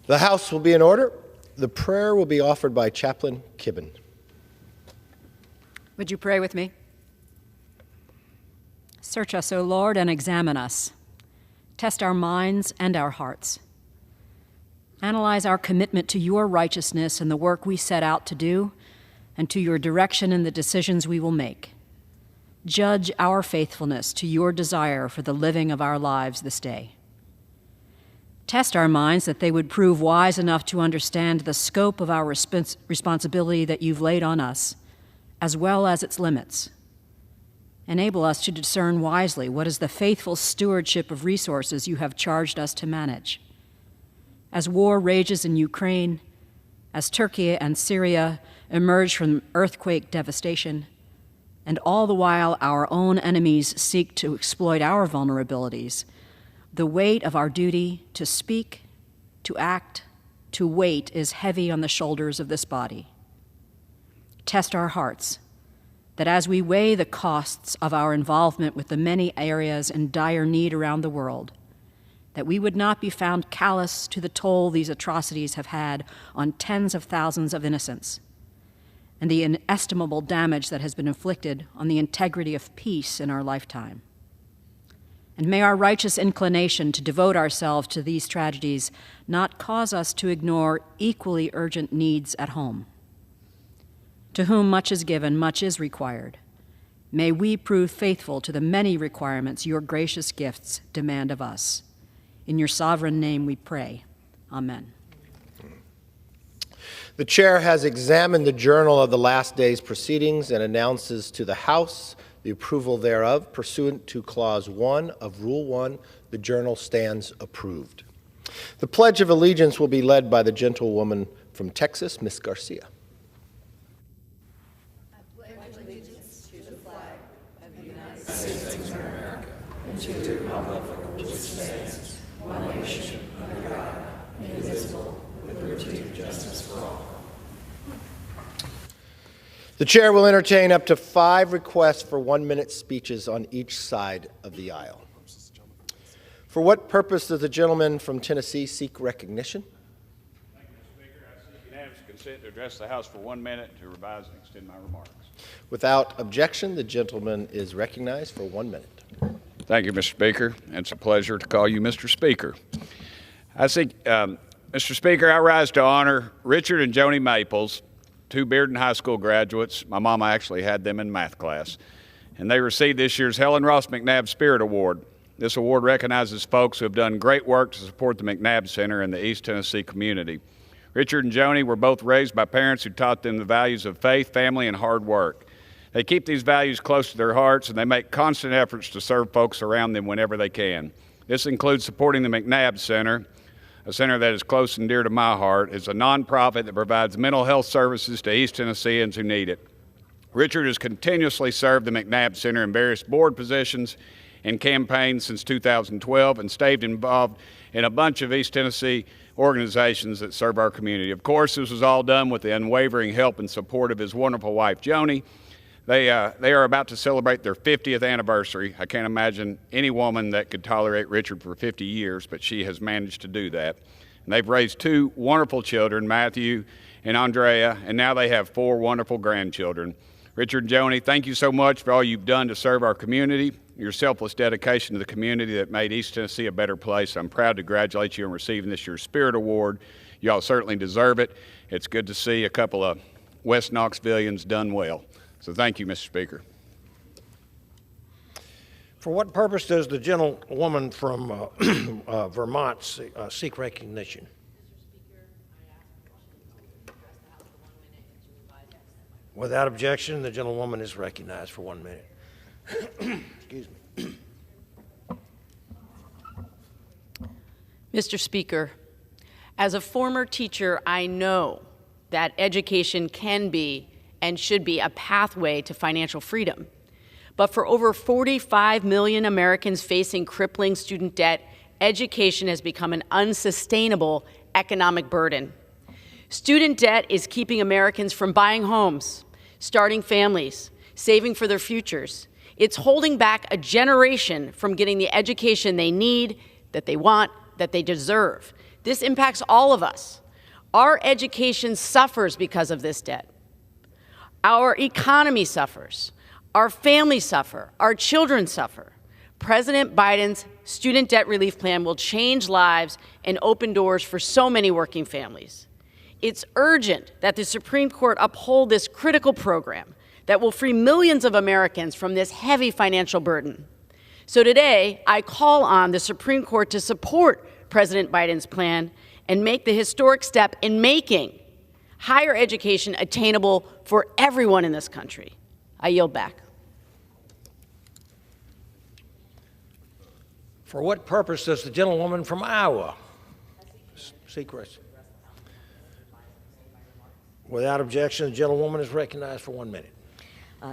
The House will be in order. The prayer will be offered by Chaplain Kibben. Would you pray with me? Search us, O Lord, and examine us. Test our minds and our hearts. Analyze our commitment to your righteousness and the work we set out to do, and to your direction in the decisions we will make. Judge our faithfulness to your desire for the living of our lives this day. Test our minds that they would prove wise enough to understand the scope of our responsibility that you've laid on us, as well as its limits. Enable us to discern wisely what is the faithful stewardship of resources you have charged us to manage. As war rages in Ukraine, as Turkey and Syria emerge from earthquake devastation, and all the while our own enemies seek to exploit our vulnerabilities, the weight of our duty to speak, to act, to wait is heavy on the shoulders of this body. Test our hearts, that as we weigh the costs of our involvement with the many areas in dire need around the world, that we would not be found callous to the toll these atrocities have had on tens of thousands of innocents, and the inestimable damage that has been inflicted on the integrity of peace in our lifetime. And may our righteous inclination to devote ourselves to these tragedies not cause us to ignore equally urgent needs at home. To whom much is given, much is required. May we prove faithful to the many requirements your gracious gifts demand of us. In your sovereign name we pray. Amen. The chair has examined the journal of the last day's proceedings and announces to the House the approval thereof. Pursuant to Clause 1 of Rule 1, the journal stands approved. The Pledge of Allegiance will be led by the gentlewoman from Texas, Ms. Garcia. I pledge allegiance to the flag of the United States of America and to the republic for which it stands, one nation, under God, indivisible, with liberty and justice for all. The chair will entertain up to 5 requests for 1-minute speeches on each side of the aisle. For what purpose does the gentleman from Tennessee seek recognition? Thank you, Mr. Speaker. I seek unanimous consent to address the House for 1 minute to revise and extend my remarks. Without objection, the gentleman is recognized for 1 minute. Thank you, Mr. Speaker. It's a pleasure to call you Mr. Speaker. Mr. Speaker, I rise to honor Richard and Joni Maples, 2 Bearden High School graduates. My mama actually had them in math class. And they received this year's Helen Ross McNabb Spirit Award. This award recognizes folks who have done great work to support the McNabb Center and the East Tennessee community. Richard and Joni were both raised by parents who taught them the values of faith, family, and hard work. They keep these values close to their hearts, and they make constant efforts to serve folks around them whenever they can. This includes supporting the McNabb Center, a center that is close and dear to my heart. It's a nonprofit that provides mental health services to East Tennesseans who need it. Richard has continuously served the McNabb Center in various board positions and campaigns since 2012 and stayed involved in a bunch of East Tennessee organizations that serve our community. Of course, this was all done with the unwavering help and support of his wonderful wife, Joni. They are about to celebrate their 50th anniversary. I can't imagine any woman that could tolerate Richard for 50 years, but she has managed to do that. And they've raised 2 wonderful children, Matthew and Andrea, and now they have 4 wonderful grandchildren. Richard and Joni, thank you so much for all you've done to serve our community, your selfless dedication to the community that made East Tennessee a better place. I'm proud to congratulate you on receiving this year's Spirit Award. You all certainly deserve it. It's good to see a couple of West Knoxvillians done well. So thank you, Mr. Speaker. For what purpose does the gentlewoman from Vermont seek recognition? Without objection, the gentlewoman is recognized for 1 minute. Excuse me. Mr. Speaker, as a former teacher, I know that education can be and should be a pathway to financial freedom. But for over 45 million Americans facing crippling student debt, education has become an unsustainable economic burden. Student debt is keeping Americans from buying homes, starting families, saving for their futures. It's holding back a generation from getting the education they need, that they want, that they deserve. This impacts all of us. Our education suffers because of this debt. Our economy suffers. Our families suffer. Our children suffer. President Biden's student debt relief plan will change lives and open doors for so many working families. It's urgent that the Supreme Court uphold this critical program that will free millions of Americans from this heavy financial burden. So today, I call on the Supreme Court to support President Biden's plan and make the historic step in making higher education attainable for everyone in this country. I yield back. For what purpose does the gentlewoman from Iowa seek question? Without objection, the gentlewoman is recognized for 1 minute.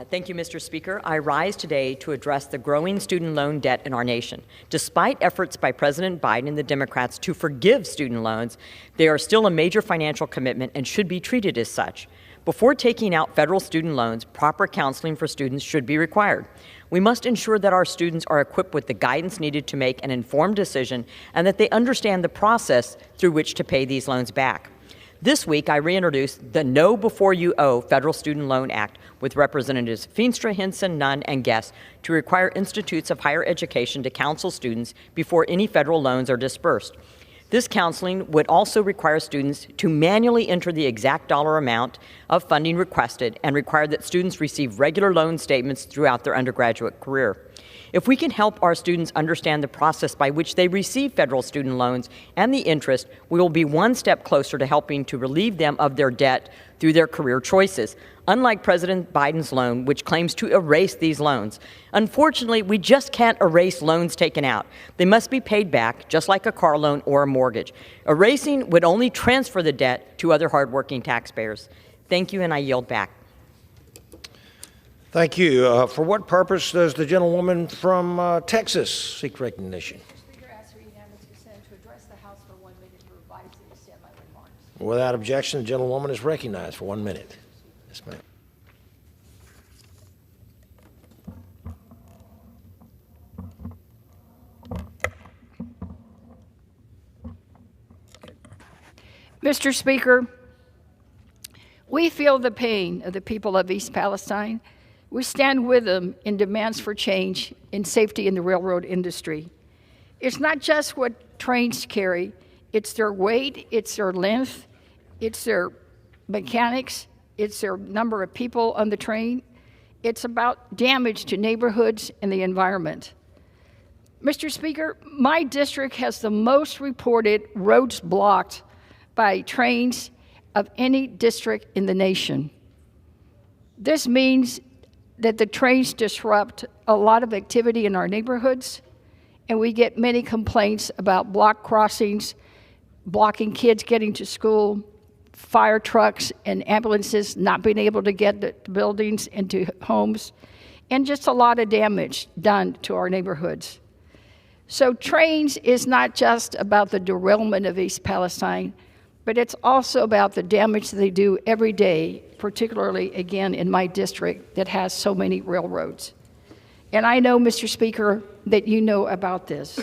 Thank you, Mr. Speaker. I rise today to address the growing student loan debt in our nation. Despite efforts by President Biden and the Democrats to forgive student loans, they are still a major financial commitment and should be treated as such. Before taking out federal student loans, proper counseling for students should be required. We must ensure that our students are equipped with the guidance needed to make an informed decision and that they understand the process through which to pay these loans back. This week, I reintroduced the Know Before You Owe Federal Student Loan Act with Representatives Feenstra, Hinson, Nunn, and Guest to require institutes of higher education to counsel students before any federal loans are disbursed. This counseling would also require students to manually enter the exact dollar amount of funding requested and require that students receive regular loan statements throughout their undergraduate career. If we can help our students understand the process by which they receive federal student loans and the interest, we will be one step closer to helping to relieve them of their debt through their career choices, unlike President Biden's loan, which claims to erase these loans. Unfortunately, we just can't erase loans taken out. They must be paid back, just like a car loan or a mortgage. Erasing would only transfer the debt to other hardworking taxpayers. Thank you, and I yield back. Thank you. For what purpose does the gentlewoman from Texas seek recognition? Mr. Speaker, I ask for unanimous consent to address the House for 1 minute to revise and extend my remarks. Without objection, the gentlewoman is recognized for 1 minute. Yes, ma'am. Mr. Speaker, we feel the pain of the people of East Palestine. We stand with them in demands for change in safety in the railroad industry. It's not just what trains carry, it's their weight, it's their length, it's their mechanics, it's their number of people on the train. It's about damage to neighborhoods and the environment. Mr. Speaker, my district has the most reported roads blocked by trains of any district in the nation. This means that the trains disrupt a lot of activity in our neighborhoods, and we get many complaints about block crossings, blocking kids getting to school, fire trucks and ambulances not being able to get to buildings and to homes, and just a lot of damage done to our neighborhoods. So trains is not just about the derailment of East Palestine, but it's also about the damage they do every day, particularly, again, in my district that has so many railroads. And I know, Mr. Speaker, that you know about this.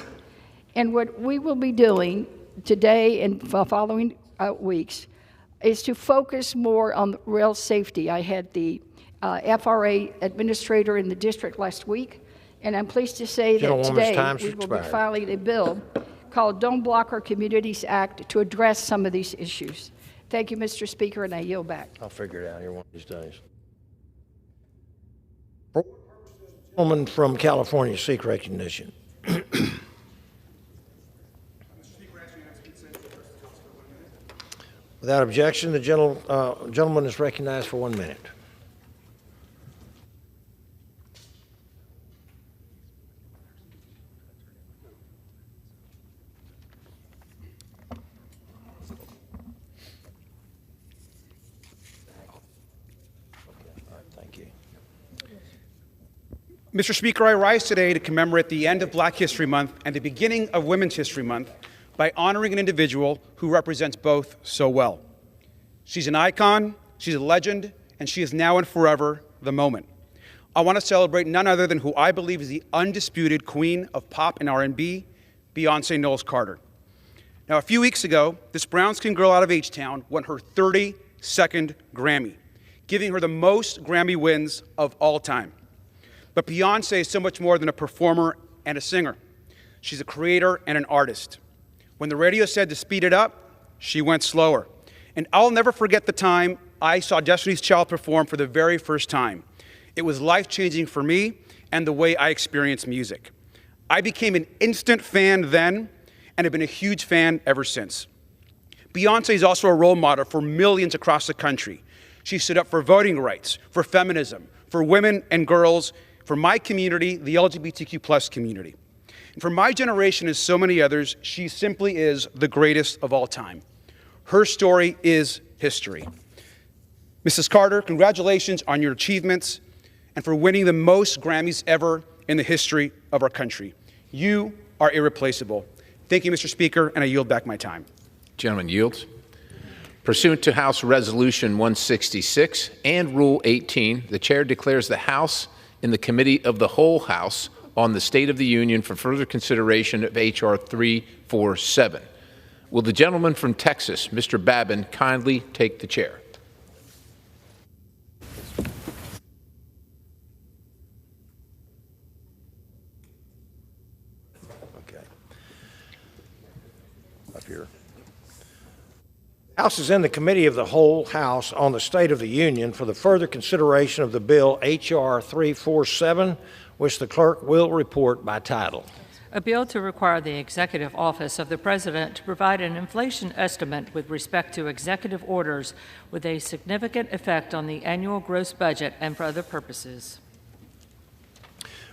And what we will be doing today and following weeks is to focus more on rail safety. I had the FRA administrator in the district last week, and I'm pleased to say that today we will be filing a bill called Don't Block Our Communities Act to address some of these issues. Thank you, Mr. Speaker, and I yield back. I'll figure it out here one of these days. Woman from California seek recognition. Without objection, the gentleman is recognized for 1 minute. Mr. Speaker, I rise today to commemorate the end of Black History Month and the beginning of Women's History Month by honoring an individual who represents both so well. She's an icon, she's a legend, and she is now and forever the moment. I want to celebrate none other than who I believe is the undisputed queen of pop and R&B, Beyonce Knowles Carter. Now, a few weeks ago, this brown-skinned girl out of H-Town won her 32nd Grammy, giving her the most Grammy wins of all time. But Beyoncé is so much more than a performer and a singer. She's a creator and an artist. When the radio said to speed it up, she went slower. And I'll never forget the time I saw Destiny's Child perform for the very first time. It was life-changing for me and the way I experience music. I became an instant fan then and have been a huge fan ever since. Beyoncé is also a role model for millions across the country. She stood up for voting rights, for feminism, for women and girls, for my community, the LGBTQ+ community. And for my generation and so many others, she simply is the greatest of all time. Her story is history. Mrs. Carter, congratulations on your achievements and for winning the most Grammys ever in the history of our country. You are irreplaceable. Thank you, Mr. Speaker, and I yield back my time. Gentleman yields. Pursuant to House Resolution 166 and Rule 18, the Chair declares the House in the Committee of the Whole House on the State of the Union for further consideration of H.R. 347. Will the gentleman from Texas, Mr. Babin, kindly take the chair? Okay. Up here. House is in the Committee of the Whole House on the State of the Union for the further consideration of the bill H.R. 347, which the clerk will report by title. A bill to require the Executive Office of the President to provide an inflation estimate with respect to executive orders with a significant effect on the annual gross budget and for other purposes.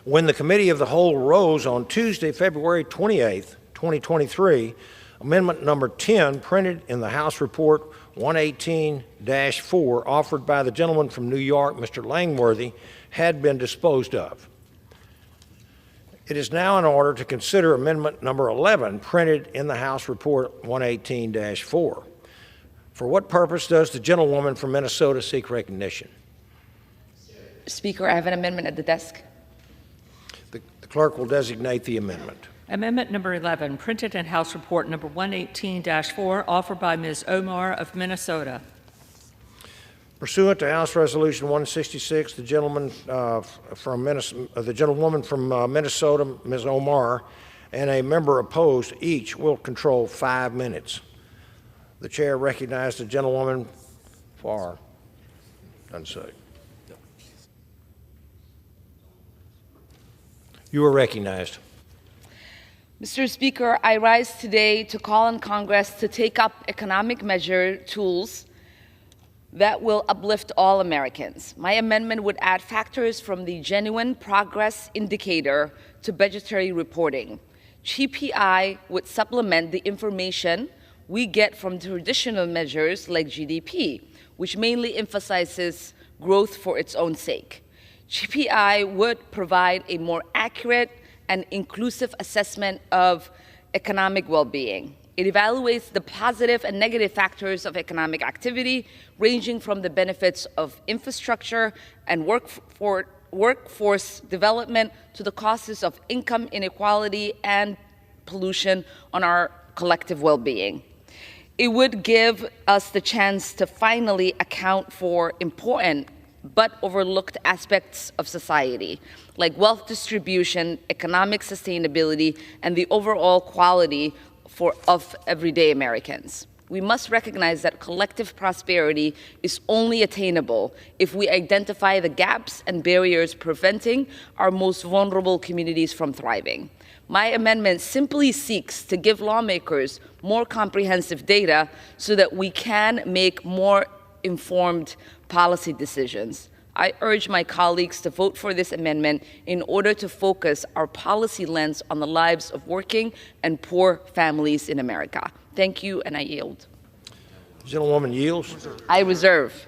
When the Committee of the Whole rose on Tuesday, February 28, 2023, Amendment number 10, printed in the House Report 118-4, offered by the gentleman from New York, Mr. Langworthy, had been disposed of. It is now in order to consider Amendment number 11, printed in the House Report 118-4. For what purpose does the gentlewoman from Minnesota seek recognition? Speaker, I have an amendment at the desk. The clerk will designate the amendment. Amendment number 11, printed in House Report number 118-4, offered by Ms. Omar of Minnesota. Pursuant to House Resolution 166, the gentlewoman from Minnesota, Ms. Omar, and a member opposed, each will control 5 minutes. The chair recognizes the gentlewoman for unsay. You are recognized. Mr. Speaker, I rise today to call on Congress to take up economic measure tools that will uplift all Americans. My amendment would add factors from the Genuine Progress Indicator to budgetary reporting. GPI would supplement the information we get from traditional measures like GDP, which mainly emphasizes growth for its own sake. GPI would provide a more accurate and inclusive assessment of economic well-being. It evaluates the positive and negative factors of economic activity, ranging from the benefits of infrastructure and workforce development to the causes of income inequality and pollution on our collective well-being. It would give us the chance to finally account for important but overlooked aspects of society, like wealth distribution, economic sustainability, and the overall quality of everyday Americans. We must recognize that collective prosperity is only attainable if we identify the gaps and barriers preventing our most vulnerable communities from thriving. My amendment simply seeks to give lawmakers more comprehensive data so that we can make more informed policy decisions. I urge my colleagues to vote for this amendment in order to focus our policy lens on the lives of working and poor families in America. Thank you, and I yield. Gentlewoman yields. I reserve.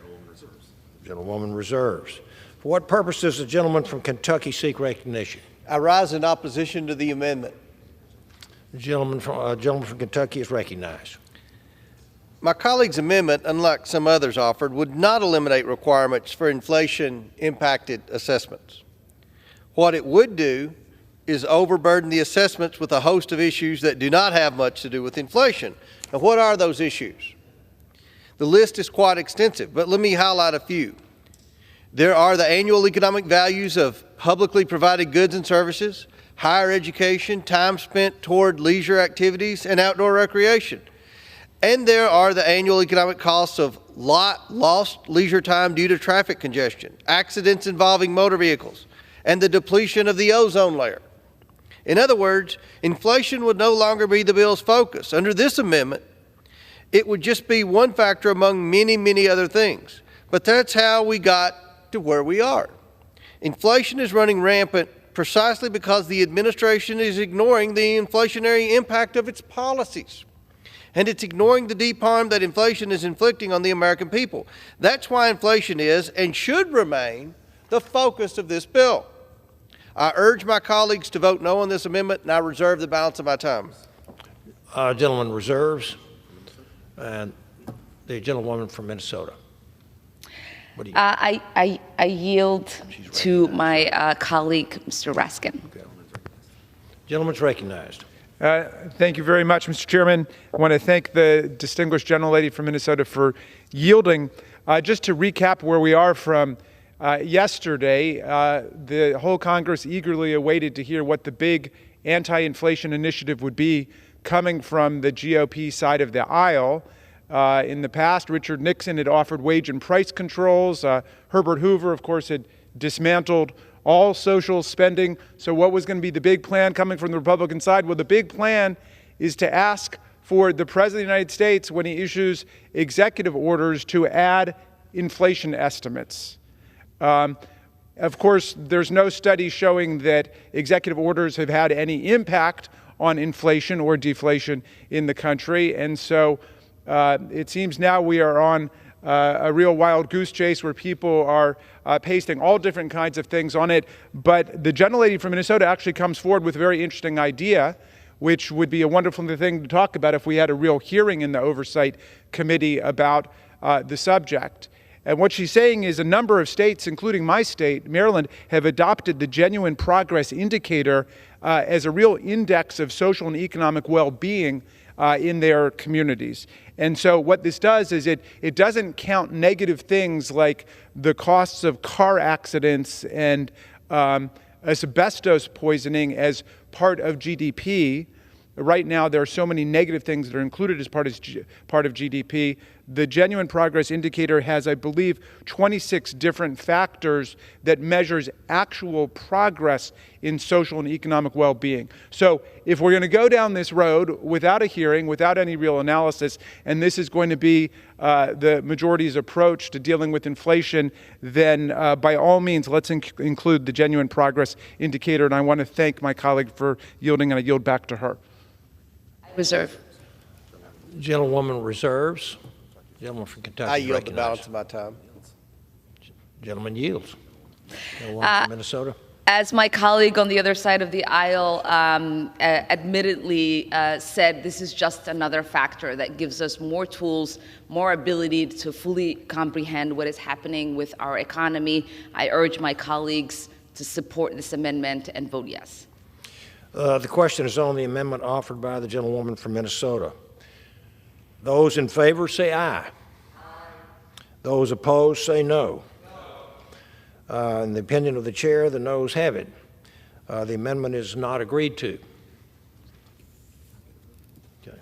Gentlewoman reserves. For what purpose does the gentleman from Kentucky seek recognition? I rise in opposition to the amendment. The gentleman from Kentucky is recognized. My colleague's amendment, unlike some others offered, would not eliminate requirements for inflation-impacted assessments. What it would do is overburden the assessments with a host of issues that do not have much to do with inflation. Now, what are those issues? The list is quite extensive, but let me highlight a few. There are the annual economic values of publicly provided goods and services, higher education, time spent toward leisure activities, and outdoor recreation. And there are the annual economic costs of lost leisure time due to traffic congestion, accidents involving motor vehicles, and the depletion of the ozone layer. In other words, inflation would no longer be the bill's focus. Under this amendment, it would just be one factor among many, many other things. But that's how we got to where we are. Inflation is running rampant precisely because the administration is ignoring the inflationary impact of its policies. And it's ignoring the deep harm that inflation is inflicting on the American people. That's why inflation is and should remain the focus of this bill. I urge my colleagues to vote no on this amendment, and I reserve the balance of my time. Gentleman reserves. And the gentlewoman from Minnesota. What do you I yield to my colleague, Mr. Raskin. Okay. Gentleman's recognized. Thank you very much, Mr. Chairman. I want to thank the distinguished gentlelady from Minnesota for yielding. Just to recap where we are from yesterday, the whole Congress eagerly awaited to hear what the big anti-inflation initiative would be coming from the GOP side of the aisle. In the past, Richard Nixon had offered wage and price controls. Herbert Hoover, of course, had dismantled all social spending. So what was going to be the big plan coming from the Republican side? Well, the big plan is to ask for the President of the United States, when he issues executive orders, to add inflation estimates. Of course, there's no study showing that executive orders have had any impact on inflation or deflation in the country. And so it seems now we are on a real wild goose chase where people are pasting all different kinds of things on it. But the gentlelady from Minnesota actually comes forward with a very interesting idea, which would be a wonderful thing to talk about if we had a real hearing in the Oversight Committee about the subject. And what she's saying is a number of states, including my state, Maryland, have adopted the Genuine Progress Indicator as a real index of social and economic well-being in their communities. And so what this does is it doesn't count negative things like the costs of car accidents and asbestos poisoning as part of GDP. Right now, there are so many negative things that are included as part of GDP. The Genuine Progress Indicator has, I believe, 26 different factors that measures actual progress in social and economic well-being. So if we're going to go down this road without a hearing, without any real analysis, and this is going to be the majority's approach to dealing with inflation, then by all means, let's include the Genuine Progress Indicator. And I want to thank my colleague for yielding, and I yield back to her. Reserve. Gentlewoman reserves. Gentleman from Kentucky. I yield the balance of my time. Gentleman yields. Gentlewoman from Minnesota. As my colleague on the other side of the aisle admittedly said, this is just another factor that gives us more tools, more ability to fully comprehend what is happening with our economy. I urge my colleagues to support this amendment and vote yes. The question is on the amendment offered by the gentlewoman from Minnesota. Those in favor say aye. Aye. Those opposed say no. In the opinion of the chair, the noes have it. The amendment is not agreed to. Okay.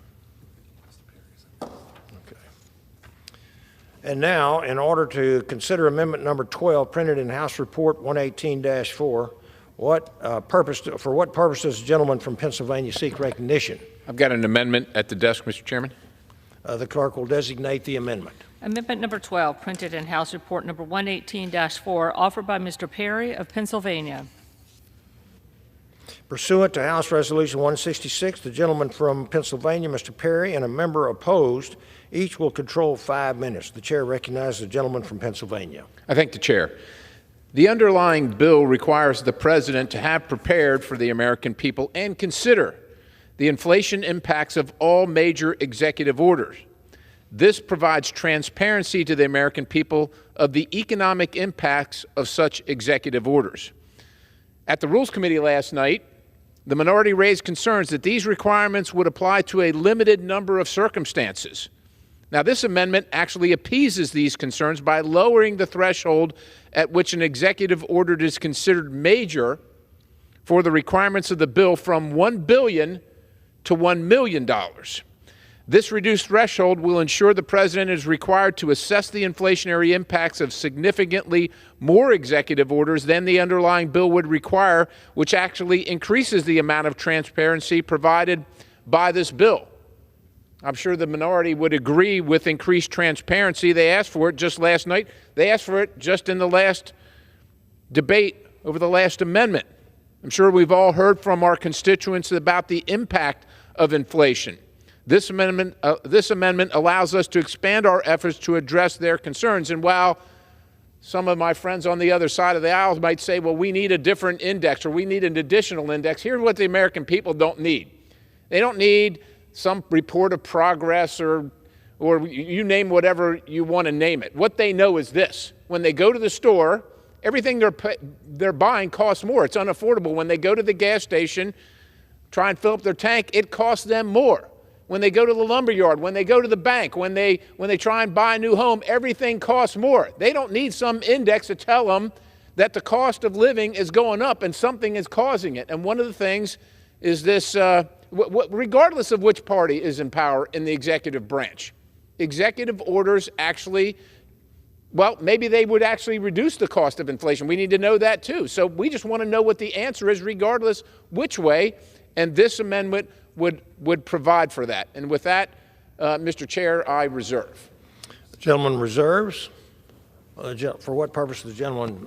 And now, in order to consider amendment number 12, printed in House Report 118-4, for what purpose does the gentleman from Pennsylvania seek recognition? I've got an amendment at the desk, Mr. Chairman. The clerk will designate the amendment. Amendment number 12, printed in House Report number 118-4, offered by Mr. Perry of Pennsylvania. Pursuant to House Resolution 166, the gentleman from Pennsylvania, Mr. Perry, and a member opposed, each will control 5 minutes. The chair recognizes the gentleman from Pennsylvania. I thank the chair. The underlying bill requires the President to have prepared for the American people and consider the inflation impacts of all major executive orders. This provides transparency to the American people of the economic impacts of such executive orders. At the Rules Committee last night, The minority raised concerns that these requirements would apply to a limited number of circumstances. Now, this amendment actually appeases these concerns by lowering the threshold at which an executive order is considered major for the requirements of the bill from $1 billion to $1 million. This reduced threshold will ensure the President is required to assess the inflationary impacts of significantly more executive orders than the underlying bill would require, which actually increases the amount of transparency provided by this bill. I'm sure the minority would agree with increased transparency. They asked for it just last night. They asked for it just in the last debate over the last amendment. I'm sure we've all heard from our constituents about the impact of inflation. This amendment allows us to expand our efforts to address their concerns. And while some of my friends on the other side of the aisle might say, well, we need a different index or we need an additional index, here's what the American people don't need. They don't need some report of progress or you name whatever you want to name it. What they know is this. When they go to the store, everything they're buying costs more. It's unaffordable. When they go to the gas station, try and fill up their tank, it costs them more. When they go to the lumber yard, when they go to the bank, when they try and buy a new home, everything costs more. They don't need some index to tell them that the cost of living is going up and something is causing it. And one of the things is this, regardless of which party is in power in the executive branch, executive orders actually, well, maybe they would actually reduce the cost of inflation. We need to know that too. So we just want to know what the answer is regardless which way, and this amendment would provide for that. And with that, Mr. Chair, I reserve. The gentleman reserves. For what purpose is the gentleman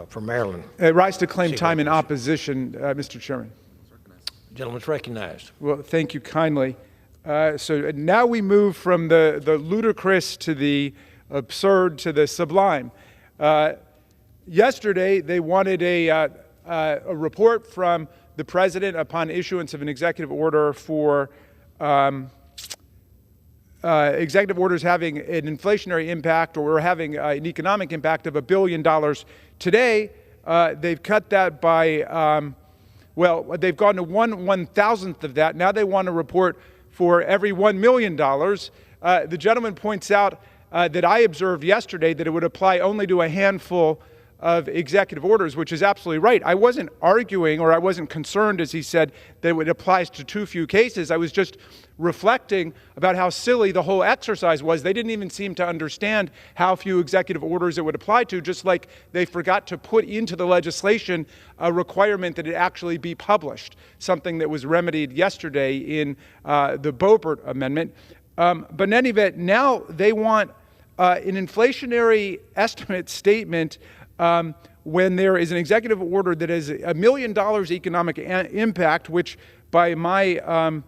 from Maryland? Rise to claim time in opposition, Mr. Chairman. The gentleman's recognized. Well, thank you kindly. So now we move from the ludicrous to the absurd to the sublime. Yesterday, they wanted a report from the President upon issuance of an executive order for executive orders having an inflationary impact or having an economic impact of $1 billion. Today, they've cut that by, they've gone to 1/1000th of that. Now they want a report for every $1 million. The gentleman points out that I observed yesterday that it would apply only to a handful of executive orders, which is absolutely right. I wasn't arguing or I wasn't concerned, as he said, that it applies to too few cases. I was just reflecting about how silly the whole exercise was. They didn't even seem to understand how few executive orders it would apply to, just like they forgot to put into the legislation a requirement that it actually be published, something that was remedied yesterday in the Boebert Amendment. But in any event, now they want an inflationary estimate statement when there is an executive order that has $1 million economic impact, which by my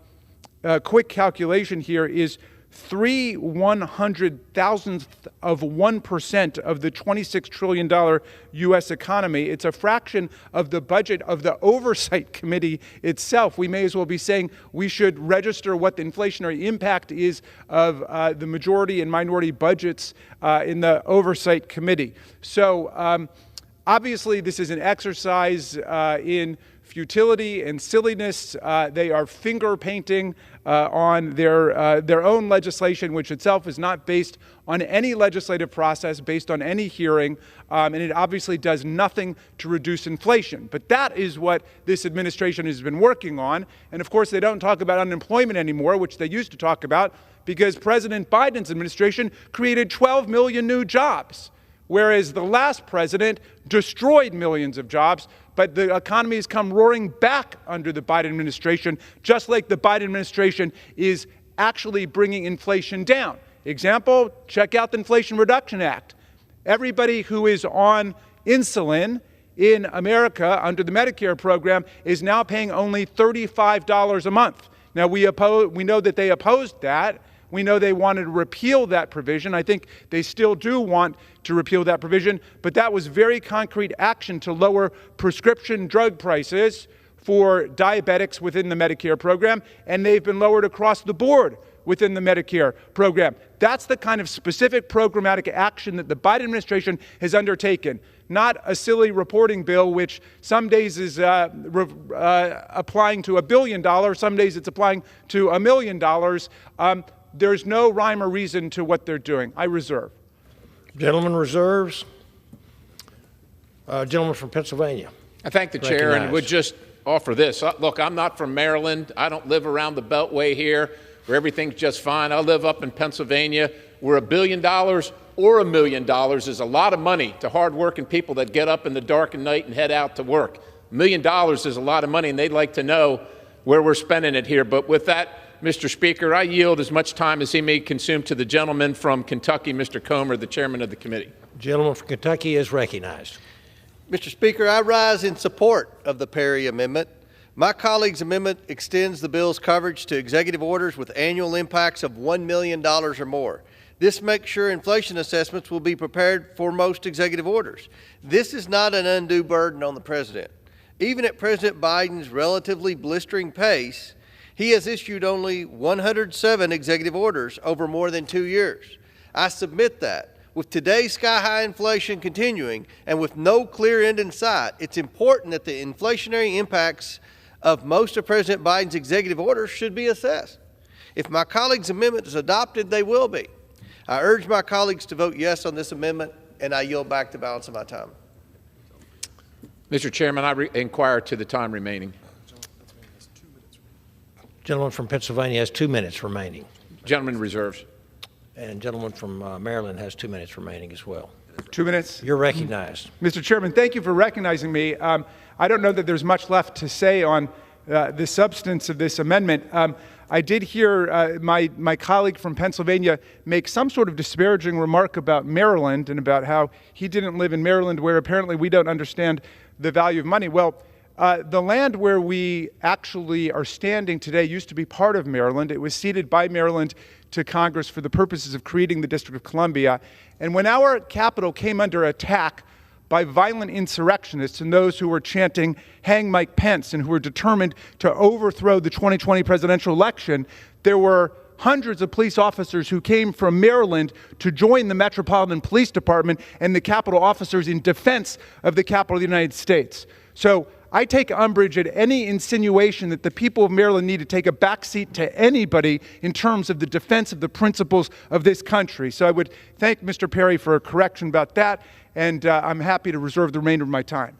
quick calculation here is 3/100,000th of 1% of the $26 trillion U.S. economy. It's a fraction of the budget of the Oversight Committee itself. We may as well be saying we should register what the inflationary impact is of the majority and minority budgets in the Oversight Committee. So obviously this is an exercise in futility and silliness. They are finger painting on their own legislation, which itself is not based on any legislative process, based on any hearing, and it obviously does nothing to reduce inflation. But that is what this administration has been working on. And of course, they don't talk about unemployment anymore, which they used to talk about, because President Biden's administration created 12 million new jobs, whereas the last president destroyed millions of jobs. But the economy has come roaring back under the Biden administration, just like the Biden administration is actually bringing inflation down. Example, check out the Inflation Reduction Act. Everybody who is on insulin in America under the Medicare program is now paying only $35 a month. Now, we know that they opposed that. We know they wanted to repeal that provision. I think they still do want to repeal that provision, but that was very concrete action to lower prescription drug prices for diabetics within the Medicare program, and they've been lowered across the board within the Medicare program. That's the kind of specific programmatic action that the Biden administration has undertaken. not a silly reporting bill, which some days is applying to $1 billion, some days it's applying to $1 million. There's no rhyme or reason to what they're doing. I reserve. Gentleman reserves. Gentleman from Pennsylvania. I thank the chair and would just offer this. Look, I'm not from Maryland. I don't live around the Beltway here where everything's just fine. I live up in Pennsylvania where $1 billion or $1 million is a lot of money to hardworking people that get up in the dark at night and head out to work. $1 million is a lot of money, and they'd like to know where we're spending it here. But with that, Mr. Speaker, I yield as much time as he may consume to the gentleman from Kentucky, Mr. Comer, the chairman of the committee. Gentleman from Kentucky is recognized. Mr. Speaker, I rise in support of the Perry Amendment. My colleague's amendment extends the bill's coverage to executive orders with annual impacts of $1 million or more. This makes sure inflation assessments will be prepared for most executive orders. This is not an undue burden on the president. Even at President Biden's relatively blistering pace, he has issued only 107 executive orders over more than 2 years. I submit that with today's sky-high inflation continuing and with no clear end in sight, it's important that the inflationary impacts of most of President Biden's executive orders should be assessed. If my colleague's amendment is adopted, they will be. I urge my colleagues to vote yes on this amendment, and I yield back the balance of my time. Mr. Chairman, I inquire to the time remaining. Gentleman from Pennsylvania has 2 minutes remaining. Gentleman reserves. And gentleman from Maryland has 2 minutes remaining as well. 2 minutes. You're recognized. Mr. Chairman, thank you for recognizing me. I don't know that there's much left to say on the substance of this amendment. I did hear my colleague from Pennsylvania make some sort of disparaging remark about Maryland and about how he didn't live in Maryland, where apparently we don't understand the value of money. Well, the land where we actually are standing today used to be part of Maryland. It was ceded by Maryland to Congress for the purposes of creating the District of Columbia. And when our capital came under attack by violent insurrectionists and those who were chanting, "Hang Mike Pence," and who were determined to overthrow the 2020 presidential election, there were hundreds of police officers who came from Maryland to join the Metropolitan Police Department and the Capitol officers in defense of the capital of the United States. So I take umbrage at any insinuation that the people of Maryland need to take a backseat to anybody in terms of the defense of the principles of this country. So I would thank Mr. Perry for a correction about that, and I'm happy to reserve the remainder of my time.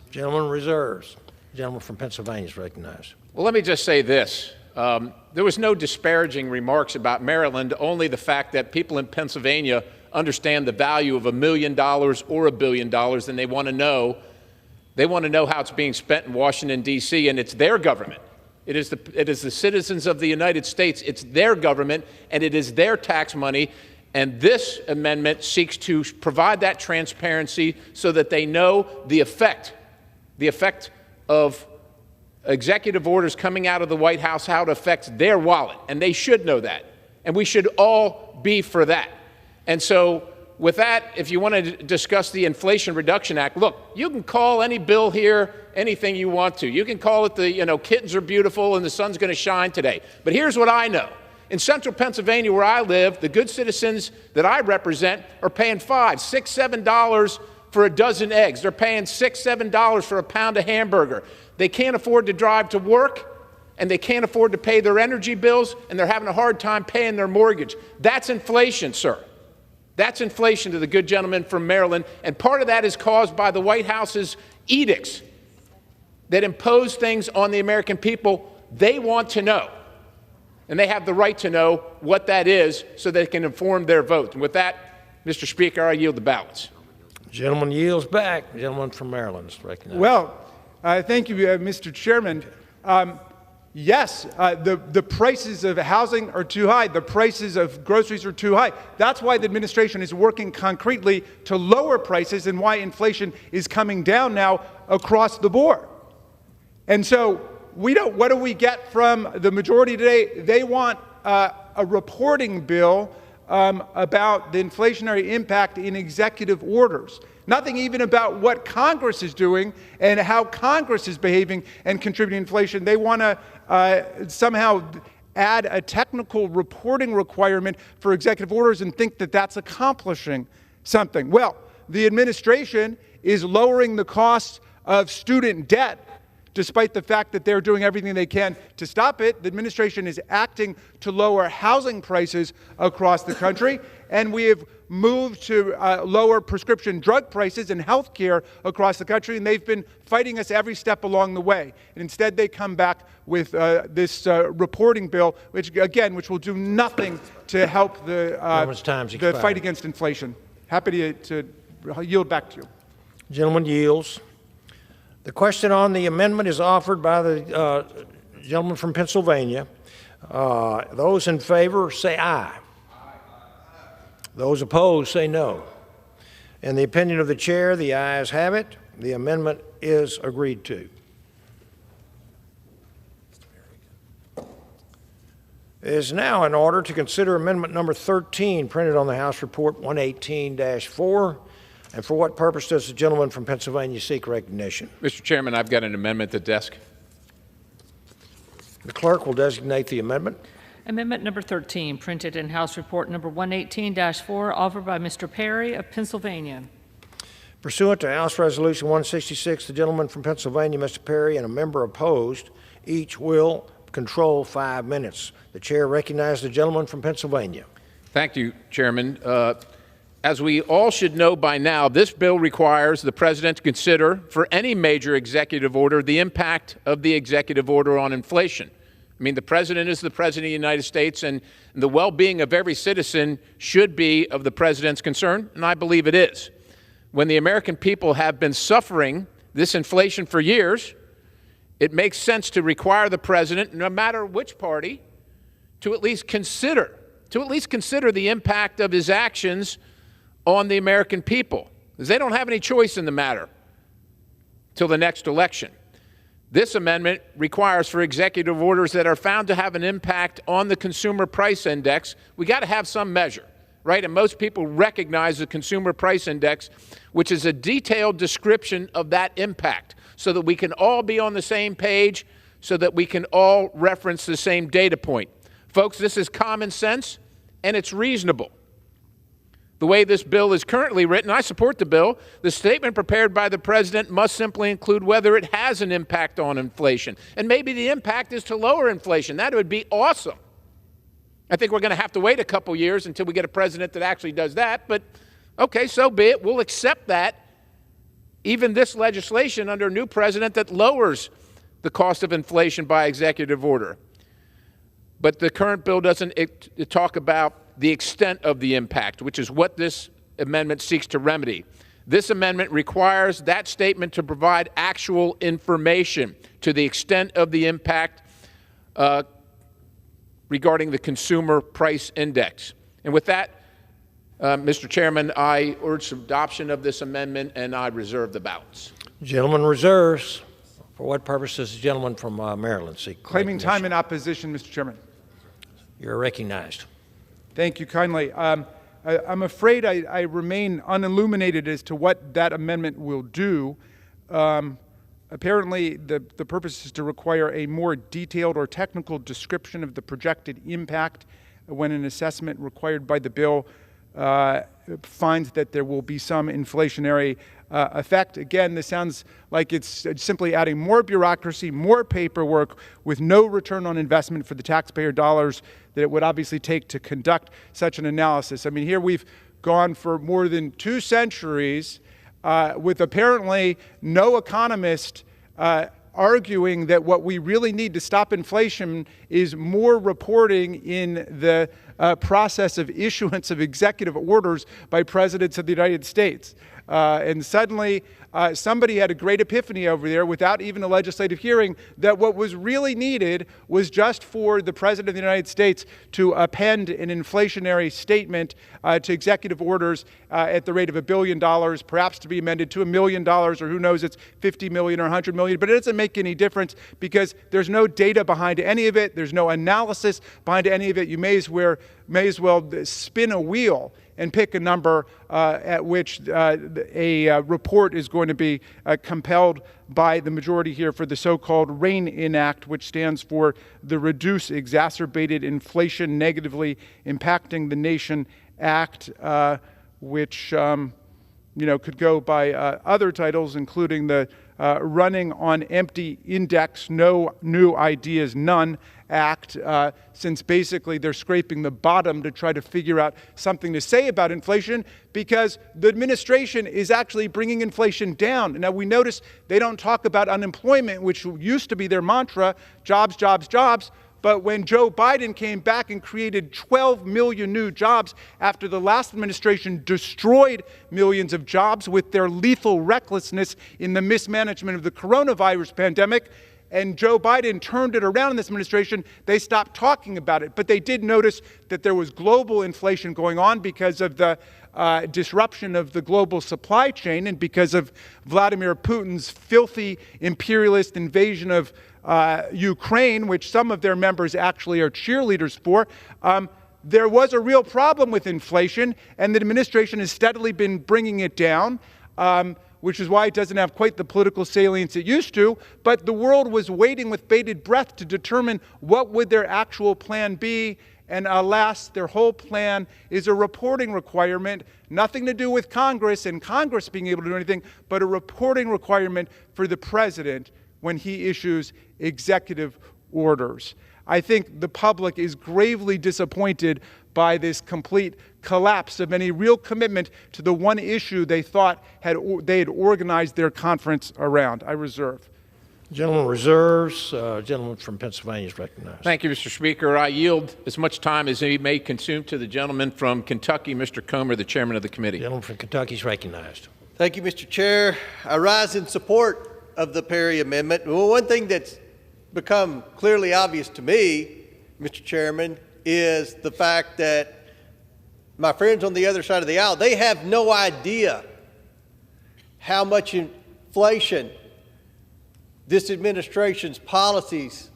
Gentleman reserves. Gentleman from Pennsylvania is recognized. Well, let me just say this. There was no disparaging remarks about Maryland, only the fact that people in Pennsylvania understand the value of $1 million or $1 billion, and they want to know how it's being spent in Washington, D.C., and it's their government. It is the citizens of the United States. It's their government, and it is their tax money. And this amendment seeks to provide that transparency so that they know the effect of executive orders coming out of the White House, how it affects their wallet. And they should know that. And we should all be for that. And so with that, if you want to discuss the Inflation Reduction Act, look, you can call any bill here anything you want to. You can call it the, kittens are beautiful and the sun's going to shine today. But here's what I know. In central Pennsylvania, where I live, the good citizens that I represent are paying $5, $6, $7 for a dozen eggs. They're paying $6, $7 for a pound of hamburger. They can't afford to drive to work, and they can't afford to pay their energy bills, and they're having a hard time paying their mortgage. That's inflation, sir. That's inflation to the good gentleman from Maryland, and part of that is caused by the White House's edicts that impose things on the American people. They want to know, and they have the right to know what that is so they can inform their vote. And with that, Mr. Speaker, I yield the balance. Gentleman yields back. Gentleman from Maryland is recognized. Well, thank you, Mr. Chairman. Yes, the prices of housing are too high. The prices of groceries are too high. That's why the administration is working concretely to lower prices and why inflation is coming down now across the board. And so what do we get from the majority today? They want a reporting bill about the inflationary impact in executive orders. Nothing even about what Congress is doing and how Congress is behaving and contributing to inflation. They want to somehow add a technical reporting requirement for executive orders and think that that's accomplishing something. Well, the administration is lowering the cost of student debt, despite the fact that they're doing everything they can to stop it. The administration is acting to lower housing prices across the country, and we have moved to lower prescription drug prices and health care across the country, and they've been fighting us every step along the way. And instead, they come back with this reporting bill, which will do nothing to help the fight against inflation. Happy to yield back to you. Gentleman yields. The question on the amendment is offered by the gentleman from Pennsylvania. Those in favor say aye. Those opposed say no. In the opinion of the chair, the ayes have it. The amendment is agreed to. It is now in order to consider amendment number 13, printed on the House Report 118-4. And for what purpose does the gentleman from Pennsylvania seek recognition? Mr. Chairman, I've got an amendment at the desk. The clerk will designate the amendment. Amendment number 13, printed in House Report number 118-4, offered by Mr. Perry of Pennsylvania. Pursuant to House Resolution 166, the gentleman from Pennsylvania, Mr. Perry, and a member opposed, each will control 5 minutes. The chair recognizes the gentleman from Pennsylvania. Thank you, Chairman. As we all should know by now, this bill requires the President to consider, for any major executive order, the impact of the executive order on inflation. I mean, the President is the President of the United States, and the well-being of every citizen should be of the President's concern, and I believe it is. When the American people have been suffering this inflation for years, it makes sense to require the President, no matter which party, to at least consider the impact of his actions on the American people, because they don't have any choice in the matter till the next election. This amendment requires for executive orders that are found to have an impact on the consumer price index, we got to have some measure, right? And most people recognize the consumer price index, which is a detailed description of that impact, so that we can all be on the same page, so that we can all reference the same data point. Folks, this is common sense, and it's reasonable. The way this bill is currently written, I support the bill. The statement prepared by the President must simply include whether it has an impact on inflation. And maybe the impact is to lower inflation. That would be awesome. I think we're going to have to wait a couple years until we get a president that actually does that. But, okay, so be it. We'll accept that. Even this legislation under a new president that lowers the cost of inflation by executive order. But the current bill doesn't talk about the extent of the impact, which is what this amendment seeks to remedy. This amendment requires that statement to provide actual information to the extent of the impact regarding the consumer price index. And with that, Mr. Chairman, I urge adoption of this amendment, and I reserve the balance. Gentleman reserves. For what purpose does the gentleman from Maryland seek Claiming recognition? time in opposition, Mr. Chairman. You're recognized. Thank you kindly. I'm afraid I remain unilluminated as to what that amendment will do. Apparently, the purpose is to require a more detailed or technical description of the projected impact when an assessment required by the bill finds that there will be some inflationary effect. Again, this sounds like it's simply adding more bureaucracy, more paperwork with no return on investment for the taxpayer dollars that it would obviously take to conduct such an analysis. I mean, here we've gone for more than 2 centuries with apparently no economist arguing that what we really need to stop inflation is more reporting in the process of issuance of executive orders by presidents of the United States. And suddenly, somebody had a great epiphany over there without even a legislative hearing that what was really needed was just for the President of the United States to append an inflationary statement to executive orders at the rate of $1 billion, perhaps to be amended to $1 million, or who knows, it's 50 million or 100 million. But it doesn't make any difference because there's no data behind any of it. There's no analysis behind any of it. You may as well spin a wheel and pick a number at which a report is going to be compelled by the majority here for the so-called REIN-In Act, which stands for the Reduce Exacerbated Inflation Negatively Impacting the Nation Act, which could go by other titles, including the Running on Empty Index, No New Ideas, None Act, since basically they're scraping the bottom to try to figure out something to say about inflation, because the administration is actually bringing inflation down. Now, we notice they don't talk about unemployment, which used to be their mantra, jobs, jobs, jobs. But when Joe Biden came back and created 12 million new jobs after the last administration destroyed millions of jobs with their lethal recklessness in the mismanagement of the coronavirus pandemic, and Joe Biden turned it around in this administration, they stopped talking about it. But they did notice that there was global inflation going on because of the disruption of the global supply chain and because of Vladimir Putin's filthy imperialist invasion of Ukraine, which some of their members actually are cheerleaders for. There was a real problem with inflation, and the administration has steadily been bringing it down, which is why it doesn't have quite the political salience it used to. But the world was waiting with bated breath to determine what would their actual plan be. And alas, their whole plan is a reporting requirement, nothing to do with Congress and Congress being able to do anything, but a reporting requirement for the president when he issues executive orders. I think the public is gravely disappointed by this complete collapse of any real commitment to the one issue they thought they had organized their conference around. I reserve. Gentleman reserves. Gentleman from Pennsylvania is recognized. Thank you, Mr. Speaker. I yield as much time as he may consume to the gentleman from Kentucky, Mr. Comer, the chairman of the committee. Gentleman from Kentucky is recognized. Thank you, Mr. Chair. I rise in support of the Perry Amendment. Well, one thing that's become clearly obvious to me, Mr. Chairman, is the fact that my friends on the other side of the aisle, they have no idea how much inflation this administration's policies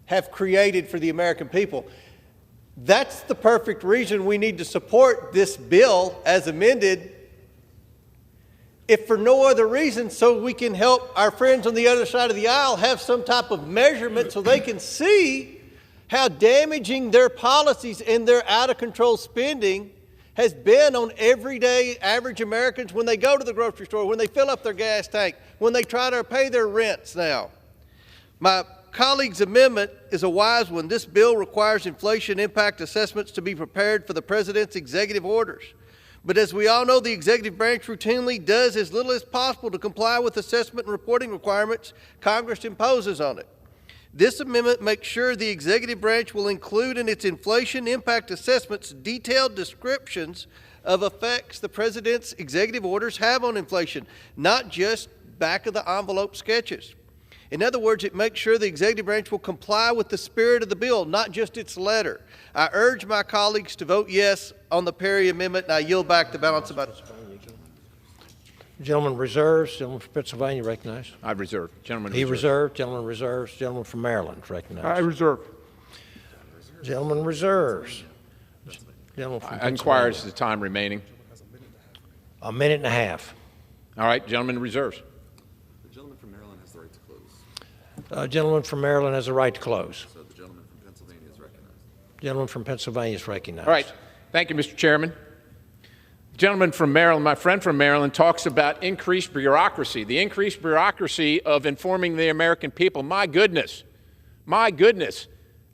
have created for the American people. That's the perfect reason we need to support this bill as amended, if for no other reason, so we can help our friends on the other side of the aisle have some type of measurement so they can see how damaging their policies and their out-of-control spending has been on everyday average Americans when they go to the grocery store, when they fill up their gas tank, when they try to pay their rents now. My colleague's amendment is a wise one. This bill requires inflation impact assessments to be prepared for the President's executive orders. But as we all know, the executive branch routinely does as little as possible to comply with assessment and reporting requirements Congress imposes on it. This amendment makes sure the executive branch will include in its inflation impact assessments detailed descriptions of effects the President's executive orders have on inflation, not just back-of-the-envelope sketches. In other words, it makes sure the executive branch will comply with the spirit of the bill, not just its letter. I urge my colleagues to vote yes on the Perry Amendment, and I yield back the balance of my time. Gentleman reserves. Gentleman from Pennsylvania recognized. I reserve. Gentleman He reserves. reserved. Gentleman reserves. Gentleman from Maryland recognized. I reserve. Gentleman reserves. Gentleman from I inquire as to the time remaining. A minute and a half. All right, gentleman reserves. The gentleman from Maryland has the right to close. Gentleman from Maryland has a right to close. So the gentleman from Pennsylvania is recognized. Gentleman from Pennsylvania is recognized. All right. Thank you, Mr. Chairman. The gentleman from Maryland, my friend from Maryland, talks about increased bureaucracy, the increased bureaucracy of informing the American people. My goodness. My goodness.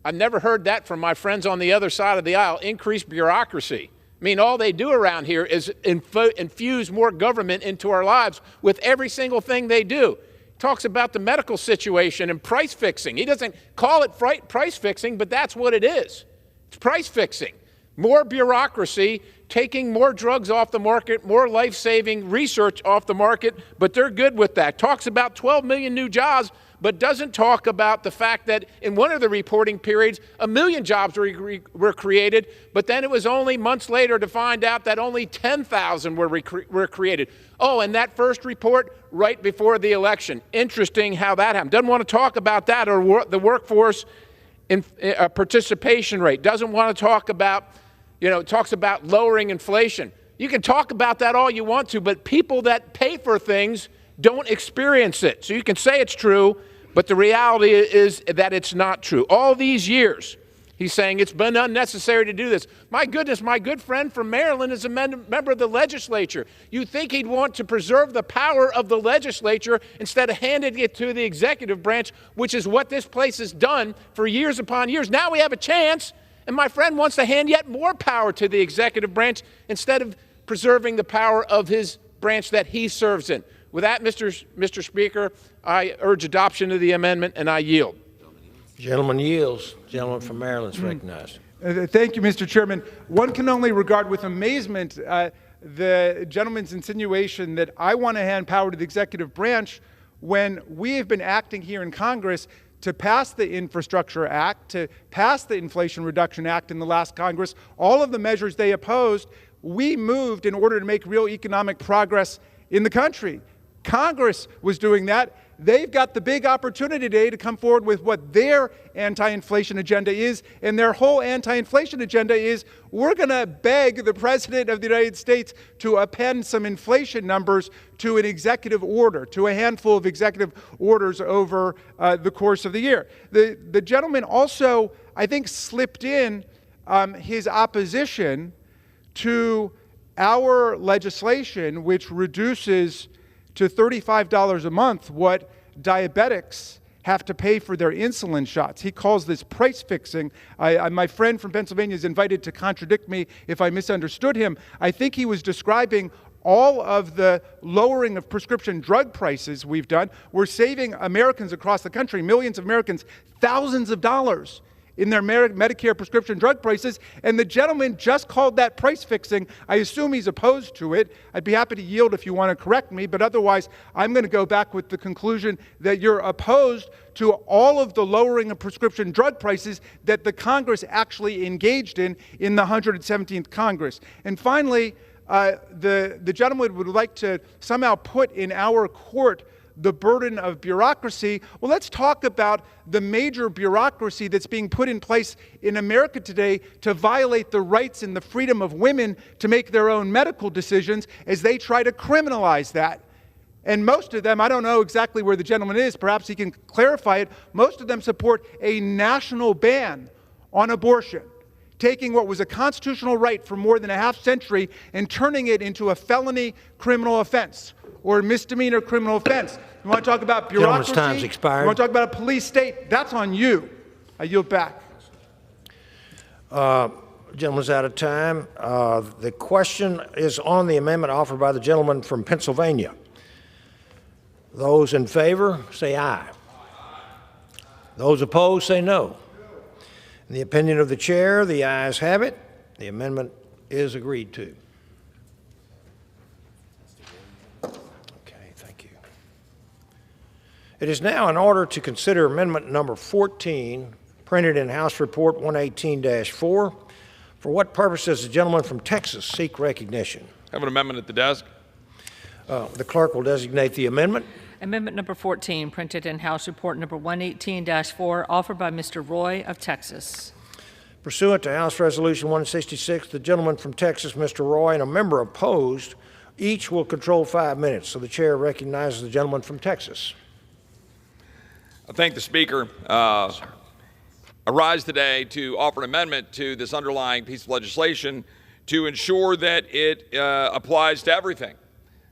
I've never heard that from my friends on the other side of the aisle, increased bureaucracy. I mean, all they do around here is infuse more government into our lives with every single thing they do. He talks about the medical situation and price fixing. He doesn't call it price fixing, but that's what it is. It's price fixing. More bureaucracy, taking more drugs off the market, more life-saving research off the market, but they're good with that. Talks about 12 million new jobs, but doesn't talk about the fact that in one of the reporting periods, 1 million jobs were created, but then it was only months later to find out that only 10,000 were created. Oh, and that first report right before the election. Interesting how that happened. Doesn't want to talk about that or the workforce participation rate. Doesn't want to talk about, talks about lowering inflation. You can talk about that all you want to, but people that pay for things don't experience it. So you can say it's true, but the reality is that it's not true. All these years, He's saying it's been unnecessary to do this. My goodness, my good friend from Maryland is a member of the legislature. You think he'd want to preserve the power of the legislature instead of handing it to the executive branch, which is what this place has done for years upon years. Now we have a chance, and my friend wants to hand yet more power to the executive branch instead of preserving the power of his branch that he serves in. With that, Mr. Speaker, I urge adoption of the amendment, and I yield. Gentleman yields. Gentleman from Maryland is recognized. Thank you, Mr. Chairman. One can only regard with amazement the gentleman's insinuation that I want to hand power to the executive branch when we have been acting here in Congress to pass the Infrastructure Act, to pass the Inflation Reduction Act in the last Congress. All of the measures they opposed, we moved in order to make real economic progress in the country. Congress was doing that. They've got the big opportunity today to come forward with what their anti-inflation agenda is, and their whole anti-inflation agenda is we're going to beg the President of the United States to append some inflation numbers to an executive order, to a handful of executive orders over the course of the year. The gentleman also, I think, slipped in his opposition to our legislation, which reduces to $35 a month what diabetics have to pay for their insulin shots. He calls this price fixing. My friend from Pennsylvania is invited to contradict me if I misunderstood him. I think he was describing all of the lowering of prescription drug prices we've done. We're saving Americans across the country, millions of Americans, thousands of dollars in their Medicare prescription drug prices, and the gentleman just called that price fixing. I assume he's opposed to it. I'd be happy to yield if you want to correct me, but otherwise I'm going to go back with the conclusion that you're opposed to all of the lowering of prescription drug prices that the Congress actually engaged in the 117th Congress. And finally, the gentleman would like to somehow put in our court the burden of bureaucracy. Well, let's talk about the major bureaucracy that's being put in place in America today to violate the rights and the freedom of women to make their own medical decisions as they try to criminalize that. And most of them, I don't know exactly where the gentleman is, perhaps he can clarify it, most of them support a national ban on abortion, taking what was a constitutional right for more than a half century and turning it into a felony criminal offense or a misdemeanor criminal offense. You want to talk about bureaucracy? Gentleman's time's expired. You want to talk about a police state? That's on you. I yield back. Gentleman's out of time. The question is on the amendment offered by the gentleman from Pennsylvania. Those in favor, say aye. Those opposed, say no. In the opinion of the chair, the ayes have it. The amendment is agreed to. It is now in order to consider amendment number 14, printed in House Report 118-4. For what purpose does the gentleman from Texas seek recognition? I have an amendment at the desk. The clerk will designate the amendment. Amendment number 14, printed in House Report number 118-4, offered by Mr. Roy of Texas. Pursuant to House Resolution 166, the gentleman from Texas, Mr. Roy, and a member opposed, each will control 5 minutes. So the chair recognizes the gentleman from Texas. I thank the Speaker. I rise today to offer an amendment to this underlying piece of legislation to ensure that it applies to everything.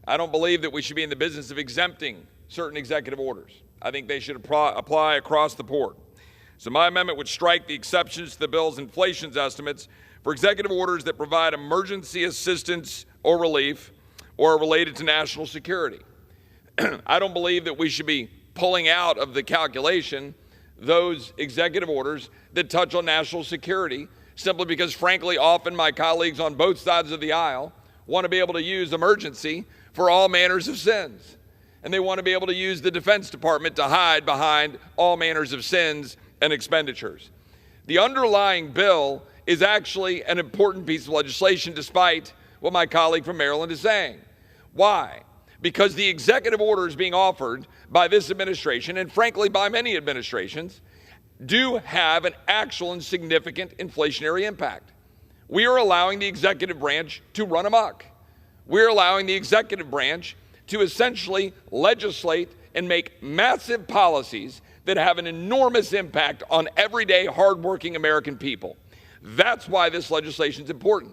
I don't believe that we should be in the business of exempting certain executive orders. I think they should apply across the board. So my amendment would strike the exceptions to the bill's inflation estimates for executive orders that provide emergency assistance or relief or are related to national security. I don't believe that we should be pulling out of the calculation those executive orders that touch on national security, simply because, frankly, often my colleagues on both sides of the aisle want to be able to use emergency for all manners of sins. And they want to be able to use the Defense Department to hide behind all manners of sins and expenditures. The underlying bill is actually an important piece of legislation, despite what my colleague from Maryland is saying. Why? Because the executive orders being offered by this administration, and frankly by many administrations, do have an actual and significant inflationary impact. We are allowing the executive branch to run amok. We're allowing the executive branch to essentially legislate and make massive policies that have an enormous impact on everyday, hardworking American people. That's why this legislation is important.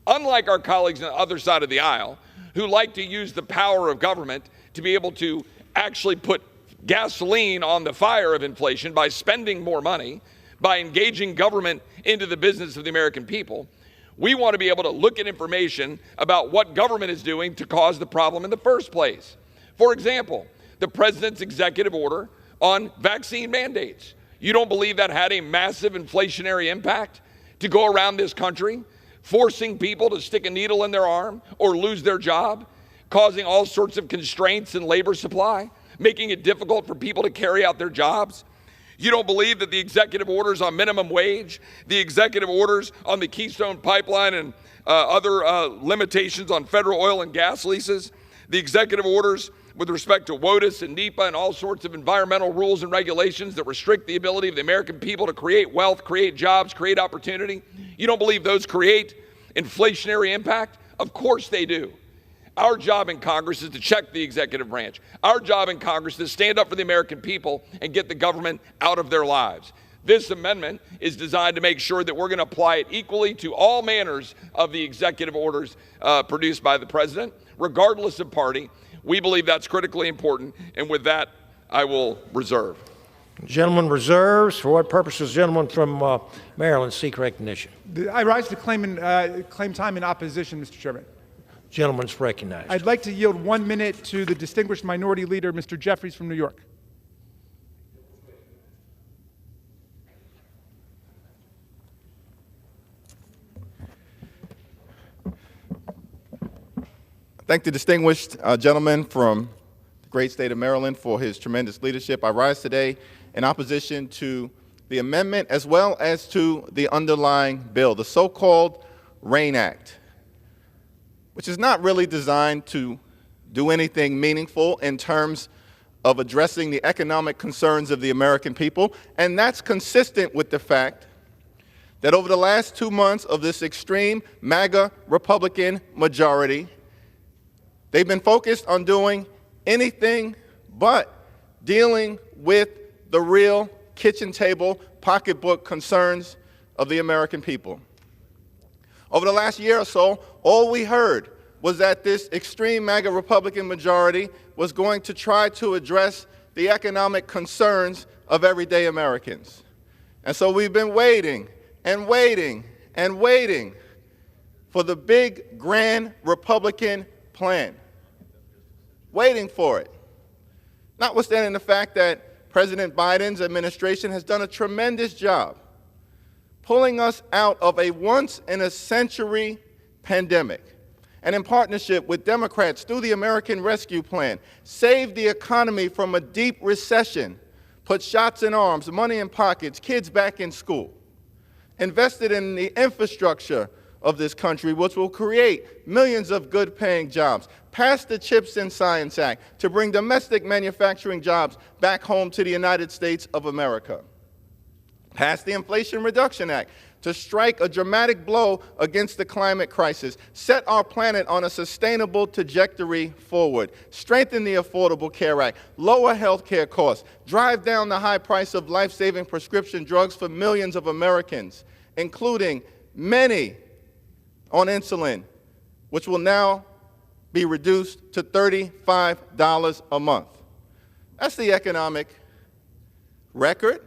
Unlike our colleagues on the other side of the aisle, who like to use the power of government to be able to actually put gasoline on the fire of inflation by spending more money, by engaging government into the business of the American people, we want to be able to look at information about what government is doing to cause the problem in the first place. For example, the president's executive order on vaccine mandates. You don't believe that had a massive inflationary impact to go around this country, forcing people to stick a needle in their arm or lose their job, causing all sorts of constraints in labor supply, making it difficult for people to carry out their jobs? You don't believe that the executive orders on minimum wage, the executive orders on the Keystone Pipeline and other limitations on federal oil and gas leases, the executive orders with respect to WOTUS and NEPA and all sorts of environmental rules and regulations that restrict the ability of the American people to create wealth, create jobs, create opportunity. You don't believe those create inflationary impact? Of course they do. Our job in Congress is to check the executive branch. Our job in Congress is to stand up for the American people and get the government out of their lives. This amendment is designed to make sure that we're going to apply it equally to all manners of the executive orders produced by the president, regardless of party. We believe that's critically important, and with that, I will reserve. Gentleman reserves. For what purposes? Gentleman from Maryland seek recognition. I rise to claim time in opposition, Mr. Chairman. Gentleman's recognized. I'd like to yield 1 minute to the distinguished minority leader, Mr. Jeffries from New York. Thank the distinguished gentleman from the great state of Maryland for his tremendous leadership. I rise today in opposition to the amendment as well as to the underlying bill, the so-called RAIN Act, which is not really designed to do anything meaningful in terms of addressing the economic concerns of the American people. And that's consistent with the fact that over the last 2 months of this extreme MAGA Republican majority, they've been focused on doing anything but dealing with the real kitchen table, pocketbook concerns of the American people. Over the last year or so, all we heard was that this extreme MAGA Republican majority was going to try to address the economic concerns of everyday Americans. And so we've been waiting and waiting and waiting for the big, grand Republican plan. Waiting for it. Notwithstanding the fact that President Biden's administration has done a tremendous job pulling us out of a once-in-a-century pandemic, and in partnership with Democrats through the American Rescue Plan, saved the economy from a deep recession, put shots in arms, money in pockets, kids back in school, invested in the infrastructure of this country, which will create millions of good-paying jobs, passed the CHIPS and Science Act to bring domestic manufacturing jobs back home to the United States of America, passed the Inflation Reduction Act to strike a dramatic blow against the climate crisis, set our planet on a sustainable trajectory forward, strengthen the Affordable Care Act, lower health care costs, drive down the high price of life-saving prescription drugs for millions of Americans, including many on insulin, which will now be reduced to $35 a month. That's the economic record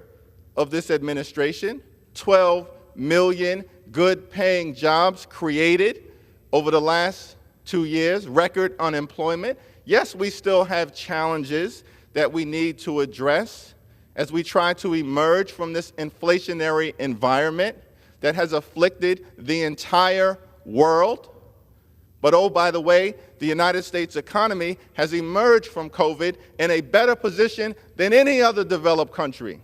of this administration. 12 million good-paying jobs created over the last 2 years, record unemployment. Yes, we still have challenges that we need to address as we try to emerge from this inflationary environment that has afflicted the entire world. But oh, by the way, the United States economy has emerged from COVID in a better position than any other developed country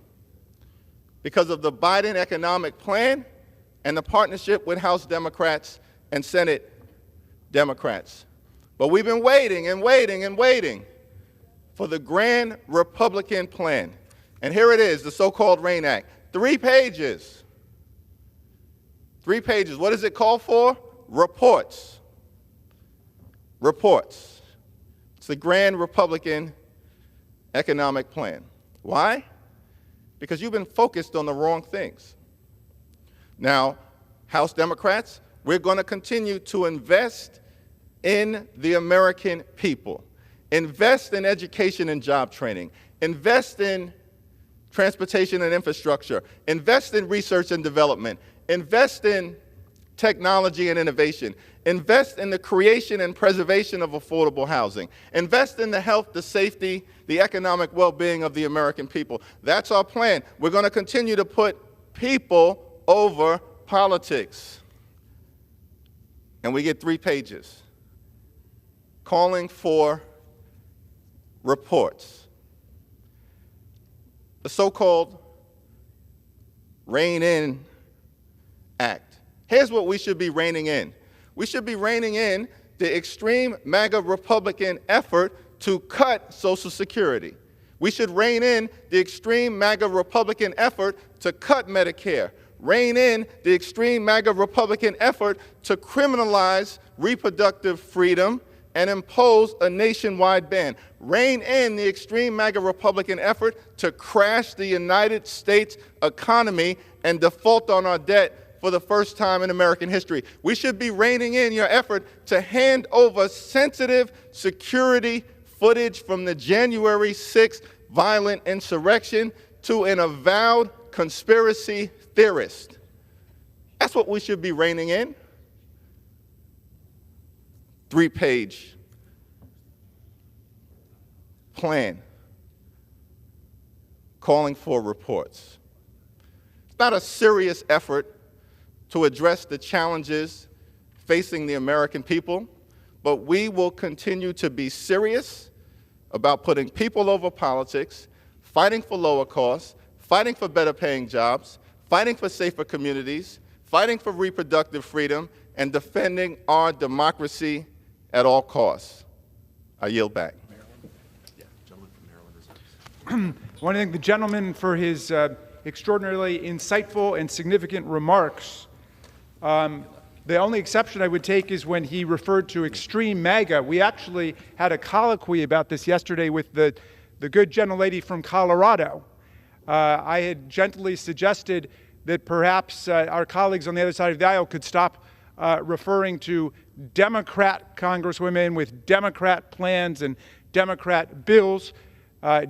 because of the Biden economic plan and the partnership with House Democrats and Senate Democrats. But we've been waiting and waiting and waiting for the grand Republican plan. And here it is, the so-called RAIN Act. 3 pages. 3 pages. What does it call for? Reports. Reports. It's the grand Republican economic plan. Why? because you've been focused on the wrong things. Now, House Democrats, we're going to continue to invest in the American people, invest in education and job training, invest in transportation and infrastructure, invest in research and development, invest in technology and innovation, invest in the creation and preservation of affordable housing, invest in the health, the safety, the economic well-being of the American people. That's our plan. We're going to continue to put people over politics. And we get 3 pages calling for reports. The so-called Rein In Act. Here's what we should be reining in. We should be reining in the extreme MAGA Republican effort to cut Social Security. We should rein in the extreme MAGA Republican effort to cut Medicare. Rein in the extreme MAGA Republican effort to criminalize reproductive freedom and impose a nationwide ban. Rein in the extreme MAGA Republican effort to crash the United States economy and default on our debt for the first time in American history. We should be reining in your effort to hand over sensitive security footage from the January 6th violent insurrection to an avowed conspiracy theorist. That's what we should be reining in. 3-page plan calling for reports. It's not a serious effort to address the challenges facing the American people, but we will continue to be serious about putting people over politics, fighting for lower costs, fighting for better paying jobs, fighting for safer communities, fighting for reproductive freedom, and defending our democracy at all costs. I yield back. I want to thank the gentleman for his extraordinarily insightful and significant remarks. The only exception I would take is when he referred to extreme MAGA. We actually had a colloquy about this yesterday with the good gentlelady from Colorado. I had gently suggested that perhaps our colleagues on the other side of the aisle could stop referring to Democrat congresswomen with Democrat plans and Democrat bills.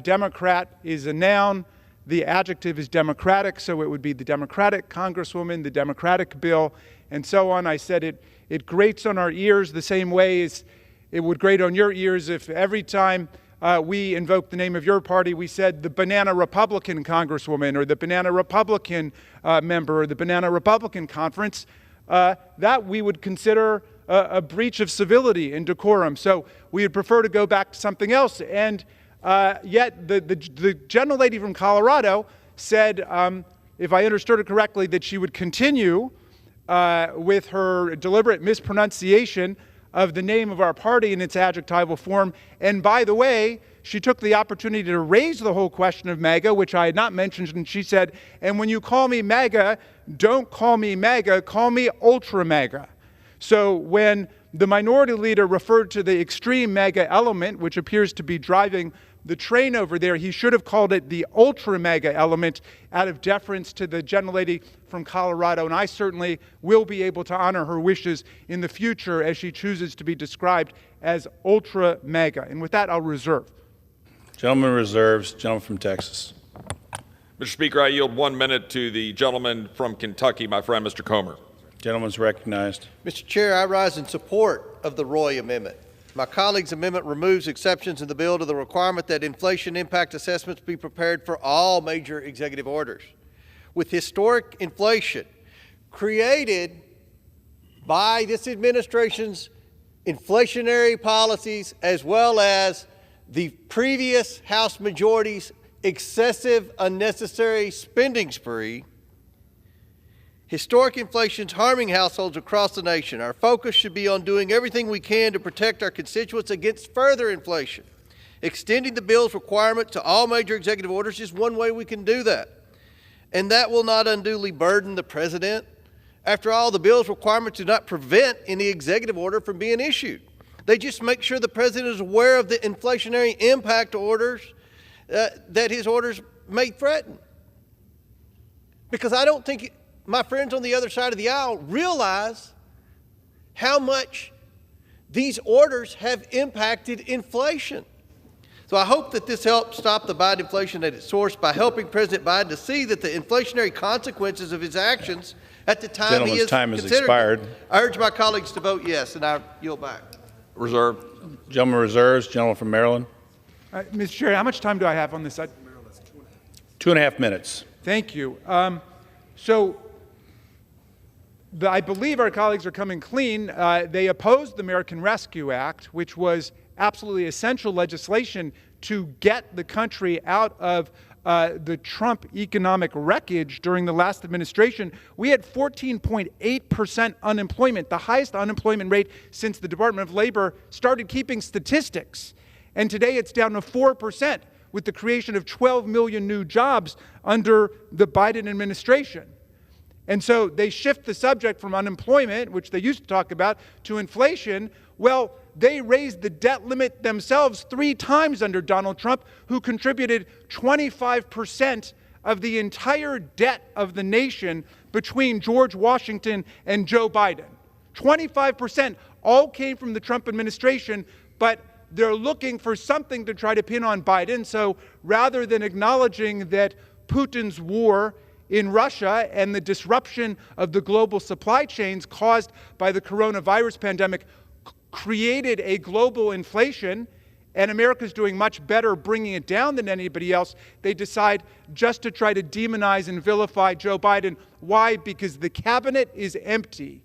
Democrat is a noun. The adjective is democratic, so it would be the Democratic congresswoman, the Democratic bill, and so on. I said it grates on our ears the same way as it would grate on your ears if every time we invoked the name of your party, we said the Banana Republican congresswoman or the Banana Republican member or the Banana Republican conference. That we would consider a breach of civility and decorum. So we would prefer to go back to something else. And yet the gentlelady from Colorado said, if I understood it correctly, that she would continue with her deliberate mispronunciation of the name of our party in its adjectival form. And by the way, she took the opportunity to raise the whole question of MAGA, which I had not mentioned, and she said, and when you call me MAGA, don't call me MAGA, call me Ultra MAGA. So when the minority leader referred to the extreme MAGA element, which appears to be driving the train over there, he should have called it the Ultra MAGA element out of deference to the gentlelady from Colorado, and I certainly will be able to honor her wishes in the future as she chooses to be described as Ultra MAGA. And with that, I'll reserve. Gentleman reserves. Gentleman from Texas. Mr. Speaker, I yield 1 minute to the gentleman from Kentucky, my friend, Mr. Comer. Gentleman's recognized. Mr. Chair, I rise in support of the Roy Amendment. My colleague's amendment removes exceptions in the bill to the requirement that inflation impact assessments be prepared for all major executive orders. With historic inflation created by this administration's inflationary policies as well as the previous House majority's excessive, unnecessary spending spree, historic inflation is harming households across the nation. Our focus should be on doing everything we can to protect our constituents against further inflation. Extending the bill's requirement to all major executive orders is one way we can do that. And that will not unduly burden the President. After all, the bill's requirements do not prevent any executive order from being issued. They just make sure the President is aware of the inflationary impact orders that his orders may threaten. Because I don't think my friends on the other side of the aisle realize how much these orders have impacted inflation. So I hope that this helps stop the Biden inflation at its source by helping President Biden to see that the inflationary consequences of his actions at the time he is time has considered expired. them. I urge my colleagues to vote yes, and I yield back. Reserved. Gentleman reserves. Gentleman from Maryland. Mr. Chair, how much time do I have on this side? 2.5 minutes. Thank you. I believe our colleagues are coming clean. They opposed the American Rescue Act, which was absolutely essential legislation to get the country out of the Trump economic wreckage during the last administration. We had 14.8% unemployment, the highest unemployment rate since the Department of Labor started keeping statistics. And today it's down to 4% with the creation of 12 million new jobs under the Biden administration. And so they shift the subject from unemployment, which they used to talk about, to inflation. Well, they raised the debt limit themselves 3 times under Donald Trump, who contributed 25% of the entire debt of the nation between George Washington and Joe Biden. 25% all came from the Trump administration, but they're looking for something to try to pin on Biden. So rather than acknowledging that Putin's war in Russia and the disruption of the global supply chains caused by the coronavirus pandemic created a global inflation, and America's doing much better bringing it down than anybody else, they decide just to try to demonize and vilify Joe Biden. Why? Because the cabinet is empty.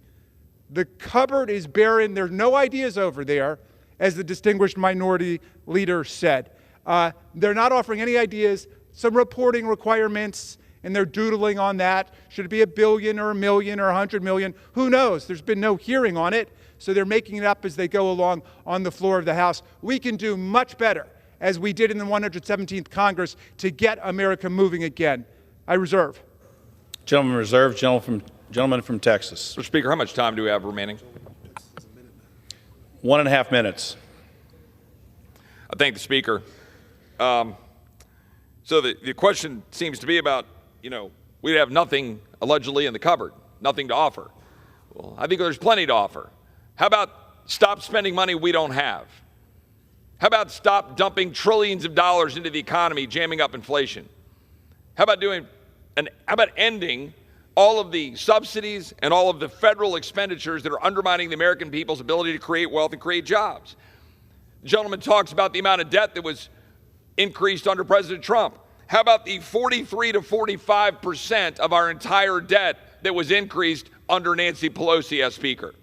The cupboard is barren. There's no ideas over there, as the distinguished minority leader said. They're not offering any ideas, some reporting requirements, and they're doodling on that. Should it be $1 billion or $1 million or $100 million? Who knows? There's been no hearing on it, so they're making it up as they go along on the floor of the House. We can do much better, as we did in the 117th Congress, to get America moving again. I reserve. Gentleman reserved. Gentleman from Texas. Mr. Speaker, how much time do we have remaining? 1.5 minutes. I thank the Speaker. So the question seems to be about, we have nothing allegedly in the cupboard, nothing to offer. Well, I think there's plenty to offer. How about stop spending money we don't have? How about stop dumping trillions of dollars into the economy, jamming up inflation? How about ending all of the subsidies and all of the federal expenditures that are undermining the American people's ability to create wealth and create jobs? The gentleman talks about the amount of debt that was increased under President Trump. How about the 43 to 45% of our entire debt that was increased under Nancy Pelosi as Speaker?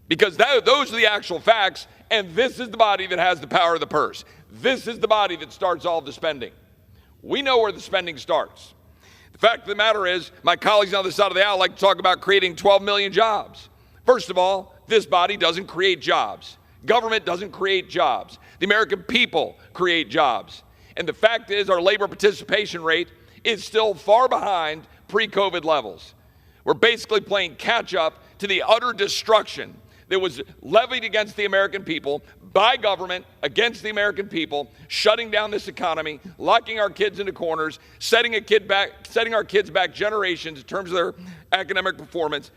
Because those are the actual facts, and this is the body that has the power of the purse. This is the body that starts all of the spending. We know where the spending starts. The fact of the matter is, my colleagues on the side of the aisle like to talk about creating 12 million jobs. First of all, this body doesn't create jobs. Government doesn't create jobs. The American people create jobs. And the fact is, our labor participation rate is still far behind pre-COVID levels. We're basically playing catch up to the utter destruction that was levied against the American people by government, against the American people, shutting down this economy, locking our kids into corners, setting our kids back generations in terms of their academic performance,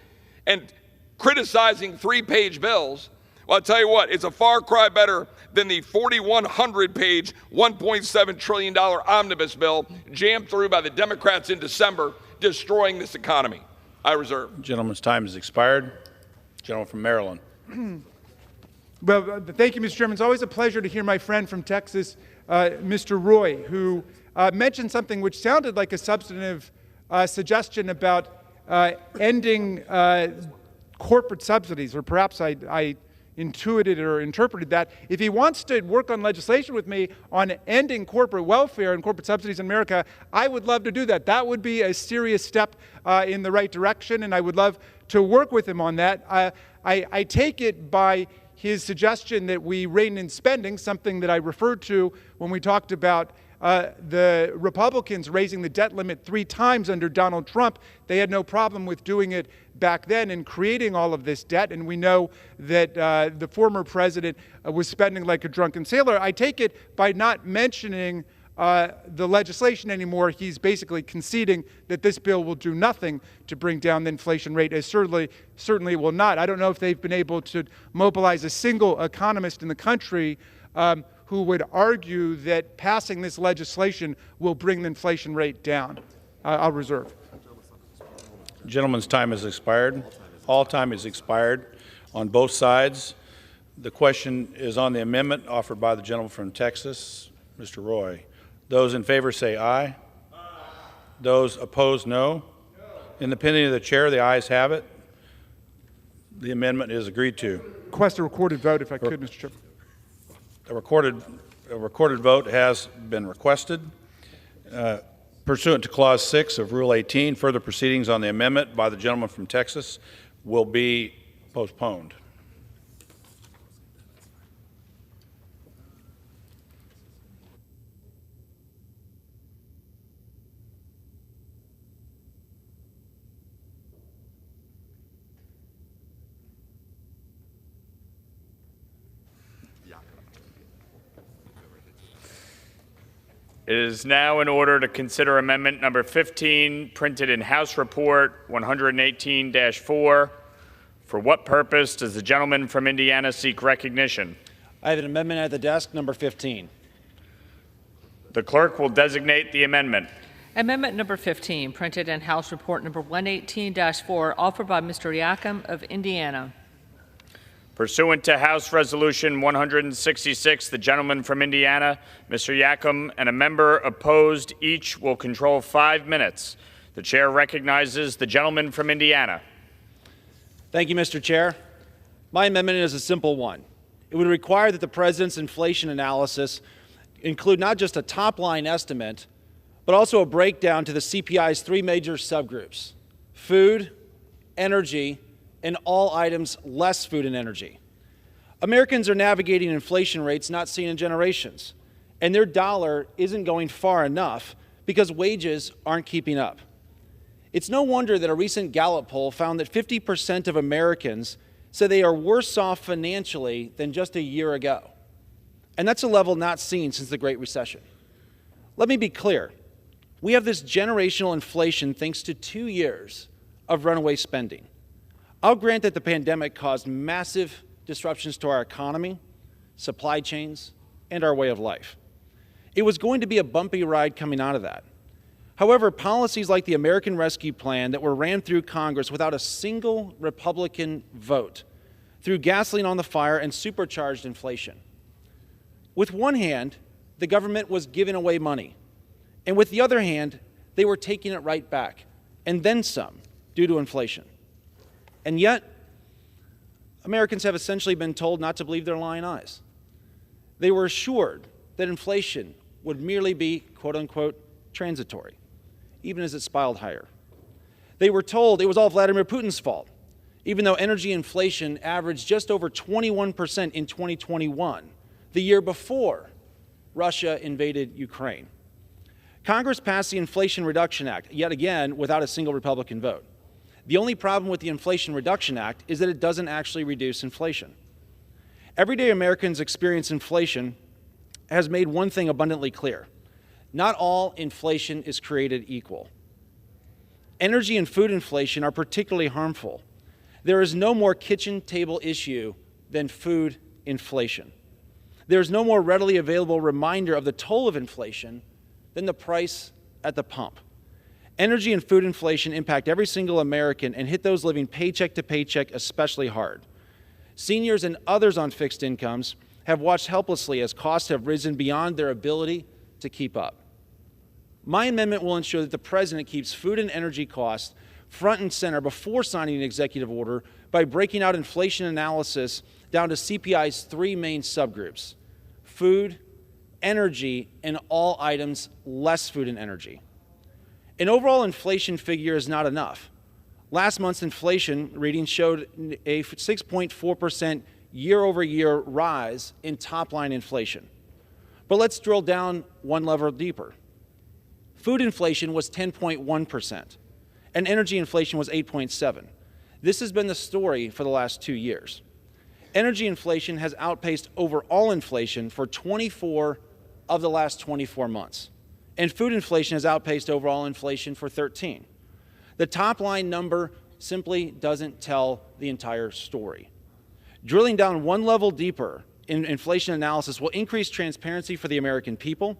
and criticizing 3-page bills. Well, I'll tell you what, it's a far cry better than the 4,100-page, $1.7 trillion omnibus bill jammed through by the Democrats in December, destroying this economy. I reserve. Gentleman's time has expired. Gentleman from Maryland. Well, thank you, Mr. Chairman. It's always a pleasure to hear my friend from Texas, Mr. Roy, who mentioned something which sounded like a substantive suggestion about ending corporate subsidies, or perhaps I intuited or interpreted that. If he wants to work on legislation with me on ending corporate welfare and corporate subsidies in America, I would love to do that. That would be a serious step in the right direction, and I would love to work with him on that. I take it by his suggestion that we rein in spending, something that I referred to when we talked about the Republicans raising the debt limit 3 times under Donald Trump. They had no problem with doing it back then and creating all of this debt, and we know that the former president was spending like a drunken sailor. I take it by not mentioning the legislation anymore. He's basically conceding that this bill will do nothing to bring down the inflation rate, as certainly will not. I don't know if they've been able to mobilize a single economist in the country who would argue that passing this legislation will bring the inflation rate down. I'll reserve. Gentleman's time has expired. All time has expired on both sides. The question is on the amendment offered by the gentleman from Texas, Mr. Roy. Those in favor say aye. Aye. Those opposed, no. No. In the opinion of the chair, the ayes have it. The amendment is agreed to. Request a recorded vote, if I could, Mr. Chairman. A recorded vote has been requested. Pursuant to Clause 6 of Rule 18, further proceedings on the amendment by the gentleman from Texas will be postponed. It is now in order to consider amendment number 15, printed in House Report 118-4. For what purpose does the gentleman from Indiana seek recognition? I have an amendment at the desk, number 15. The clerk will designate the amendment. Amendment number 15, printed in House Report number 118-4, offered by Mr. Yakum of Indiana. Pursuant to House Resolution 166, the gentleman from Indiana, Mr. Yakum, and a member opposed each will control 5 minutes. The chair recognizes the gentleman from Indiana. Thank you, Mr. Chair. My amendment is a simple one. It would require that the President's inflation analysis include not just a top-line estimate, but also a breakdown to the CPI's 3 major subgroups: food, energy, and all items less food and energy. Americans are navigating inflation rates not seen in generations, and their dollar isn't going far enough because wages aren't keeping up. It's no wonder that a recent Gallup poll found that 50% of Americans say they are worse off financially than just a year ago. And that's a level not seen since the Great Recession. Let me be clear. We have this generational inflation thanks to 2 years of runaway spending. I'll grant that the pandemic caused massive disruptions to our economy, supply chains, and our way of life. It was going to be a bumpy ride coming out of that. However, policies like the American Rescue Plan that were ran through Congress without a single Republican vote threw gasoline on the fire and supercharged inflation. With one hand, the government was giving away money, and with the other hand, they were taking it right back, and then some, due to inflation. And yet, Americans have essentially been told not to believe their lying eyes. They were assured that inflation would merely be, quote unquote, transitory, even as it spiraled higher. They were told it was all Vladimir Putin's fault, even though energy inflation averaged just over 21% in 2021, the year before Russia invaded Ukraine. Congress passed the Inflation Reduction Act, yet again without a single Republican vote. The only problem with the Inflation Reduction Act is that it doesn't actually reduce inflation. Everyday Americans experience inflation has made one thing abundantly clear. Not all inflation is created equal. Energy and food inflation are particularly harmful. There is no more kitchen table issue than food inflation. There is no more readily available reminder of the toll of inflation than the price at the pump. Energy and food inflation impact every single American and hit those living paycheck to paycheck especially hard. Seniors and others on fixed incomes have watched helplessly as costs have risen beyond their ability to keep up. My amendment will ensure that the President keeps food and energy costs front and center before signing an executive order by breaking out inflation analysis down to CPI's 3 main subgroups: food, energy, and all items less food and energy. An overall inflation figure is not enough. Last month's inflation reading showed a 6.4% year-over-year rise in top-line inflation. But let's drill down one level deeper. Food inflation was 10.1%, and energy inflation was 8.7%. This has been the story for the last 2 years. Energy inflation has outpaced overall inflation for 24 of the last 24 months. And food inflation has outpaced overall inflation for 13. The top line number simply doesn't tell the entire story. Drilling down one level deeper in inflation analysis will increase transparency for the American people.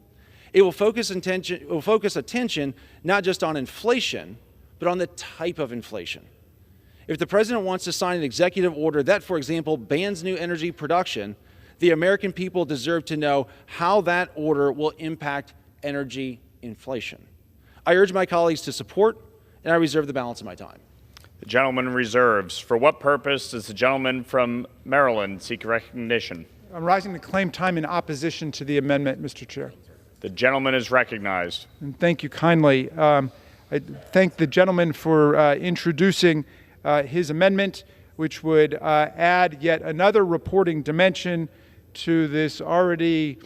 It will focus attention not just on inflation, but on the type of inflation. If the president wants to sign an executive order that, for example, bans new energy production, the American people deserve to know how that order will impact energy inflation. I urge my colleagues to support, and I reserve the balance of my time. The gentleman reserves. For what purpose does the gentleman from Maryland seek recognition? I'm rising to claim time in opposition to the amendment, Mr. Chair. The gentleman is recognized. And thank you kindly. I thank the gentleman for introducing his amendment, which would add yet another reporting dimension to this already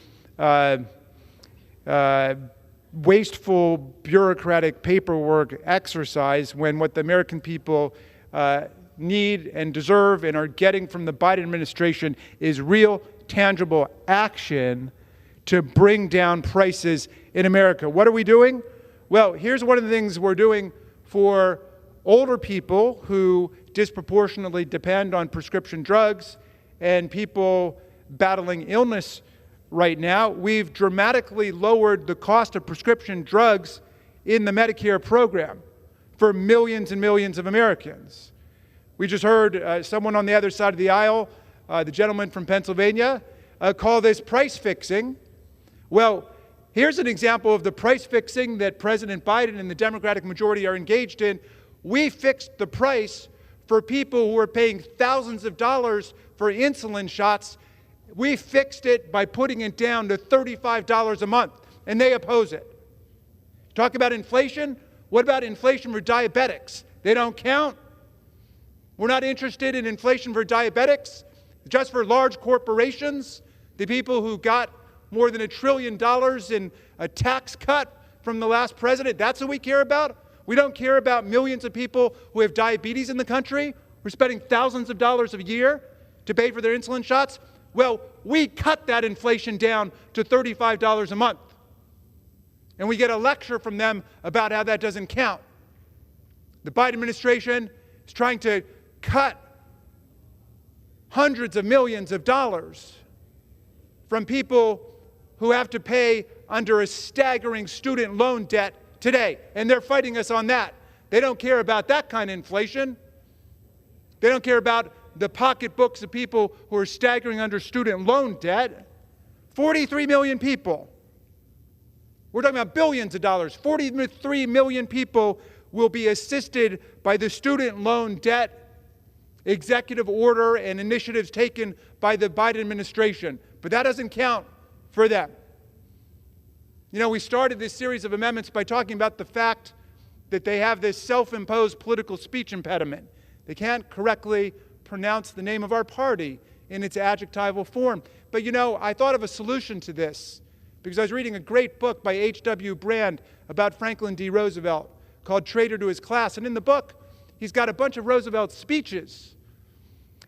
wasteful bureaucratic paperwork exercise, when what the American people need and deserve and are getting from the Biden administration is real, tangible action to bring down prices in America. What are we doing? Well, here's one of the things we're doing for older people who disproportionately depend on prescription drugs and people battling illness right now. We've dramatically lowered the cost of prescription drugs in the Medicare program for millions and millions of Americans. We just heard someone on the other side of the aisle, the gentleman from Pennsylvania, call this price fixing. Well, here's an example of the price fixing that President Biden and the Democratic majority are engaged in. We fixed the price for people who are paying thousands of dollars for insulin shots. We fixed it by putting it down to $35 a month, and they oppose it. Talk about inflation. What about inflation for diabetics? They don't count. We're not interested in inflation for diabetics, just for large corporations, the people who got more than $1 trillion in a tax cut from the last president. That's what we care about. We don't care about millions of people who have diabetes in the country. We're spending thousands of dollars a year to pay for their insulin shots. Well, we cut that inflation down to $35 a month. And we get a lecture from them about how that doesn't count. The Biden administration is trying to cut hundreds of millions of dollars from people who have to pay under a staggering student loan debt today. And they're fighting us on that. They don't care about that kind of inflation. They don't care about the pocketbooks of people who are staggering under student loan debt. 43 million people. We're talking about billions of dollars. 43 million people will be assisted by the student loan debt executive order and initiatives taken by the Biden administration. But that doesn't count for them. You know, we started this series of amendments by talking about the fact that they have this self-imposed political speech impediment. They can't correctly pronounce the name of our party in its adjectival form. But you know, I thought of a solution to this because I was reading a great book by H.W. Brand about Franklin D. Roosevelt called Traitor to His Class. And in the book, he's got a bunch of Roosevelt's speeches.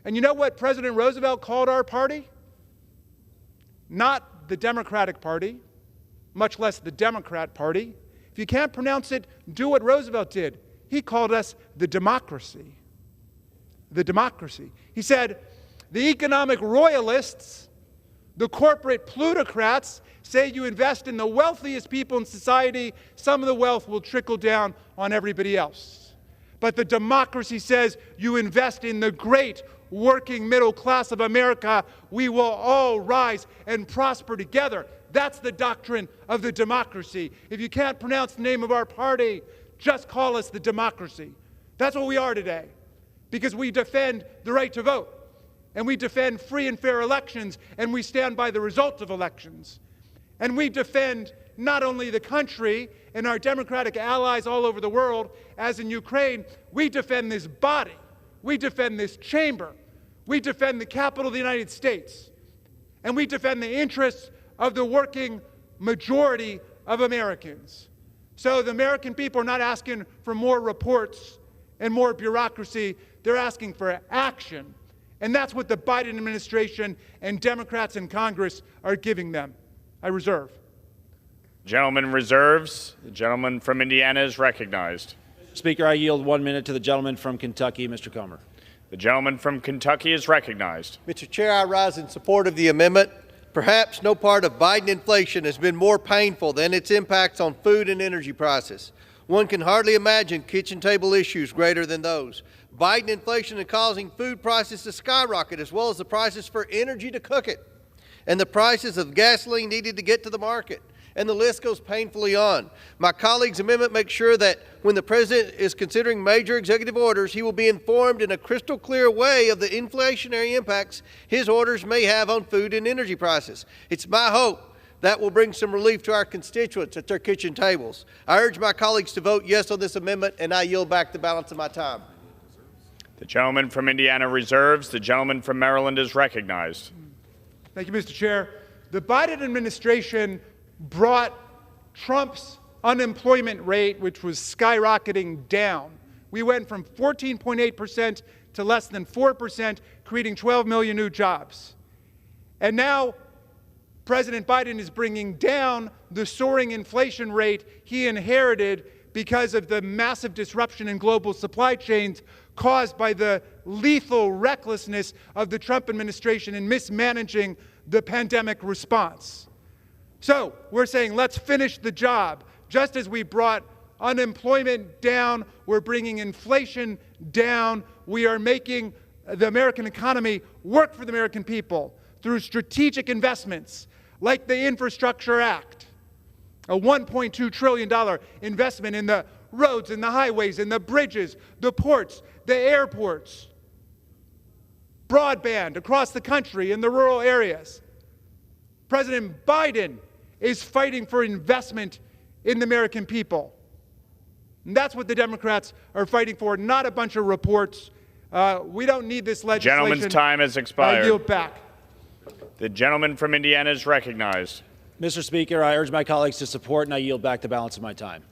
And you know what President Roosevelt called our party? Not the Democratic Party, much less the Democrat Party. If you can't pronounce it, do what Roosevelt did. He called us the democracy. The democracy. He said, the economic royalists, the corporate plutocrats, say you invest in the wealthiest people in society, some of the wealth will trickle down on everybody else. But the democracy says you invest in the great working middle class of America, we will all rise and prosper together. That's the doctrine of the democracy. If you can't pronounce the name of our party, just call us the democracy. That's what we are today, because we defend the right to vote, and we defend free and fair elections, and we stand by the results of elections. And we defend not only the country and our democratic allies all over the world, as in Ukraine, we defend this body. We defend this chamber. We defend the capital of the United States. And we defend the interests of the working majority of Americans. So the American people are not asking for more reports and more bureaucracy. They're asking for action. And that's what the Biden administration and Democrats in Congress are giving them. I reserve. Gentleman reserves. The gentleman from Indiana is recognized. Speaker, I yield 1 minute to the gentleman from Kentucky, Mr. Comer. The gentleman from Kentucky is recognized. Mr. Chair, I rise in support of the amendment. Perhaps no part of Biden inflation has been more painful than its impacts on food and energy prices. One can hardly imagine kitchen table issues greater than those. Biden inflation is causing food prices to skyrocket, as well as the prices for energy to cook it, and the prices of gasoline needed to get to the market. And the list goes painfully on. My colleague's amendment makes sure that when the President is considering major executive orders, he will be informed in a crystal clear way of the inflationary impacts his orders may have on food and energy prices. It's my hope that will bring some relief to our constituents at their kitchen tables. I urge my colleagues to vote yes on this amendment, and I yield back the balance of my time. The gentleman from Indiana reserves. The gentleman from Maryland is recognized. Thank you, Mr. Chair. The Biden administration brought Trump's unemployment rate, which was skyrocketing, down. We went from 14.8% to less than 4%, creating 12 million new jobs. And now President Biden is bringing down the soaring inflation rate he inherited because of the massive disruption in global supply chains caused by the lethal recklessness of the Trump administration in mismanaging the pandemic response. So we're saying let's finish the job. Just as we brought unemployment down, we're bringing inflation down. We are making the American economy work for the American people through strategic investments like the Infrastructure Act, a $1.2 trillion investment in the roads and the highways and the bridges, the ports, the airports, broadband across the country in the rural areas. President Biden is fighting for investment in the American people. And that's what the Democrats are fighting for, not a bunch of reports. We don't need this legislation. Gentleman's time has expired. I yield back. The gentleman from Indiana is recognized. Mr. Speaker, I urge my colleagues to support, and I yield back the balance of my time.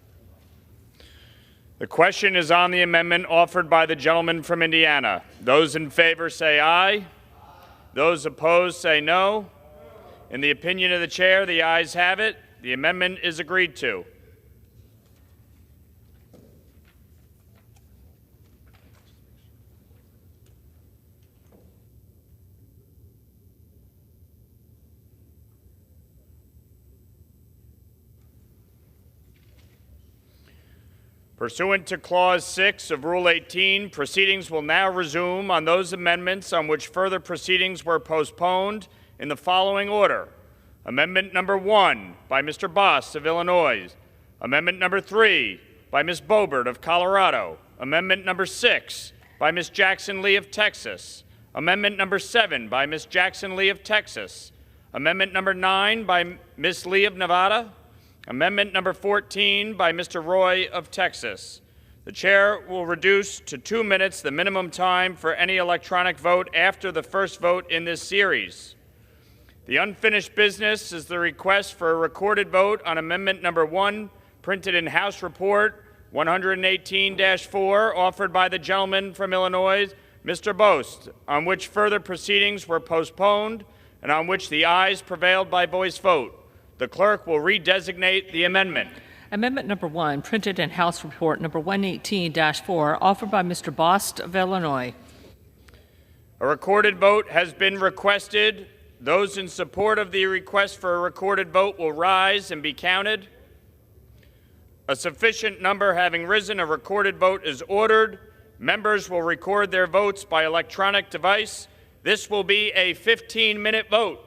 The question is on the amendment offered by the gentleman from Indiana. Those in favor say aye. Those opposed say no. In the opinion of the chair, the ayes have it. The amendment is agreed to. Pursuant to Clause 6 of Rule 18, proceedings will now resume on those amendments on which further proceedings were postponed in the following order. Amendment number 1 by Mr. Boss of Illinois. Amendment number 3 by Ms. Boebert of Colorado. Amendment number 6 by Ms. Jackson Lee of Texas. Amendment number 7 by Ms. Jackson Lee of Texas. Amendment number 9 by Ms. Lee of Nevada. Amendment number 14 by Mr. Roy of Texas. The chair will reduce to 2 minutes the minimum time for any electronic vote after the first vote in this series. The unfinished business is the request for a recorded vote on Amendment number 1, printed in House Report 118-4, offered by the gentleman from Illinois, Mr. Bost, on which further proceedings were postponed and on which the ayes prevailed by voice vote. The clerk will redesignate the amendment. Amendment number 1, printed in House Report number 118-4, offered by Mr. Bost of Illinois. A recorded vote has been requested. Those in support of the request for a recorded vote will rise and be counted. A sufficient number having risen, a recorded vote is ordered. Members will record their votes by electronic device. This will be a 15-minute vote.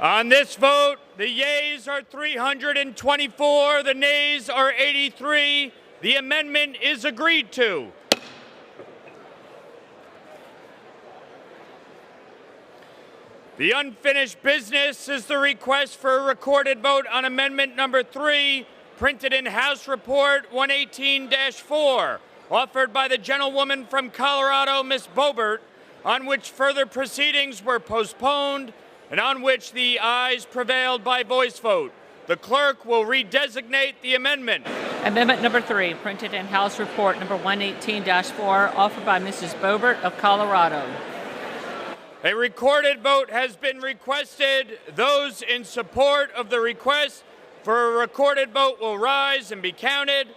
On this vote, the yeas are 324, the nays are 83. The amendment is agreed to. The unfinished business is the request for a recorded vote on amendment number 3, printed in House Report 118-4, offered by the gentlewoman from Colorado, Ms. Boebert, on which further proceedings were postponed and on which the ayes prevailed by voice vote. The clerk will redesignate the amendment. Amendment number 3, printed in House Report number 118-4, offered by Mrs. Boebert of Colorado. A recorded vote has been requested. Those in support of the request for a recorded vote will rise and be counted.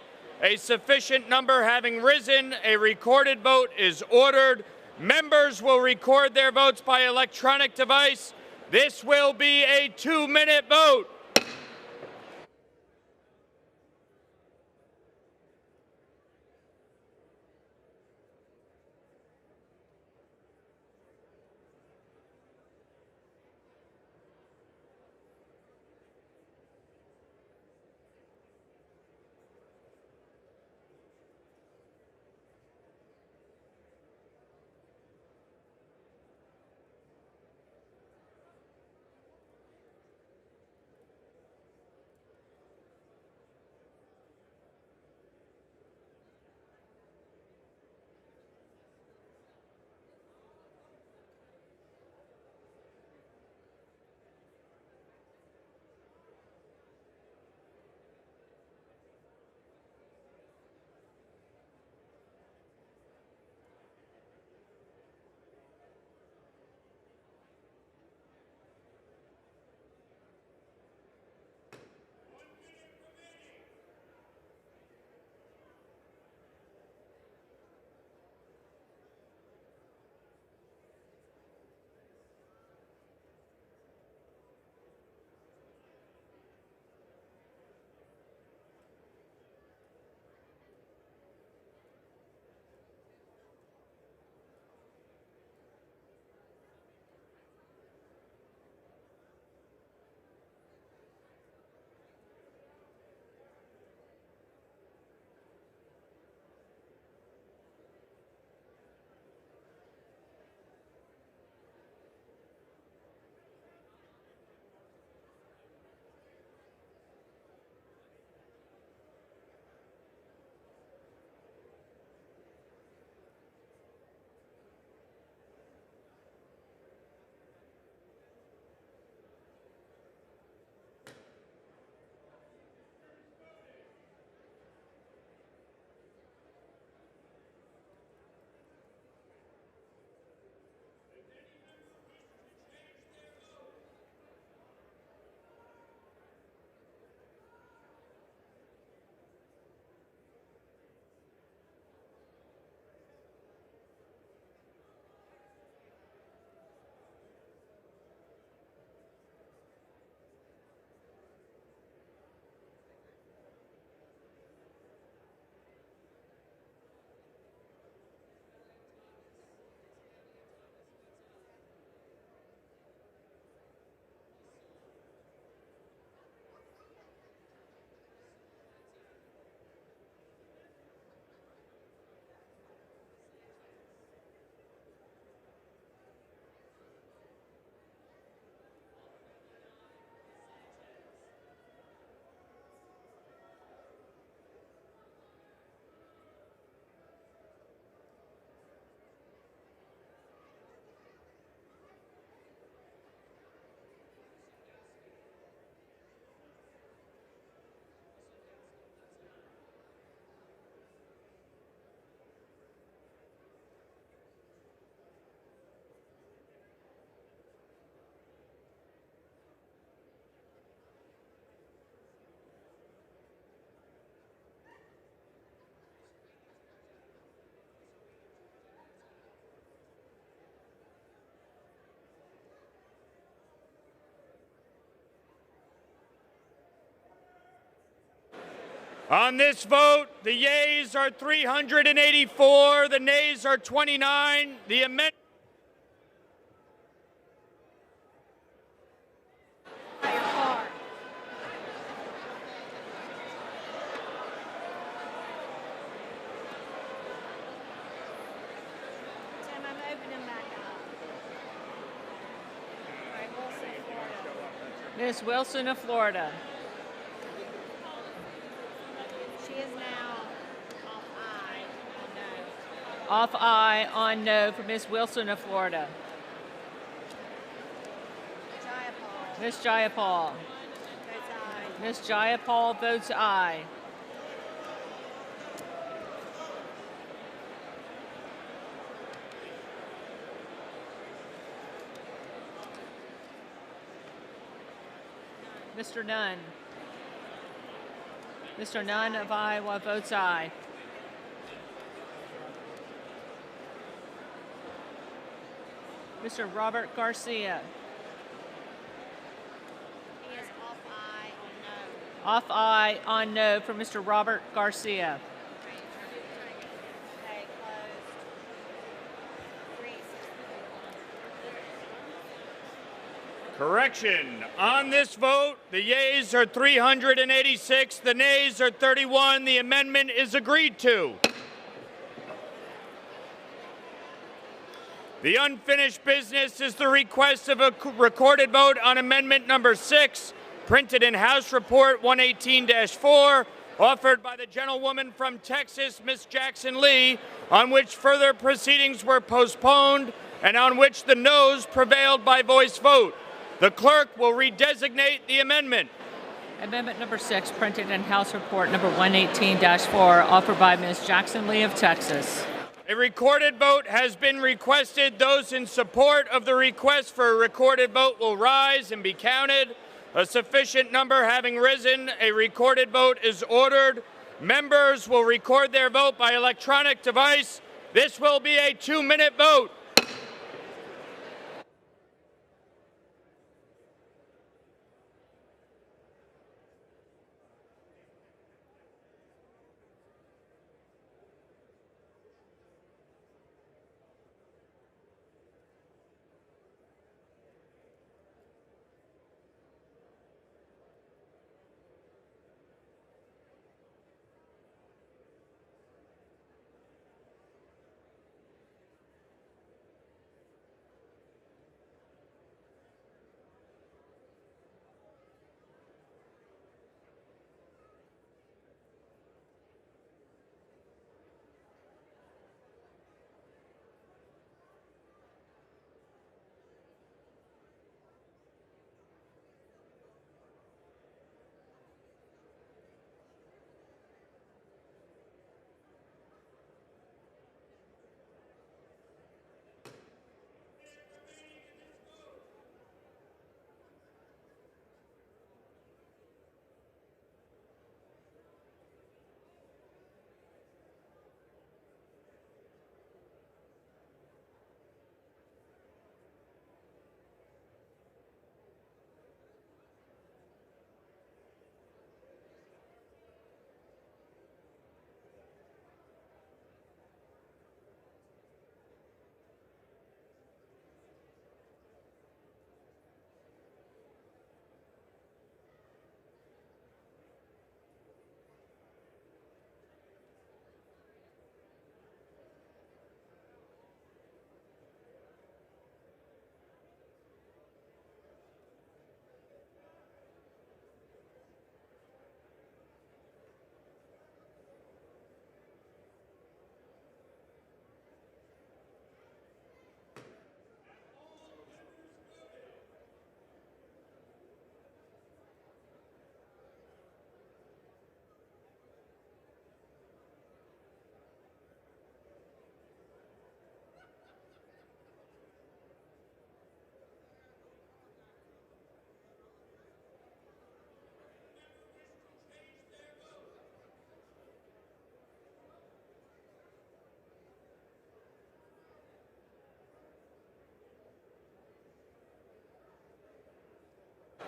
A sufficient number having risen, a recorded vote is ordered. Members will record their votes by electronic device. This will be a 2-minute vote. On this vote, the yeas are 384, the nays are 29. The amendment Ms. Wilson of Florida. She is now Off aye on no for Ms. Wilson of Florida. Ms. Jayapal. Ms. Jayapal votes aye. Mr. Nunn. Mr. Nunn of Iowa votes aye. Mr. Robert Garcia. He is off aye on no. Off aye on no for Mr. Robert Garcia. Okay, closed. Correction. On this vote, the yeas are 386, the nays are 31. The amendment is agreed to. The unfinished business is the request of a recorded vote on amendment number 6, printed in House Report 118-4, offered by the gentlewoman from Texas, Ms. Jackson Lee, on which further proceedings were postponed and on which the noes prevailed by voice vote. The clerk will redesignate the amendment. Amendment number 6, printed in House Report number 118-4, offered by Ms. Jackson Lee of Texas. A recorded vote has been requested. Those in support of the request for a recorded vote will rise and be counted. A sufficient number having risen, a recorded vote is ordered. Members will record their vote by electronic device. This will be a 2-minute vote.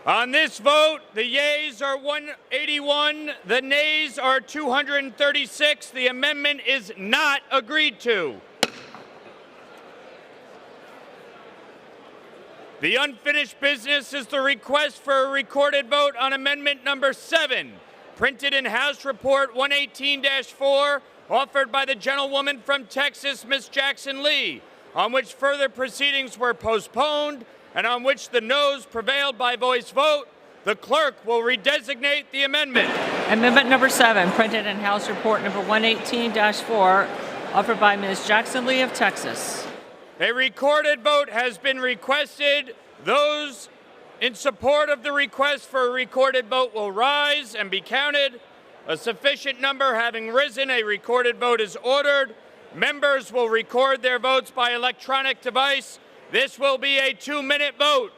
On this vote, the yeas are 181, the nays are 236. The amendment is not agreed to. The unfinished business is the request for a recorded vote on amendment number 7, printed in House Report 118-4, offered by the gentlewoman from Texas, Ms. Jackson Lee, on which further proceedings were postponed, and on which the noes prevailed by voice vote, the clerk will redesignate the amendment. Amendment number 7, printed in House Report number 118-4, offered by Ms. Jackson Lee of Texas. A recorded vote has been requested. Those in support of the request for a recorded vote will rise and be counted. A sufficient number having risen, a recorded vote is ordered. Members will record their votes by electronic device. This will be a 2-minute vote.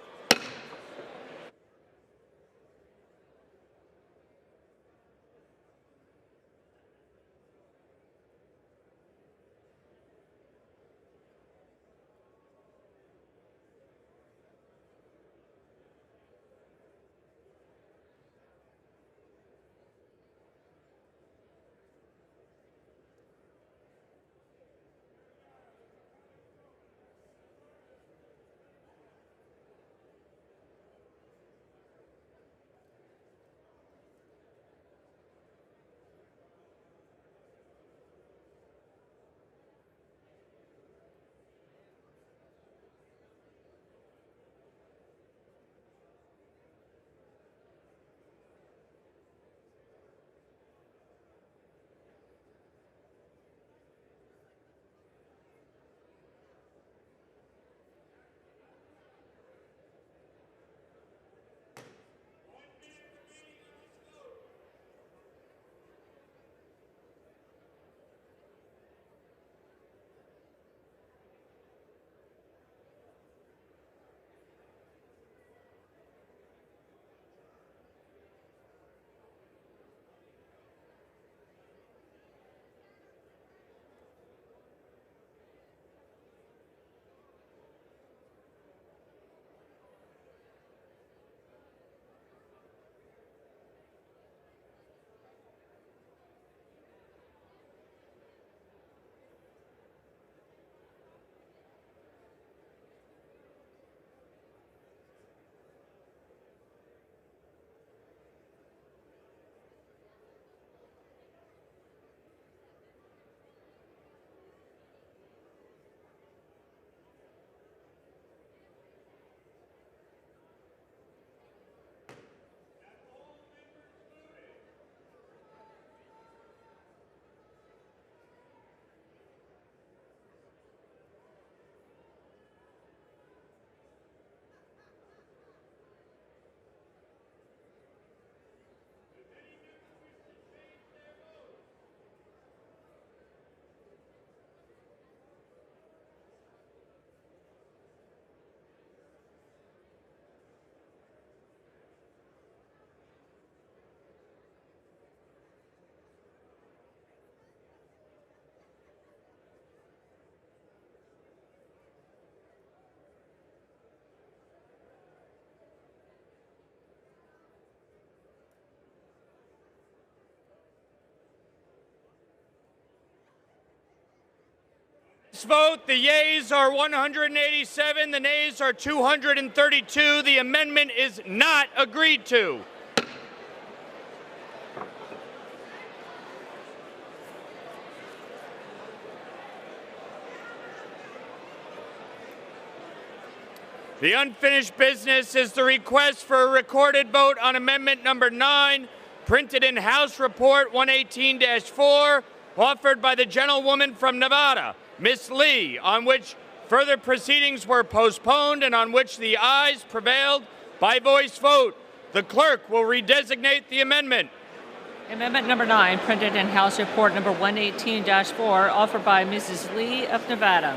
Vote. The yeas are 187, the nays are 232. The amendment is not agreed to. The unfinished business is the request for a recorded vote on amendment number 9, printed in House Report 118-4, offered by the gentlewoman from Nevada, Ms. Lee, on which further proceedings were postponed and on which the ayes prevailed by voice vote. The clerk will redesignate the amendment. Amendment number 9, printed in House Report number 118-4, offered by Mrs. Lee of Nevada.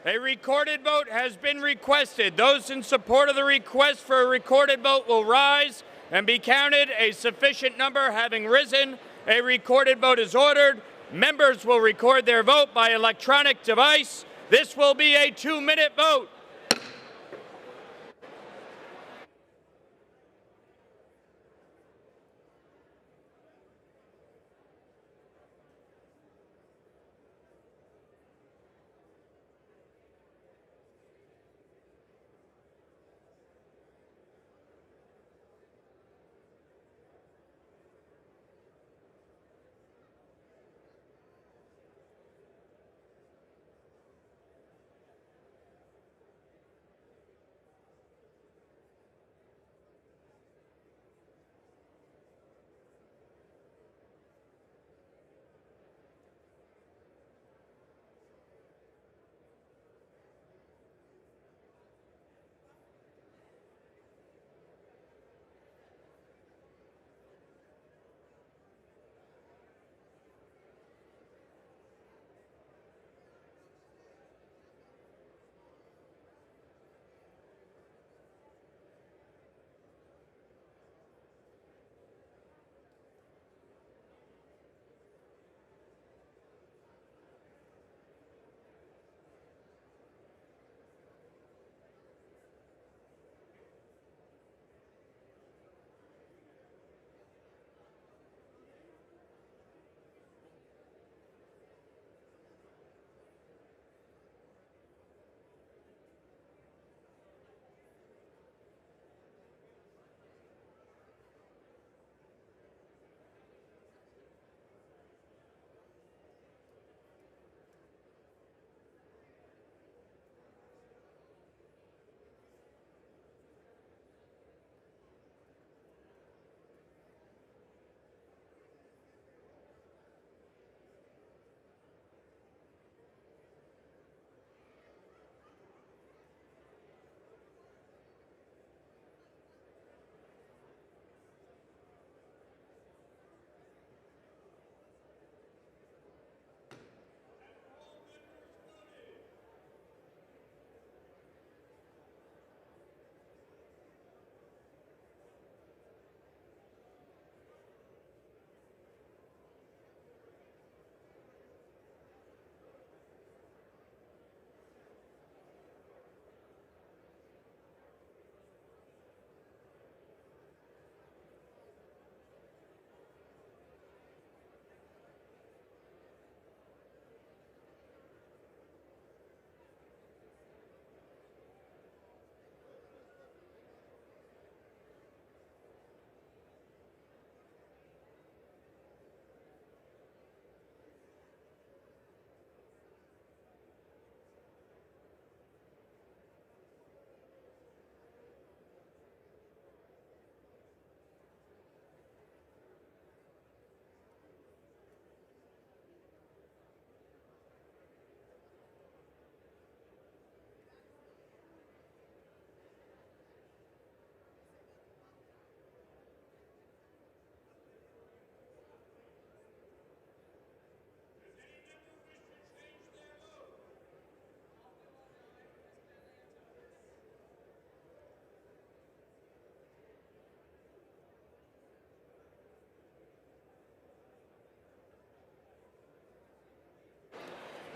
A recorded vote has been requested. Those in support of the request for a recorded vote will rise and be counted. A sufficient number having risen, a recorded vote is ordered. Members will record their vote by electronic device. This will be a 2-minute vote.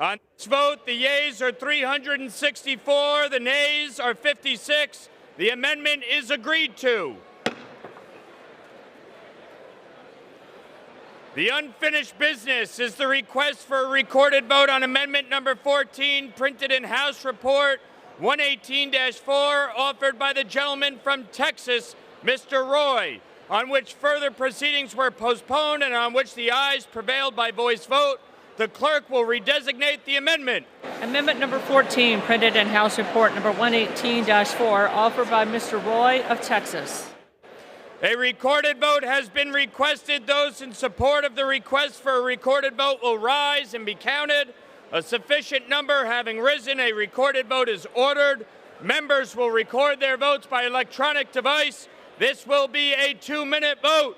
On this vote, the yeas are 364, the nays are 56. The amendment is agreed to. The unfinished business is the request for a recorded vote on amendment number 14, printed in House Report 118-4, offered by the gentleman from Texas, Mr. Roy, on which further proceedings were postponed and on which the ayes prevailed by voice vote. The clerk will redesignate the amendment. Amendment number 14, printed in House Report number 118-4, offered by Mr. Roy of Texas. A recorded vote has been requested. Those in support of the request for a recorded vote will rise and be counted. A sufficient number having risen, a recorded vote is ordered. Members will record their votes by electronic device. This will be a 2-minute vote.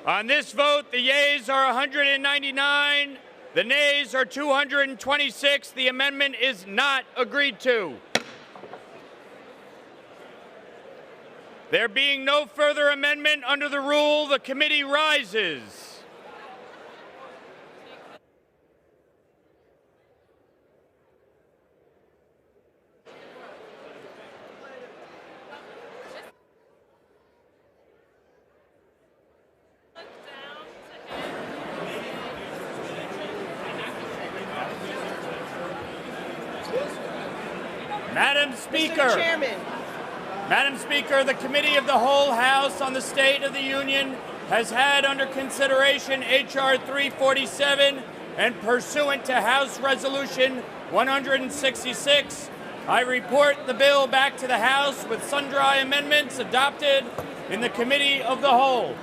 On this vote, the yeas are 199, the nays are 226. The amendment is not agreed to. There being no further amendment under the rule, the committee rises. Madam Speaker. Mr. Chairman. Madam Speaker, the Committee of the Whole House on the State of the Union has had under consideration H.R. 347 and pursuant to House Resolution 166, I report the bill back to the House with sundry amendments adopted in the Committee of the Whole.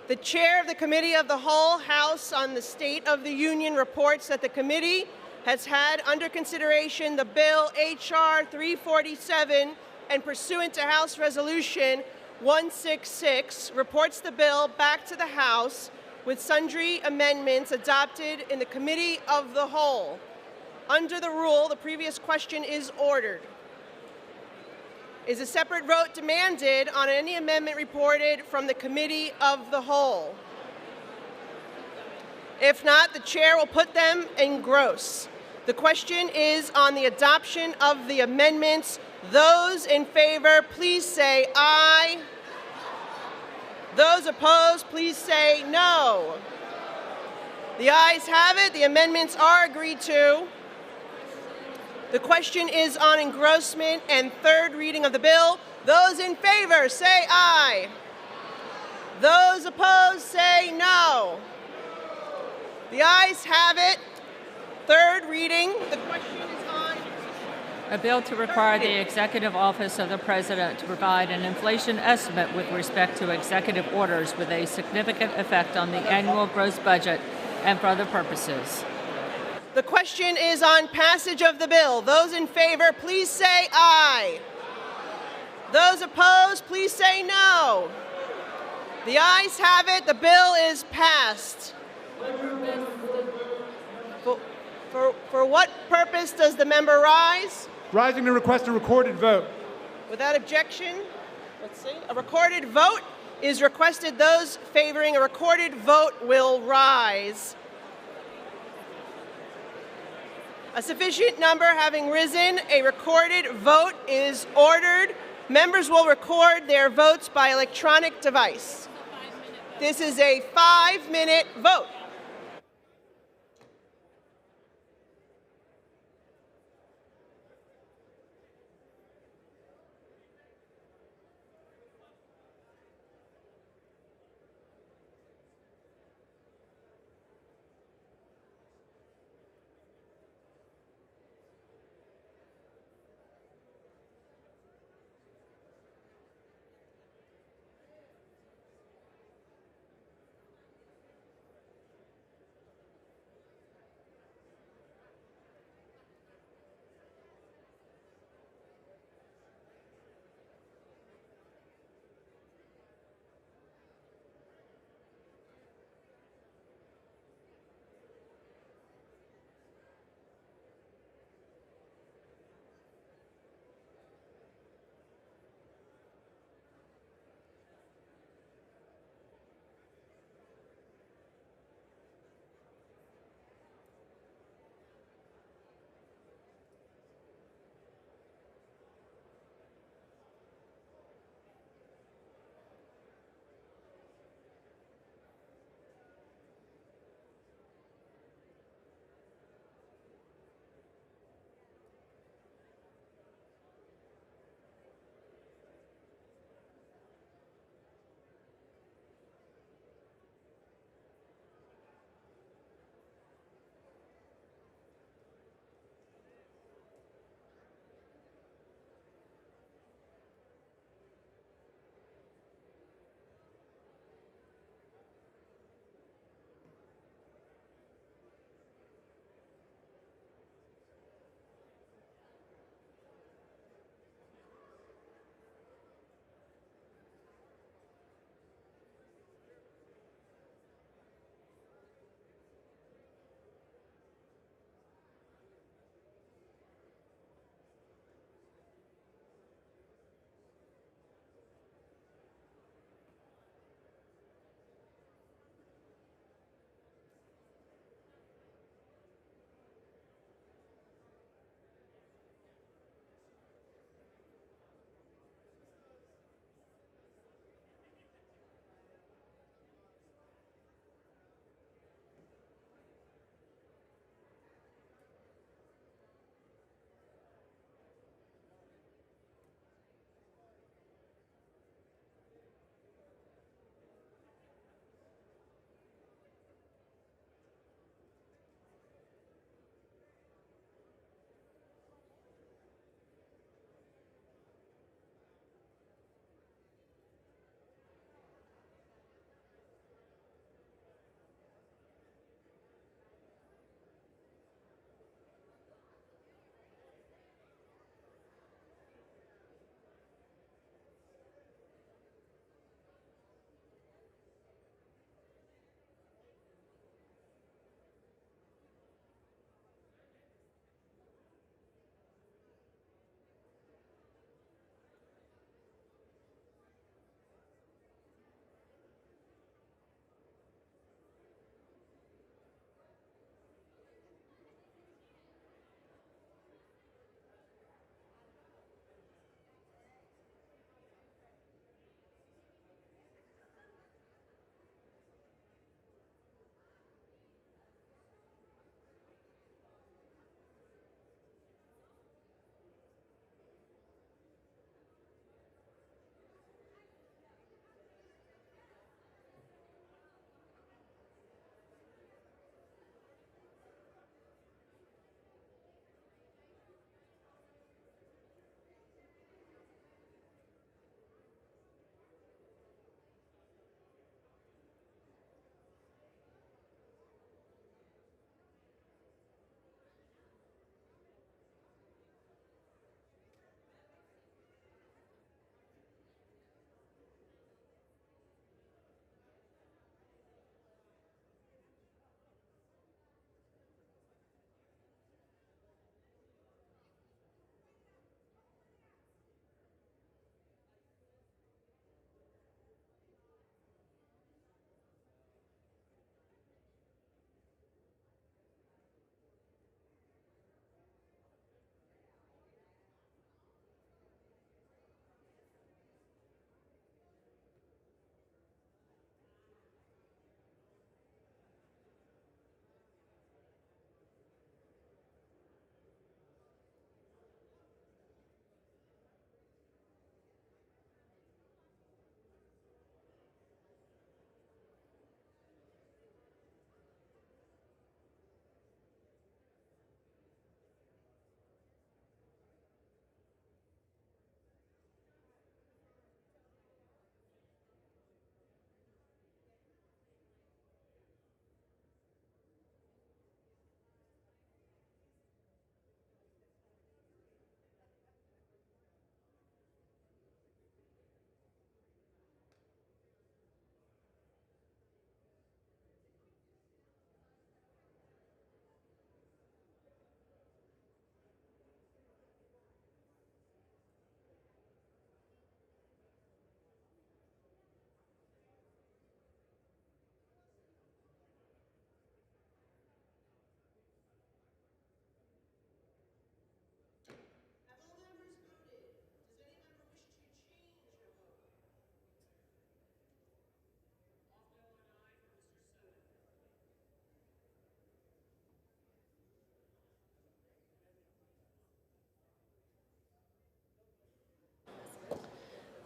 The chair of the Committee of the Whole House on the State of the Union reports that the committee has had under consideration the bill H.R. 347 and pursuant to House Resolution 166, reports the bill back to the House with sundry amendments adopted in the Committee of the Whole. Under the rule, the previous question is ordered. Is a separate vote demanded on any amendment reported from the Committee of the Whole? If not, the chair will put them in gross. The question is on the adoption of the amendments. Those in favor, please say aye. Those opposed, please say no. The ayes have it. The amendments are agreed to. The question is on engrossment and third reading of the bill. Those in favor, say aye. Those opposed, say no. The ayes have it. Third reading. The question is on a bill to require the Executive Office of the President to provide an inflation estimate with respect to executive orders with a significant effect on the annual gross budget and for other purposes. The question is on passage of the bill. Those in favor, please say aye. Those opposed, please say no. The ayes have it. The bill is passed. For what purpose does the member rise? Rising to request a recorded vote. Without objection, let's see. A recorded vote is requested. Those favoring a recorded vote will rise. A sufficient number having risen, a recorded vote is ordered. Members will record their votes by electronic device. This is a 5-minute vote.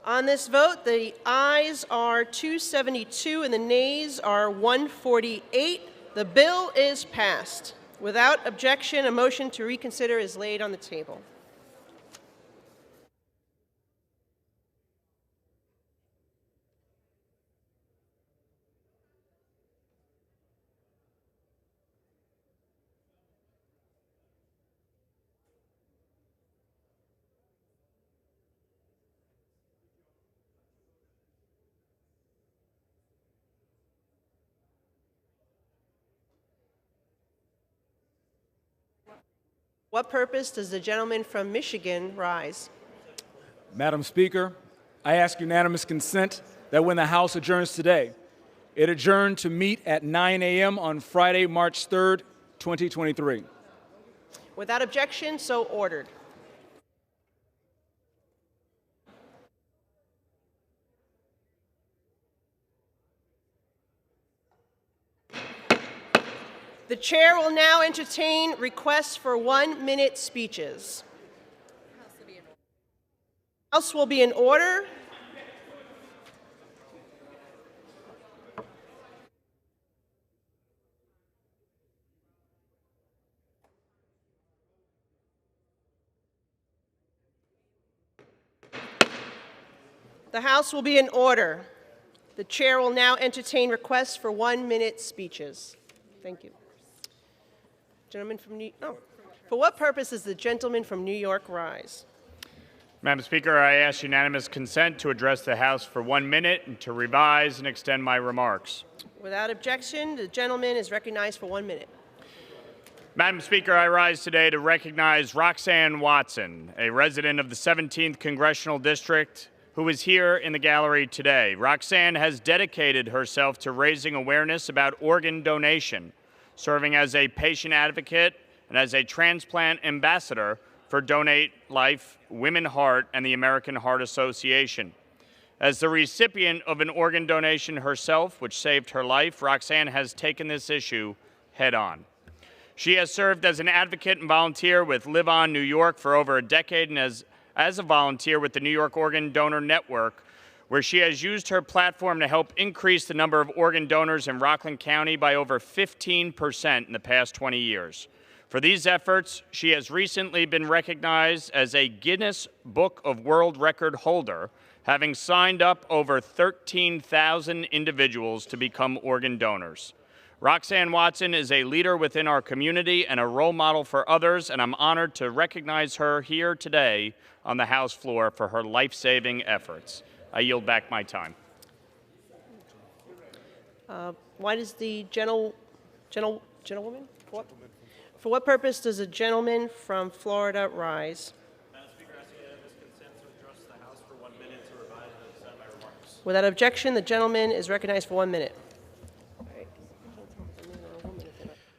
On this vote, the ayes are 272 and the nays are 148. The bill is passed. Without objection, a motion to reconsider is laid on the table. What purpose does the gentleman from Michigan rise? Madam Speaker, I ask unanimous consent that when the House adjourns today, it adjourn to meet at 9 a.m. on Friday, March 3rd, 2023. Without objection, so ordered. The chair will now entertain requests for 1-minute speeches. House will be in order. The House will be in order. The chair will now entertain requests for 1-minute speeches. Thank you. Gentleman from For what purpose does the gentleman from New York rise? Madam Speaker, I ask unanimous consent to address the House for 1 minute and to revise and extend my remarks. Without objection, the gentleman is recognized for 1 minute. Madam Speaker, I rise today to recognize Roxanne Watson, a resident of the 17th Congressional District, who is here in the gallery today. Roxanne has dedicated herself to raising awareness about organ donation, serving as a patient advocate and as a transplant ambassador for Donate Life, Women Heart, and the American Heart Association. As the recipient of an organ donation herself, which saved her life, Roxanne has taken this issue head-on. She has served as an advocate and volunteer with Live On New York for over a decade and as a volunteer with the New York Organ Donor Network, where she has used her platform to help increase the number of organ donors in Rockland County by over 15% in the past 20 years. For these efforts, she has recently been recognized as a Guinness Book of World Record holder, having signed up over 13,000 individuals to become organ donors. Roxanne Watson is a leader within our community and a role model for others, and I'm honored to recognize her here today on the House floor for her life-saving efforts. I yield back my time. Why does the gentlewoman? For what purpose does a gentleman from Florida rise? Madam Speaker, I ask unanimous consent to address the House for 1 minute to revise and extend my remarks. Without objection, the gentleman is recognized for 1 minute.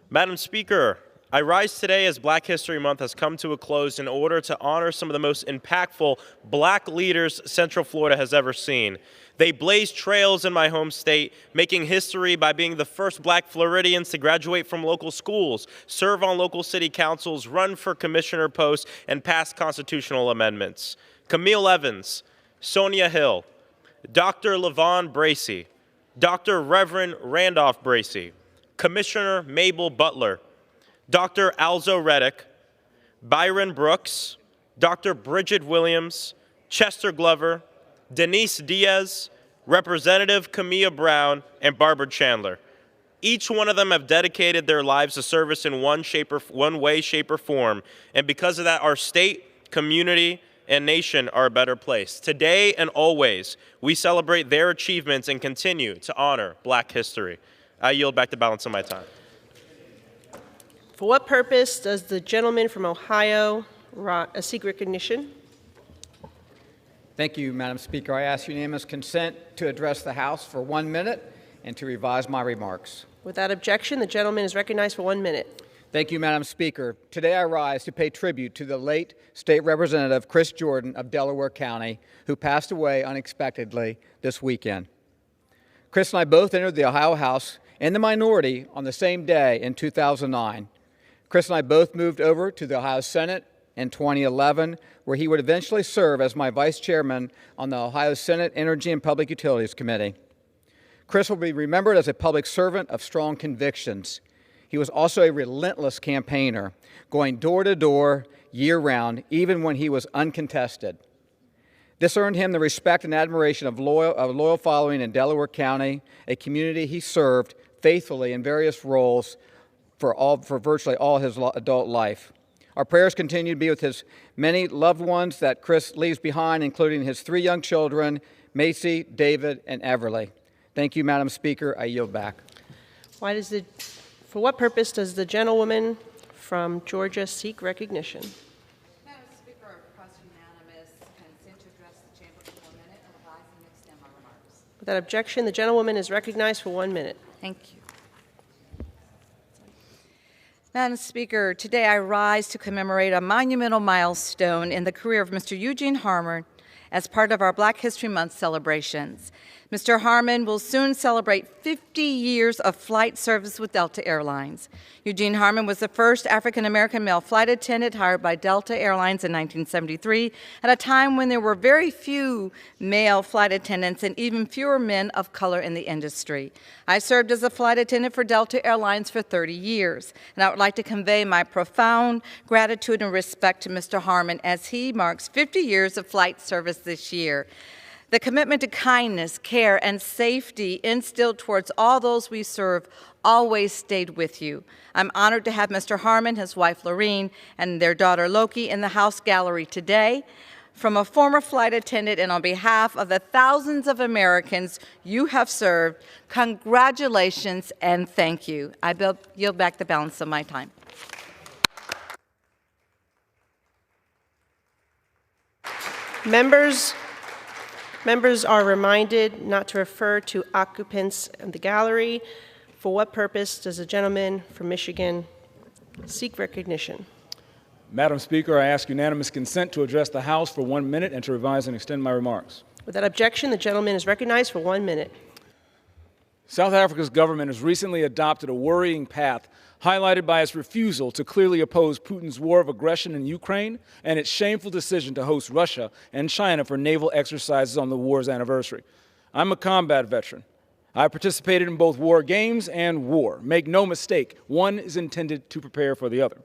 Madam Speaker, I rise today as Black History Month has come to a close in order to honor some of the most impactful black leaders Central Florida has ever seen. They blazed trails in my home state, making history by being the first black Floridians to graduate from local schools, serve on local city councils, run for commissioner posts, and pass constitutional amendments. Camille Evans, Sonia Hill, Dr. LaVon Bracey, Dr. Reverend Randolph Bracey, Commissioner Mabel Butler, Dr. Alzo Reddick, Byron Brooks, Dr. Bridget Williams, Chester Glover, Denise Diaz, Representative Camilla Brown, and Barbara Chandler. Each one of them have dedicated their lives to service in one way, shape, or form. And because of that, our state, community, and nation are a better place. Today and always, we celebrate their achievements and continue to honor Black history. I yield back the balance of my time. For what purpose does the gentleman from Ohio seek recognition? Thank you, Madam Speaker. I ask unanimous consent to address the House for 1 minute and to revise my remarks. Without objection, the gentleman is recognized for 1 minute. Thank you, Madam Speaker. Today I rise to pay tribute to the late State Representative Chris Jordan of Delaware County, who passed away unexpectedly this weekend. Chris and I both entered the Ohio House in the minority on the same day in 2009. Chris and I both moved over to the Ohio Senate in 2011, where he would eventually serve as my vice chairman on the Ohio Senate Energy and Public Utilities Committee. Chris will be remembered as a public servant of strong convictions. He was also a relentless campaigner, going door to door, year-round, even when he was uncontested. This earned him the respect and admiration of a loyal following in Delaware County, a community he served faithfully in various roles for virtually all his adult life. Our prayers continue to be with his many loved ones that Chris leaves behind, including his 3 young children, Macy, David, and Everly. Thank you, Madam Speaker. I yield back. For what purpose does the gentlewoman from Georgia seek recognition? Madam Speaker, I request unanimous consent to address the chamber for 1 minute and revise and extend my remarks. Without objection, the gentlewoman is recognized for 1 minute. Thank you. Madam Speaker, today I rise to commemorate a monumental milestone in the career of Mr. Eugene Harmon as part of our Black History Month celebrations. Mr. Harmon will soon celebrate 50 years of flight service with Delta Airlines. Eugene Harmon was the first African-American male flight attendant hired by Delta Airlines in 1973, at a time when there were very few male flight attendants and even fewer men of color in the industry. I served as a flight attendant for Delta Airlines for 30 years, and I would like to convey my profound gratitude and respect to Mr. Harmon as he marks 50 years of flight service this year. The commitment to kindness, care, and safety instilled towards all those we serve always stayed with you. I'm honored to have Mr. Harmon, his wife Lorene, and their daughter Loki in the House Gallery today. From a former flight attendant and on behalf of the thousands of Americans you have served, congratulations and thank you. I yield back the balance of my time. Members are reminded not to refer to occupants in the gallery. For what purpose does the gentleman from Michigan seek recognition? Madam Speaker, I ask unanimous consent to address the House for 1 minute and to revise and extend my remarks. Without objection, the gentleman is recognized for 1 minute. South Africa's government has recently adopted a worrying path highlighted by its refusal to clearly oppose Putin's war of aggression in Ukraine and its shameful decision to host Russia and China for naval exercises on the war's anniversary. I'm a combat veteran. I participated in both war games and war. Make no mistake, one is intended to prepare for the other.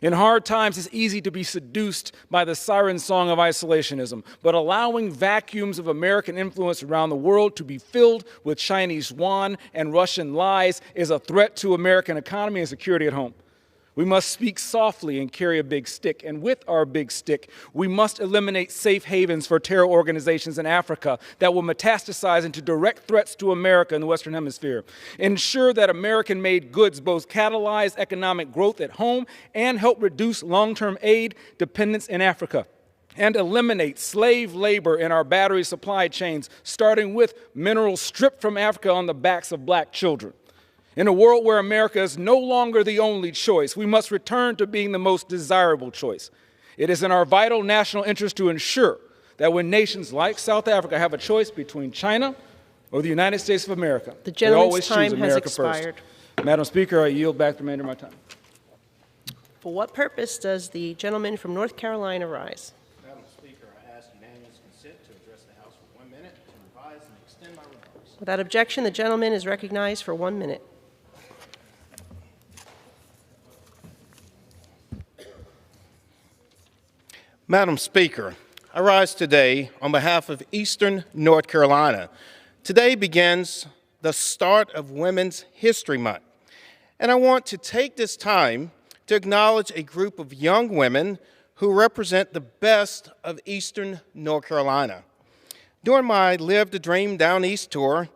In hard times, it's easy to be seduced by the siren song of isolationism, but allowing vacuums of American influence around the world to be filled with Chinese yuan and Russian lies is a threat to American economy and security at home. We must speak softly and carry a big stick, and with our big stick, we must eliminate safe havens for terror organizations in Africa that will metastasize into direct threats to America in the Western Hemisphere. Ensure that American-made goods both catalyze economic growth at home and help reduce long-term aid dependence in Africa. And eliminate slave labor in our battery supply chains, starting with minerals stripped from Africa on the backs of black children. In a world where America is no longer the only choice, we must return to being the most desirable choice. It is in our vital national interest to ensure that when nations like South Africa have a choice between China or the United States of America, they always choose America first. Madam Speaker, I yield back the remainder of my time. For what purpose does the gentleman from North Carolina rise? Madam Speaker, I ask unanimous consent to address the House for 1 minute to revise and extend my remarks. Without objection, the gentleman is recognized for 1 minute. Madam Speaker, I rise today on behalf of Eastern North Carolina. Today begins the start of Women's History Month, and I want to take this time to acknowledge a group of young women who represent the best of Eastern North Carolina. During my Live the Dream Down East tour,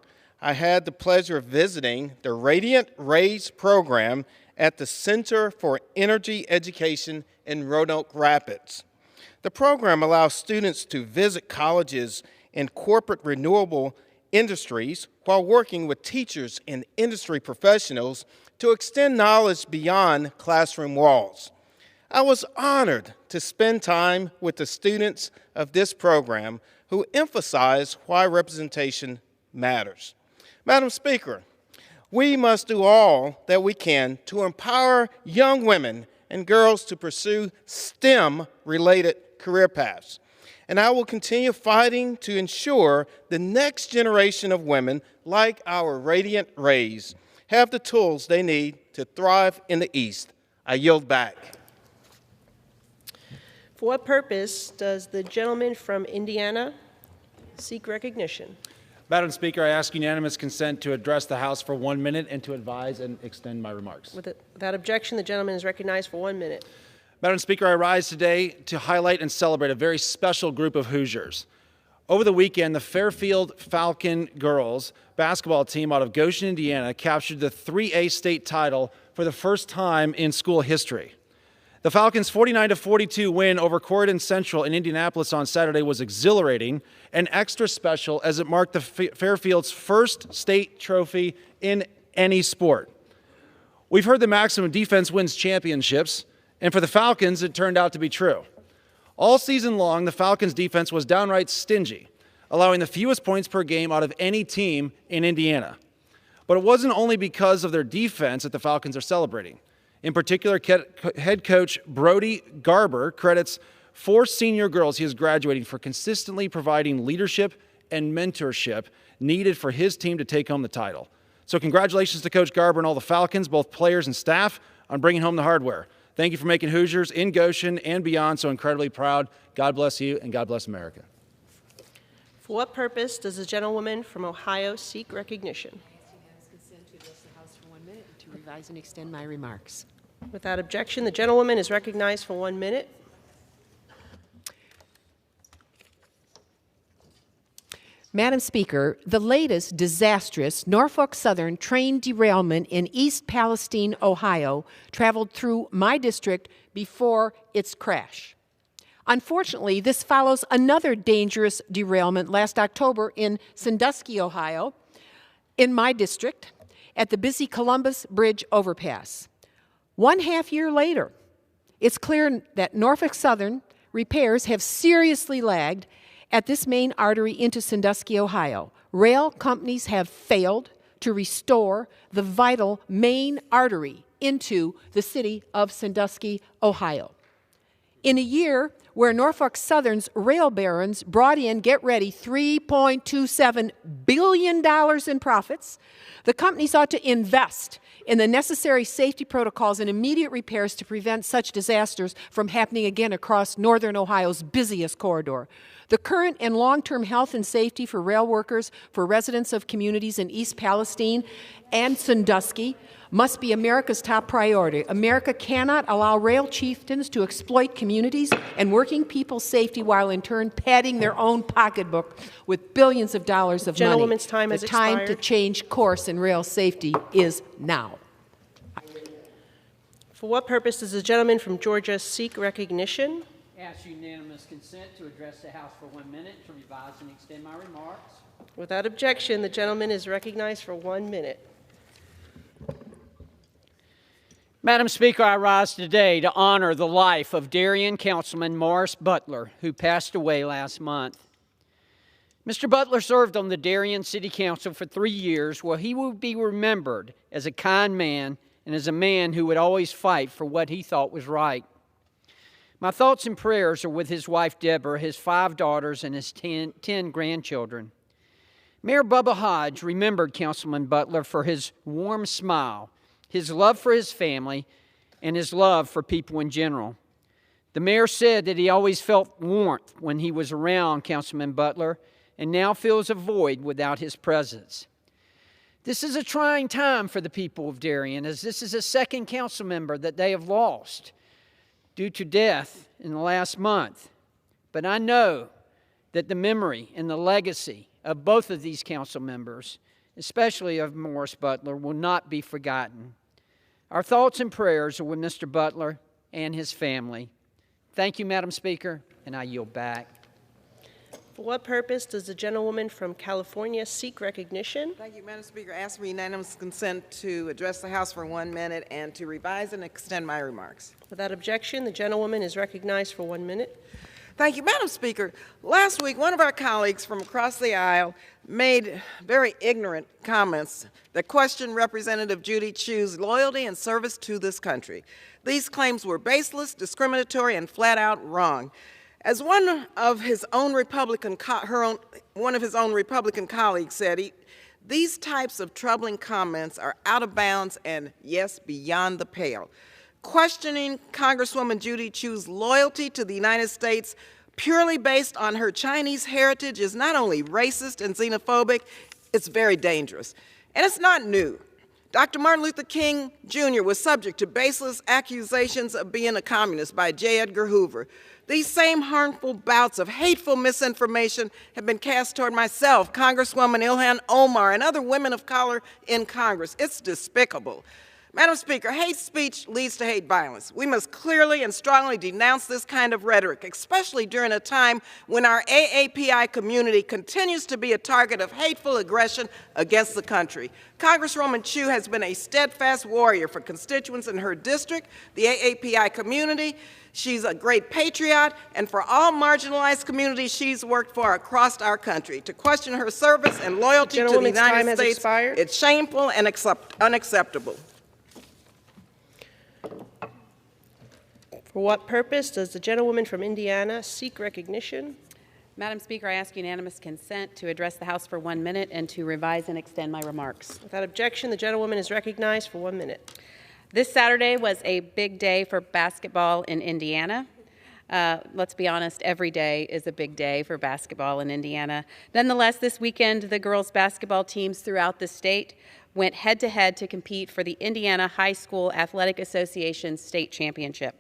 I had the pleasure of visiting the Radiant Rays program at the Center for Energy Education in Roanoke Rapids. The program allows students to visit colleges and corporate renewable industries while working with teachers and industry professionals to extend knowledge beyond classroom walls. I was honored to spend time with the students of this program who emphasize why representation matters. Madam Speaker, we must do all that we can to empower young women and girls to pursue STEM-related career paths. And I will continue fighting to ensure the next generation of women, like our Radiant Rays, have the tools they need to thrive in the East. I yield back. For what purpose does the gentleman from Indiana seek recognition? Madam Speaker, I ask unanimous consent to address the House for 1 minute and to advise and extend my remarks. Without objection, the gentleman is recognized for 1 minute. Madam Speaker, I rise today to highlight and celebrate a very special group of Hoosiers. Over the weekend, the Fairfield Falcon girls basketball team out of Goshen, Indiana, captured the 3A state title for the first time in school history. The Falcons' 49-42 win over Corydon Central in Indianapolis on Saturday was exhilarating and extra special as it marked the Fairfield's first state trophy in any sport. We've heard the maximum defense wins championships, and for the Falcons, it turned out to be true. All season long, the Falcons' defense was downright stingy, allowing the fewest points per game out of any team in Indiana. But it wasn't only because of their defense that the Falcons are celebrating. In particular, head coach Brody Garber credits 4 senior girls he is graduating for consistently providing leadership and mentorship needed for his team to take home the title. So congratulations to Coach Garber and all the Falcons, both players and staff, on bringing home the hardware. Thank you for making Hoosiers in Goshen and beyond so incredibly proud. God bless you, and God bless America. For what purpose does the gentlewoman from Ohio seek recognition? Consent to address the House for 1 minute and to revise and extend my remarks. Without objection, the gentlewoman is recognized for 1 minute. Madam Speaker, the latest disastrous Norfolk Southern train derailment in East Palestine, Ohio, traveled through my district before its crash. Unfortunately, this follows another dangerous derailment last October in Sandusky, Ohio, in my district, at the busy Columbus Bridge overpass. 1/2 year later, it's clear that Norfolk Southern repairs have seriously lagged at this main artery into Sandusky, Ohio. Rail companies have failed to restore the vital main artery into the city of Sandusky, Ohio. In a year where Norfolk Southern's rail barons brought in, get ready, $3.27 billion in profits, the companies ought to invest in the necessary safety protocols and immediate repairs to prevent such disasters from happening again across northern Ohio's busiest corridor. The current and long-term health and safety for rail workers, for residents of communities in East Palestine and Sandusky must be America's top priority. America cannot allow rail chieftains to exploit communities and working people's safety while in turn padding their own pocketbook with billions of dollars of money. Gentlewoman's time has expired. The time to change course in rail safety is now. For what purpose does the gentleman from Georgia seek recognition? Ask unanimous consent to address the House for 1 minute to revise and extend my remarks. Without objection, the gentleman is recognized for 1 minute. Madam Speaker, I rise today to honor the life of Darien Councilman Morris Butler, who passed away last month. Mr. Butler served on the Darien City Council for 3 years, where he will be remembered as a kind man and as a man who would always fight for what he thought was right. My thoughts and prayers are with his wife, Deborah, his 5 daughters, and his 10 grandchildren. Mayor Bubba Hodge remembered Councilman Butler for his warm smile, his love for his family, and his love for people in general. The mayor said that he always felt warmth when he was around Councilman Butler and now feels a void without his presence. This is a trying time for the people of Darien, as this is a second council member that they have lost due to death in the last month. But I know that the memory and the legacy of both of these council members, especially of Morris Butler, will not be forgotten. Our thoughts and prayers are with Mr. Butler and his family. Thank you, Madam Speaker, and I yield back. For what purpose does the gentlewoman from California seek recognition? Thank you, Madam Speaker. I ask for unanimous consent to address the House for 1 minute and to revise and extend my remarks. Without objection, the gentlewoman is recognized for 1 minute. Thank you, Madam Speaker. Last week, one of our colleagues from across the aisle made very ignorant comments that questioned Representative Judy Chu's loyalty and service to this country. These claims were baseless, discriminatory, and flat out wrong. As one of his own Republican colleagues said, these types of troubling comments are out of bounds and, yes, beyond the pale. Questioning Congresswoman Judy Chu's loyalty to the United States purely based on her Chinese heritage is not only racist and xenophobic, it's very dangerous. And it's not new. Dr. Martin Luther King Jr. was subject to baseless accusations of being a communist by J. Edgar Hoover. These same harmful bouts of hateful misinformation have been cast toward myself, Congresswoman Ilhan Omar, and other women of color in Congress. It's despicable. Madam Speaker, hate speech leads to hate violence. We must clearly and strongly denounce this kind of rhetoric, especially during a time when our AAPI community continues to be a target of hateful aggression against the country. Congresswoman Chu has been a steadfast warrior for constituents in her district, the AAPI community. She's a great patriot, and for all marginalized communities she's worked for across our country. To question her service and loyalty to the United States, it's shameful and unacceptable. For what purpose does the gentlewoman from Indiana seek recognition? Madam Speaker, I ask unanimous consent to address the House for 1 minute and to revise and extend my remarks. Without objection, the gentlewoman is recognized for 1 minute. This Saturday was a big day for basketball in Indiana. Let's be honest, every day is a big day for basketball in Indiana. Nonetheless, this weekend, the girls' basketball teams throughout the state went head-to-head to compete for the Indiana High School Athletic Association State Championship.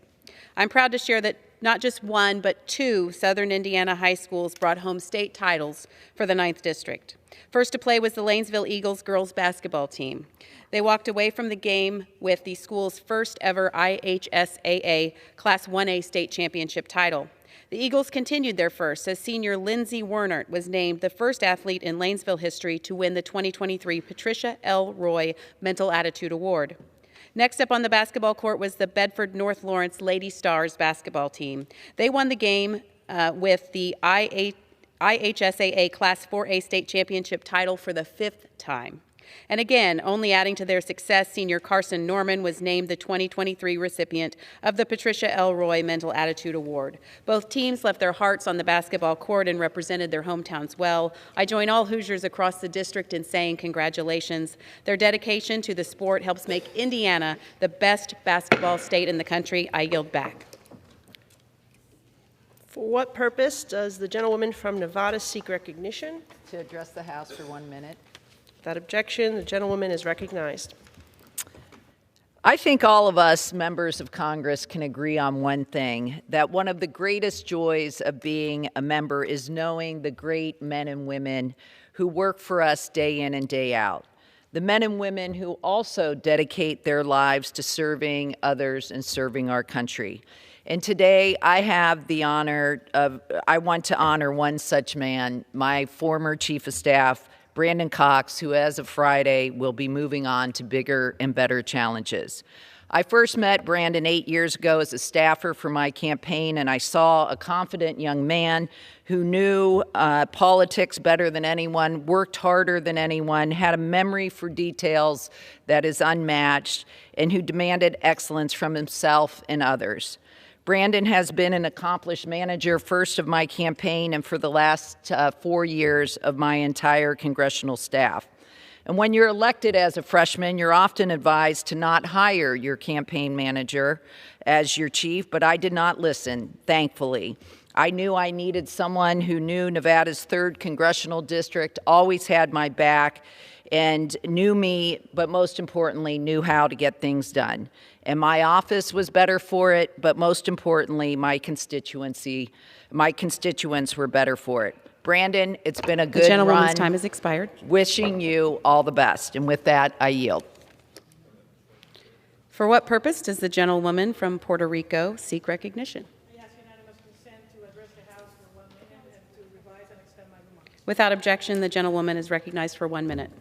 I'm proud to share that not just one, but 2 Southern Indiana high schools brought home state titles for the 9th District. First to play was the Lanesville Eagles girls basketball team. They walked away from the game with the school's first ever IHSAA Class 1A state championship title. The Eagles continued their first as senior Lindsay Wernert was named the first athlete in Lanesville history to win the 2023 Patricia L. Roy Mental Attitude Award. Next up on the basketball court was the Bedford North Lawrence Lady Stars basketball team. They won the game with the IHSAA Class 4A state championship title for the 5th time. And again, only adding to their success, senior Carson Norman was named the 2023 recipient of the Patricia L. Roy Mental Attitude Award. Both teams left their hearts on the basketball court and represented their hometowns well. I join all Hoosiers across the district in saying congratulations. Their dedication to the sport helps make Indiana the best basketball state in the country. I yield back. For what purpose does the gentlewoman from Nevada seek recognition? To address the House for 1 minute. Without objection, the gentlewoman is recognized. I think all of us members of Congress can agree on one thing, that one of the greatest joys of being a member is knowing the great men and women who work for us day in and day out. The men and women who also dedicate their lives to serving others and serving our country. And today I have the honor of, I want to honor one such man, my former Chief of Staff, Brandon Cox, who as of Friday will be moving on to bigger and better challenges. I first met Brandon 8 years ago as a staffer for my campaign, and I saw a confident young man who knew politics better than anyone, worked harder than anyone, had a memory for details that is unmatched, and who demanded excellence from himself and others. Brandon has been an accomplished manager, first of my campaign and for the last 4 years of my entire congressional staff. And when you're elected as a freshman, you're often advised to not hire your campaign manager as your chief, but I did not listen, thankfully. I knew I needed someone who knew Nevada's 3rd congressional district, always had my back, and knew me, but most importantly, knew how to get things done. And my office was better for it, but most importantly, my constituents were better for it. Brandon, it's been a good run. The gentlewoman's time has expired. Wishing you all the best. And with that, I yield. For what purpose does the gentlewoman from Puerto Rico seek recognition? Without objection, the gentlewoman is recognized for 1 minute.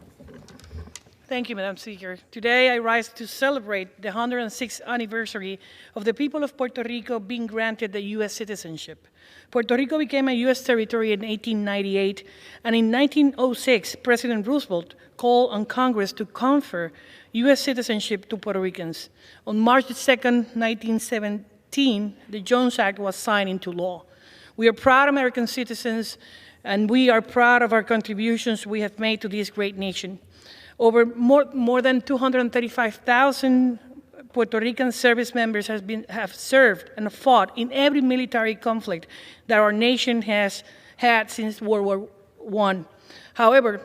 Thank you, Madam Speaker. Today I rise to celebrate the 106th anniversary of the people of Puerto Rico being granted the U.S. citizenship. Puerto Rico became a U.S. territory in 1898, and in 1906, President Roosevelt called on Congress to confer U.S. citizenship to Puerto Ricans. On March 2, 1917, the Jones Act was signed into law. We are proud American citizens, and we are proud of our contributions we have made to this great nation. Over more than 235,000 Puerto Rican service members have served and fought in every military conflict that our nation has had since World War I. However,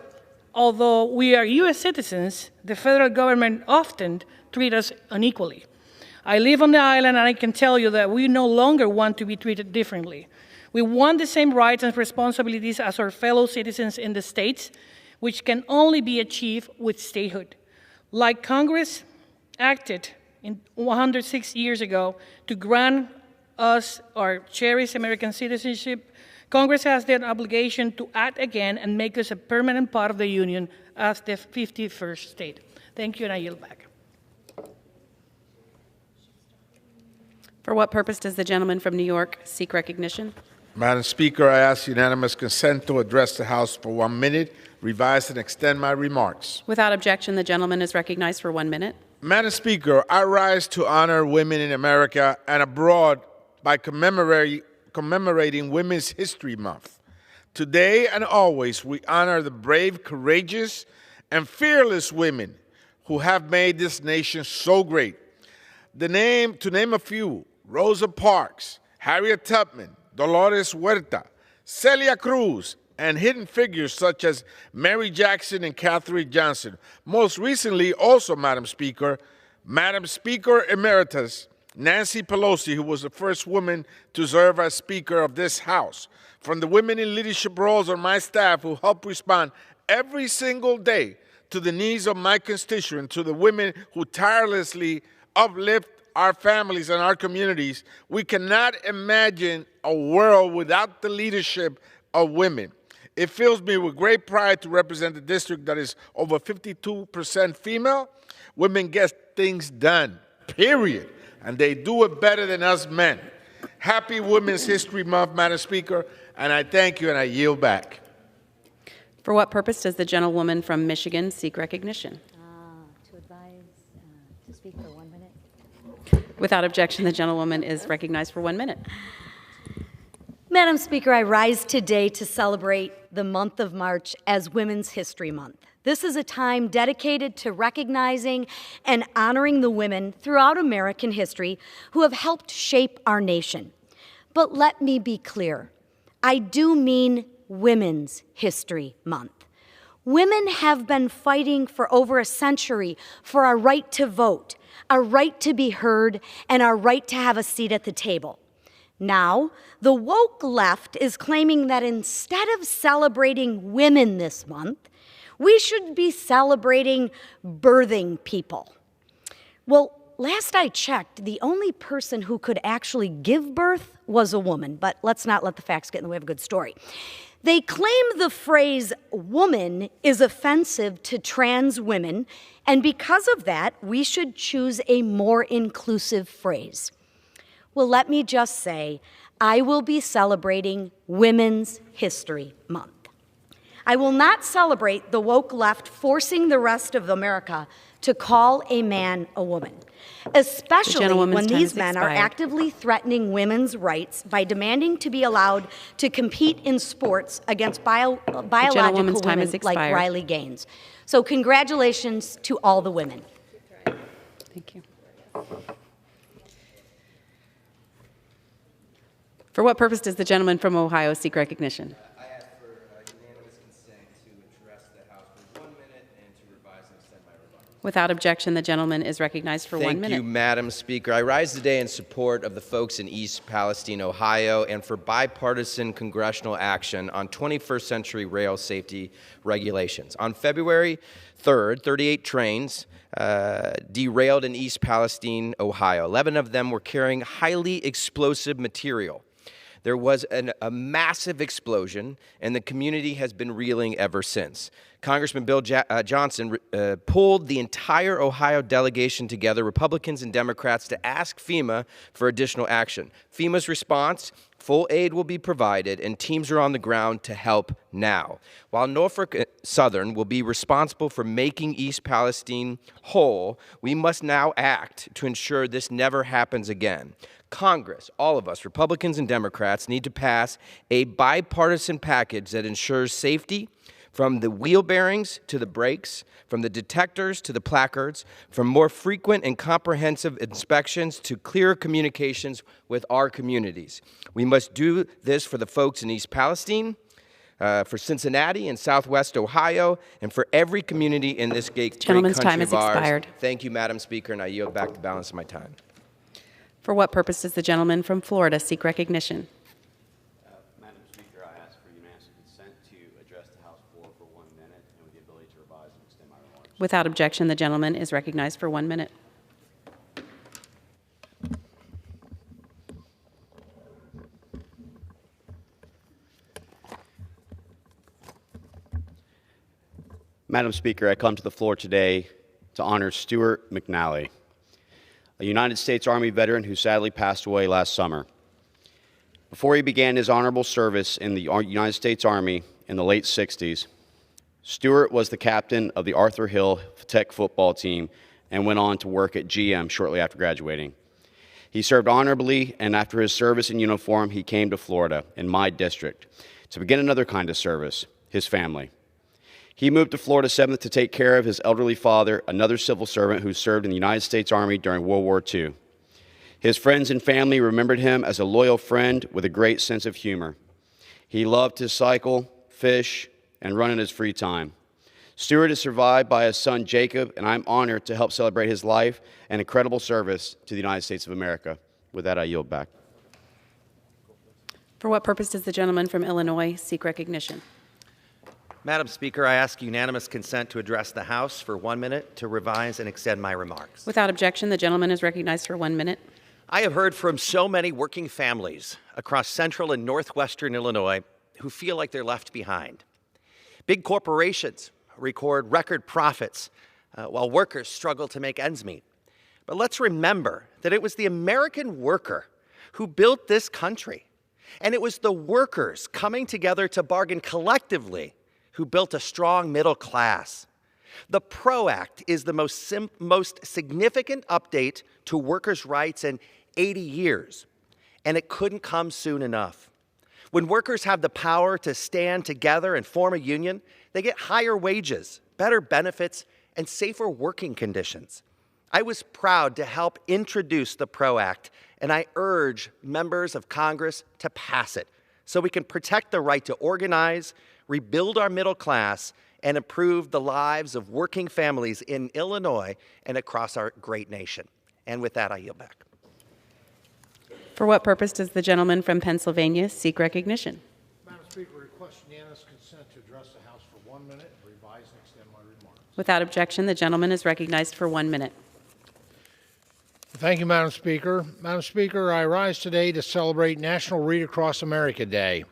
although we are U.S. citizens, the federal government often treats us unequally. I live on the island, and I can tell you that we no longer want to be treated differently. We want the same rights and responsibilities as our fellow citizens in the states, which can only be achieved with statehood. Like Congress acted 106 years ago to grant us our cherished American citizenship, Congress has the obligation to act again and make us a permanent part of the Union as the 51st state. Thank you, and I yield back. For what purpose does the gentleman from New York seek recognition? Madam Speaker, I ask unanimous consent to address the House for 1 minute, revise and extend my remarks. Without objection, the gentleman is recognized for 1 minute. Madam Speaker, I rise to honor women in America and abroad by commemorating Women's History Month. Today and always, we honor the brave, courageous, and fearless women who have made this nation so great. To name a few: Rosa Parks, Harriet Tubman, Dolores Huerta, Celia Cruz, and hidden figures such as Mary Jackson and Katherine Johnson. Most recently, also, Madam Speaker Emeritus Nancy Pelosi, who was the first woman to serve as Speaker of this House. From the women in leadership roles on my staff who help respond every single day to the needs of my constituents, to the women who tirelessly uplift our families and our communities, we cannot imagine a world without the leadership of women. It fills me with great pride to represent a district that is over 52% female. Women get things done, period, and they do it better than us men. Happy Women's History Month, Madam Speaker, and I thank you and I yield back. For what purpose does the gentlewoman from Michigan seek recognition? To advise, to speak for 1 minute. Without objection, the gentlewoman is recognized for 1 minute. Madam Speaker, I rise today to celebrate the month of March as Women's History Month. This is a time dedicated to recognizing and honoring the women throughout American history who have helped shape our nation. But let me be clear, I do mean Women's History Month. Women have been fighting for over a century for our right to vote, our right to be heard, and our right to have a seat at the table. Now, the woke left is claiming that instead of celebrating women this month, we should be celebrating birthing people. Well, last I checked, the only person who could actually give birth was a woman, but let's not let the facts get in the way of a good story. They claim the phrase woman is offensive to trans women, and because of that, we should choose a more inclusive phrase. Well, let me just say, I will be celebrating Women's History Month. I will not celebrate the woke left forcing the rest of America to call a man a woman, especially when these men are actively threatening women's rights by demanding to be allowed to compete in sports against biological women like Riley Gaines. So congratulations to all the women. Thank you. For what purpose does the gentleman from Ohio seek recognition? I ask for unanimous consent to address the House for 1 minute and to revise and extend my remarks. Without objection, the gentleman is recognized for 1 minute. Thank you, Madam Speaker. I rise today in support of the folks in East Palestine, Ohio, and for bipartisan congressional action on 21st century rail safety regulations. On February 3rd, 38 trains derailed in East Palestine, Ohio. 11 of them were carrying highly explosive material. There was a massive explosion, and the community has been reeling ever since. Congressman Bill Johnson pulled the entire Ohio delegation together, Republicans and Democrats, to ask FEMA for additional action. FEMA's response: full aid will be provided and teams are on the ground to help now. While Norfolk Southern will be responsible for making East Palestine whole, we must now act to ensure this never happens again. Congress, all of us, Republicans and Democrats, need to pass a bipartisan package that ensures safety, from the wheel bearings to the brakes, from the detectors to the placards, from more frequent and comprehensive inspections to clearer communications with our communities. We must do this for the folks in East Palestine, for Cincinnati and Southwest Ohio, and for every community in this great country of ours. Gentleman's time has expired. Thank you, Madam Speaker, and I yield back the balance of my time. For what purpose does the gentleman from Florida seek recognition? Madam Speaker, I ask for unanimous consent to address the House floor for 1 minute and with the ability to revise and extend my remarks. Without objection, the gentleman is recognized for 1 minute. Madam Speaker, I come to the floor today to honor Stuart McNally, a United States Army veteran who sadly passed away last summer. Before he began his honorable service in the United States Army in the late 60s, Stuart was the captain of the Arthur Hill Tech football team and went on to work at GM shortly after graduating. He served honorably, and after his service in uniform, he came to Florida, in my district, to begin another kind of service, his family. He moved to Florida 7th to take care of his elderly father, another civil servant who served in the United States Army during World War II. His friends and family remembered him as a loyal friend with a great sense of humor. He loved to cycle, fish, and run in his free time. Stuart is survived by his son, Jacob, and I'm honored to help celebrate his life and incredible service to the United States of America. With that, I yield back. For what purpose does the gentleman from Illinois seek recognition? Madam Speaker, I ask unanimous consent to address the House for 1 minute to revise and extend my remarks. Without objection, the gentleman is recognized for 1 minute. I have heard from so many working families across central and northwestern Illinois who feel like they're left behind. Big corporations record record profits while workers struggle to make ends meet. But let's remember that it was the American worker who built this country, and it was the workers coming together to bargain collectively who built a strong middle class. The PRO Act is the most significant update to workers' rights in 80 years, and it couldn't come soon enough. When workers have the power to stand together and form a union, they get higher wages, better benefits, and safer working conditions. I was proud to help introduce the PRO Act, and I urge members of Congress to pass it so we can protect the right to organize, rebuild our middle class, and improve the lives of working families in Illinois and across our great nation. And with that, I yield back. For what purpose does the gentleman from Pennsylvania seek recognition? Madam Speaker, request unanimous consent to address the House for 1 minute and revise and extend my remarks. Without objection, the gentleman is recognized for 1 minute. Thank you, Madam Speaker. Madam Speaker, I rise today to celebrate National Read Across America Day.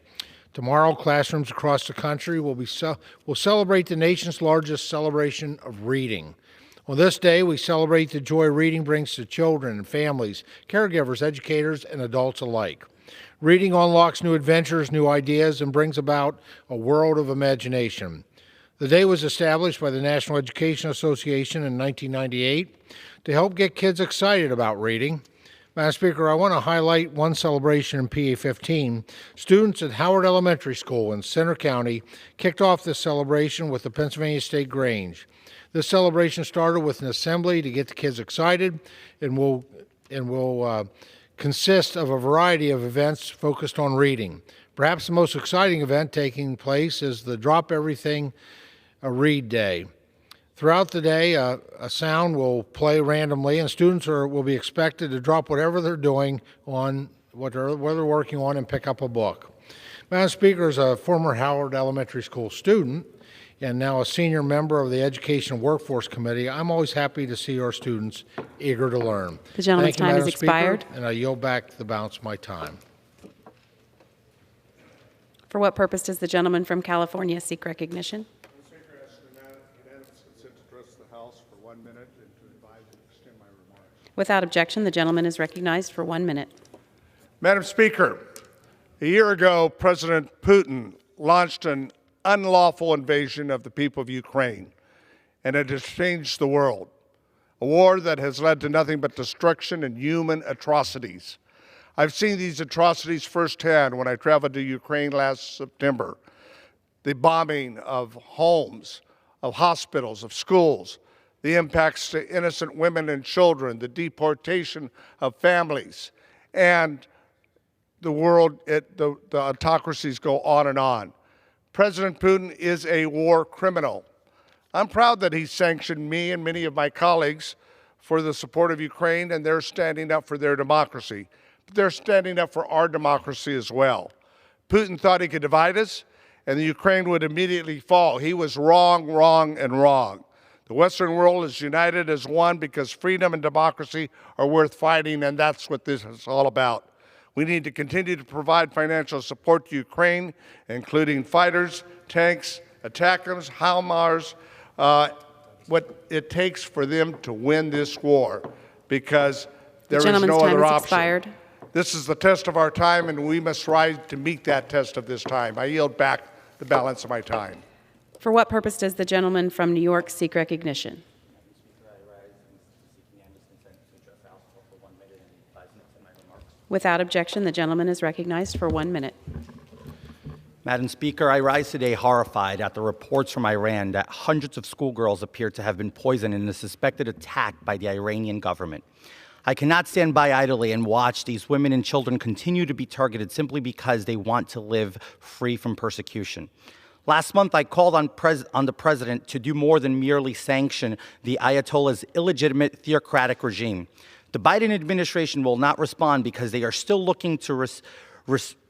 Tomorrow, classrooms across the country will celebrate the nation's largest celebration of reading. On this day, we celebrate the joy reading brings to children and families, caregivers, educators, and adults alike. Reading unlocks new adventures, new ideas, and brings about a world of imagination. The day was established by the National Education Association in 1998 to help get kids excited about reading. Madam Speaker, I want to highlight one celebration in PA 15. Students at Howard Elementary School in Center County kicked off this celebration with the Pennsylvania State Grange. This celebration started with an assembly to get the kids excited and will consist of a variety of events focused on reading. Perhaps the most exciting event taking place is the Drop Everything Read Day. Throughout the day, a sound will play randomly, and students will be expected to drop whatever they're doing on what they're working on and pick up a book. Madam Speaker, as a former Howard Elementary School student and now a senior member of the Education Workforce Committee, I'm always happy to see our students eager to learn. The gentleman's time has expired. And I yield back the balance of my time. For what purpose does the gentleman from California seek recognition? Speaker, I ask address the House for 1 minute and to advise and extend my remarks. Without objection, the gentleman is recognized for 1 minute. Madam Speaker, a year ago, President Putin launched an unlawful invasion of the people of Ukraine, and it has changed the world. A war that has led to nothing but destruction and human atrocities. I've seen these atrocities firsthand when I traveled to Ukraine last September. The bombing of homes, of hospitals, of schools, the impacts to innocent women and children, the deportation of families, and the world, the autocracies go on and on. President Putin is a war criminal. I'm proud that he sanctioned me and many of my colleagues for the support of Ukraine, and they're standing up for their democracy. But they're standing up for our democracy as well. Putin thought he could divide us, and the Ukraine would immediately fall. He was wrong, wrong, and wrong. The Western world is united as one because freedom and democracy are worth fighting, and that's what this is all about. We need to continue to provide financial support to Ukraine, including fighters, tanks, ATACMS, HIMARS, what it takes for them to win this war, because there is no other option. Expired. This is the test of our time, and we must rise to meet that test of this time. I yield back the balance of my time. For what purpose does the gentleman from New York seek recognition? Without objection, the gentleman is recognized for 1 minute. Madam Speaker, I rise today horrified at the reports from Iran that hundreds of schoolgirls appear to have been poisoned in a suspected attack by the Iranian government. I cannot stand by idly and watch these women and children continue to be targeted simply because they want to live free from persecution. Last month, I called on the president to do more than merely sanction the Ayatollah's illegitimate theocratic regime. The Biden administration will not respond because they are still looking to resuscitate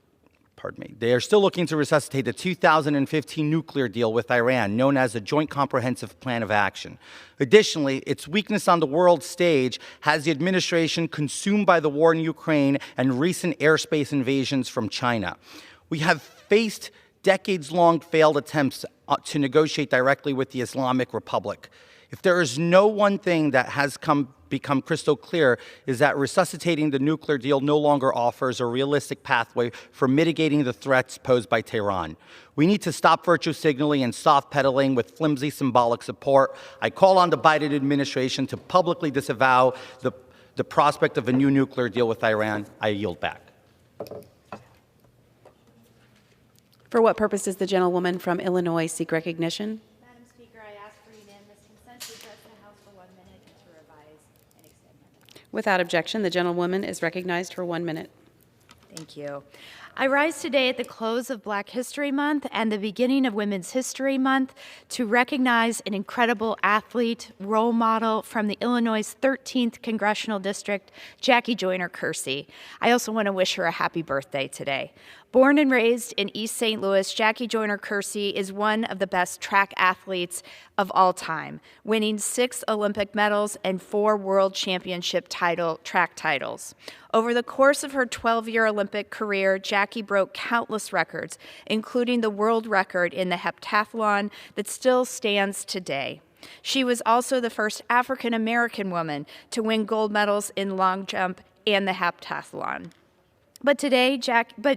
the 2015 nuclear deal with Iran, known as the Joint Comprehensive Plan of Action. Additionally, its weakness on the world stage has the administration consumed by the war in Ukraine and recent airspace invasions from China. We have faced decades-long failed attempts to negotiate directly with the Islamic Republic. If there is no one thing that has become crystal clear, is that resuscitating the nuclear deal no longer offers a realistic pathway for mitigating the threats posed by Tehran. We need to stop virtue signaling and soft pedaling with flimsy symbolic support. I call on the Biden administration to publicly disavow the prospect of a new nuclear deal with Iran. I yield back. For what purpose does the gentlewoman from Illinois seek recognition? Madam Speaker, I ask for unanimous consent to address the House for 1 minute and to revise and extend my time. Without objection, the gentlewoman is recognized for 1 minute. Thank you. I rise today at the close of Black History Month and the beginning of Women's History Month to recognize an incredible athlete, role model from the Illinois' 13th Congressional District, Jackie Joyner Kersee. I also want to wish her a happy birthday today. Born and raised in East St. Louis, Jackie Joyner Kersee is one of the best track athletes of all time, winning 6 Olympic medals and 4 World Championship track titles. Over the course of her 12-year Olympic career, Jackie broke countless records, including the world record in the heptathlon that still stands today. She was also the first African-American woman to win gold medals in long jump and the heptathlon. But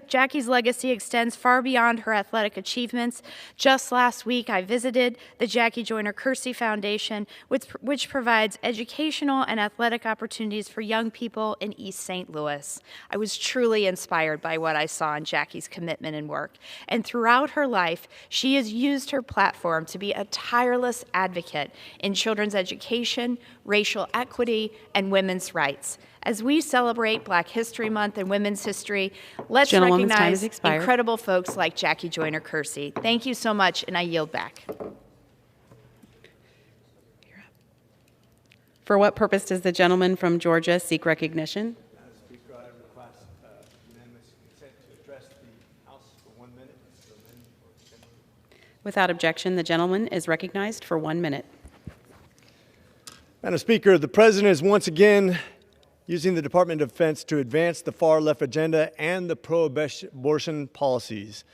Jackie's legacy extends far beyond her athletic achievements. Just last week, I visited the Jackie Joyner Kersee Foundation, which provides educational and athletic opportunities for young people in East St. Louis. I was truly inspired by what I saw in Jackie's commitment and work. And throughout her life, she has used her platform to be a tireless advocate in children's education, racial equity, and women's rights. As we celebrate Black History Month and Women's History, let's recognize incredible folks like Jackie Joyner Kersee. Thank you so much, and I yield back. For what purpose does the gentleman from Georgia seek recognition? Madam Speaker, I request unanimous consent to address the House for 1 minute. Without objection, the gentleman is recognized for 1 minute. Madam Speaker, the President is once again using the Department of Defense to advance the far-left agenda and the pro-abortion policies.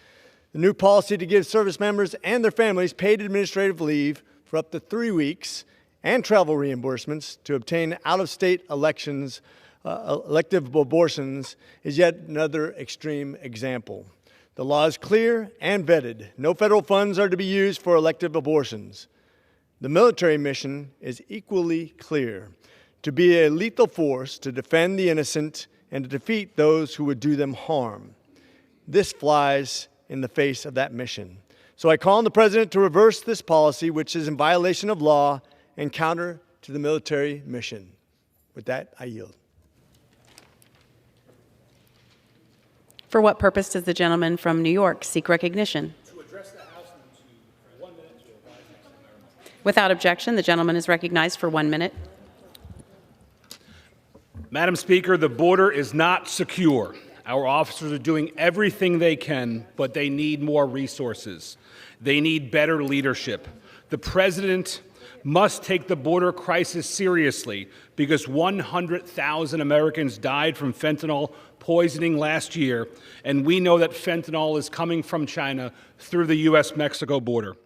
The new policy to give service members and their families paid administrative leave for up to 3 weeks and travel reimbursements to obtain out-of-state elections, elective abortions is yet another extreme example. The law is clear and vetted. No federal funds are to be used for elective abortions. The military mission is equally clear: to be a lethal force to defend the innocent and to defeat those who would do them harm. This flies in the face of that mission. So I call on the President to reverse this policy, which is in violation of law and counter to the military mission. With that, I yield. For what purpose does the gentleman from New York seek recognition? To address the House for 1 minute to advise next amendment. Without objection, the gentleman is recognized for 1 minute. Madam Speaker, the border is not secure. Our officers are doing everything they can, but they need more resources. They need better leadership. The President must take the border crisis seriously because 100,000 Americans died from fentanyl poisoning last year, and we know that fentanyl is coming from China through the U.S.-Mexico border.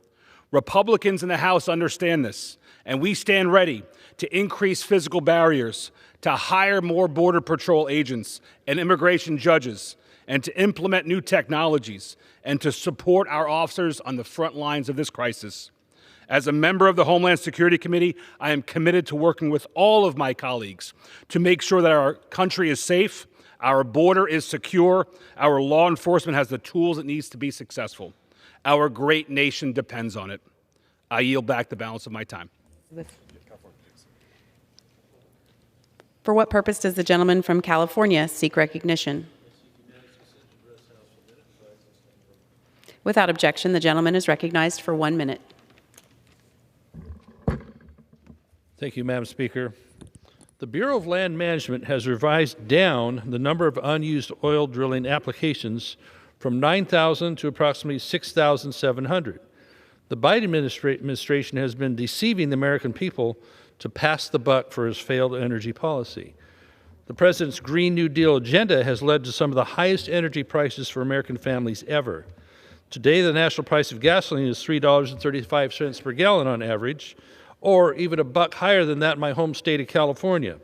Republicans in the House understand this, and we stand ready to increase physical barriers, to hire more Border Patrol agents and immigration judges, and to implement new technologies, and to support our officers on the front lines of this crisis. As a member of the Homeland Security Committee, I am committed to working with all of my colleagues to make sure that our country is safe, our border is secure, our law enforcement has the tools it needs to be successful. Our great nation depends on it. I yield back the balance of my time. For what purpose does the gentleman from California seek recognition? Without objection, the gentleman is recognized for 1 minute. Thank you, Madam Speaker. The Bureau of Land Management has revised down the number of unused oil drilling applications from 9,000 to approximately 6,700. The Biden administration has been deceiving the American people to pass the buck for his failed energy policy. The President's Green New Deal agenda has led to some of the highest energy prices for American families ever. Today, the national price of gasoline is $3.35 per gallon on average, or even a buck higher than that in my home state of California.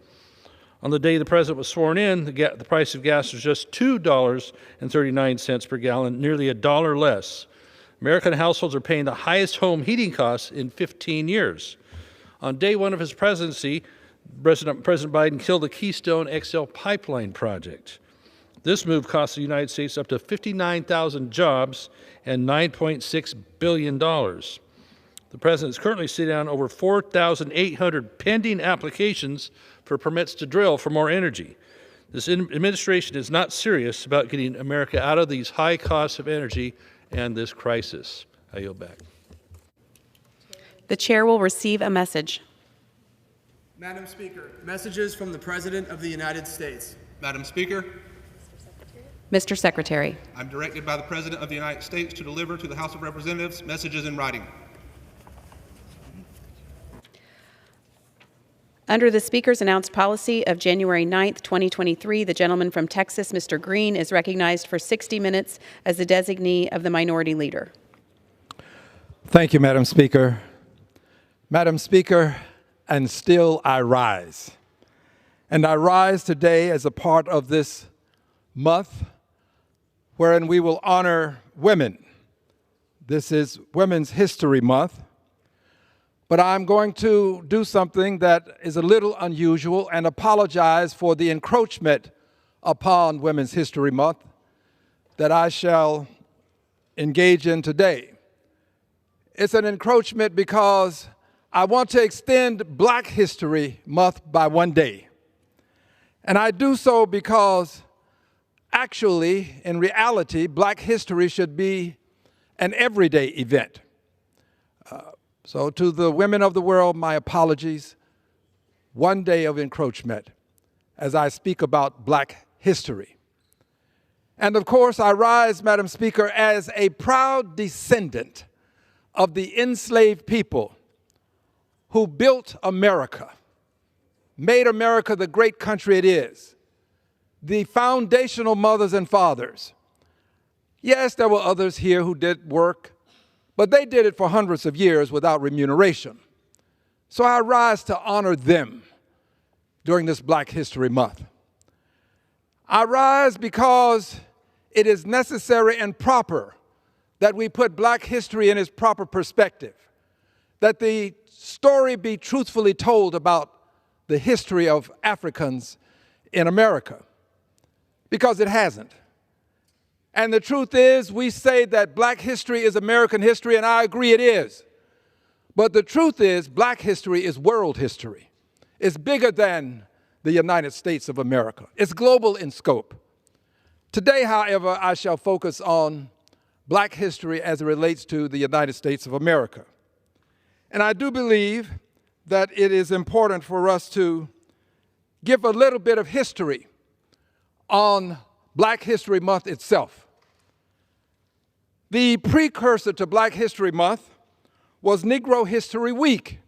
On the day the President was sworn in, the price of gas was just $2.39 per gallon, nearly $1 less. American households are paying the highest home heating costs in 15 years. On day one of his presidency, President Biden killed the Keystone XL pipeline project. This move cost the United States up to 59,000 jobs and $9.6 billion. The President is currently sitting on over 4,800 pending applications for permits to drill for more energy. This administration is not serious about getting America out of these high costs of energy and this crisis. I yield back. The chair will receive a message. Madam Speaker, messages from the President of the United States. Madam Speaker, Mr. Secretary. I'm directed by the President of the United States to deliver to the House of Representatives messages in writing. Under the Speaker's announced policy of January 9th, 2023, the gentleman from Texas, Mr. Green, is recognized for 60 minutes as the designee of the Minority Leader. Thank you, Madam Speaker. Madam Speaker, and still I rise. And I rise today as a part of this month wherein we will honor women. This is Women's History Month. But I'm going to do something that is a little unusual and apologize for the encroachment upon Women's History Month that I shall engage in today. It's an encroachment because I want to extend Black History Month by 1 day. And I do so because actually, in reality, Black history should be an everyday event. So to the women of the world, my apologies. 1 day of encroachment as I speak about Black history. And of course, I rise, Madam Speaker, as a proud descendant of the enslaved people who built America, made America the great country it is, the foundational mothers and fathers. Yes, there were others here who did work, but they did it for hundreds of years without remuneration. So I rise to honor them during this Black History Month. I rise because it is necessary and proper that we put Black history in its proper perspective, that the story be truthfully told about the history of Africans in America, because it hasn't. And the truth is, we say that Black history is American history, and I agree it is. But the truth is, Black history is world history. It's bigger than the United States of America. It's global in scope. Today, however, I shall focus on Black history as it relates to the United States of America. And I do believe that it is important for us to give a little bit of history on Black History Month itself. The precursor to Black History Month was Negro History Week.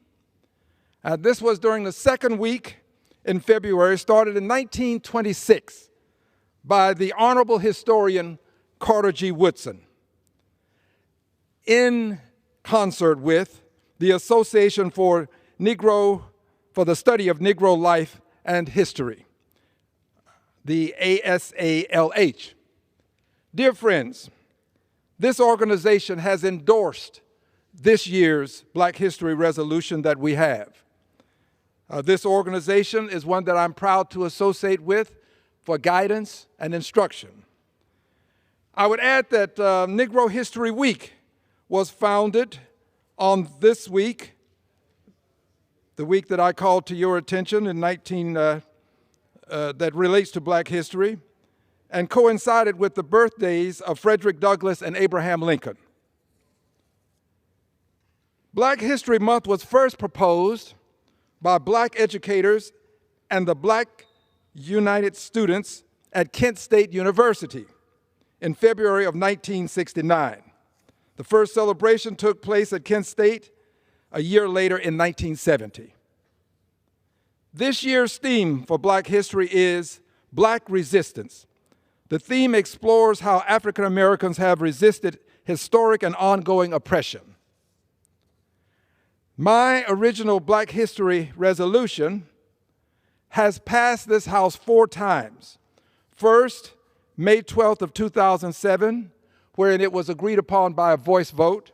This was during the second week in February, started in 1926 by the Honorable Historian Carter G. Woodson, in concert with the Association for the Study of Negro Life and History, the ASALH. Dear friends, this organization has endorsed this year's Black History resolution that we have. This organization is one that I'm proud to associate with for guidance and instruction. I would add that Negro History Week was founded on this week, the week that I called to your attention in that relates to Black history, and coincided with the birthdays of Frederick Douglass and Abraham Lincoln. Black History Month was first proposed by Black educators and the Black United Students at Kent State University in February of 1969. The first celebration took place at Kent State a year later in 1970. This year's theme for Black history is Black Resistance. The theme explores how African Americans have resisted historic and ongoing oppression. My original Black History resolution has passed this House 4 times. First, May 12th of 2007, wherein it was agreed upon by a voice vote.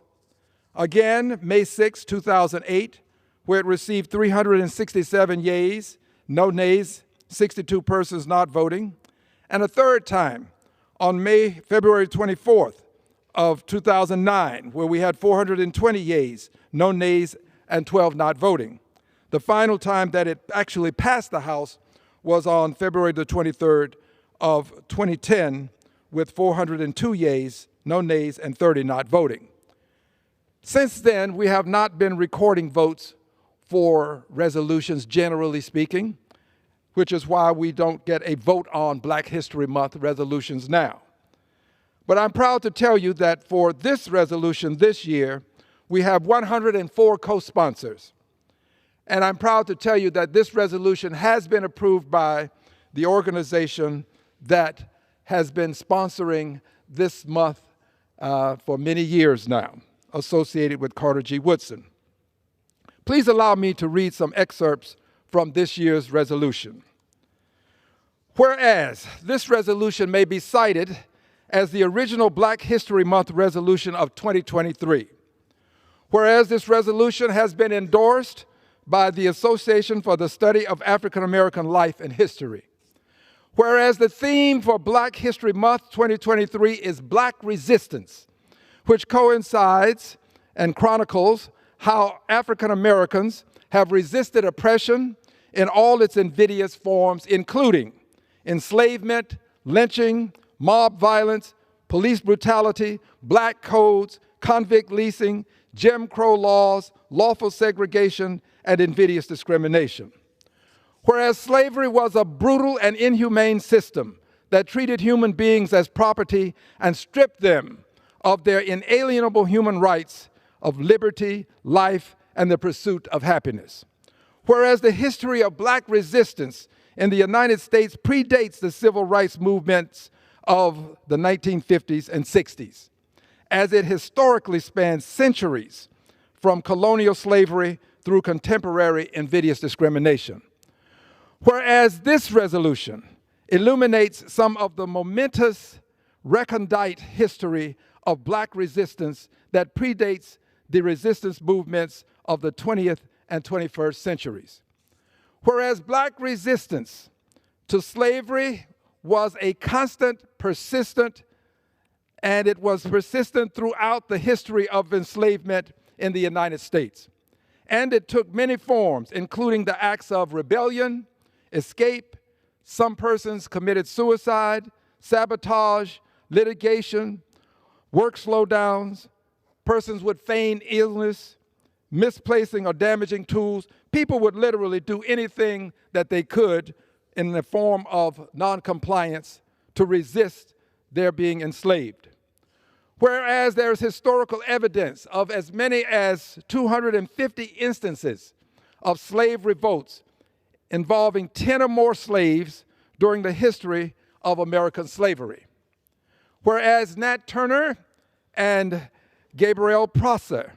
Again, May 6, 2008, where it received 367 yeas, no nays, 62 persons not voting. And a third time on February 24th of 2009, where we had 420 yeas, no nays, and 12 not voting. The final time that it actually passed the House was on February the 23rd of 2010, with 402 yeas, no nays, and 30 not voting. Since then, we have not been recording votes for resolutions, generally speaking, which is why we don't get a vote on Black History Month resolutions now. But I'm proud to tell you that for this resolution this year, we have 104 co-sponsors. And I'm proud to tell you that this resolution has been approved by the organization that has been sponsoring this month for many years now, associated with Carter G. Woodson. Please allow me to read some excerpts from this year's resolution. Whereas this resolution may be cited as the original Black History Month resolution of 2023. Whereas this resolution has been endorsed by the Association for the Study of African American Life and History. Whereas the theme for Black History Month 2023 is Black Resistance, which coincides and chronicles how African Americans have resisted oppression in all its invidious forms, including enslavement, lynching, mob violence, police brutality, black codes, convict leasing, Jim Crow laws, lawful segregation, and invidious discrimination. Whereas slavery was a brutal and inhumane system that treated human beings as property and stripped them of their inalienable human rights of liberty, life, and the pursuit of happiness. Whereas the history of Black resistance in the United States predates the civil rights movements of the 1950s and 60s. as it historically spans centuries from colonial slavery through contemporary invidious discrimination. Whereas this resolution illuminates some of the momentous recondite history of Black resistance that predates the resistance movements of the 20th and 21st centuries. Whereas Black resistance to slavery was a constant, persistent, and it was persistent throughout the history of enslavement in the United States. And it took many forms, including the acts of rebellion, escape, some persons committed suicide, sabotage, litigation, work slowdowns, persons would feign illness, misplacing or damaging tools. People would literally do anything that they could in the form of noncompliance to resist their being enslaved. Whereas there's historical evidence of as many as 250 instances of slave revolts involving 10 or more slaves during the history of American slavery. Whereas Nat Turner and Gabriel Prosser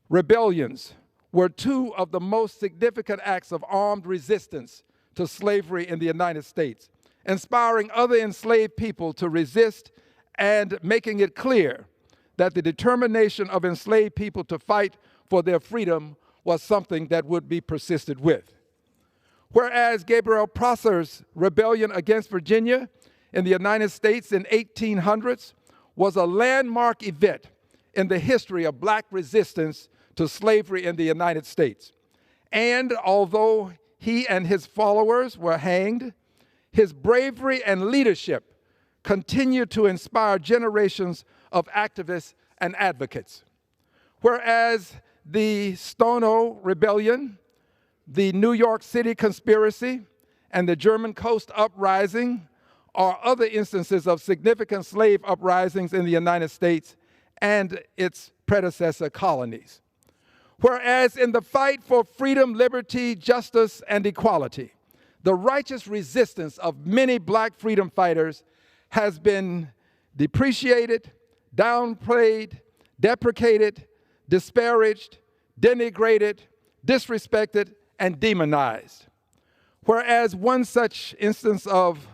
rebellions were two of the most significant acts of armed resistance to slavery in the United States, inspiring other enslaved people to resist and making it clear that the determination of enslaved people to fight for their freedom was something that would be persisted with. Whereas Gabriel Prosser's rebellion against Virginia in the United States in 1800s was a landmark event in the history of Black resistance to slavery in the United States. And although he and his followers were hanged, his bravery and leadership continued to inspire generations of activists and advocates. Whereas the Stono Rebellion, the New York City conspiracy, and the German Coast Uprising are other instances of significant slave uprisings in the United States and its predecessor colonies. Whereas in the fight for freedom, liberty, justice, and equality, the righteous resistance of many Black freedom fighters has been depreciated, downplayed, deprecated, disparaged, denigrated, disrespected, and demonized. Whereas one such instance of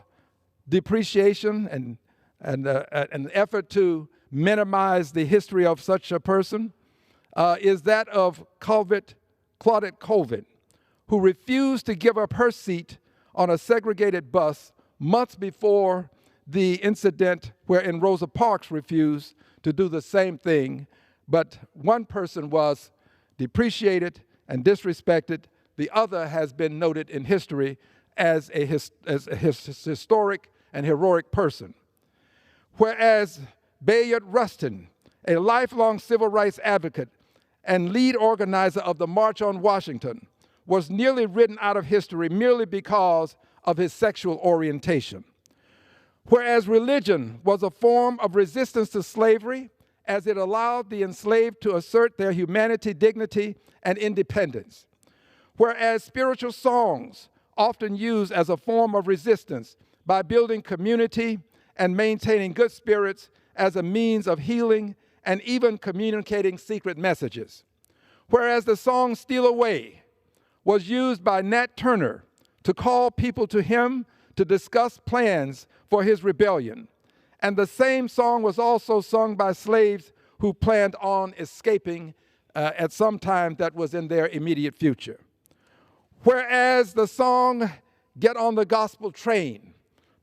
depreciation and an effort to minimize the history of such a person is that of Claudette Colvin, who refused to give up her seat on a segregated bus months before the incident wherein Rosa Parks refused to do the same thing, but one person was depreciated and disrespected. The other has been noted in history as a historic and heroic person. Whereas Bayard Rustin, a lifelong civil rights advocate and lead organizer of the March on Washington, was nearly written out of history merely because of his sexual orientation. Whereas religion was a form of resistance to slavery, as it allowed the enslaved to assert their humanity, dignity, and independence. Whereas spiritual songs often used as a form of resistance by building community and maintaining good spirits as a means of healing and even communicating secret messages. Whereas the song Steal Away was used by Nat Turner to call people to him to discuss plans for his rebellion. And the same song was also sung by slaves who planned on escaping at some time that was in their immediate future. Whereas the song Get on the Gospel Train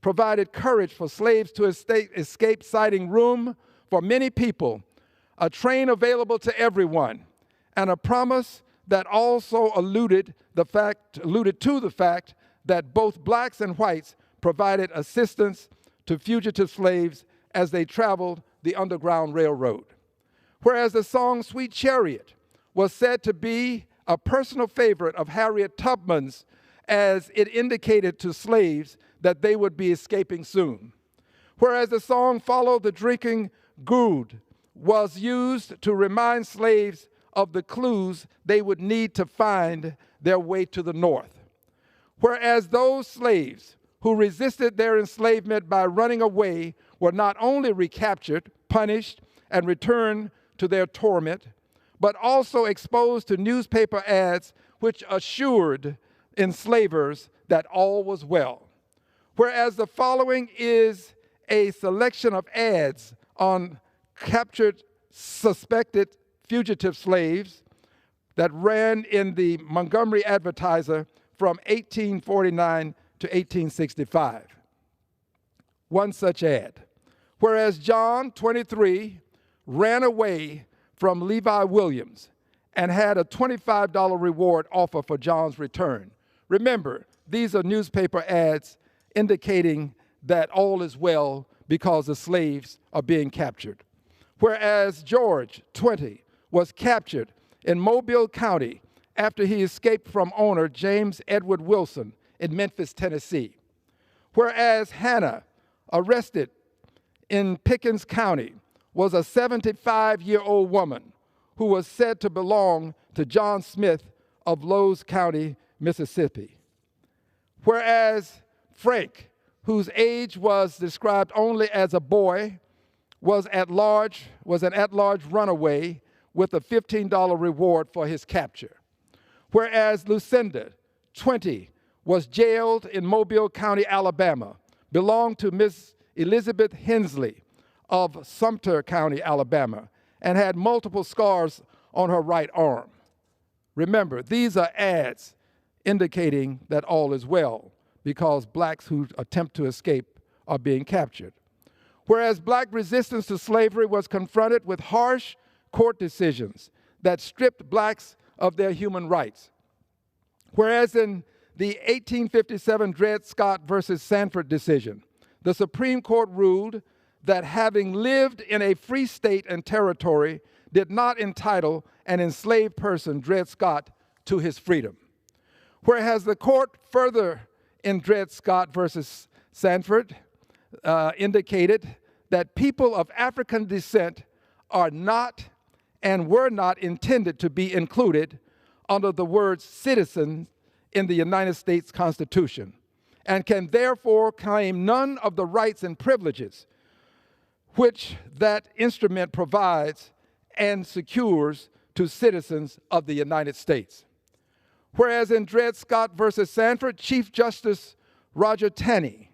provided courage for slaves to escape, citing room for many people, a train available to everyone, and a promise that also alluded to the fact that both blacks and whites provided assistance to fugitive slaves as they traveled the Underground Railroad. Whereas the song Sweet Chariot was said to be a personal favorite of Harriet Tubman's, as it indicated to slaves that they would be escaping soon. Whereas the song Follow the Drinking Gourd was used to remind slaves of the clues they would need to find their way to the north. Whereas those slaves who resisted their enslavement by running away were not only recaptured, punished, and returned to their torment, but also exposed to newspaper ads which assured enslavers that all was well. Whereas the following is a selection of ads on captured, suspected fugitive slaves that ran in the Montgomery Advertiser from 1849 to 1865. One such ad. Whereas John, 23, ran away from Levi Williams and had a $25 reward offer for John's return. Remember, these are newspaper ads indicating that all is well because the slaves are being captured. Whereas George, 20, was captured in Mobile County after he escaped from owner James Edward Wilson in Memphis, Tennessee. Whereas Hannah, arrested in Pickens County, was a 75-year-old woman who was said to belong to John Smith of Lowes County, Mississippi. Whereas Frank, whose age was described only as a boy, was an at-large runaway with a $15 reward for his capture. Whereas Lucinda, 20, was jailed in Mobile County, Alabama, belonged to Miss Elizabeth Hensley of Sumter County, Alabama, and had multiple scars on her right arm. Remember, these are ads indicating that all is well because blacks who attempt to escape are being captured. Whereas black resistance to slavery was confronted with harsh court decisions that stripped blacks of their human rights. Whereas in the 1857 Dred Scott versus Sanford decision, the Supreme Court ruled that having lived in a free state and territory did not entitle an enslaved person, Dred Scott, to his freedom. Whereas the court further in Dred Scott versus Sanford indicated that people of African descent are not and were not intended to be included under the word citizen in the United States Constitution, and can therefore claim none of the rights and privileges which that instrument provides and secures to citizens of the United States. Whereas in Dred Scott versus Sanford, Chief Justice Roger Taney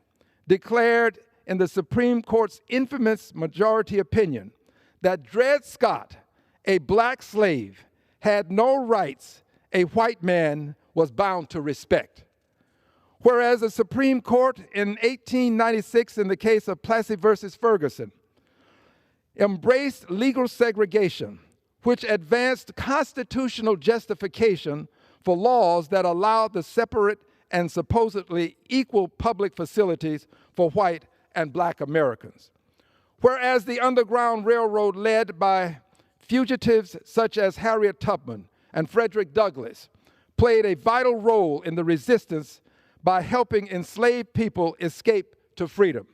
declared in the Supreme Court's infamous majority opinion that Dred Scott, a black slave, had no rights a white man was bound to respect. Whereas the Supreme Court in 1896 in the case of Plessy versus Ferguson embraced legal segregation, which advanced constitutional justification for laws that allowed the separate and supposedly equal public facilities for white and black Americans. Whereas the Underground Railroad, led by fugitives such as Harriet Tubman and Frederick Douglass, played a vital role in the resistance by helping enslaved people escape to freedom.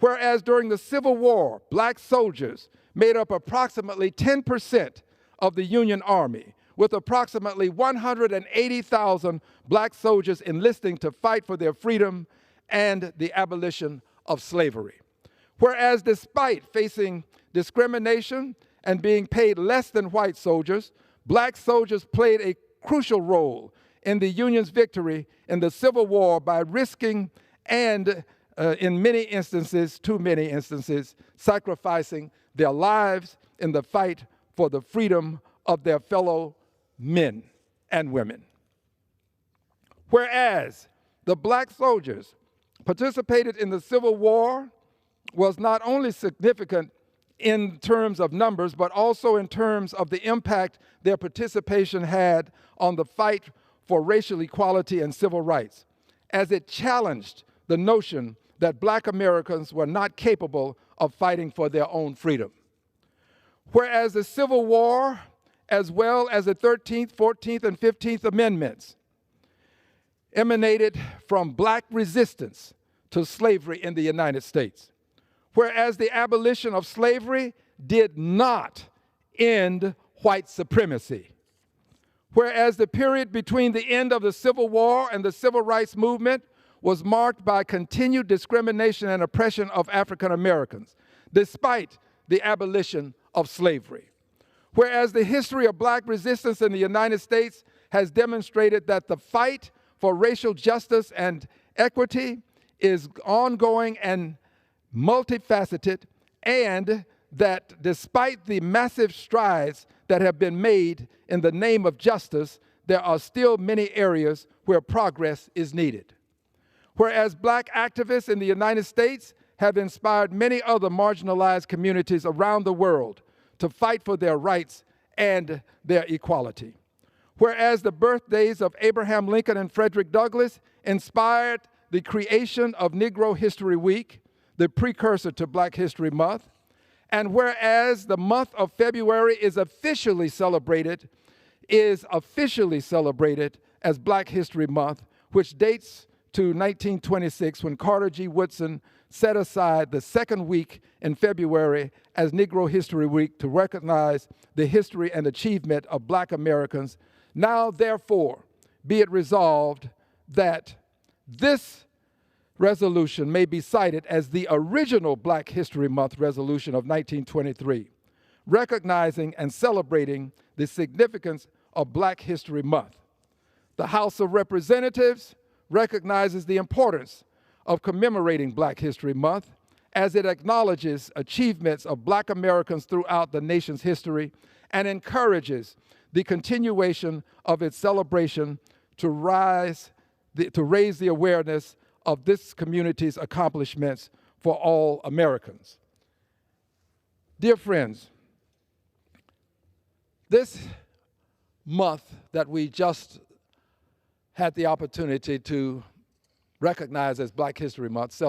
Whereas during the Civil War, black soldiers made up approximately 10% of the Union Army, with approximately 180,000 black soldiers enlisting to fight for their freedom and the abolition of slavery. Whereas despite facing discrimination and being paid less than white soldiers, black soldiers played a crucial role in the Union's victory in the Civil War by risking and, in many instances, too many instances, sacrificing their lives in the fight for the freedom of their fellow men and women. Whereas the black soldiers participated in the Civil War was not only significant in terms of numbers, but also in terms of the impact their participation had on the fight for racial equality and civil rights, as it challenged the notion that black Americans were not capable of fighting for their own freedom. Whereas the Civil War, as well as the 13th, 14th, and 15th Amendments, emanated from black resistance to slavery in the United States. Whereas the abolition of slavery did not end white supremacy. Whereas the period between the end of the Civil War and the Civil Rights Movement was marked by continued discrimination and oppression of African Americans, despite the abolition of slavery. Whereas the history of black resistance in the United States has demonstrated that the fight for racial justice and equity is ongoing and multifaceted, and that despite the massive strides that have been made in the name of justice, there are still many areas where progress is needed. Whereas black activists in the United States have inspired many other marginalized communities around the world to fight for their rights and their equality. Whereas the birthdays of Abraham Lincoln and Frederick Douglass inspired the creation of Negro History Week, the precursor to Black History Month, and whereas the month of February is officially celebrated as Black History Month, which dates to 1926 when Carter G. Woodson set aside the second week in February as Negro History Week to recognize the history and achievement of Black Americans. Now, therefore, be it resolved that this resolution may be cited as the original Black History Month resolution of 1923, recognizing and celebrating the significance of Black History Month. The House of Representatives recognizes the importance of commemorating Black History Month as it acknowledges achievements of Black Americans throughout the nation's history and encourages the continuation of its celebration to raise the awareness of this community's accomplishments for all Americans. Dear friends, this month that we just had the opportunity to recognize as Black History Month,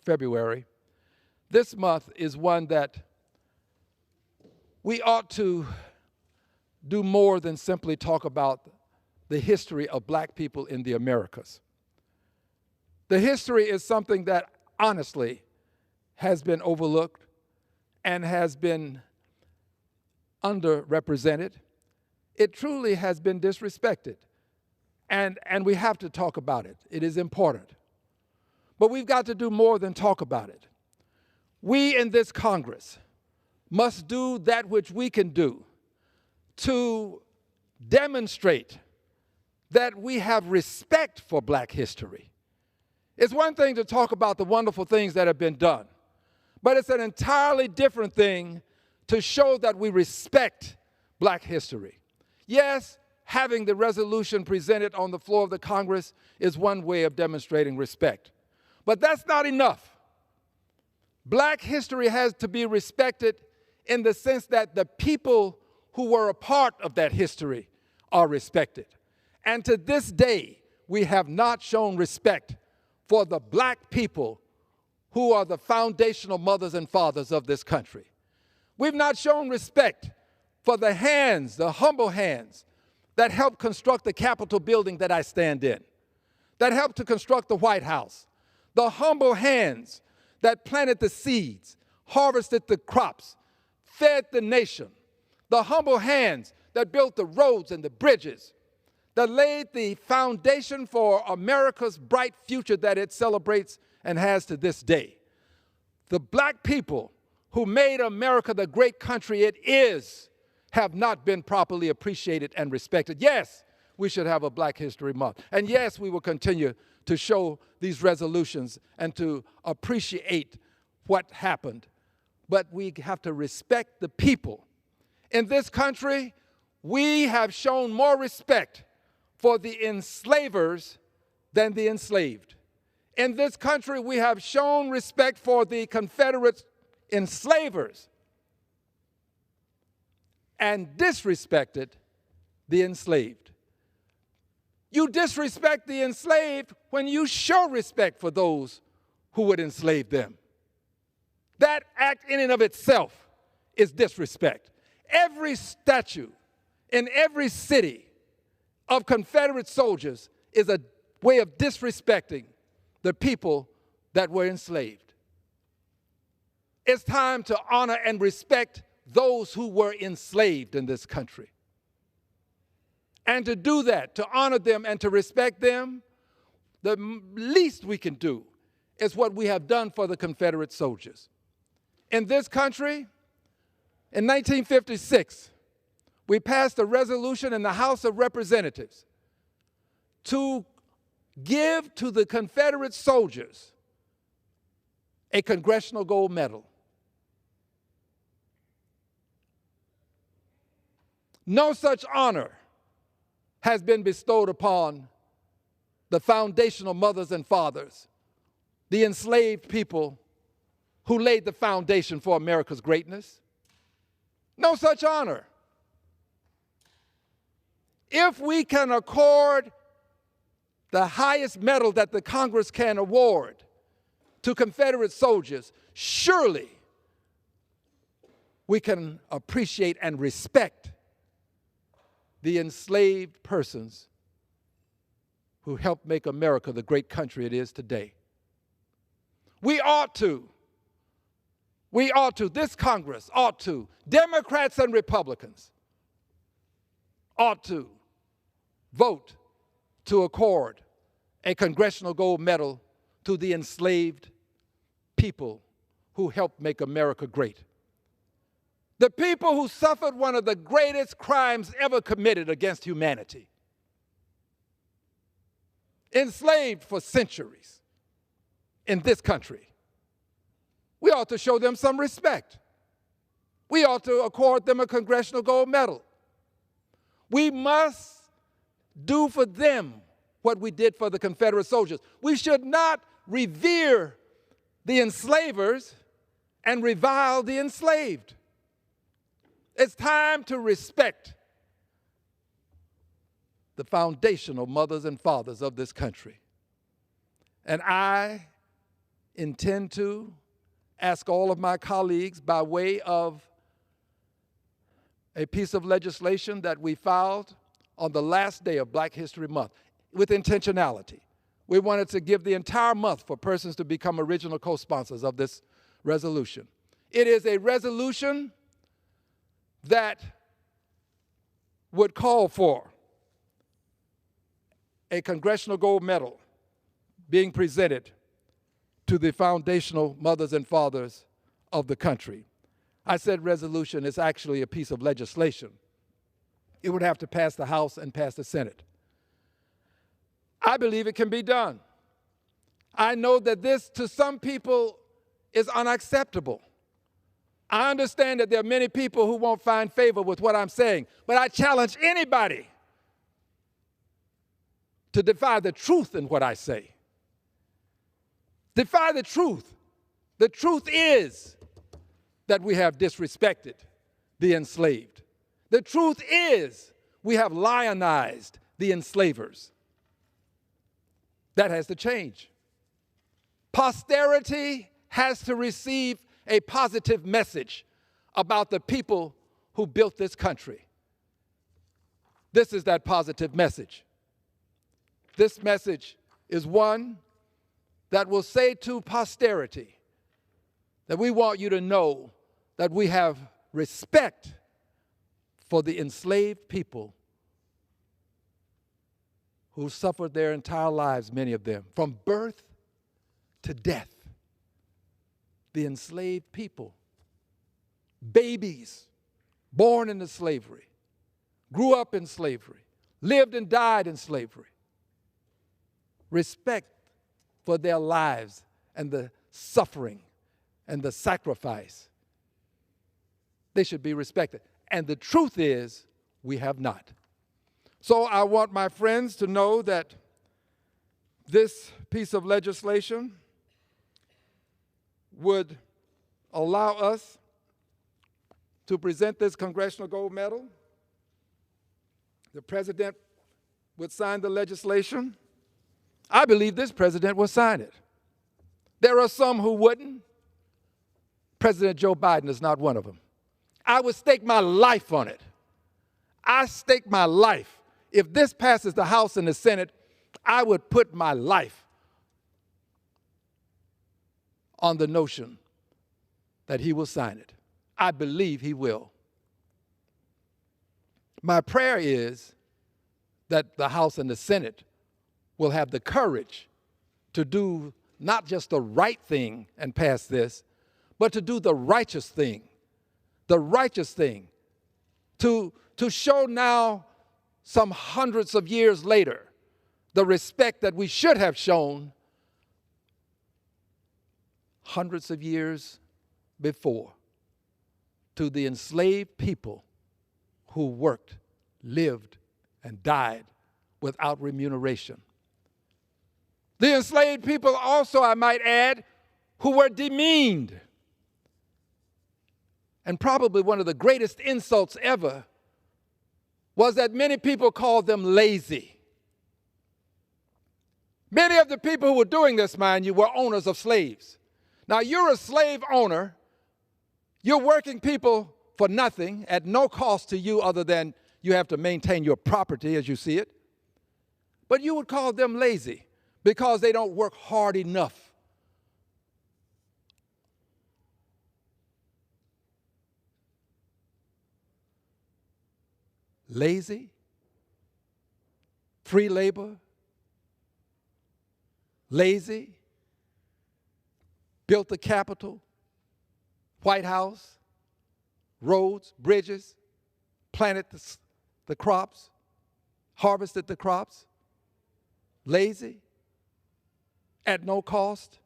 February, this month is one that we ought to do more than simply talk about the history of black people in the Americas. The history is something that honestly has been overlooked and has been underrepresented. It truly has been disrespected. And we have to talk about it. It is important. But we've got to do more than talk about it. We in this Congress must do that which we can do to demonstrate that we have respect for black history. It's one thing to talk about the wonderful things that have been done, but it's an entirely different thing to show that we respect black history. Yes, having the resolution presented on the floor of the Congress is one way of demonstrating respect, but that's not enough. Black history has to be respected in the sense that the people who were a part of that history are respected. And to this day, we have not shown respect for the black people who are the foundational mothers and fathers of this country. We've not shown respect for the hands, the humble hands, that helped construct the Capitol building that I stand in, that helped to construct the White House, the humble hands that planted the seeds, harvested the crops, fed the nation, the humble hands that built the roads and the bridges, that laid the foundation for America's bright future that it celebrates and has to this day. The black people who made America the great country it is have not been properly appreciated and respected. Yes, we should have a Black History Month. And yes, we will continue to show these resolutions and to appreciate what happened. But we have to respect the people. In this country, we have shown more respect for the enslavers than the enslaved. In this country, we have shown respect for the Confederate enslavers and disrespected the enslaved. You disrespect the enslaved when you show respect for those who would enslave them. That act in and of itself is disrespect. Every statue in every city of Confederate soldiers is a way of disrespecting the people that were enslaved. It's time to honor and respect those who were enslaved in this country. And to do that, to honor them and to respect them, the least we can do is what we have done for the Confederate soldiers. In this country, In 1956, we passed a resolution in the House of Representatives to give to the Confederate soldiers a Congressional Gold Medal. No such honor has been bestowed upon the foundational mothers and fathers, the enslaved people who laid the foundation for America's greatness. No such honor. If we can accord the highest medal that the Congress can award to Confederate soldiers, surely we can appreciate and respect the enslaved persons who helped make America the great country it is today. We ought to, this Congress ought to, Democrats and Republicans ought to vote to accord a Congressional Gold Medal to the enslaved people who helped make America great. The people who suffered one of the greatest crimes ever committed against humanity. Enslaved for centuries in this country. We ought to show them some respect. We ought to accord them a Congressional Gold Medal. We must do for them what we did for the Confederate soldiers. We should not revere the enslavers and revile the enslaved. It's time to respect the foundational mothers and fathers of this country. And I intend to ask all of my colleagues, by way of a piece of legislation that we filed on the last day of Black History Month, with intentionality. We wanted to give the entire month for persons to become original co-sponsors of this resolution. It is a resolution that would call for a Congressional Gold Medal being presented to the foundational mothers and fathers of the country. I said resolution is actually a piece of legislation. It would have to pass the House and pass the Senate. I believe it can be done. I know that this, to some people, is unacceptable. I understand that there are many people who won't find favor with what I'm saying, but I challenge anybody to defy the truth in what I say. Defy the truth. The truth is that we have disrespected the enslaved. The truth is we have lionized the enslavers. That has to change. Posterity has to receive a positive message about the people who built this country. This is that positive message. This message is one that will say to posterity that we want you to know that we have respect for the enslaved people who suffered their entire lives, many of them, from birth to death. The enslaved people, babies born into slavery, grew up in slavery, lived and died in slavery. Respect for their lives and the suffering and the sacrifice. They should be respected. And the truth is, we have not. So I want my friends to know that this piece of legislation would allow us to present this Congressional Gold Medal. The president would sign the legislation. I believe this president will sign it. There are some who wouldn't. President Joe Biden is not one of them. I would stake my life on it. I stake my life. If this passes the House and the Senate, I would put my life on the notion that he will sign it. I believe he will. My prayer is that the House and the Senate will have the courage to do not just the right thing and pass this, but to do the righteous thing the righteous thing, to show now, some hundreds of years later, the respect that we should have shown hundreds of years before to the enslaved people who worked, lived, and died without remuneration. The enslaved people also, I might add, who were demeaned. And probably one of the greatest insults ever was that many people called them lazy. Many of the people who were doing this, mind you, were owners of slaves. Now, you're a slave owner. You're working people for nothing, at no cost to you other than you have to maintain your property as you see it. But you would call them lazy because they don't work hard enough. Lazy, free labor, lazy, built the Capitol, White House, roads, bridges, planted the crops, harvested the crops, lazy, at no cost.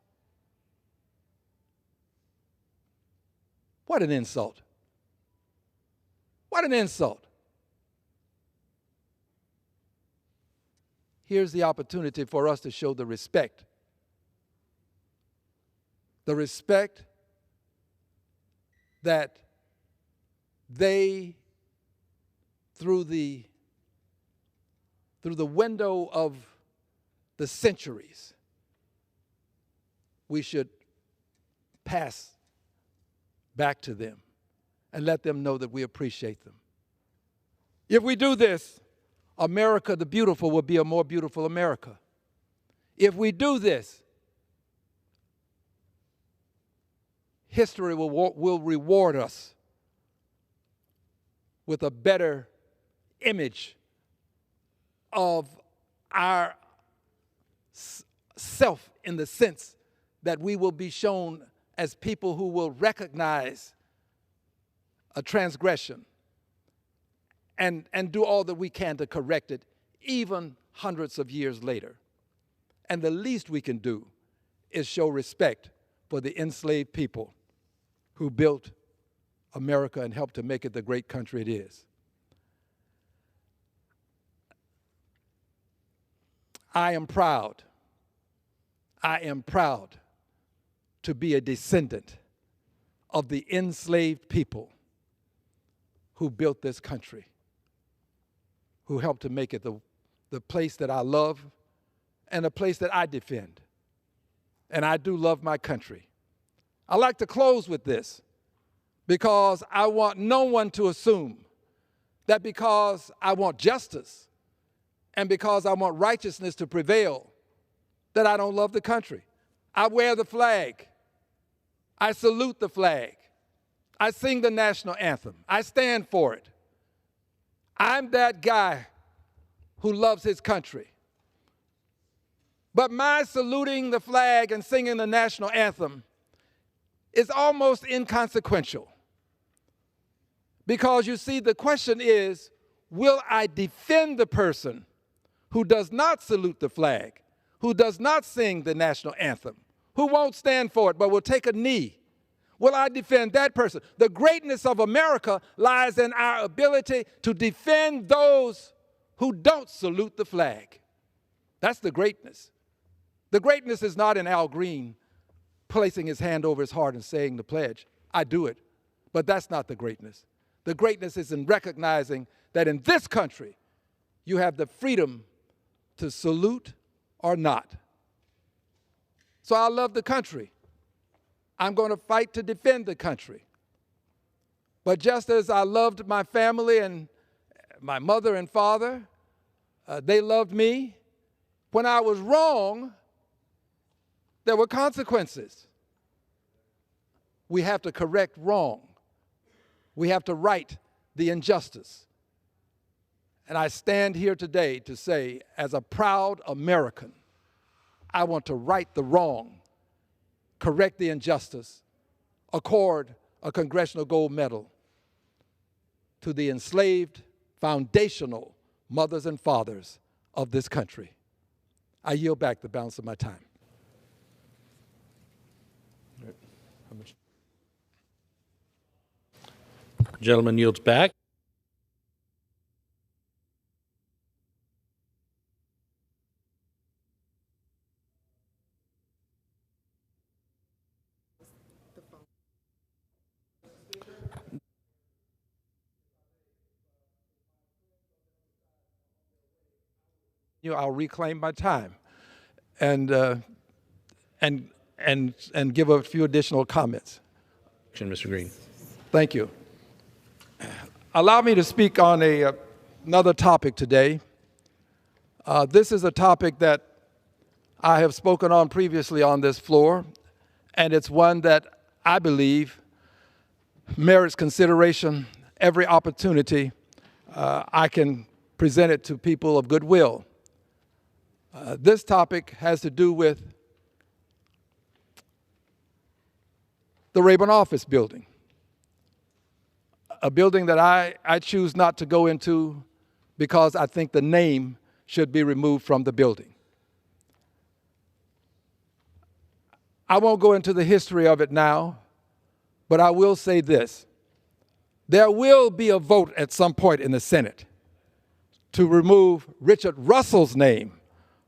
What an insult. What an insult. Here's the opportunity for us to show the respect. The respect that they, through the window of the centuries, we should pass back to them and let them know that we appreciate them. If we do this, America the beautiful will be a more beautiful America. If we do this, history will reward us with a better image of our self, in the sense that we will be shown as people who will recognize a transgression and do all that we can to correct it, even hundreds of years later. And the least we can do is show respect for the enslaved people who built America and helped to make it the great country it is. I am proud to be a descendant of the enslaved people who built this country, who helped to make it the place that I love and a place that I defend. And I do love my country. I like to close with this because I want no one to assume that because I want justice and because I want righteousness to prevail, that I don't love the country. I wear the flag. I salute the flag. I sing the national anthem. I stand for it. I'm that guy who loves his country. But my saluting the flag and singing the national anthem is almost inconsequential. Because you see, the question is, will I defend the person who does not salute the flag, who does not sing the national anthem, who won't stand for it but will take a knee? Will I defend that person? The greatness of America lies in our ability to defend those who don't salute the flag. That's the greatness. The greatness is not in Al Green placing his hand over his heart and saying the pledge. I do it, but that's not the greatness. The greatness is in recognizing that in this country, you have the freedom to salute or not. So I love the country. I'm going to fight to defend the country. But just as I loved my family and my mother and father, they loved me. When I was wrong, there were consequences. We have to correct wrong. We have to right the injustice. And I stand here today to say, as a proud American, I want to right the wrong, correct the injustice, accord a Congressional Gold Medal to the enslaved foundational mothers and fathers of this country. I yield back the balance of my time. Gentleman yields back. I'll reclaim my time and give a few additional comments. Mr. Green. Thank you. Allow me to speak on another topic today. This is a topic that I have spoken on previously on this floor, and it's one that I believe merits consideration every opportunity I can present it to people of goodwill. This topic has to do with the Rayburn office building, a building that I choose not to go into because I think the name should be removed from the building. I won't go into the history of it now, but I will say this. There will be a vote at some point in the Senate to remove Richard Russell's name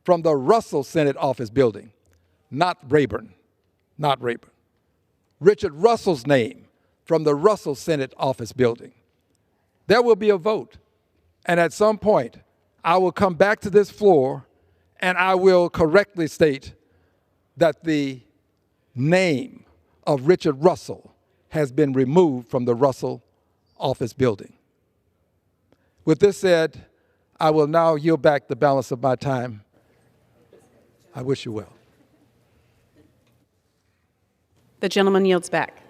from the Russell Senate office building, not Rayburn, not Rayburn. Richard Russell's name from the Russell Senate office building. There will be a vote, and at some point, I will come back to this floor and I will correctly state that the name of Richard Russell has been removed from the Russell office building. With this said, I will now yield back the balance of my time. I wish you well. The gentleman yields back.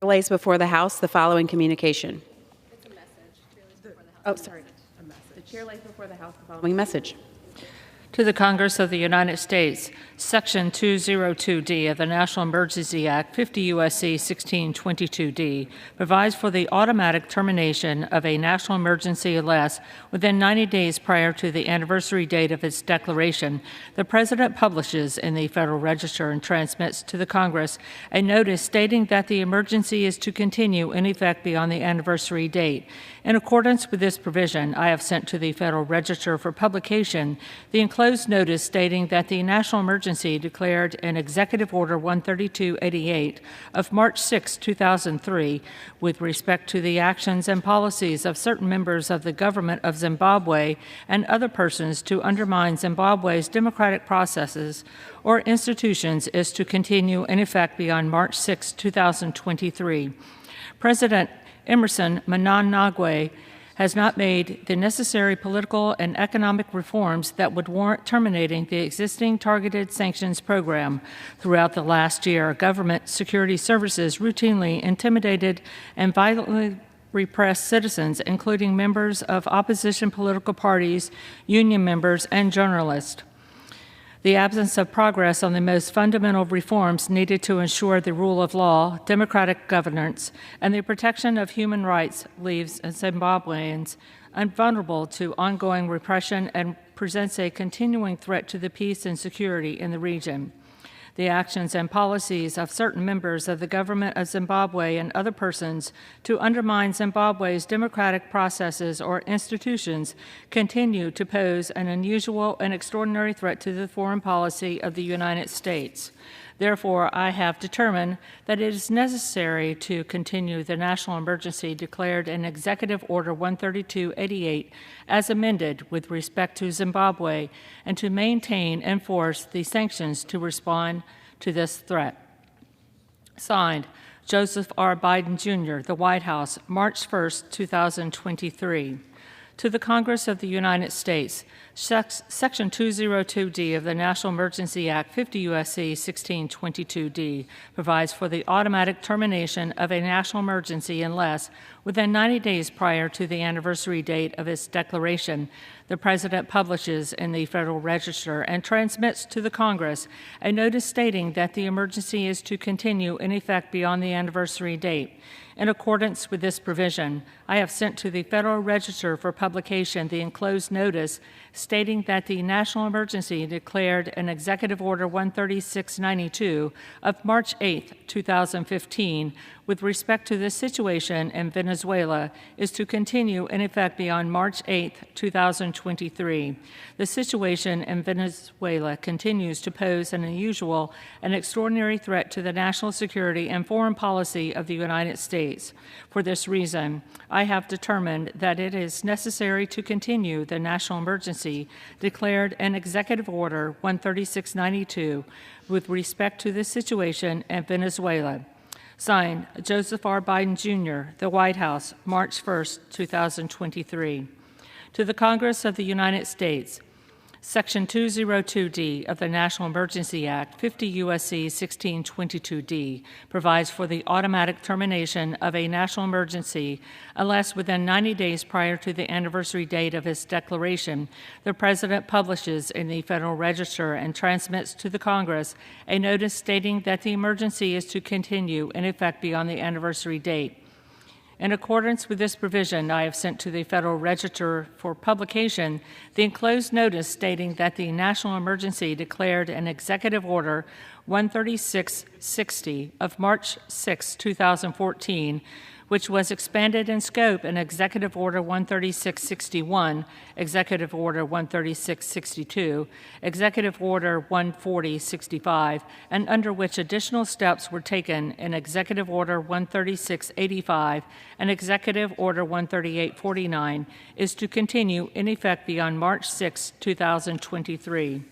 Lays before the House the following communication. It's a message. Oh, sorry. A message. The chair lays before the House the following message. To the Congress of the United States, Section 202D of the National Emergency Act, 50 U.S.C. 1622D, provides for the automatic termination of a national emergency unless, within 90 days prior to the anniversary date of its declaration, the President publishes in the Federal Register and transmits to the Congress a notice stating that the emergency is to continue in effect beyond the anniversary date. In accordance with this provision, I have sent to the Federal Register for publication the enclosed notice stating that the national emergency declared in Executive Order 13288 of March 6, 2003, with respect to the actions and policies of certain members of the government of Zimbabwe and other persons to undermine Zimbabwe's democratic processes or institutions is to continue in effect beyond March 6, 2023. President Emerson Mnangagwa has not made the necessary political and economic reforms that would warrant terminating the existing targeted sanctions program. Throughout the last year, government security services routinely intimidated and violently repressed citizens, including members of opposition political parties, union members, and journalists. The absence of progress on the most fundamental reforms needed to ensure the rule of law, democratic governance, and the protection of human rights leaves Zimbabweans vulnerable to ongoing repression and presents a continuing threat to the peace and security in the region. The actions and policies of certain members of the government of Zimbabwe and other persons to undermine Zimbabwe's democratic processes or institutions continue to pose an unusual and extraordinary threat to the foreign policy of the United States. Therefore, I have determined that it is necessary to continue the national emergency declared in Executive Order 13288 as amended with respect to Zimbabwe and to maintain and enforce the sanctions to respond to this threat. Signed, Joseph R. Biden, Jr., The White House, March 1, 2023. To the Congress of the United States, Section 202D of the National Emergency Act, 50 U.S.C. 1622D, provides for the automatic termination of a national emergency unless, Within 90 days prior to the anniversary date of its declaration, the President publishes in the Federal Register and transmits to the Congress a notice stating that the emergency is to continue in effect beyond the anniversary date. In accordance with this provision, I have sent to the Federal Register for publication the enclosed notice stating that the national emergency declared in Executive Order 13692 of March 8, 2015, with respect to the situation in Venezuela, is to continue in effect beyond March 8, 2023. The situation in Venezuela continues to pose an unusual and extraordinary threat to the national security and foreign policy of the United States. For this reason, I have determined that it is necessary to continue the national emergency declared in Executive Order 13692 with respect to the situation in Venezuela. Signed, Joseph R. Biden, Jr., The White House, March 1, 2023. To the Congress of the United States, Section 202D of the National Emergency Act, 50 U.S.C. 1622D, provides for the automatic termination of a national emergency unless within 90 days prior to the anniversary date of its declaration, the President publishes in the Federal Register and transmits to the Congress a notice stating that the emergency is to continue in effect beyond the anniversary date. In accordance with this provision, I have sent to the Federal Register for publication the enclosed notice stating that the national emergency declared in Executive Order 13660 of March 6, 2014, which was expanded in scope in Executive Order 13661, Executive Order 13662, Executive Order 14065, and under which additional steps were taken in Executive Order 13685 and Executive Order 13849, is to continue in effect beyond March 6, 2023.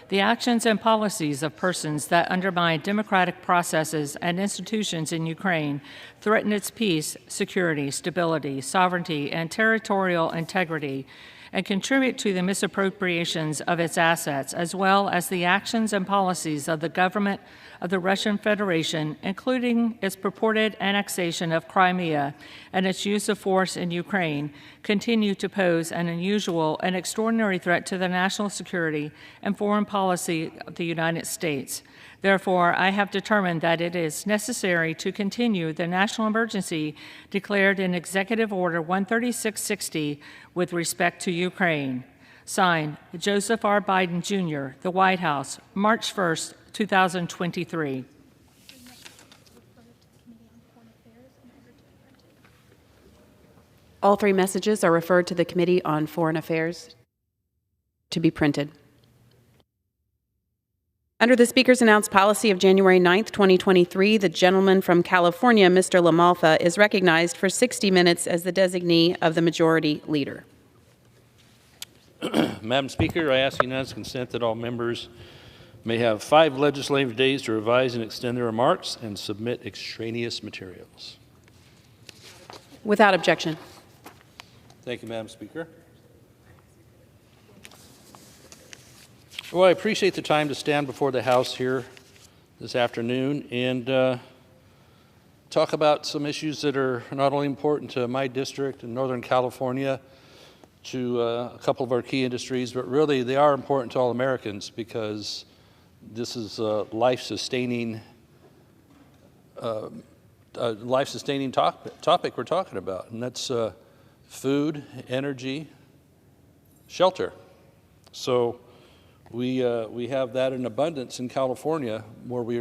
The actions and policies of persons that undermine democratic processes and institutions in Ukraine threaten its peace, security, stability, sovereignty, and territorial integrity, and contribute to the misappropriations of its assets, as well as the actions and policies of the government of the Russian Federation, including its purported annexation of Crimea and its use of force in Ukraine, continue to pose an unusual and extraordinary threat to the national security and foreign policy of the United States. Therefore, I have determined that it is necessary to continue the national emergency declared in Executive Order 13660 with respect to Ukraine. Signed, Joseph R. Biden, Jr., The White House, March 1, 2023. All three messages are referred to the Committee on Foreign Affairs to be printed. Under the Speaker's announced policy of January 9, 2023, the gentleman from California, Mr. LaMalfa, is recognized for 60 minutes as the designee of the Majority Leader. Madam Speaker, I ask unanimous consent that all members may have 5 legislative days to revise and extend their remarks and submit extraneous materials. Without objection. Thank you, Madam Speaker. Well, I appreciate the time to stand before the House here this afternoon and talk about some issues that are not only important to my district in Northern California, to a couple of our key industries, but really they are important to all Americans because this is a life-sustaining topic we're talking about, and that's food, energy, shelter. So we have that in abundance in California when we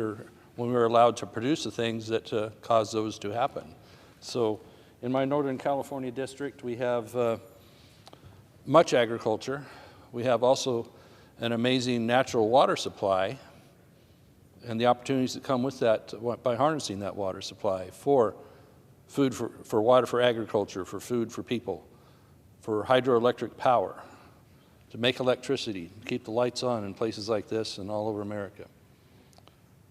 were allowed to produce the things that cause those to happen. So in my Northern California district, we have much agriculture. We have also an amazing natural water supply and the opportunities that come with that by harnessing that water supply for food, for water for agriculture, for food for people, for hydroelectric power, to make electricity, keep the lights on in places like this and all over America,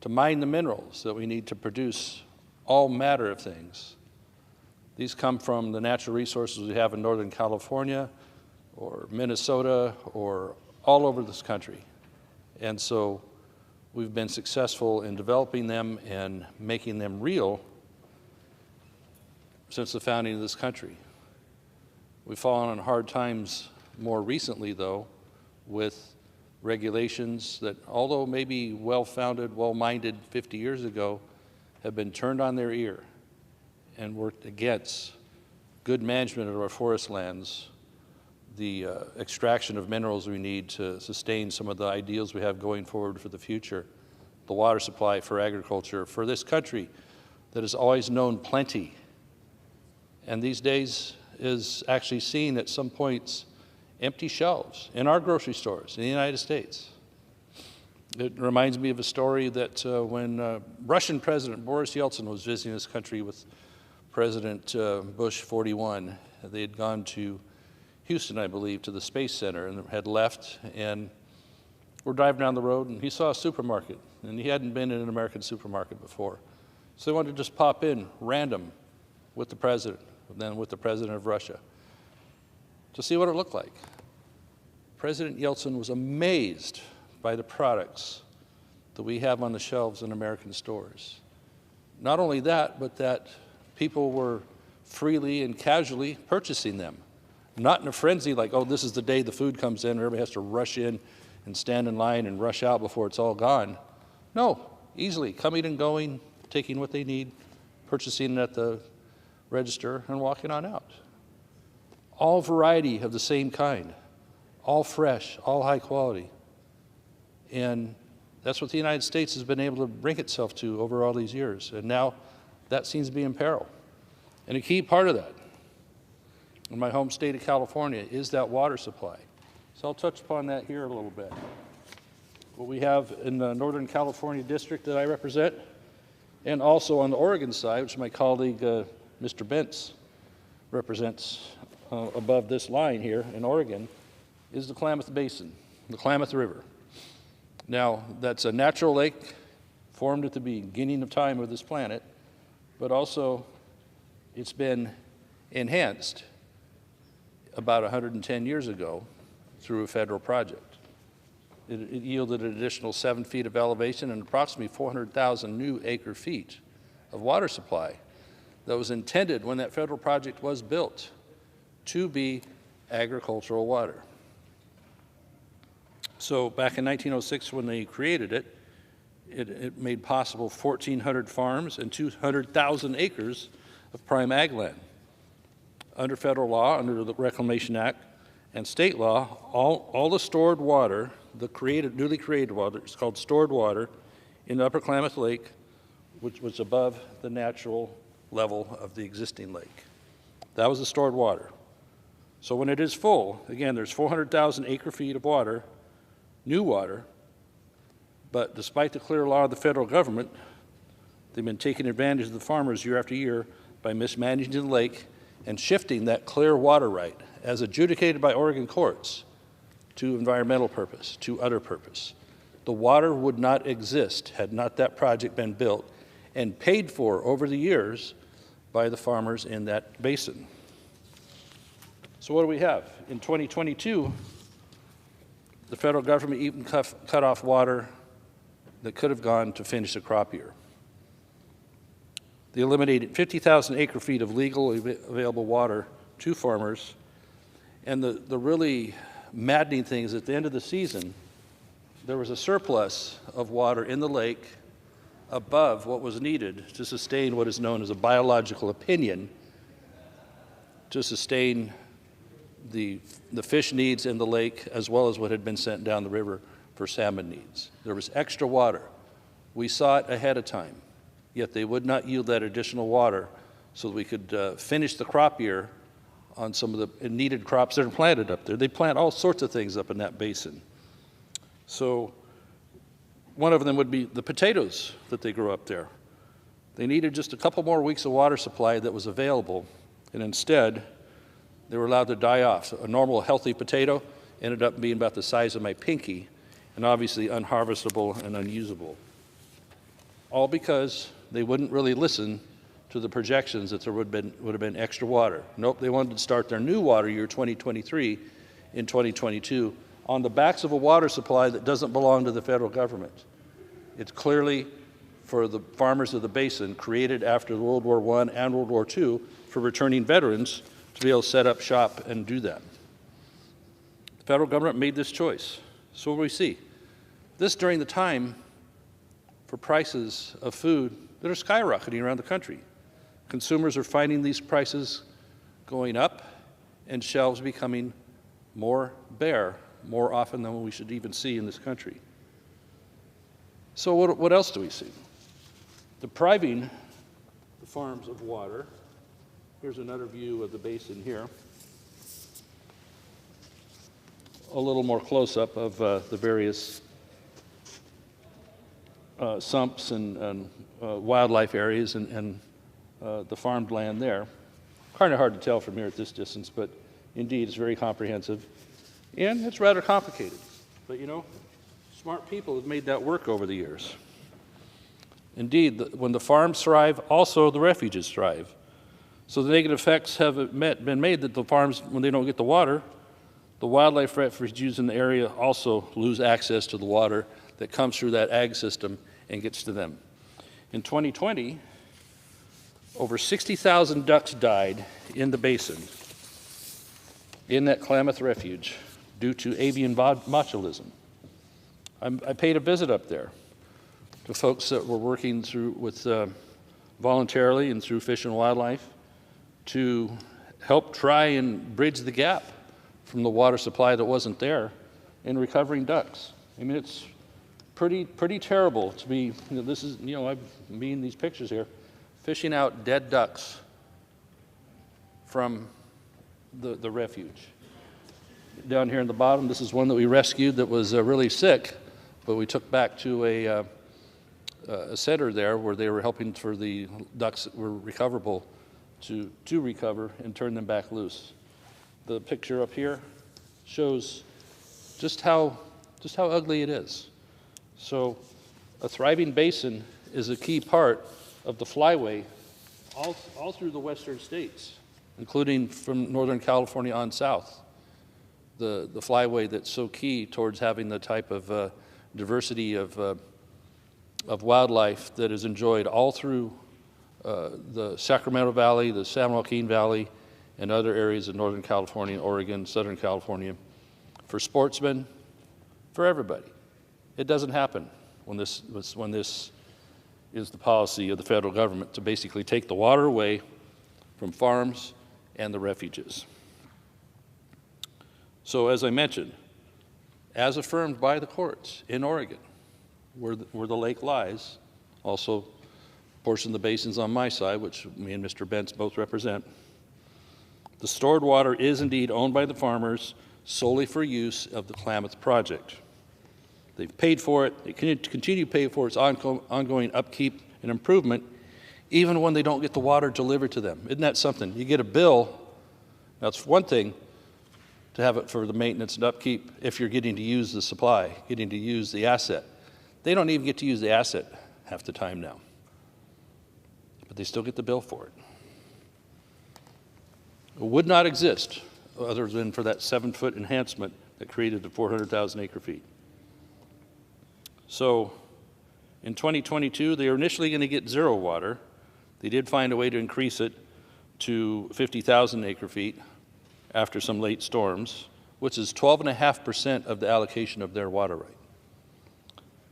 to mine the minerals that we need to produce all matter of things. These come from the natural resources we have in Northern California or Minnesota or all over this country. And so we've been successful in developing them and making them real since the founding of this country. We've fallen on hard times more recently, though, with regulations that, although maybe well-founded, well-minded 50 years ago, have been turned on their ear and worked against good management of our forest lands, the extraction of minerals we need to sustain some of the ideals we have going forward for the future, the water supply for agriculture, for this country that has always known plenty, and these days is actually seen at some points empty shelves in our grocery stores in the United States. It reminds me of a story that when Russian President Boris Yeltsin was visiting this country with President Bush 41, they had gone to Houston, I believe, to the Space Center, and had left, and were driving down the road, and he saw a supermarket, and he hadn't been in an American supermarket before. So they wanted to just pop in random with the president, and then with the president of Russia, to see what it looked like. President Yeltsin was amazed by the products that we have on the shelves in American stores. Not only that, but that people were freely and casually purchasing them. Not in a frenzy like, oh, this is the day the food comes in, everybody has to rush in and stand in line and rush out before it's all gone. No, easily coming and going, taking what they need, purchasing it at the register, and walking on out. All variety of the same kind, all fresh, all high quality. And that's what the United States has been able to bring itself to over all these years. And now that seems to be in peril. And a key part of that, in my home state of California, is that water supply. So I'll touch upon that here a little bit. What we have in the Northern California district that I represent, and also on the Oregon side, which my colleague Mr. Bentz represents above this line here in Oregon, is the Klamath Basin, the Klamath River. Now, that's a natural lake formed at the beginning of time of this planet, but also it's been enhanced about 110 years ago through a federal project. It yielded an additional 7 feet of elevation and approximately 400,000 new acre feet of water supply that was intended when that federal project was built to be agricultural water. So back in 1906, when they created it, it made possible 1,400 farms and 200,000 acres of prime ag land. Under federal law, under the Reclamation Act, and state law, all the stored water, the newly created water, it's called stored water, in the Upper Klamath Lake, which was above the natural level of the existing lake. That was the stored water. So when it is full, again, there's 400,000 acre feet of water, new water, but despite the clear law of the federal government, they've been taking advantage of the farmers year after year by mismanaging the lake and shifting that clear water right, as adjudicated by Oregon courts, to environmental purpose, to other purpose. The water would not exist had not that project been built and paid for over the years by the farmers in that basin. So what do we have? In 2022, the federal government even cut off water that could have gone to finish the crop year. They eliminated 50,000 acre feet of legally available water to farmers. And the really maddening thing is at the end of the season, there was a surplus of water in the lake above what was needed to sustain what is known as a biological opinion, to sustain the fish needs in the lake as well as what had been sent down the river for salmon needs. There was extra water. We saw it ahead of time, yet they would not yield that additional water so that we could finish the crop year on some of the needed crops that are planted up there. They plant all sorts of things up in that basin. So one of them would be the potatoes that they grew up there. They needed just a couple more weeks of water supply that was available, and instead they were allowed to die off. So a normal healthy potato ended up being about the size of my pinky, and obviously unharvestable and unusable. All because they wouldn't really listen to the projections that there would have been extra water. Nope, they wanted to start their new water year 2023 in 2022 on the backs of a water supply that doesn't belong to the federal government. It's clearly for the farmers of the basin, created after World War I and World War II for returning veterans to be able to set up shop and do that. The federal government made this choice. So what do we see? This during the time for prices of food that are skyrocketing around the country. Consumers are finding these prices going up and shelves becoming more bare more often than we should even see in this country. So what else do we see? Depriving the farms of water. Here's another view of the basin here. A little more close-up of the various sumps and wildlife areas and the farmed land there. Kind of hard to tell from here at this distance, but indeed it's very comprehensive. And it's rather complicated. But you know, smart people have made that work over the years. Indeed, when the farms thrive, also the refuges thrive. So the negative effects have been made that the farms, when they don't get the water, the wildlife refuges in the area also lose access to the water that comes through that ag system and gets to them. In 2020, over 60,000 ducks died in the basin, in that Klamath Refuge, due to avian botulism. I paid a visit up there to folks that were working with voluntarily and through Fish and Wildlife to help try and bridge the gap from the water supply that wasn't there in recovering ducks. I mean, it's pretty terrible to be, this is, I've seen these pictures here, fishing out dead ducks from the refuge. Down here in the bottom, this is one that we rescued that was really sick, but we took back to a center there where they were helping for the ducks that were recoverable to recover and turn them back loose. The picture up here shows just how ugly it is. So a thriving basin is a key part of the flyway all through the western states, including from Northern California on south. The flyway that's so key towards having the type of diversity of wildlife that is enjoyed all through the Sacramento Valley, the San Joaquin Valley, and other areas of Northern California, Oregon, Southern California, for sportsmen, for everybody. It doesn't happen when this is the policy of the federal government to basically take the water away from farms and the refuges. So as I mentioned, as affirmed by the courts in Oregon, where the lake lies, also a portion of the basin's on my side, which me and Mr. Bentz both represent, the stored water is indeed owned by the farmers solely for use of the Klamath Project. They've paid for it, they continue to pay for its ongoing upkeep and improvement, even when they don't get the water delivered to them. Isn't that something? You get a bill, that's one thing, to have it for the maintenance and upkeep if you're getting to use the supply, getting to use the asset. They don't even get to use the asset half the time now, but they still get the bill for it. It would not exist other than for that 7-foot enhancement that created the 400,000 acre feet. So in 2022, they were initially going to get zero water. They did find a way to increase it to 50,000 acre feet after some late storms, which is 12.5% of the allocation of their water right.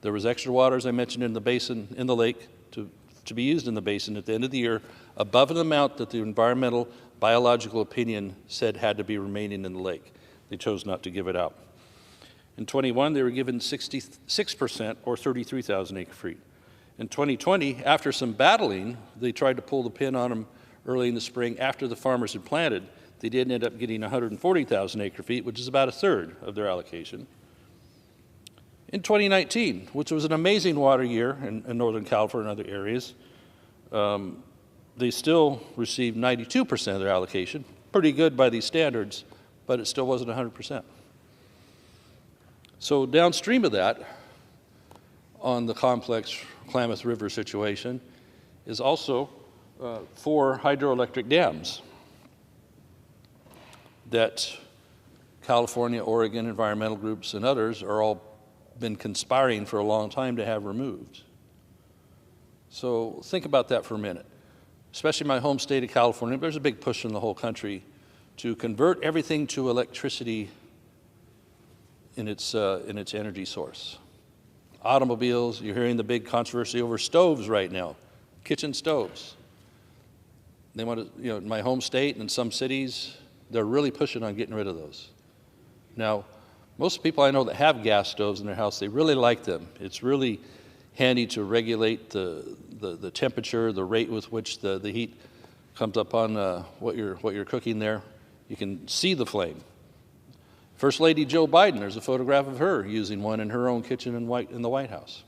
There was extra water, as I mentioned, in the basin, in the lake, to be used in the basin at the end of the year, above an amount that the environmental biological opinion said had to be remaining in the lake. They chose not to give it out. In 21, they were given 66%, or 33,000 acre feet. In 2020, after some battling, they tried to pull the pin on them early in the spring after the farmers had planted. They did end up getting 140,000 acre feet, which is about a third of their allocation. In 2019, which was an amazing water year in Northern California and other areas, they still received 92% of their allocation. Pretty good by these standards, but it still wasn't 100%. So downstream of that, on the complex Klamath River situation, is also 4 hydroelectric dams that California, Oregon, environmental groups, and others are all been conspiring for a long time to have removed. So think about that for a minute. especially my home state of California, there's a big push in the whole country to convert everything to electricity in its energy source. Automobiles, you're hearing the big controversy over stoves right now, kitchen stoves. They want to, in my home state and in some cities, they're really pushing on getting rid of those. Now, most people I know that have gas stoves in their house, they really like them. It's really handy to regulate the temperature, the rate with which the heat comes up on what you're cooking there. You can see the flame. First Lady Joe Biden, there's a photograph of her using one in her own kitchen in the White House.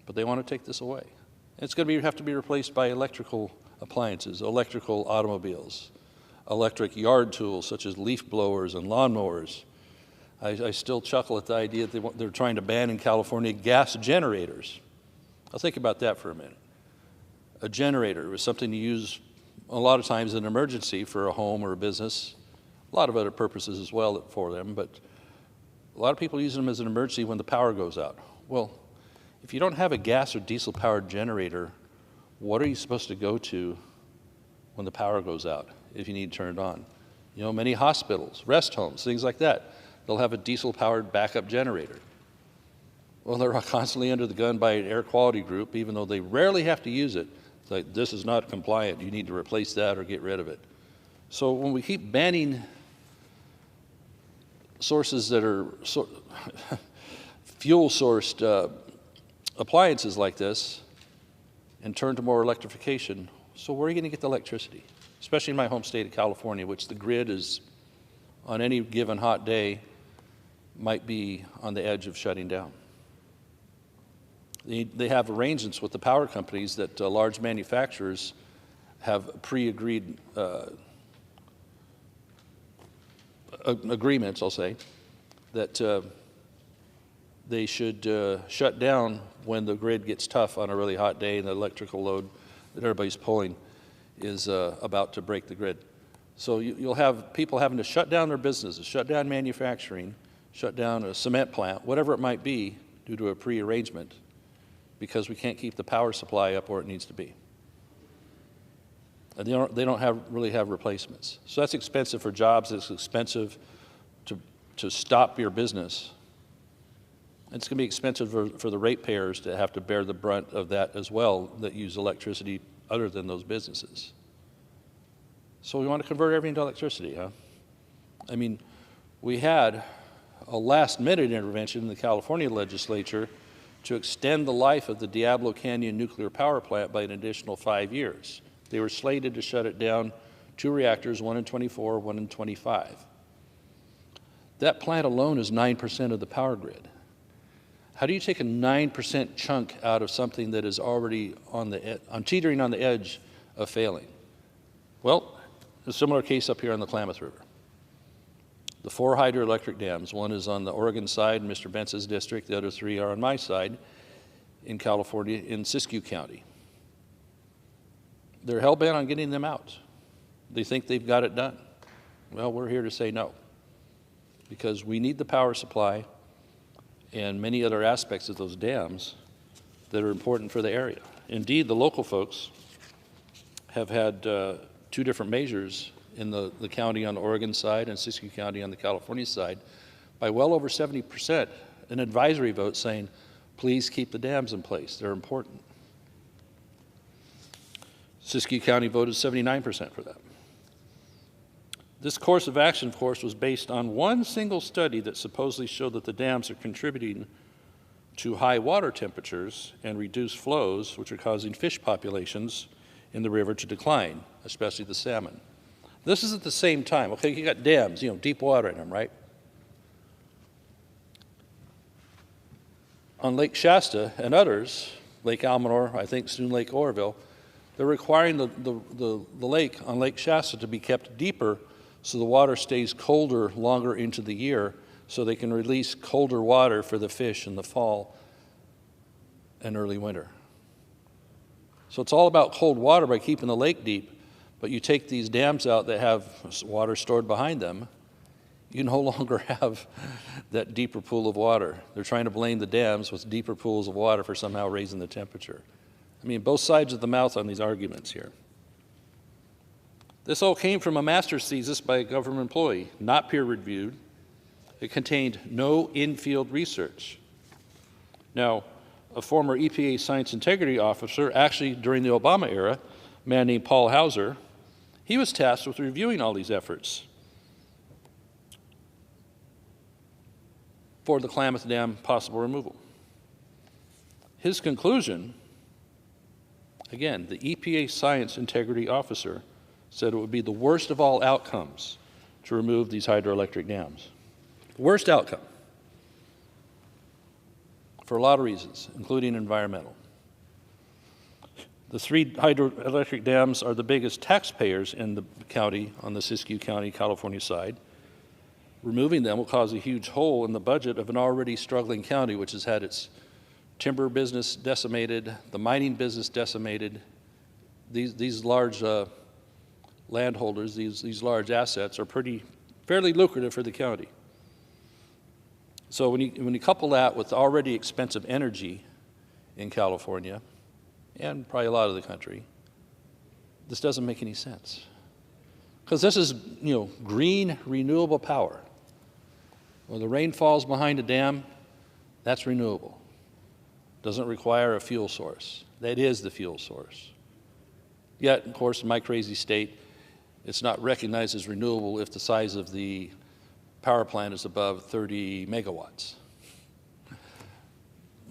But they want to take this away. It's going to have to be replaced by electrical appliances, electrical automobiles, electric yard tools such as leaf blowers and lawnmowers. I still chuckle at the idea that they're trying to ban in California gas generators. I'll think about that for a minute. A generator was something you use a lot of times in an emergency for a home or a business. A lot of other purposes as well for them, but a lot of people use them as an emergency when the power goes out. Well, if you don't have a gas or diesel powered generator, what are you supposed to go to when the power goes out if you need to turn it on? Many hospitals, rest homes, things like that, they'll have a diesel powered backup generator. Well, they're constantly under the gun by an air quality group, even though they rarely have to use it. It's like, this is not compliant, you need to replace that or get rid of it. So when we keep banning sources that are fuel-sourced appliances like this and turn to more electrification, so where are you going to get the electricity? Especially in my home state of California, which the grid is, on any given hot day, might be on the edge of shutting down. They have arrangements with the power companies that large manufacturers have pre-agreed agreements, I'll say, that they should shut down when the grid gets tough on a really hot day and the electrical load that everybody's pulling is about to break the grid. So you'll have people having to shut down their businesses, shut down manufacturing, shut down a cement plant, whatever it might be, due to a pre-arrangement, because we can't keep the power supply up where it needs to be. And they don't really have replacements. So that's expensive for jobs. It's expensive to stop your business. It's going to be expensive for the ratepayers to have to bear the brunt of that as well, that use electricity other than those businesses. So we want to convert everything to electricity, huh? I mean, we had a last-minute intervention in the California legislature to extend the life of the Diablo Canyon nuclear power plant by an additional 5 years. They were slated to shut it down, 2 reactors, one in 24, one in 25. That plant alone is 9% of the power grid. How do you take a 9% chunk out of something that is already teetering on the edge of failing? Well, a similar case up here on the Klamath River. The 4 hydroelectric dams, one is on the Oregon side in Mr. Bentz's district, the other 3 are on my side in California in Siskiyou County. They're hell-bent on getting them out. They think they've got it done. Well, we're here to say no, because we need the power supply and many other aspects of those dams that are important for the area. Indeed, the local folks have had 2 different measures in the county on the Oregon side and Siskiyou County on the California side by well over 70%, an advisory vote saying, please keep the dams in place, they're important. Siskiyou County voted 79% for that. This course of action, of course, was based on one single study that supposedly showed that the dams are contributing to high water temperatures and reduced flows, which are causing fish populations in the river to decline, especially the salmon. This is at the same time. Okay, you got dams, deep water in them, right? On Lake Shasta and others, Lake Almanor, I think soon Lake Oroville, they're requiring the lake on Lake Shasta to be kept deeper so the water stays colder longer into the year so they can release colder water for the fish in the fall and early winter. So it's all about cold water by keeping the lake deep, but you take these dams out that have water stored behind them, you no longer have that deeper pool of water. They're trying to blame the dams with deeper pools of water for somehow raising the temperature. I mean, both sides of the mouth on these arguments here. This all came from a master's thesis by a government employee, not peer-reviewed. It contained no in-field research. Now, a former EPA science integrity officer, actually during the Obama era, a man named Paul Hauser, he was tasked with reviewing all these efforts for the Klamath Dam possible removal. His conclusion, again, the EPA science integrity officer said it would be the worst of all outcomes to remove these hydroelectric dams. Worst outcome for a lot of reasons, including environmental. The 3 hydroelectric dams are the biggest taxpayers in the county on the Siskiyou County, California side. Removing them will cause a huge hole in the budget of an already struggling county, which has had its timber business decimated, the mining business decimated. These large landholders, these large assets are fairly lucrative for the county. So when you couple that with already expensive energy in California, and probably a lot of the country, this doesn't make any sense. Because this is, green renewable power. When the rain falls behind a dam, that's renewable. Doesn't require a fuel source. That is the fuel source. Yet, of course, in my crazy state, it's not recognized as renewable if the size of the power plant is above 30 megawatts.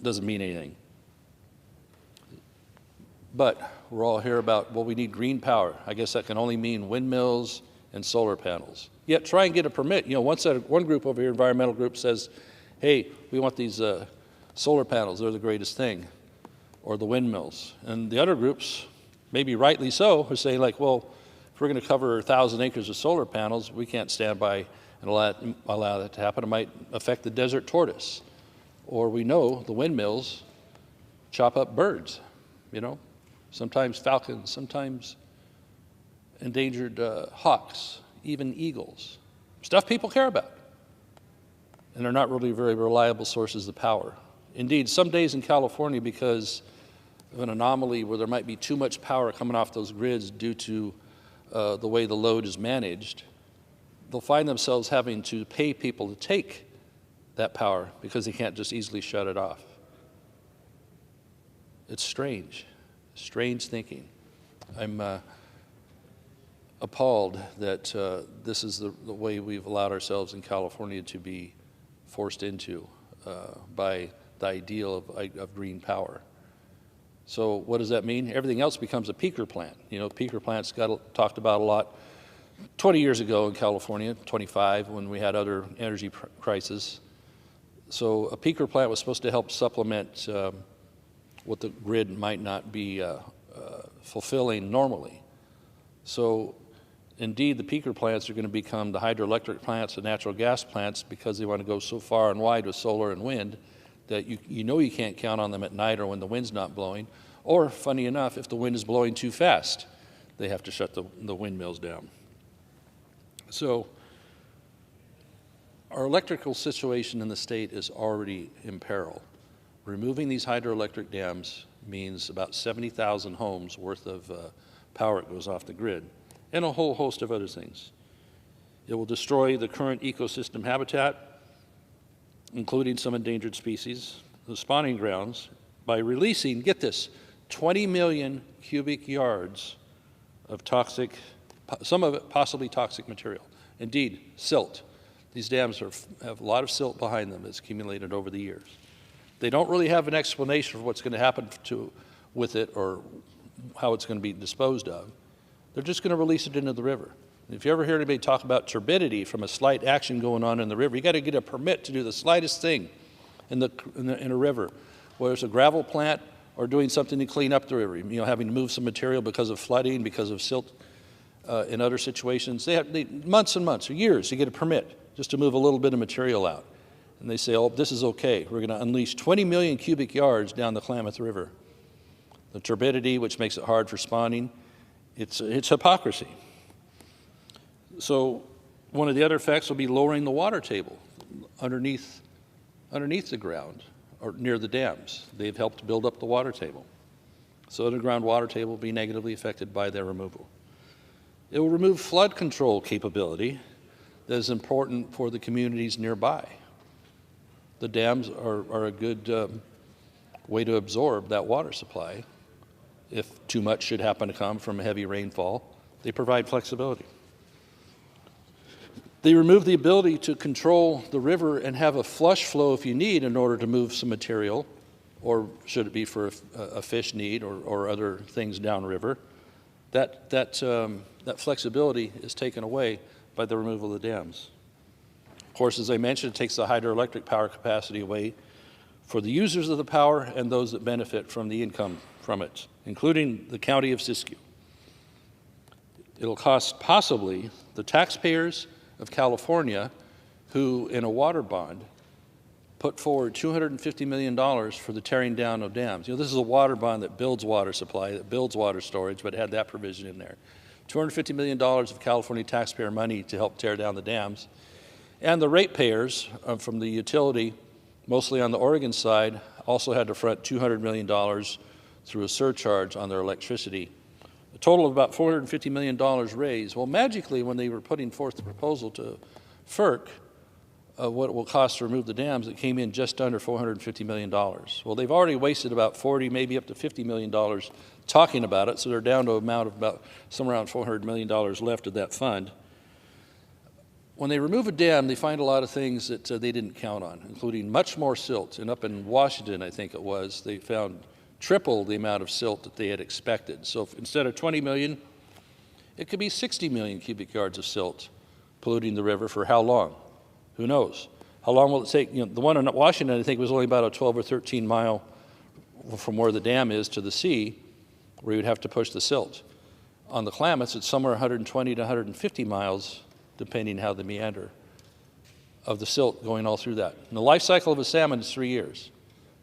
Doesn't mean anything. But we're all here about, well, we need green power. I guess that can only mean windmills and solar panels. Yet try and get a permit. One group over here, environmental group, says, hey, we want these solar panels. They're the greatest thing. Or the windmills. And the other groups, maybe rightly so, are saying like, well, if we're going to cover 1,000 acres of solar panels, we can't stand by and allow that to happen. It might affect the desert tortoise. Or we know the windmills chop up birds, sometimes falcons, sometimes endangered hawks, even eagles, stuff people care about. And they're not really very reliable sources of power. Indeed, some days in California, because of an anomaly where there might be too much power coming off those grids due to the way the load is managed, they'll find themselves having to pay people to take that power because they can't just easily shut it off. It's strange thinking. I'm appalled that this is the way we've allowed ourselves in California to be forced into by the ideal of green power. So what does that mean? Everything else becomes a peaker plant. Peaker plants got talked about a lot 20 years ago in California, 25, when we had other energy crises. So a peaker plant was supposed to help supplement what the grid might not be fulfilling normally. So indeed, the peaker plants are going to become the hydroelectric plants and natural gas plants because they want to go so far and wide with solar and wind that you can't count on them at night or when the wind's not blowing. Or, funny enough, if the wind is blowing too fast, they have to shut the windmills down. So our electrical situation in the state is already in peril. Removing these hydroelectric dams means about 70,000 homes worth of power goes off the grid, and a whole host of other things. It will destroy the current ecosystem habitat, including some endangered species, the spawning grounds, by releasing, get this, 20 million cubic yards of toxic, some of it possibly toxic material. Indeed, silt. These dams have a lot of silt behind them that's accumulated over the years. They don't really have an explanation for what's going to happen with it or how it's going to be disposed of. They're just going to release it into the river. If you ever hear anybody talk about turbidity from a slight action going on in the river, you got to get a permit to do the slightest thing in a river, whether it's a gravel plant or doing something to clean up the river. Having to move some material because of flooding, because of silt in other situations. They have months and months or years to get a permit just to move a little bit of material out. And they say, oh, this is okay. We're going to unleash 20 million cubic yards down the Klamath River. The turbidity, which makes it hard for spawning, it's hypocrisy. So one of the other effects will be lowering the water table underneath the ground or near the dams. They've helped build up the water table. so the underground water table will be negatively affected by their removal. It will remove flood control capability that is important for the communities nearby. The dams are a good way to absorb that water supply. If too much should happen to come from heavy rainfall, they provide flexibility. They remove the ability to control the river and have a flush flow if you need in order to move some material, or should it be for a fish need or other things downriver. That flexibility is taken away by the removal of the dams. Of course, as I mentioned, it takes the hydroelectric power capacity away for the users of the power and those that benefit from the income from it, including the county of Siskiyou. It'll cost possibly the taxpayers of California, who in a water bond put forward $250 million for the tearing down of dams. You know, this is a water bond that builds water supply, that builds water storage, but it had that provision in there. $250 million of California taxpayer money to help tear down the dams. And the ratepayers from the utility, mostly on the Oregon side, also had to front $200 million through a surcharge on their electricity. A total of about $450 million raised. Well, magically, when they were putting forth the proposal to FERC, what it will cost to remove the dams, it came in just under $450 million. Well, they've already wasted about $40, maybe up to $50 million talking about it, so they're down to an amount of about somewhere around $400 million left of that fund. When they remove a dam, they find a lot of things that they didn't count on, including much more silt. And up in Washington, I think it was, they found triple the amount of silt that they had expected. So instead of 20 million, it could be 60 million cubic yards of silt polluting the river for how long? Who knows? How long will it take? You know, the one in Washington, I think, was only about a 12 or 13 mile from where the dam is to the sea, where you'd have to push the silt. On the Klamath, it's somewhere 120 to 150 miles, depending how the meander of the silt going all through that. And the life cycle of a salmon is 3 years.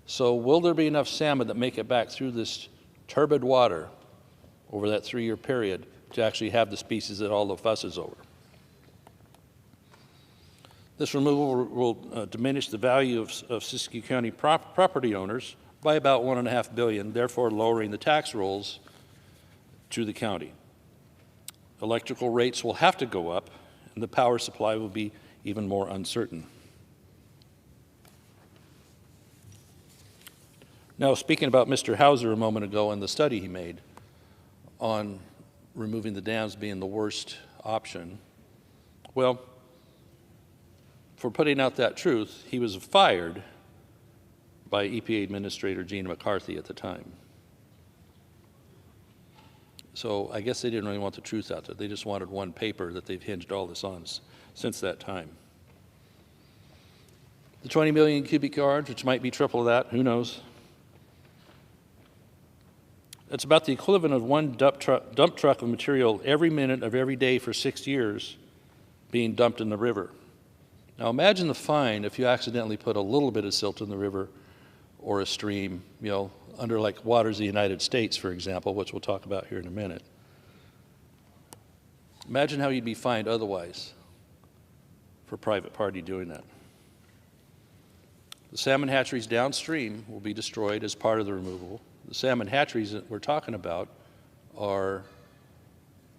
So will there be enough salmon that make it back through this turbid water over that 3-year period to actually have the species that all the fuss is over? This removal will diminish the value of Siskiyou County property owners by about $1.5 billion, therefore lowering the tax rolls to the county. Electrical rates will have to go up, and the power supply will be even more uncertain. Now, speaking about Mr. Hauser a moment ago and the study he made on removing the dams being the worst option, well, for putting out that truth, he was fired by EPA Administrator Gina McCarthy at the time. So I guess they didn't really want the truth out there. They just wanted one paper that they've hinged all this on since that time. The 20 million cubic yards, which might be triple that, who knows? It's about the equivalent of one dump truck of material every minute of every day for 6 years being dumped in the river. Now imagine the fine if you accidentally put a little bit of silt in the river or a stream, you know, under like waters of the United States, for example, which we'll talk about here in a minute. Imagine how you'd be fined otherwise for a private party doing that. The salmon hatcheries downstream will be destroyed as part of the removal. The salmon hatcheries that we're talking about are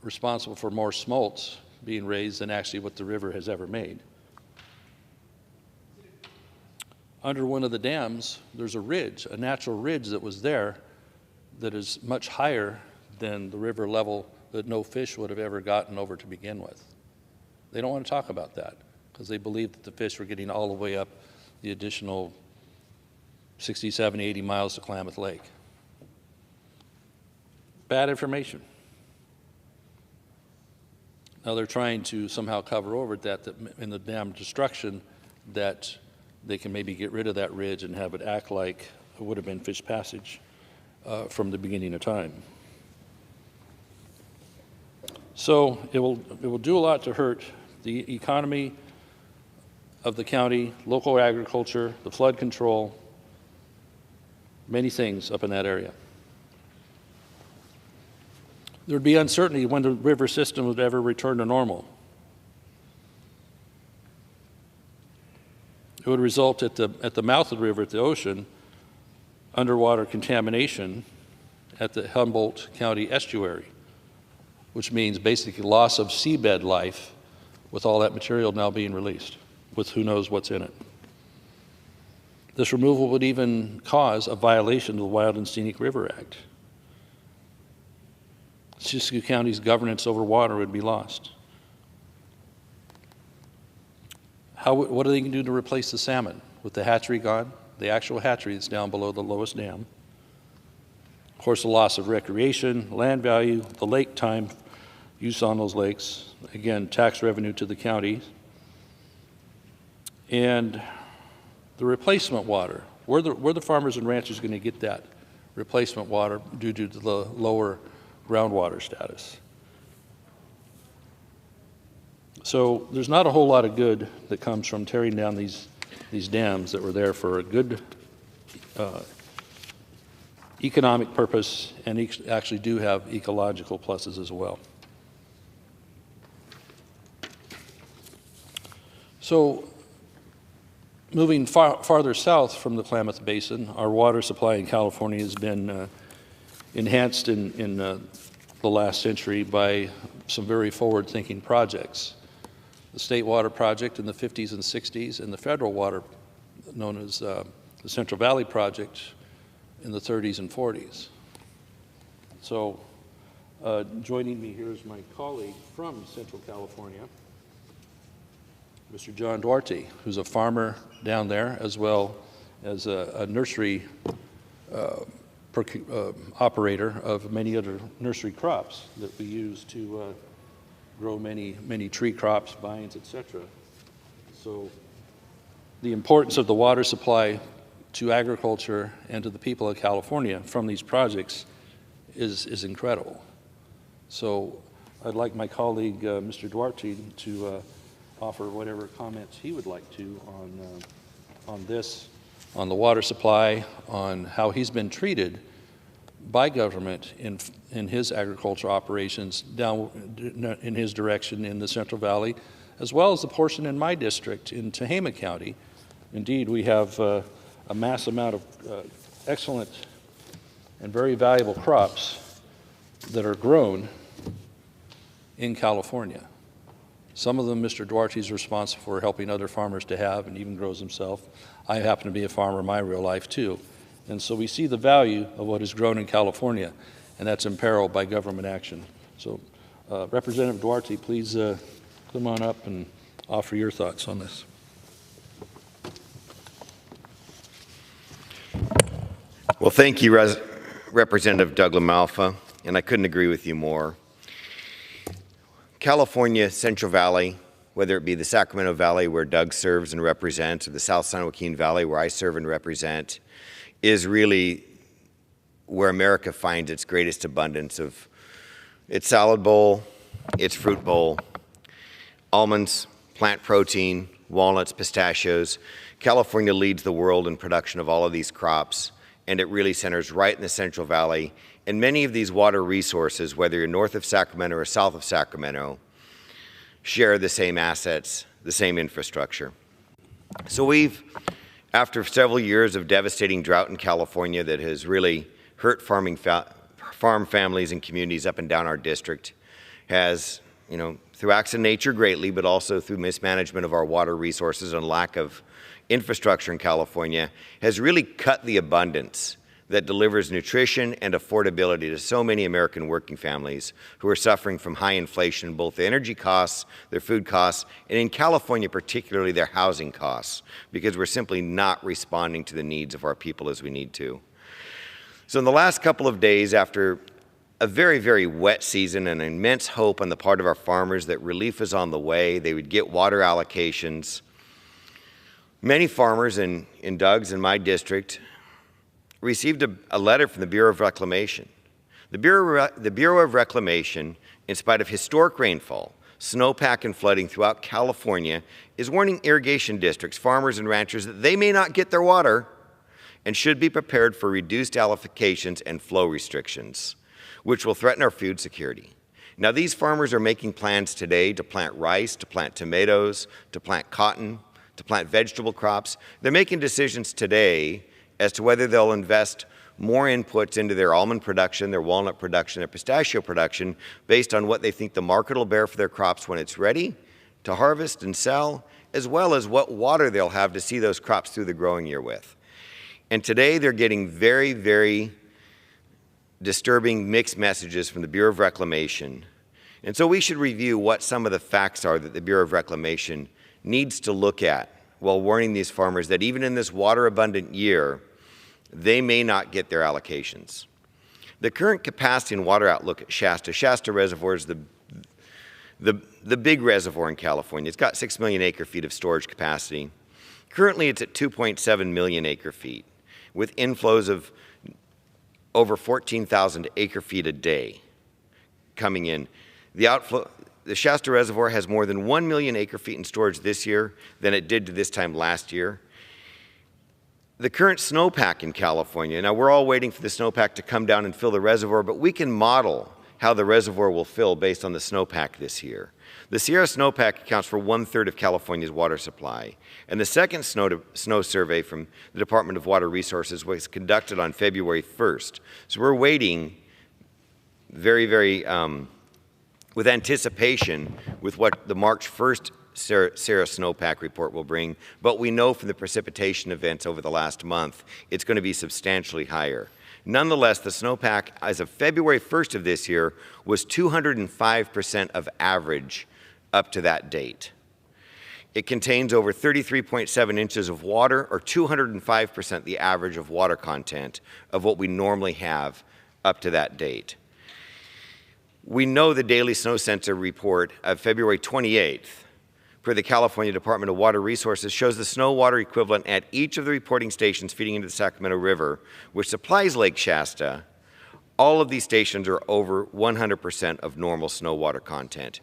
responsible for more smolts being raised than actually what the river has ever made. Under one of the dams, there's a ridge, a natural ridge that was there that is much higher than the river level that no fish would have ever gotten over to begin with. They don't want to talk about that because they believe that the fish were getting all the way up the additional 60, 70, 80 miles to Klamath Lake. Bad information. Now they're trying to somehow cover over that in the dam destruction, that they can maybe get rid of that ridge and have it act like it would have been fish passage from the beginning of time. So it will do a lot to hurt the economy of the county, local agriculture, the flood control, many things up in that area. There would be uncertainty when the river system would ever return to normal. It would result at the mouth of the river, at the ocean, underwater contamination at the Humboldt County estuary, which means basically loss of seabed life with all that material now being released, with who knows what's in it. This removal would even cause a violation of the Wild and Scenic River Act. Siskiyou County's governance over water would be lost. What are they going to do to replace the salmon? With the hatchery gone, the actual hatchery that's down below the lowest dam. Of course, the loss of recreation, land value, the lake time use on those lakes, again, tax revenue to the county. And the replacement water, where the farmers and ranchers going to get that replacement water due to the lower groundwater status? So there's not a whole lot of good that comes from tearing down these dams that were there for a good economic purpose and actually do have ecological pluses as well. So moving farther south from the Klamath Basin, our water supply in California has been enhanced in the last century by some very forward-thinking projects. The State Water Project in the 50s and 60s, and the federal water known as the Central Valley Project in the 30s and 40s. So joining me here is my colleague from Central California, Mr. John Duarte, who's a farmer down there, as well as a nursery operator of many other nursery crops that we use to grow many tree crops, vines, etc. So the importance of the water supply to agriculture and to the people of California from these projects is incredible. So I'd like my colleague, Mr. Duarte, to offer whatever comments he would like to on this, on the water supply, on how he's been treated by government in his agricultural operations down in his direction in the Central Valley, as well as the portion in my district in Tehama County. Indeed, we have a mass amount of excellent and very valuable crops that are grown in California. Some of them Mr. Duarte is responsible for helping other farmers to have and even grows himself. I happen to be a farmer in my real life too. And so we see the value of what is grown in California, and that's imperiled by government action. So Representative Duarte, please come on up and offer your thoughts on this. Well, thank you, Representative Doug LaMalfa, and I couldn't agree with you more. California Central Valley, whether it be the Sacramento Valley where Doug serves and represents, or the South San Joaquin Valley where I serve and represent, is really where America finds its greatest abundance of its salad bowl, its fruit bowl, almonds, plant protein, walnuts, pistachios. California leads the world in production of all of these crops, and it really centers right in the Central Valley. And many of these water resources, whether you're north of Sacramento or south of Sacramento, share the same assets, the same infrastructure. So after several years of devastating drought in California that has really hurt farm families and communities up and down our district, has, through acts of nature greatly, but also through mismanagement of our water resources and lack of infrastructure in California, has really cut the abundance that delivers nutrition and affordability to so many American working families who are suffering from high inflation, both the energy costs, their food costs, and in California particularly their housing costs, because we're simply not responding to the needs of our people as we need to. So in the last couple of days, after a very, very wet season and immense hope on the part of our farmers that relief is on the way, they would get water allocations, many farmers in Doug's and my district received a letter from the Bureau of Reclamation. The Bureau of Reclamation, in spite of historic rainfall, snowpack, and flooding throughout California, is warning irrigation districts, farmers, and ranchers that they may not get their water and should be prepared for reduced allocations and flow restrictions, which will threaten our food security. Now, these farmers are making plans today to plant rice, to plant tomatoes, to plant cotton, to plant vegetable crops. They're making decisions today as to whether they'll invest more inputs into their almond production, their walnut production, their pistachio production, based on what they think the market will bear for their crops when it's ready to harvest and sell, as well as what water they'll have to see those crops through the growing year with. And today they're getting very, very disturbing mixed messages from the Bureau of Reclamation. And so we should review what some of the facts are that the Bureau of Reclamation needs to look at while warning these farmers that even in this water-abundant year, they may not get their allocations. The current capacity and water outlook at Shasta Reservoir is the big reservoir in California. It's got 6 million acre-feet of storage capacity. Currently, it's at 2.7 million acre-feet, with inflows of over 14,000 acre-feet a day coming in. The Shasta Reservoir has more than 1 million acre-feet in storage this year than it did to this time last year. The current snowpack in California, now we're all waiting for the snowpack to come down and fill the reservoir, but we can model how the reservoir will fill based on the snowpack this year. The Sierra snowpack accounts for 1/3 of California's water supply, and the second snow survey from the Department of Water Resources was conducted on February 1st. So we're waiting with anticipation with what the March 1st Sierra snowpack report will bring, but we know from the precipitation events over the last month, it's going to be substantially higher. Nonetheless, the snowpack as of February 1st of this year was 205% of average up to that date. It contains over 33.7 inches of water, or 205% the average of water content of what we normally have up to that date. We know the daily snow sensor report of February 28th per the California Department of Water Resources shows the snow water equivalent at each of the reporting stations feeding into the Sacramento River, which supplies Lake Shasta. All of these stations are over 100% of normal snow water content.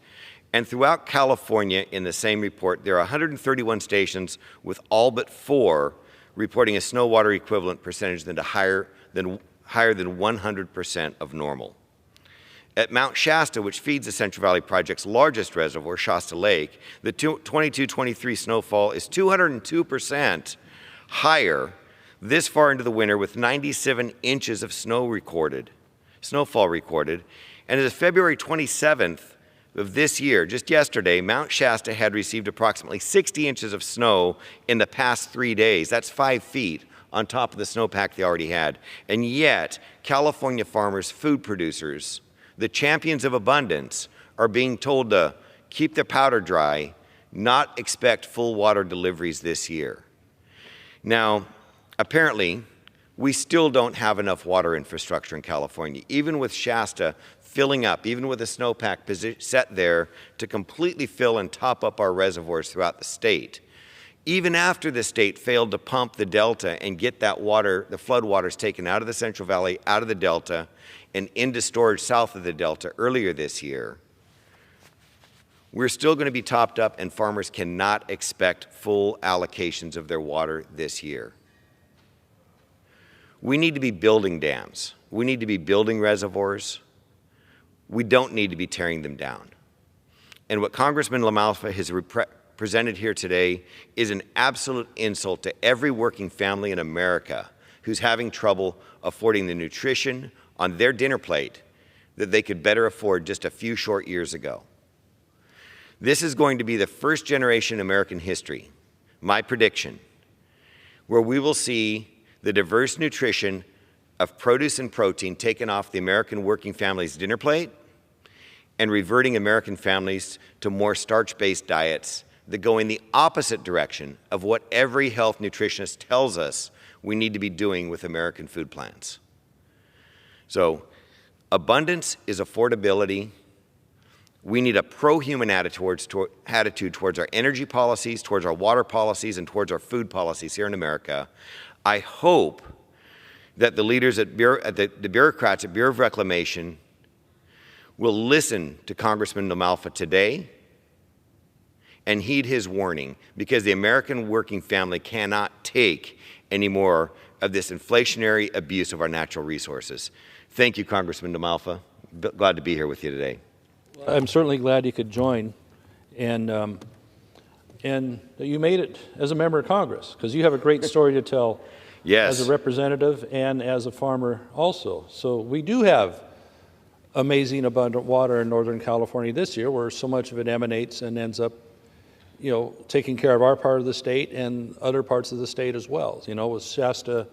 And throughout California, in the same report, there are 131 stations with all but 4 reporting a snow water equivalent percentage higher than 100% of normal. At Mount Shasta, which feeds the Central Valley Project's largest reservoir, Shasta Lake, the 22-23 snowfall is 202% higher this far into the winter, with 97 inches of snowfall recorded. And as of February 27th of this year, just yesterday, Mount Shasta had received approximately 60 inches of snow in the past 3 days. That's 5 feet on top of the snowpack they already had. And yet, California farmers, food producers, the champions of abundance, are being told to keep their powder dry, not expect full water deliveries this year. Now, apparently, we still don't have enough water infrastructure in California, even with Shasta filling up, even with a snowpack set there to completely fill and top up our reservoirs throughout the state. Even after the state failed to pump the Delta and get that water, the floodwaters taken out of the Central Valley, out of the Delta, and into storage south of the Delta earlier this year, we're still going to be topped up, and farmers cannot expect full allocations of their water this year. We need to be building dams. We need to be building reservoirs. We don't need to be tearing them down. And what Congressman LaMalfa has presented here today is an absolute insult to every working family in America who's having trouble affording the nutrition on their dinner plate that they could better afford just a few short years ago. This is going to be the first generation in American history, my prediction, where we will see the diverse nutrition of produce and protein taken off the American working family's dinner plate and reverting American families to more starch-based diets that go in the opposite direction of what every health nutritionist tells us we need to be doing with American food plans. So, abundance is affordability. We need a pro-human attitude towards our energy policies, towards our water policies, and towards our food policies here in America. I hope that the leaders at the bureaucrats at Bureau of Reclamation will listen to Congressman LaMalfa today and heed his warning, because the American working family cannot take any more of this inflationary abuse of our natural resources. Thank you, Congressman LaMalfa. Glad to be here with you today. I'm certainly glad you could join, and that you made it as a member of Congress, because you have a great story to tell Yes. as a representative and as a farmer also. So we do have amazing abundant water in Northern California this year, where so much of it emanates and ends up, taking care of our part of the state and other parts of the state as well. With Shasta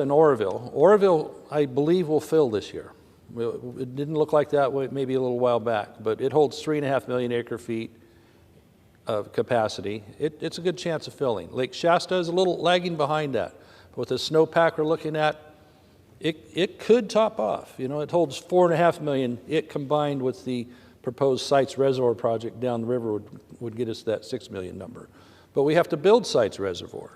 and Oroville. Oroville, I believe, will fill this year. It didn't look like that maybe a little while back, but it holds 3.5 million acre feet of capacity. It's a good chance of filling. Lake Shasta is a little lagging behind that. But with the snowpack we're looking at, it could top off. It holds 4.5 million. It combined with the proposed Sites Reservoir project down the river would get us that 6 million number. But we have to build Sites Reservoir.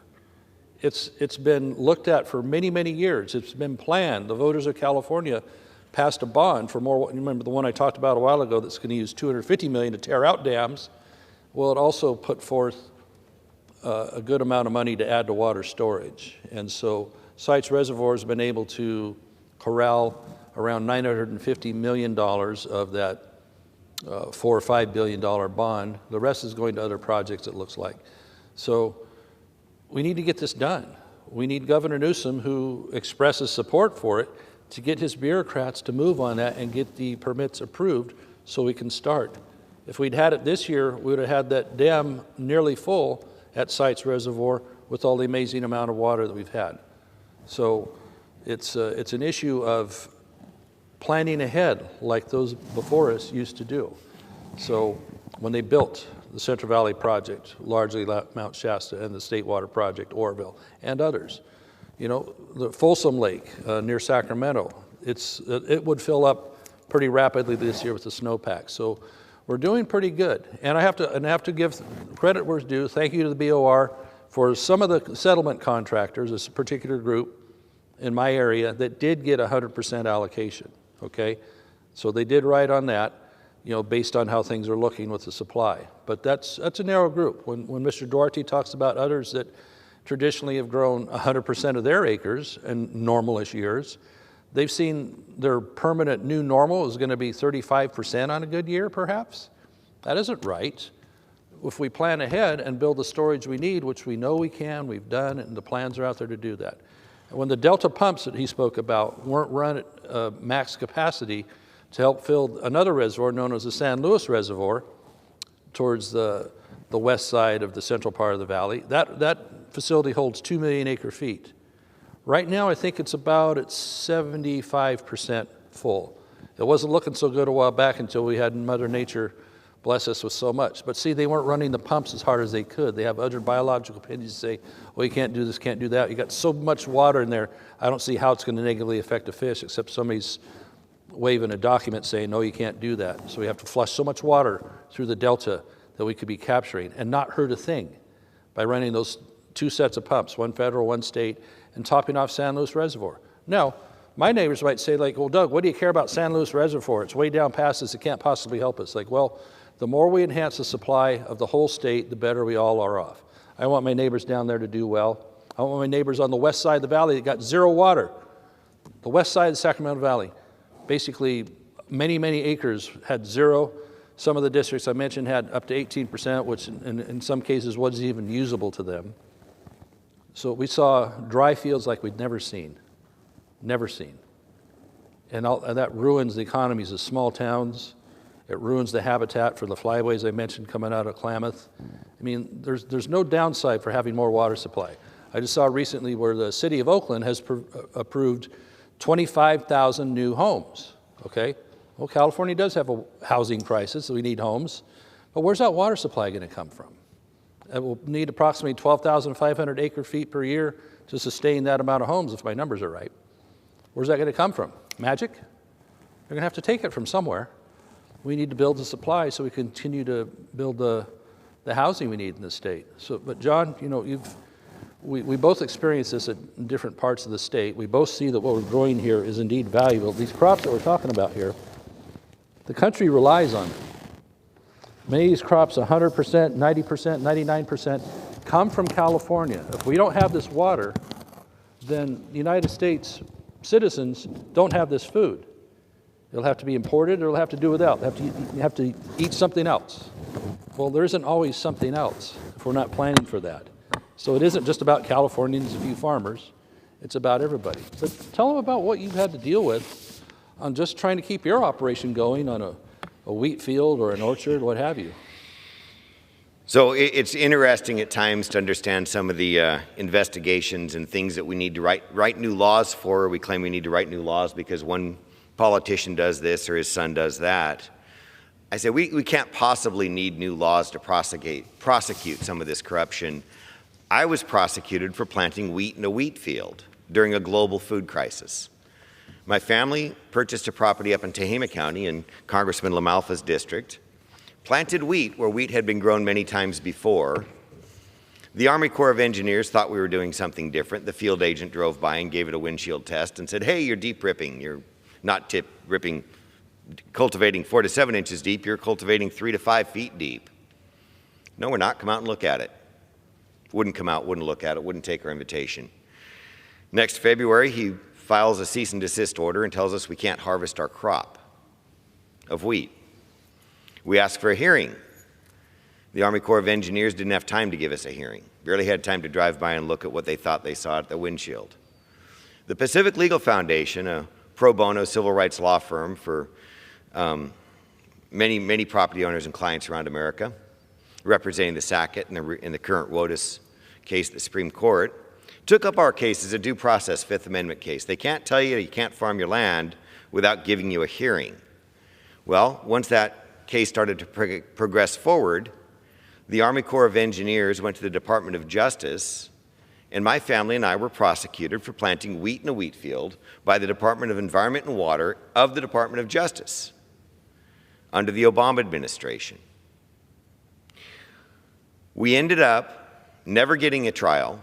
It's been looked at for many, many years. It's been planned. The voters of California passed a bond for more. Remember the one I talked about a while ago that's going to use $250 million to tear out dams? Well, it also put forth a good amount of money to add to water storage. And so Sites Reservoir has been able to corral around $950 million of that $4 or $5 billion bond. The rest is going to other projects, it looks like. So we need to get this done. We need Governor Newsom, who expresses support for it, to get his bureaucrats to move on that and get the permits approved so we can start. If we'd had it this year, we would have had that dam nearly full at Sites Reservoir with all the amazing amount of water that we've had. So it's an issue of planning ahead like those before us used to do. So when they built the Central Valley Project, largely Mount Shasta, and the State Water Project, Oroville, and others, the Folsom Lake near Sacramento, it would fill up pretty rapidly this year with the snowpack. So we're doing pretty good. And I have to give credit where it's due. Thank you to the BOR for some of the settlement contractors, this particular group in my area that did get 100% allocation, okay? So they did right on that, based on how things are looking with the supply. But that's a narrow group. When Mr. Duarte talks about others that traditionally have grown 100% of their acres in normal-ish years, they've seen their permanent new normal is going to be 35% on a good year, perhaps. That isn't right. If we plan ahead and build the storage we need, which we know we can, we've done, and the plans are out there to do that. And when the Delta pumps that he spoke about weren't run at max capacity to help fill another reservoir known as the San Luis Reservoir towards the west side of the central part of the valley, that facility holds 2 million acre feet. Right now, I think it's about at 75% full. It wasn't looking so good a while back until we had Mother Nature bless us with so much. But see, they weren't running the pumps as hard as they could. They have other biological opinions that say, well, you can't do this, can't do that. You got so much water in there, I don't see how it's going to negatively affect a fish, except somebody's waving a document saying, no, you can't do that. So we have to flush so much water through the delta that we could be capturing and not hurt a thing by running those two sets of pumps, one federal, one state, and topping off San Luis Reservoir. Now, my neighbors might say, like, well, Doug, what do you care about San Luis Reservoir? It's way down past us. It can't possibly help us. Like, well, the more we enhance the supply of the whole state, the better we all are off. I want my neighbors down there to do well. I want my neighbors on the west side of the valley that got zero water. The west side of the Sacramento Valley, basically many, many acres had zero. Some of the districts I mentioned had up to 18%, which in some cases wasn't even usable to them. So we saw dry fields like we'd never seen. And that ruins the economies of small towns. It ruins the habitat for the flyways I mentioned coming out of Klamath. I mean, there's no downside for having more water supply. I just saw recently where the city of Oakland has approved 25,000 new homes, okay? Well, California does have a housing crisis, so we need homes. But where's that water supply going to come from? It will need approximately 12,500 acre feet per year to sustain that amount of homes, if my numbers are right. Where's that going to come from? Magic? They're going to have to take it from somewhere. We need to build the supply so we continue to build the housing we need in the state. So, but John, we both experience this at different parts of the state. We both see that what we're growing here is indeed valuable. These crops that we're talking about here, the country relies on them. Many of these crops, 100%, 90%, 99%, come from California. If we don't have this water, then the United States citizens don't have this food. It'll have to be imported, or it'll have to do without. You have to eat something else. Well, there isn't always something else if we're not planning for that. So it isn't just about Californians, a few farmers. It's about everybody. So tell them about what you've had to deal with on just trying to keep your operation going on a wheat field or an orchard, what have you. So it's interesting at times to understand some of the investigations and things that we need to write new laws for. We claim we need to write new laws because one politician does this or his son does that. I say we can't possibly need new laws to prosecute some of this corruption. I was prosecuted for planting wheat in a wheat field during a global food crisis. My family purchased a property up in Tehama County in Congressman LaMalfa's district, planted wheat where wheat had been grown many times before. The Army Corps of Engineers thought we were doing something different. The field agent drove by and gave it a windshield test and said, hey, you're deep ripping. You're not cultivating 4 to 7 inches deep. You're cultivating 3 to 5 feet deep. No, we're not. Come out and look at it. Wouldn't come out, wouldn't look at it, wouldn't take our invitation. Next February, he files a cease and desist order and tells us we can't harvest our crop of wheat. We asked for a hearing. The Army Corps of Engineers didn't have time to give us a hearing. Barely had time to drive by and look at what they thought they saw at the windshield. The Pacific Legal Foundation, a pro bono civil rights law firm for many property owners and clients around America, representing the Sackett in the current WOTUS case at the Supreme Court, took up our case as a due process Fifth Amendment case. They can't tell you can't farm your land without giving you a hearing. Well, once that case started to progress forward, the Army Corps of Engineers went to the Department of Justice, and my family and I were prosecuted for planting wheat in a wheat field by the Department of Environment and Water of the Department of Justice under the Obama administration. We ended up never getting a trial.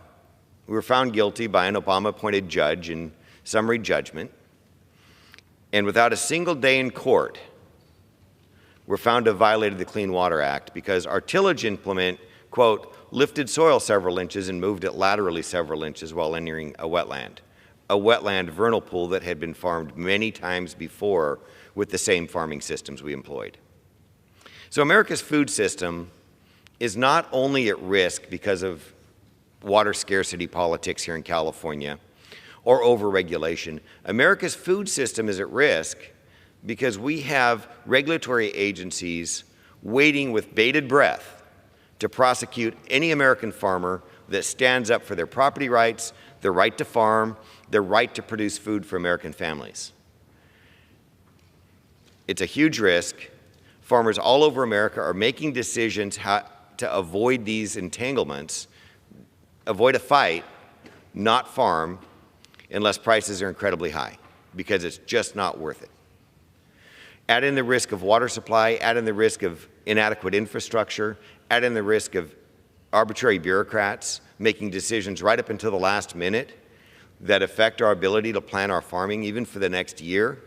We were found guilty by an Obama-appointed judge in summary judgment. And without a single day in court, we're found to have violated the Clean Water Act because our tillage implement, quote, lifted soil several inches and moved it laterally several inches while entering a wetland vernal pool that had been farmed many times before with the same farming systems we employed. So America's food system is not only at risk because of water scarcity politics here in California or overregulation. America's food system is at risk because we have regulatory agencies waiting with bated breath to prosecute any American farmer that stands up for their property rights, their right to farm, their right to produce food for American families. It's a huge risk. Farmers all over America are making decisions how to avoid these entanglements, avoid a fight, not farm, unless prices are incredibly high, because it's just not worth it. Add in the risk of water supply, add in the risk of inadequate infrastructure, add in the risk of arbitrary bureaucrats making decisions right up until the last minute that affect our ability to plan our farming even for the next year.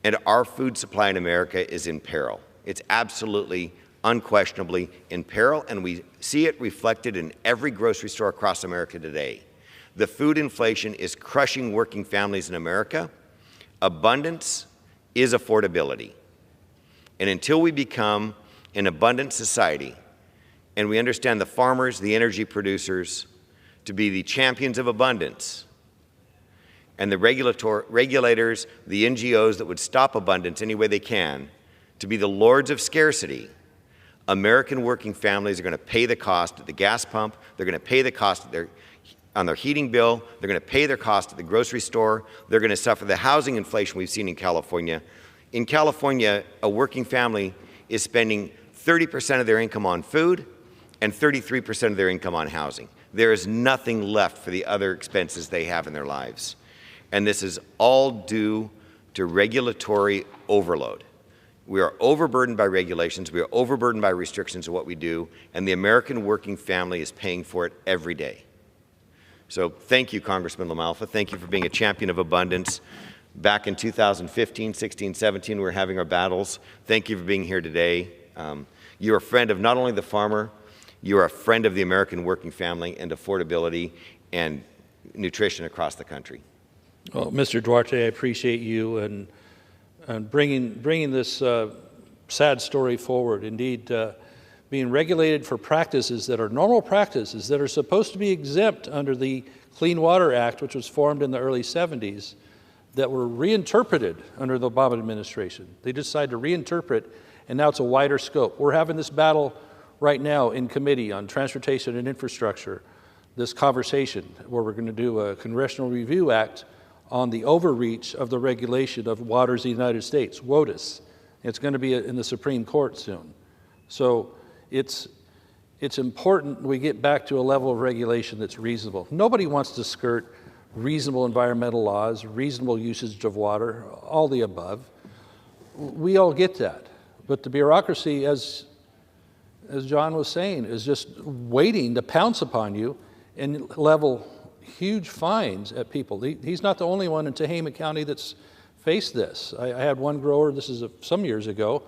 And our food supply in America is in peril. It's absolutely, unquestionably in peril, and we see it reflected in every grocery store across America today. The food inflation is crushing working families in America. Abundance is affordability. And until we become an abundant society and we understand the farmers, the energy producers to be the champions of abundance, and the regulators, the NGOs that would stop abundance any way they can, to be the lords of scarcity, American working families are going to pay the cost at the gas pump, they're going to pay the cost on their heating bill, they're going to pay their cost at the grocery store, they're going to suffer the housing inflation we've seen in California. In California, a working family is spending 30% of their income on food and 33% of their income on housing. There is nothing left for the other expenses they have in their lives. And this is all due to regulatory overload. We are overburdened by regulations, we are overburdened by restrictions of what we do, and the American working family is paying for it every day. So thank you, Congressman LaMalfa. Thank you for being a champion of abundance. Back in 2015, 16, 17, we were having our battles. Thank you for being here today. You're a friend of not only the farmer, you're a friend of the American working family and affordability and nutrition across the country. Well, Mr. Duarte, I appreciate you and bringing this sad story forward. Indeed, being regulated for practices that are normal practices that are supposed to be exempt under the Clean Water Act, which was formed in the early 70s, that were reinterpreted under the Obama administration. They decided to reinterpret, and now it's a wider scope. We're having this battle right now in committee on transportation and infrastructure, this conversation where we're going to do a Congressional Review Act on the overreach of the regulation of waters in the United States, WOTUS. It's going to be in the Supreme Court soon. So it's important we get back to a level of regulation that's reasonable. Nobody wants to skirt reasonable environmental laws, reasonable usage of water, all the above. We all get that. But the bureaucracy, as John was saying, is just waiting to pounce upon you and level huge fines at people. He's not the only one in Tehama County that's faced this. I had one grower, this is some years ago,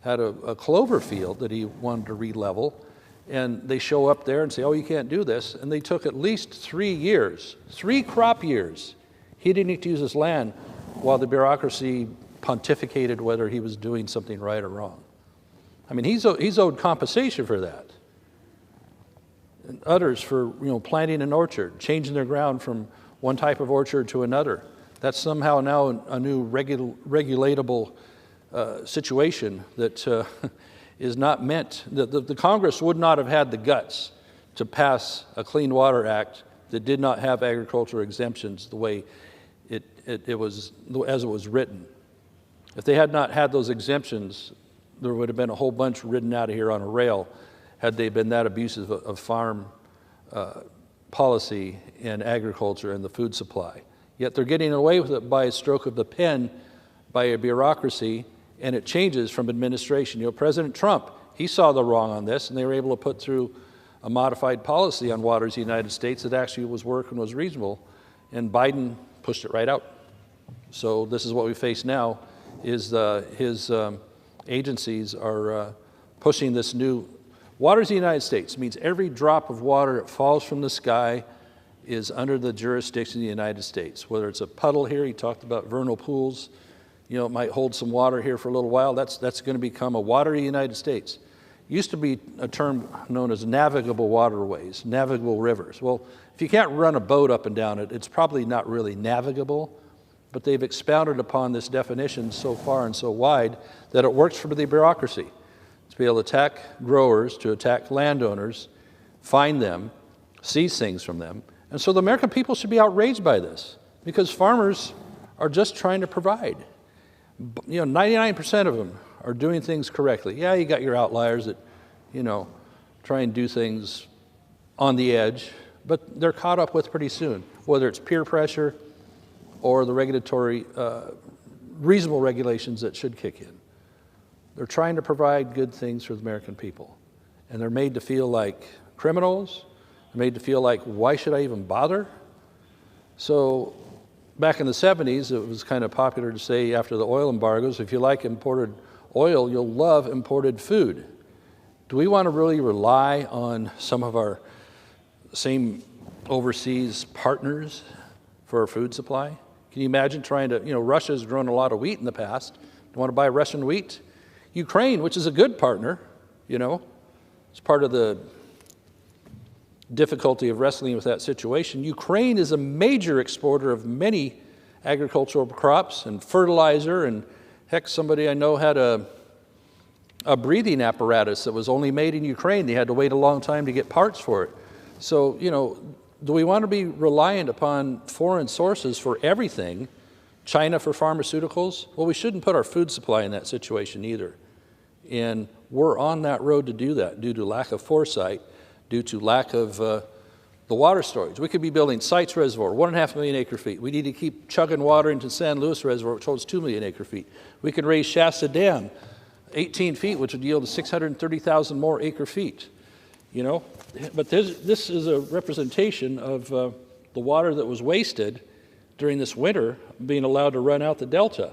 had a clover field that he wanted to re-level, and they show up there and say, oh, you can't do this, and they took at least 3 years, 3 crop years. He didn't need to use his land while the bureaucracy pontificated whether he was doing something right or wrong. I mean, he's owed compensation for that. And others for planting an orchard, changing their ground from one type of orchard to another. That's somehow now a new regulatable situation that is not meant. The Congress would not have had the guts to pass a Clean Water Act that did not have agricultural exemptions the way it was, as it was written. If they had not had those exemptions, there would have been a whole bunch ridden out of here on a rail had they been that abusive of farm policy and agriculture and the food supply. Yet they're getting away with it by a stroke of the pen by a bureaucracy, and it changes from administration. President Trump, he saw the wrong on this, and they were able to put through a modified policy on waters in the United States that actually was working, was reasonable, and Biden pushed it right out. So this is what we face now, is his agencies are pushing this new. Waters in the United States means every drop of water that falls from the sky is under the jurisdiction of the United States. Whether it's a puddle here, he talked about vernal pools, it might hold some water here for a little while. That's going to become a water of the United States. It used to be a term known as navigable waterways, navigable rivers. Well, if you can't run a boat up and down it, it's probably not really navigable, but they've expounded upon this definition so far and so wide that it works for the bureaucracy. To be able to attack growers, to attack landowners, fine them, seize things from them. And so the American people should be outraged by this because farmers are just trying to provide. 99% of them are doing things correctly. Yeah, you got your outliers that, try and do things on the edge, but they're caught up with pretty soon, whether it's peer pressure or the regulatory, reasonable regulations that should kick in. They're trying to provide good things for the American people. And they're made to feel like criminals. They're made to feel like, why should I even bother? So back in the 70s, it was kind of popular to say after the oil embargoes, if you like imported oil, you'll love imported food. Do we want to really rely on some of our same overseas partners for our food supply? Can you imagine trying to, Russia's grown a lot of wheat in the past. Do you want to buy Russian wheat? Ukraine, which is a good partner, it's part of the difficulty of wrestling with that situation. Ukraine is a major exporter of many agricultural crops and fertilizer, and heck, somebody I know had a breathing apparatus that was only made in Ukraine. They had to wait a long time to get parts for it. So, do we want to be reliant upon foreign sources for everything? China for pharmaceuticals? Well, we shouldn't put our food supply in that situation either. And we're on that road to do that due to lack of foresight, due to lack of the water storage. We could be building Sites Reservoir, 1.5 million acre feet. We need to keep chugging water into San Luis Reservoir, which holds 2 million acre feet. We could raise Shasta Dam 18 feet, which would yield 630,000 more acre feet. But this is a representation of the water that was wasted during this winter being allowed to run out the delta.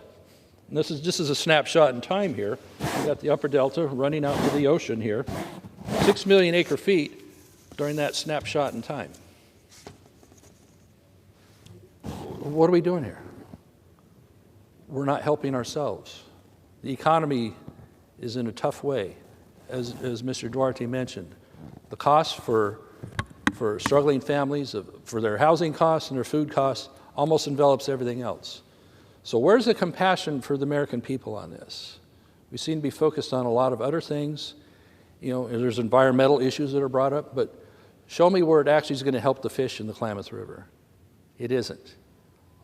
And this is a snapshot in time here. We've got the upper delta running out to the ocean here. 6 million acre feet during that snapshot in time. What are we doing here? We're not helping ourselves. The economy is in a tough way. as Mr. Duarte mentioned. The cost for struggling families, for their housing costs and their food costs, almost envelops everything else. So where's the compassion for the American people on this? We seem to be focused on a lot of other things. You know, there's environmental issues that are brought up, but show me where it actually is going to help the fish in the Klamath River. It isn't.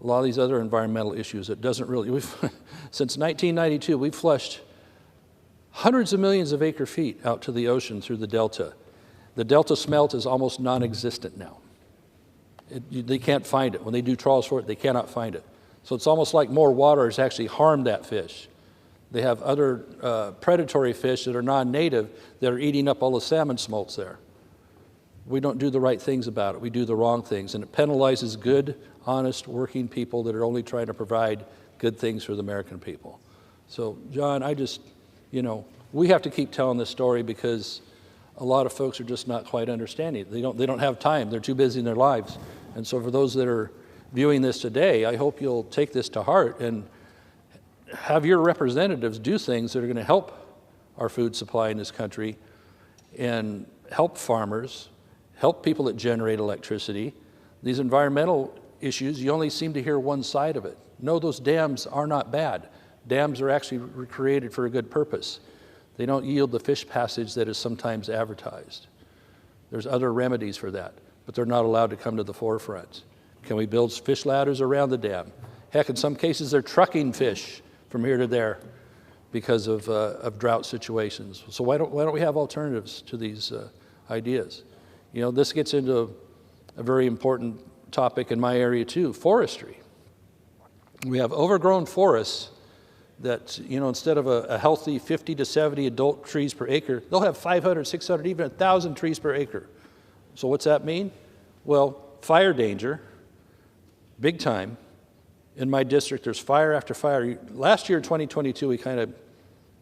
A lot of these other environmental issues, it doesn't really. Since 1992, we've flushed hundreds of millions of acre feet out to the ocean through the Delta. The Delta smelt is almost non-existent now. They can't find it. When they do trawls for it, they cannot find it. So it's almost like more water has actually harmed that fish. They have other predatory fish that are non-native that are eating up all the salmon smolts there. We don't do the right things about it. We do the wrong things, and it penalizes good, honest, working people that are only trying to provide good things for the American people. So, John, we have to keep telling this story because a lot of folks are just not quite understanding it. They don't have time. They're too busy in their lives. And so for those that are viewing this today, I hope you'll take this to heart and have your representatives do things that are going to help our food supply in this country and help farmers, help people that generate electricity. These environmental issues, you only seem to hear one side of it. No, those dams are not bad. Dams are actually created for a good purpose. They don't yield the fish passage that is sometimes advertised. There's other remedies for that, but they're not allowed to come to the forefront. Can we build fish ladders around the dam? Heck, in some cases, they're trucking fish from here to there because of drought situations. So why don't we have alternatives to these ideas? You know, this gets into a very important topic in my area too, forestry. We have overgrown forests that, instead of a healthy 50 to 70 adult trees per acre, they'll have 500, 600, even 1,000 trees per acre. So what's that mean? Well, fire danger, big time. In my district, there's fire after fire. Last year, 2022, we kind of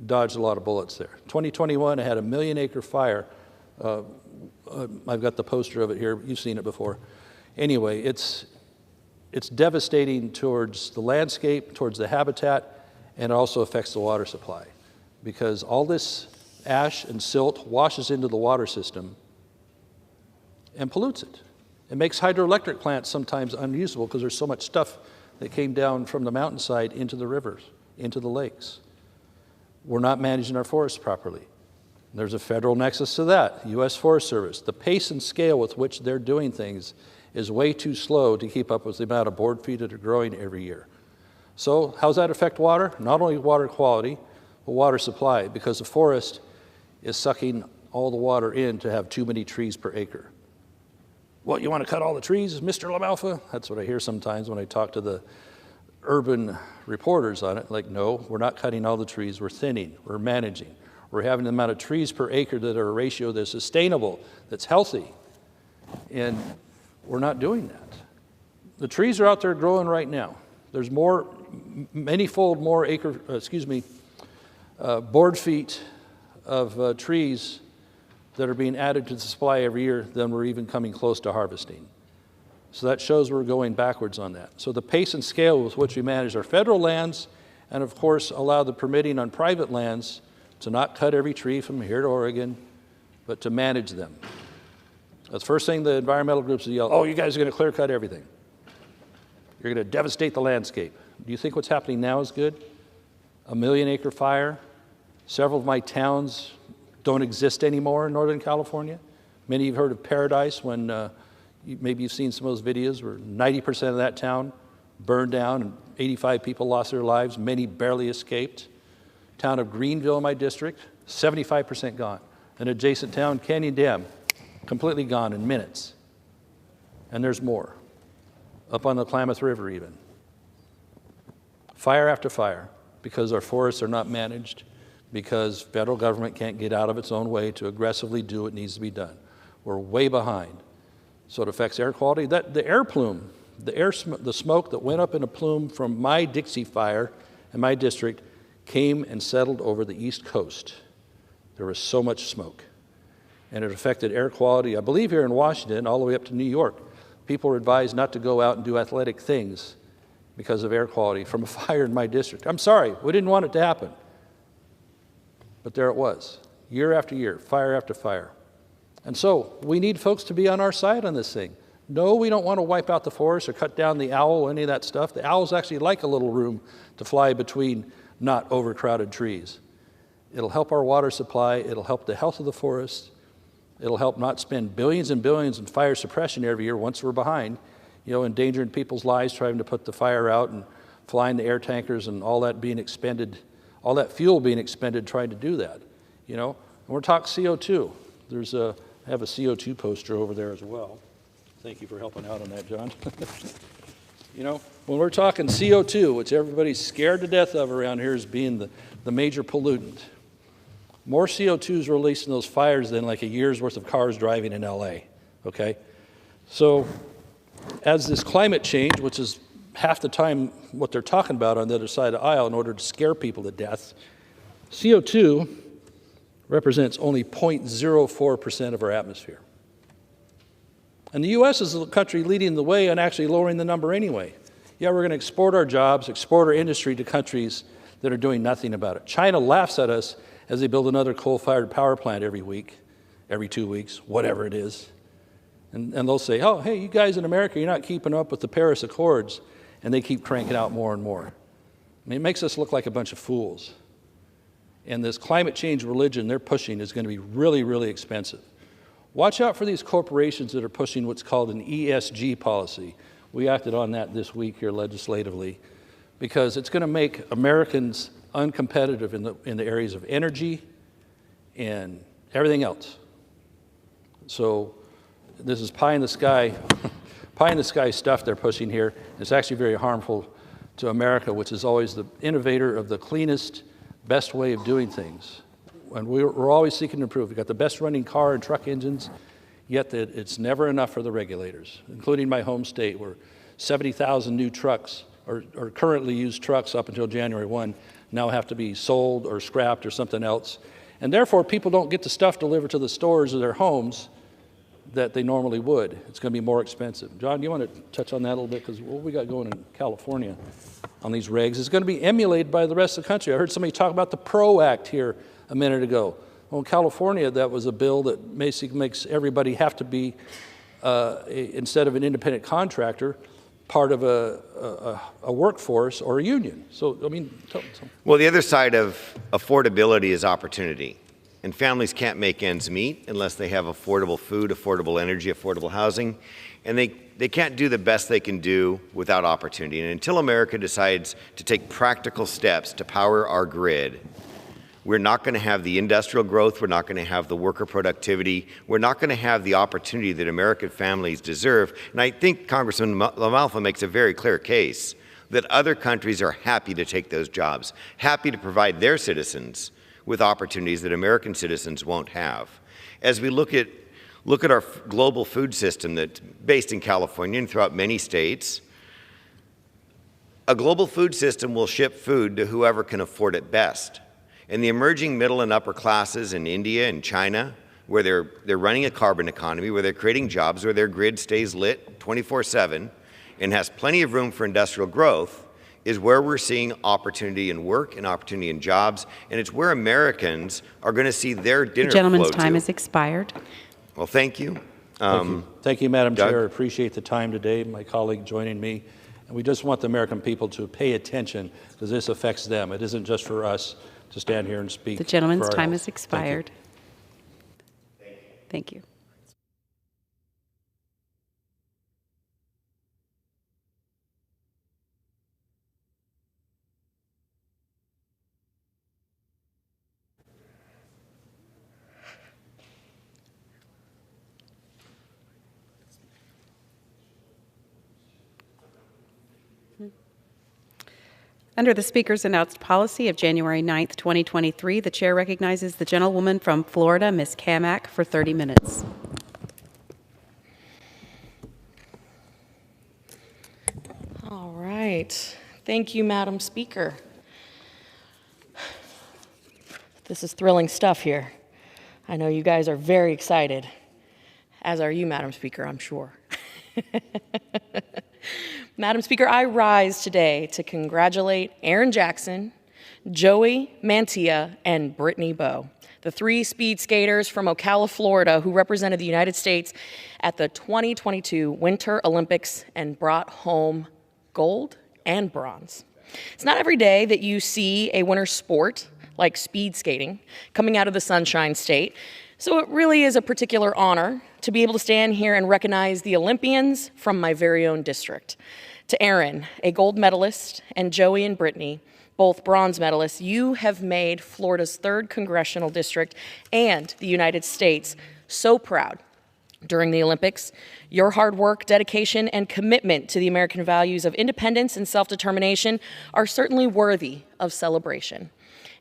dodged a lot of bullets there. 2021, I had a 1 million acre fire. I've got the poster of it here. You've seen it before. Anyway, it's devastating towards the landscape, towards the habitat, and it also affects the water supply because all this ash and silt washes into the water system and pollutes it. It makes hydroelectric plants sometimes unusable because there's so much stuff that came down from the mountainside into the rivers, into the lakes. We're not managing our forests properly. There's a federal nexus to that, U.S. Forest Service. The pace and scale with which they're doing things is way too slow to keep up with the amount of board feet that are growing every year. So how does that affect water? Not only water quality, but water supply, because the forest is sucking all the water in to have too many trees per acre. What, you want to cut all the trees, Mr. LaMalfa? That's what I hear sometimes when I talk to the urban reporters on it. Like, no, we're not cutting all the trees. We're thinning. We're managing. We're having the amount of trees per acre that are a ratio that's sustainable, that's healthy. And we're not doing that. The trees are out there growing right now. There's many-fold more board feet of trees that are being added to the supply every year than we're even coming close to harvesting. So that shows we're going backwards on that. So the pace and scale with which we manage our federal lands and, of course, allow the permitting on private lands to not cut every tree from here to Oregon, but to manage them. That's the first thing the environmental groups will yell, oh, you guys are going to clear cut everything. You're going to devastate the landscape. Do you think what's happening now is good? A 1 million acre fire. Several of my towns don't exist anymore in Northern California. Many of you have heard of Paradise when maybe you've seen some of those videos where 90% of that town burned down and 85 people lost their lives. Many barely escaped. Town of Greenville in my district, 75% gone. An adjacent town, Canyon Dam, completely gone in minutes. And there's more. Up on the Klamath River even. Fire after fire, because our forests are not managed, because federal government can't get out of its own way to aggressively do what needs to be done. We're way behind. So it affects air quality. The air plume, the smoke that went up in a plume from my Dixie Fire in my district came and settled over the East Coast. There was so much smoke. And it affected air quality, I believe here in Washington, all the way up to New York. People were advised not to go out and do athletic things because of air quality from a fire in my district. I'm sorry, we didn't want it to happen. But there it was. year after year, fire after fire. And so we need folks to be on our side on this thing. No, we don't want to wipe out the forest or cut down the owl or any of that stuff. The owls actually like a little room to fly between not overcrowded trees. It'll help our water supply. It'll help the health of the forest. It'll help not spend billions and billions in fire suppression every year once we're behind, endangering people's lives trying to put the fire out and flying the air tankers and all that being expended, all that fuel being expended trying to do that. And we're talking CO2. I have a CO2 poster over there as well. Thank you for helping out on that, John. When we're talking CO2, which everybody's scared to death of around here as being the major pollutant, more CO2 is released in those fires than like a year's worth of cars driving in LA, okay? So as this climate change, which is half the time what they're talking about on the other side of the aisle in order to scare people to death, CO2 represents only 0.04% of our atmosphere. And the U.S. is the country leading the way on actually lowering the number anyway. Yeah, we're going to export our jobs, export our industry to countries that are doing nothing about it. China laughs at us as they build another coal-fired power plant every week, every 2 weeks, whatever it is. And they'll say, oh, hey, you guys in America, you're not keeping up with the Paris Accords. And they keep cranking out more and more. It makes us look like a bunch of fools. And this climate change religion they're pushing is going to be really, really expensive. Watch out for these corporations that are pushing what's called an ESG policy. We acted on that this week here legislatively because it's going to make Americans uncompetitive in the areas of energy and everything else. So this is pie in the sky stuff they're pushing here. It's actually very harmful to America, which is always the innovator of the cleanest, best way of doing things. And we're always seeking to improve. We've got the best running car and truck engines, yet it's never enough for the regulators, including my home state, where 70,000 new trucks or currently used trucks up until January 1 now have to be sold or scrapped or something else. And therefore, people don't get the stuff delivered to the stores or their homes that they normally would. It's going to be more expensive. John, do you want to touch on that a little bit? Because what we got going in California on these regs is going to be emulated by the rest of the country. I heard somebody talk about the PRO Act here a minute ago. Well, in California, that was a bill that basically makes everybody have to be, instead of an independent contractor, part of a workforce or a union. So, I mean, well, the other side of affordability is opportunity. And families can't make ends meet unless they have affordable food, affordable energy, affordable housing. And they can't do the best they can do without opportunity. And until America decides to take practical steps to power our grid, we're not going to have the industrial growth, we're not going to have the worker productivity, we're not going to have the opportunity that American families deserve. And I think Congressman LaMalfa makes a very clear case that other countries are happy to take those jobs, happy to provide their citizens with opportunities that American citizens won't have. As we look at our global food system that's based in California and throughout many states, a global food system will ship food to whoever can afford it best. And the emerging middle and upper classes in India and China, where they're running a carbon economy, where they're creating jobs, where their grid stays lit 24/7 and has plenty of room for industrial growth, is where we're seeing opportunity in work and opportunity in jobs, and it's where Americans are going to see their dinner flow to. The gentleman's time has expired. Well, thank you. Thank you, Madam Doug? Chair. I appreciate the time today, my colleague joining me. And we just want the American people to pay attention because this affects them. It isn't just for us to stand here and speak. The gentleman's for our time health. has expired. Thank you. Under the Speaker's announced policy of January 9th, 2023, the Chair recognizes the gentlewoman from Florida, Ms. Kamak, for 30 minutes. All right. Thank you, Madam Speaker. This is thrilling stuff here. I know you guys are very excited, as are you, Madam Speaker, I'm sure. Madam Speaker, I rise today to congratulate Aaron Jackson, Joey Mantilla, and Brittany Bowe, the 3 speed skaters from Ocala, Florida, who represented the United States at the 2022 Winter Olympics and brought home gold and bronze. It's not every day that you see a winter sport like speed skating coming out of the Sunshine State, so it really is a particular honor to be able to stand here and recognize the Olympians from my very own district. To Aaron, a gold medalist, and Joey and Brittany, both bronze medalists, you have made Florida's 3rd congressional district and the United States so proud during the Olympics. Your hard work, dedication, and commitment to the American values of independence and self-determination are certainly worthy of celebration.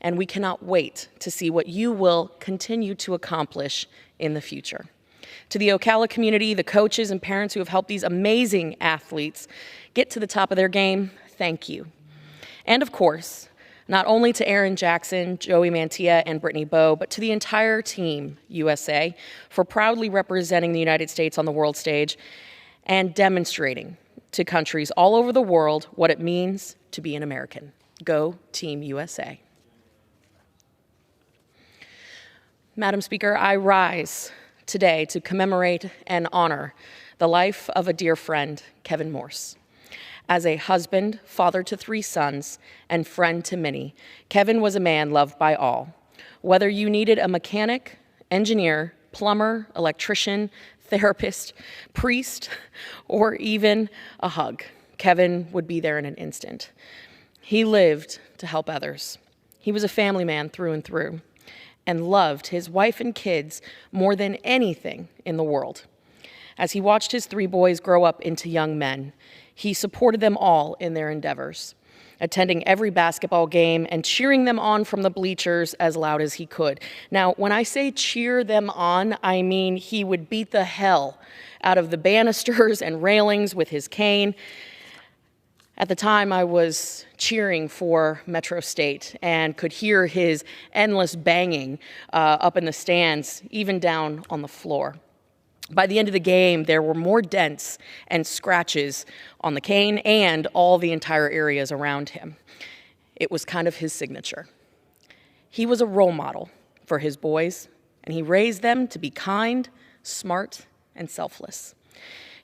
And we cannot wait to see what you will continue to accomplish in the future. To the Ocala community, the coaches and parents who have helped these amazing athletes get to the top of their game, thank you. And of course, not only to Aaron Jackson, Joey Mantilla, and Brittany Bowe, but to the entire Team USA for proudly representing the United States on the world stage and demonstrating to countries all over the world what it means to be an American. Go Team USA. Madam Speaker, I rise today to commemorate and honor the life of a dear friend, Kevin Morse. As a husband, father to 3 sons, and friend to many, Kevin was a man loved by all. Whether you needed a mechanic, engineer, plumber, electrician, therapist, priest, or even a hug, Kevin would be there in an instant. He lived to help others. He was a family man through and through, and loved his wife and kids more than anything in the world. As he watched his 3 boys grow up into young men, he supported them all in their endeavors, attending every basketball game and cheering them on from the bleachers as loud as he could. Now, when I say cheer them on, I mean he would beat the hell out of the banisters and railings with his cane. At the time, I was cheering for Metro State and could hear his endless banging up in the stands, even down on the floor. By the end of the game, there were more dents and scratches on the cane and all the entire areas around him. It was kind of his signature. He was a role model for his boys, and he raised them to be kind, smart, and selfless.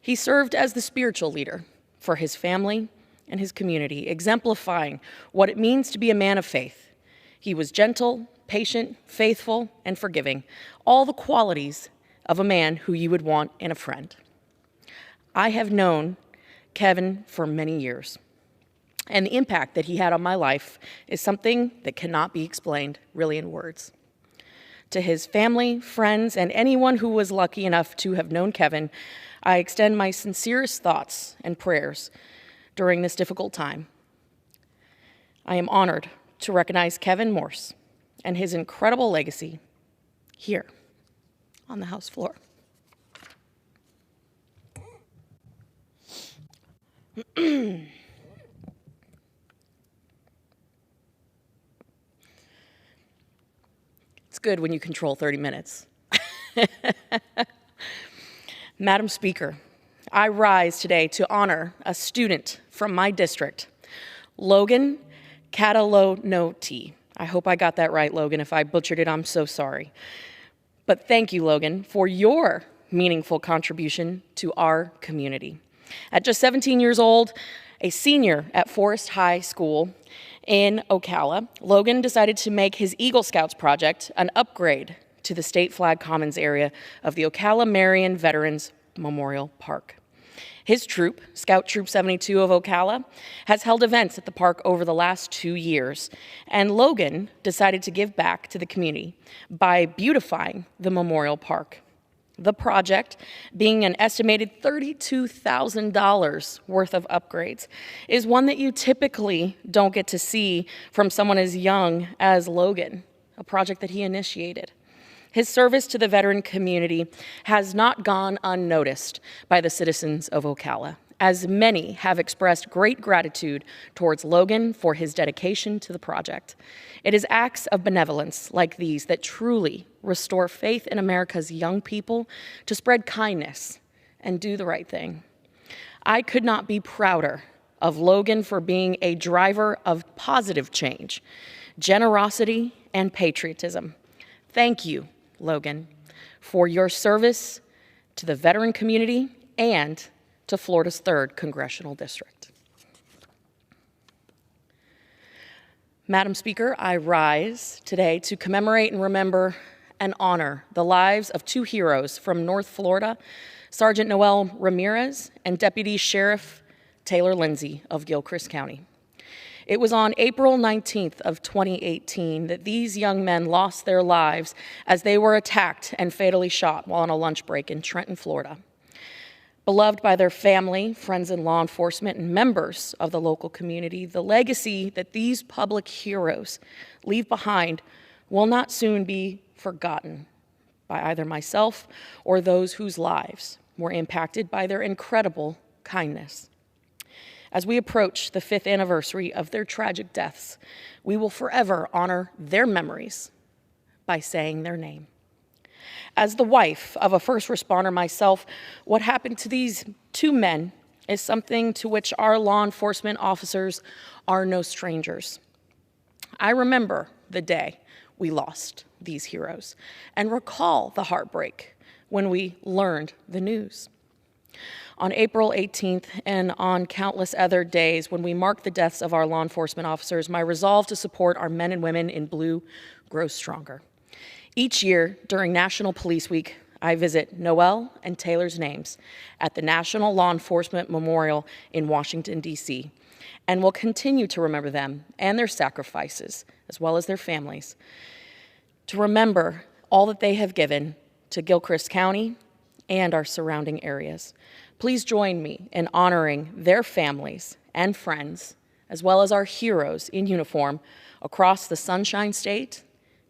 He served as the spiritual leader for his family and his community, exemplifying what it means to be a man of faith. He was gentle, patient, faithful, and forgiving, all the qualities of a man who you would want in a friend. I have known Kevin for many years, and the impact that he had on my life is something that cannot be explained really in words. To his family, friends, and anyone who was lucky enough to have known Kevin, I extend my sincerest thoughts and prayers during this difficult time. I am honored to recognize Kevin Morse and his incredible legacy here on the House floor. It's good when you control 30 minutes. Madam Speaker, I rise today to honor a student from my district, Logan Catalonoti. I hope I got that right, Logan. If I butchered it, I'm so sorry. But thank you, Logan, for your meaningful contribution to our community. At just 17 years old, a senior at Forest High School in Ocala, Logan decided to make his Eagle Scouts project an upgrade to the State Flag Commons area of the Ocala Marion Veterans Memorial Park. His troop, Scout Troop 72 of Ocala, has held events at the park over the last 2 years, and Logan decided to give back to the community by beautifying the memorial park. The project, being an estimated $32,000 worth of upgrades, is one that you typically don't get to see from someone as young as Logan, a project that he initiated. His service to the veteran community has not gone unnoticed by the citizens of Ocala, as many have expressed great gratitude towards Logan for his dedication to the project. It is acts of benevolence like these that truly restore faith in America's young people to spread kindness and do the right thing. I could not be prouder of Logan for being a driver of positive change, generosity, and patriotism. Thank you, Logan, for your service to the veteran community and to Florida's 3rd Congressional District. Madam Speaker, I rise today to commemorate and remember and honor the lives of 2 heroes from North Florida, Sergeant Noel Ramirez and Deputy Sheriff Taylor Lindsay of Gilchrist County. It was on April 19th of 2018 that these young men lost their lives as they were attacked and fatally shot while on a lunch break in Trenton, Florida. Beloved by their family, friends in law enforcement, and members of the local community, the legacy that these public heroes leave behind will not soon be forgotten by either myself or those whose lives were impacted by their incredible kindness. As we approach the 5th anniversary of their tragic deaths, we will forever honor their memories by saying their name. As the wife of a first responder myself, what happened to these 2 men is something to which our law enforcement officers are no strangers. I remember the day we lost these heroes and recall the heartbreak when we learned the news. On April 18th and on countless other days when we mark the deaths of our law enforcement officers, my resolve to support our men and women in blue grows stronger. Each year during National Police Week, I visit Noel and Taylor's names at the National Law Enforcement Memorial in Washington, D.C., and will continue to remember them and their sacrifices, as well as their families, to remember all that they have given to Gilchrist County and our surrounding areas. Please join me in honoring their families and friends, as well as our heroes in uniform across the Sunshine State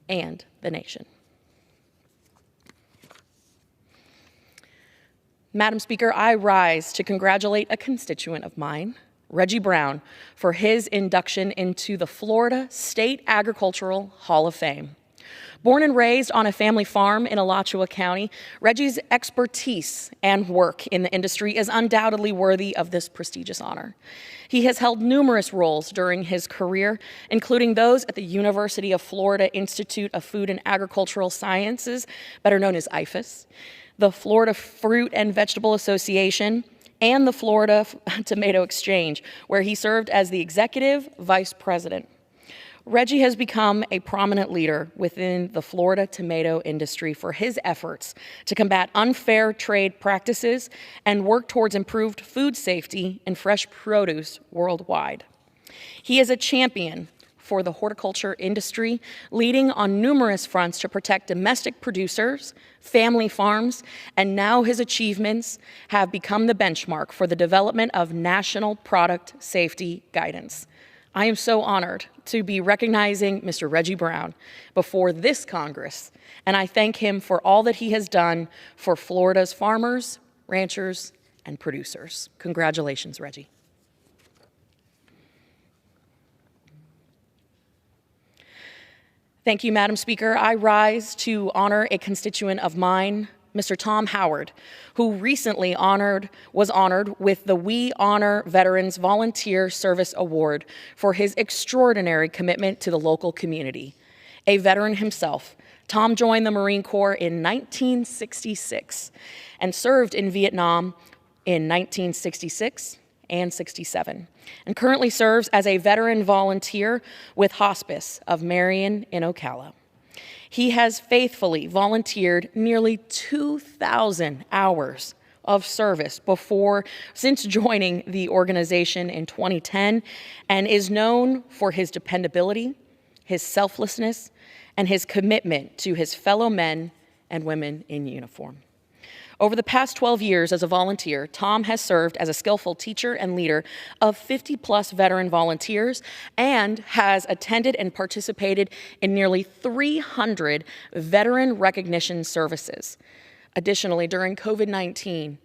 and the nation. Madam Speaker, I rise to congratulate a constituent of mine, Reggie Brown, for his induction into the Florida State Agricultural Hall of Fame. Born and raised on a family farm in Alachua County, Reggie's expertise and work in the industry is undoubtedly worthy of this prestigious honor. He has held numerous roles during his career, including those at the University of Florida Institute of Food and Agricultural Sciences, better known as IFAS, the Florida Fruit and Vegetable Association, and the Florida Tomato Exchange, where he served as the executive vice president. Reggie has become a prominent leader within the Florida tomato industry for his efforts to combat unfair trade practices and work towards improved food safety and fresh produce worldwide. He is a champion for the horticulture industry, leading on numerous fronts to protect domestic producers, family farms, and now his achievements have become the benchmark for the development of national product safety guidance. I am so honored to be recognizing Mr. Reggie Brown before this Congress, and I thank him for all that he has done for Florida's farmers, ranchers, and producers. Congratulations, Reggie. Thank you, Madam Speaker. I rise to honor a constituent of mine, Mr. Tom Howard, who recently was honored with the We Honor Veterans Volunteer Service Award for his extraordinary commitment to the local community. A veteran himself, Tom joined the Marine Corps in 1966 and served in Vietnam in 1966 and 67, and currently serves as a veteran volunteer with Hospice of Marion in Ocala. He has faithfully volunteered nearly 2,000 hours of service since joining the organization in 2010, and is known for his dependability, his selflessness, and his commitment to his fellow men and women in uniform. Over the past 12 years as a volunteer, Tom has served as a skillful teacher and leader of 50-plus veteran volunteers and has attended and participated in nearly 300 veteran recognition services. Additionally, during COVID-19,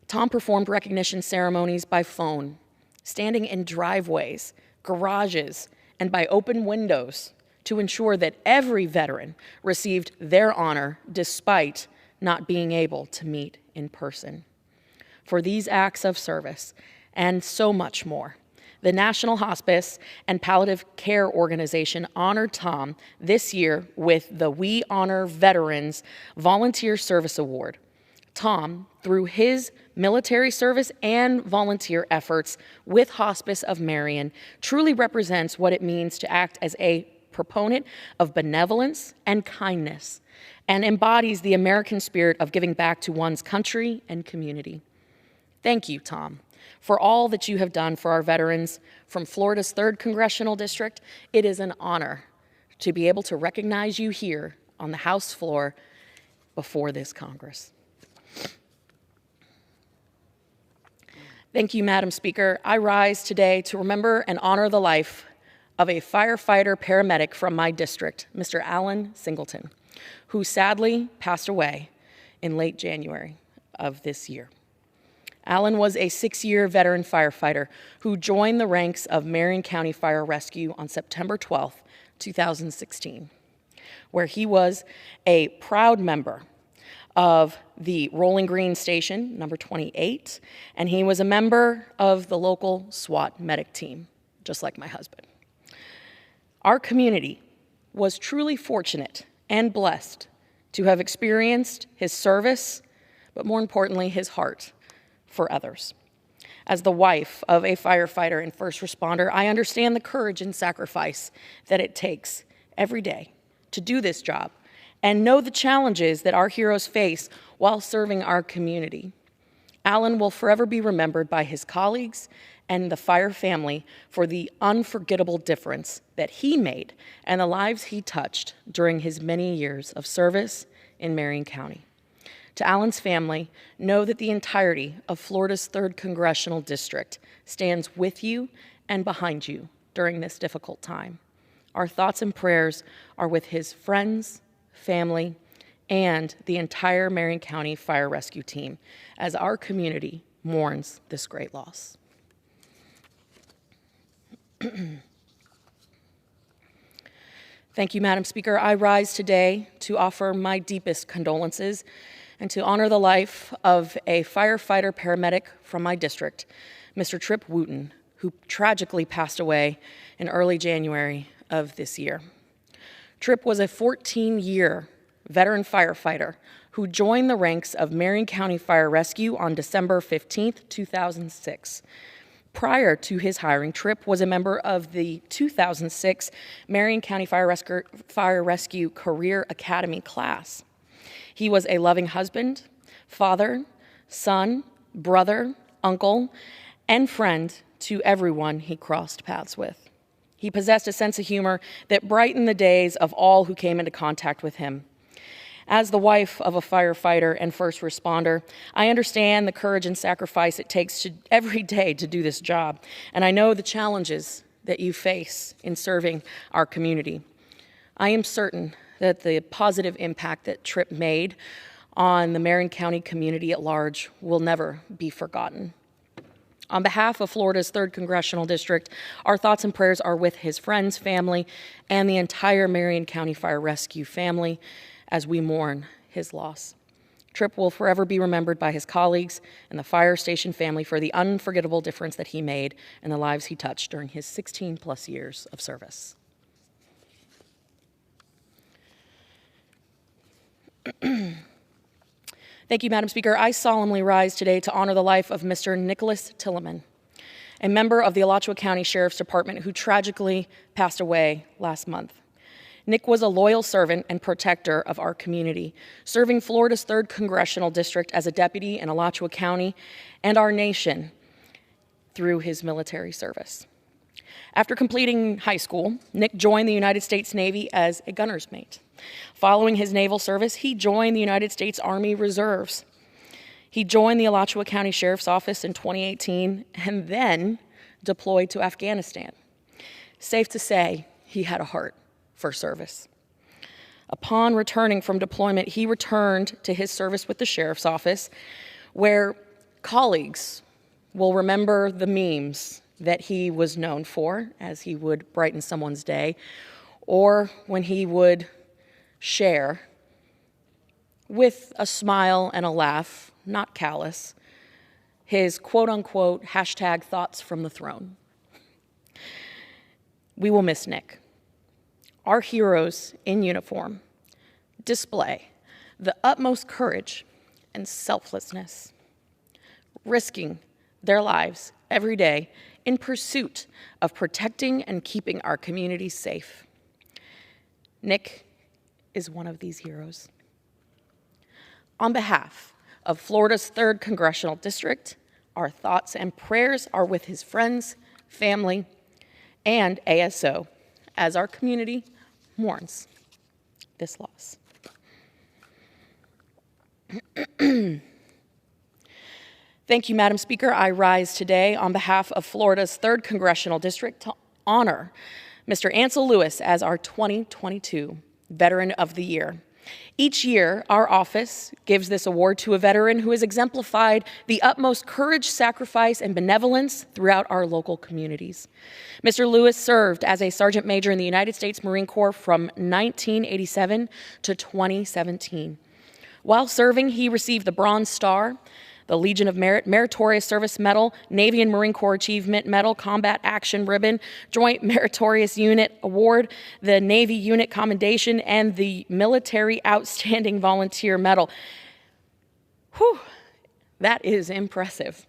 Tom performed recognition ceremonies by phone, standing in driveways, garages, and by open windows to ensure that every veteran received their honor despite not being able to meet in person. For these acts of service and so much more, The National Hospice and Palliative Care Organization honored Tom this year with the We Honor Veterans Volunteer Service Award. Tom, through his military service and volunteer efforts with Hospice of Marion, truly represents what it means to act as a proponent of benevolence and kindness, and embodies the American spirit of giving back to one's country and community. Thank you, Tom, for all that you have done for our veterans from Florida's 3rd Congressional District. It is an honor to be able to recognize you here on the House floor before this Congress. Thank you, Madam Speaker. I rise today to remember and honor the life of a firefighter paramedic from my district, Mr. Alan Singleton, who sadly passed away in late January of this year. Alan was a 6-year veteran firefighter who joined the ranks of Marion County Fire Rescue on September 12, 2016, where he was a proud member of the Rolling Green Station, number 28, and he was a member of the local SWAT medic team, just like my husband. Our community was truly fortunate and blessed to have experienced his service, but more importantly, his heart for others. As the wife of a firefighter and first responder, I understand the courage and sacrifice that it takes every day to do this job and know the challenges that our heroes face while serving our community. Alan will forever be remembered by his colleagues and the fire family for the unforgettable difference that he made and the lives he touched during his many years of service in Marion County. To Alan's family, know that the entirety of Florida's 3rd Congressional District stands with you and behind you during this difficult time. Our thoughts and prayers are with his friends, family, and the entire Marion County Fire Rescue team as our community mourns this great loss. Thank you, Madam Speaker. I rise today to offer my deepest condolences and to honor the life of a firefighter paramedic from my district, Mr. Trip Wooten, who tragically passed away in early January of this year. Trip was a 14-year veteran firefighter who joined the ranks of Marion County Fire Rescue on December 15, 2006. Prior to his hiring, Trip was a member of the 2006 Marion County Fire Rescue Career Academy class. He was a loving husband, father, son, brother, uncle, and friend to everyone he crossed paths with. He possessed a sense of humor that brightened the days of all who came into contact with him. As the wife of a firefighter and first responder, I understand the courage and sacrifice it takes every day to do this job, and I know the challenges that you face in serving our community. I am certain that the positive impact that Trip made on the Marion County community at large will never be forgotten. On behalf of Florida's 3rd Congressional District, our thoughts and prayers are with his friends, family, and the entire Marion County Fire Rescue family as we mourn his loss. Trip will forever be remembered by his colleagues and the fire station family for the unforgettable difference that he made in the lives he touched during his 16-plus years of service. Thank you, Madam Speaker. I solemnly rise today to honor the life of Mr. Nicholas Tilleman, a member of the Alachua County Sheriff's Department who tragically passed away last month. Nick was a loyal servant and protector of our community, serving Florida's 3rd Congressional District as a deputy in Alachua County and our nation through his military service. After completing high school, Nick joined the United States Navy as a gunner's mate. Following his naval service, he joined the United States Army Reserves. He joined the Alachua County Sheriff's Office in 2018 and then deployed to Afghanistan. Safe to say, he had a heart for service. Upon returning from deployment, he returned to his service with the Sheriff's Office, where colleagues will remember the memes that he was known for, as he would brighten someone's day, or when he would share with a smile and a laugh, not callous, his quote-unquote hashtag thoughts from the throne. We will miss Nick. Our heroes in uniform display the utmost courage and selflessness, risking their lives every day in pursuit of protecting and keeping our communities safe. Nick is one of these heroes. On behalf of Florida's 3rd Congressional District, our thoughts and prayers are with his friends, family, and ASO as our community mourns this loss. Thank you, Madam Speaker. I rise today on behalf of Florida's 3rd Congressional District to honor Mr. Ansel Lewis as our 2022 Veteran of the Year. Each year, our office gives this award to a veteran who has exemplified the utmost courage, sacrifice, and benevolence throughout our local communities. Mr. Lewis served as a Sergeant Major in the United States Marine Corps from 1987 to 2017. While serving, he received the Bronze Star, the Legion of Merit, Meritorious Service Medal, Navy and Marine Corps Achievement Medal, Combat Action Ribbon, Joint Meritorious Unit Award, the Navy Unit Commendation, and the Military Outstanding Volunteer Medal. Whew, that is impressive.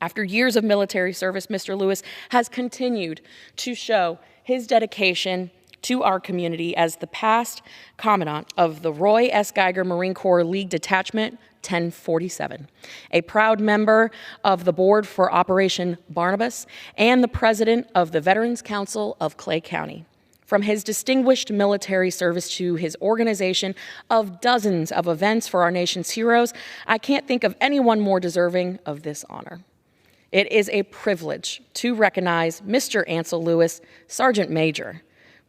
After years of military service, Mr. Lewis has continued to show his dedication to our community as the past Commandant of the Roy S. Geiger Marine Corps League Detachment 1047, a proud member of the board for Operation Barnabas, and the president of the Veterans Council of Clay County. From his distinguished military service to his organization of dozens of events for our nation's heroes, I can't think of anyone more deserving of this honor. It is a privilege to recognize Mr. Ansel Lewis, Sergeant Major,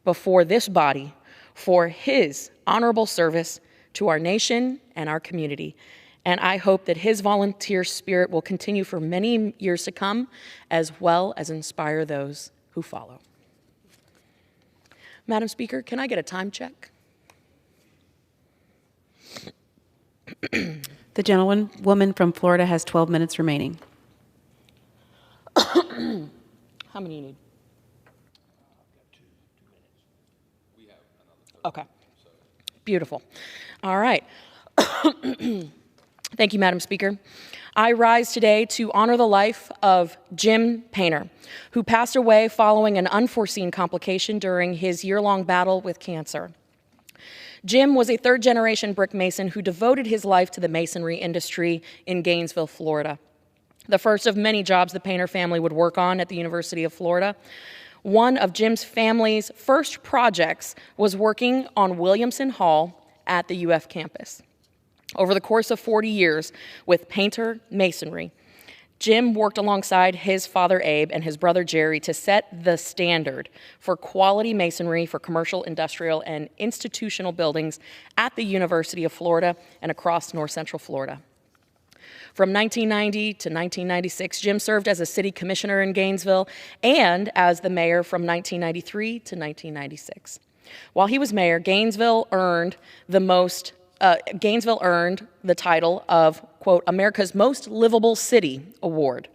before this body for his honorable service to our nation and our community. And I hope that his volunteer spirit will continue for many years to come, as well as inspire those who follow. Madam Speaker, can I get a time check? The gentlewoman from Florida has 12 minutes remaining. How many you need? Okay. Beautiful. All right. Thank you, Madam Speaker. I rise today to honor the life of Jim Painter, who passed away following an unforeseen complication during his year-long battle with cancer. Jim was a third-generation brick mason who devoted his life to the masonry industry in Gainesville, Florida, the first of many jobs the Painter family would work on at the University of Florida. One of Jim's family's first projects was working on Williamson Hall at the UF campus. Over the course of 40 years with Painter Masonry, Jim worked alongside his father Abe and his brother Jerry to set the standard for quality masonry for commercial, industrial, and institutional buildings at the University of Florida and across North Central Florida. From 1990 to 1996, Jim served as a city commissioner in Gainesville and as the mayor from 1993 to 1996. While he was mayor, Gainesville earned the title of, quote, America's Most Livable City Award.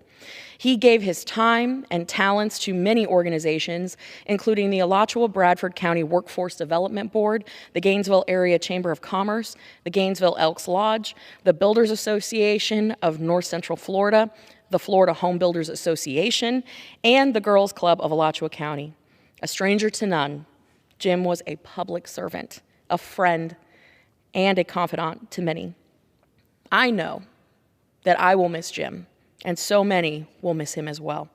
He gave his time and talents to many organizations, including the Alachua Bradford County Workforce Development Board, the Gainesville Area Chamber of Commerce, the Gainesville Elks Lodge, the Builders Association of North Central Florida, the Florida Home Builders Association, and the Girls Club of Alachua County. A stranger to none, Jim was a public servant, a friend, and a confidant to many. I know that I will miss Jim, and so many will miss him as well.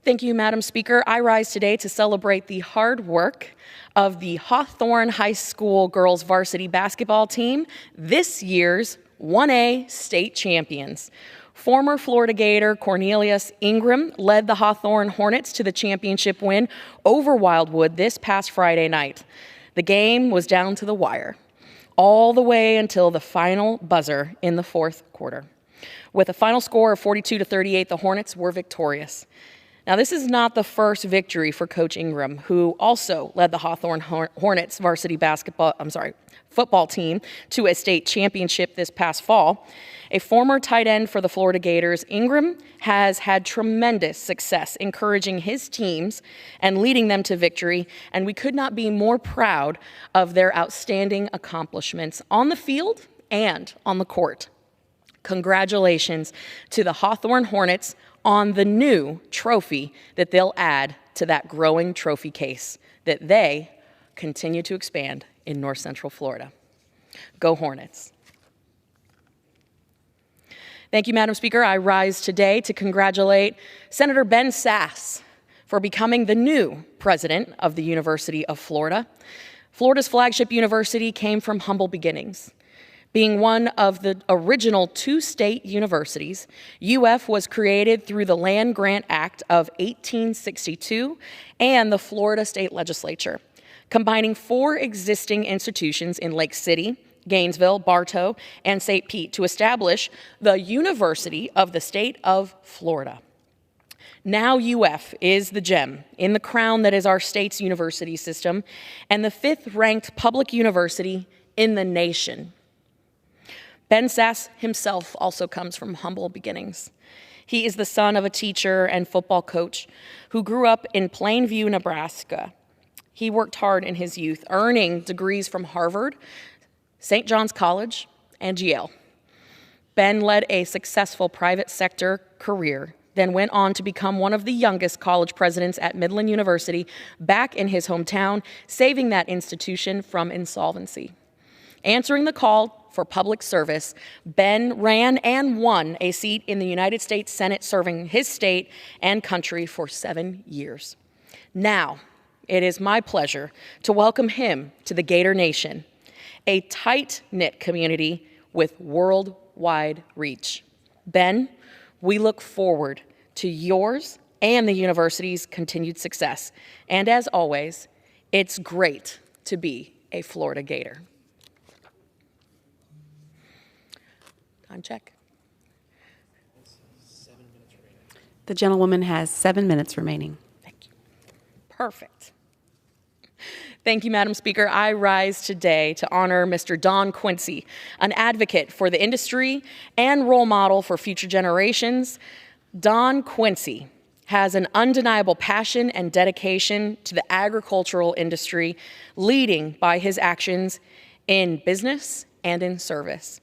Thank you, Madam Speaker. I rise today to celebrate the hard work of the Hawthorne High School girls varsity basketball team, this year's 1A state champions. Former Florida Gator Cornelius Ingram led the Hawthorne Hornets to the championship win over Wildwood this past Friday night. The game was down to the wire, all the way until the final buzzer in the fourth quarter. With a final score of 42-38, the Hornets were victorious. Now, this is not the first victory for Coach Ingram, who also led the Hawthorne Hornets varsity football team to a state championship this past fall. A former tight end for the Florida Gators, Ingram has had tremendous success encouraging his teams and leading them to victory, and we could not be more proud of their outstanding accomplishments on the field and on the court. Congratulations to the Hawthorne Hornets on the new trophy that they'll add to that growing trophy case that they continue to expand in North Central Florida. Go Hornets. Thank you, Madam Speaker. I rise today to congratulate Senator Ben Sasse for becoming the new president of the University of Florida. Florida's flagship university came from humble beginnings. Being one of the original 2 state universities, UF was created through the Land Grant Act of 1862 and the Florida State Legislature, combining 4 existing institutions in Lake City, Gainesville, Bartow, and St. Pete to establish the University of the State of Florida. Now UF is the gem in the crown that is our state's university system and the 5th-ranked public university in the nation. Ben Sasse himself also comes from humble beginnings. He is the son of a teacher and football coach who grew up in Plainview, Nebraska. He worked hard in his youth, earning degrees from Harvard, St. John's College, and Yale. Ben led a successful private sector career, then went on to become one of the youngest college presidents at Midland University back in his hometown, saving that institution from insolvency. Answering the call for public service, Ben ran and won a seat in the United States Senate, serving his state and country for 7 years. Now, it is my pleasure to welcome him to the Gator Nation, a tight-knit community with worldwide reach. Ben, we look forward to yours and the university's continued success. And as always, it's great to be a Florida Gator. Time check. The gentlewoman has 7 minutes remaining. Thank you. Perfect. Thank you, Madam Speaker. I rise today to honor Mr. Don Quincy, an advocate for the industry and role model for future generations. Don Quincy has an undeniable passion and dedication to the agricultural industry, leading by his actions in business and in service.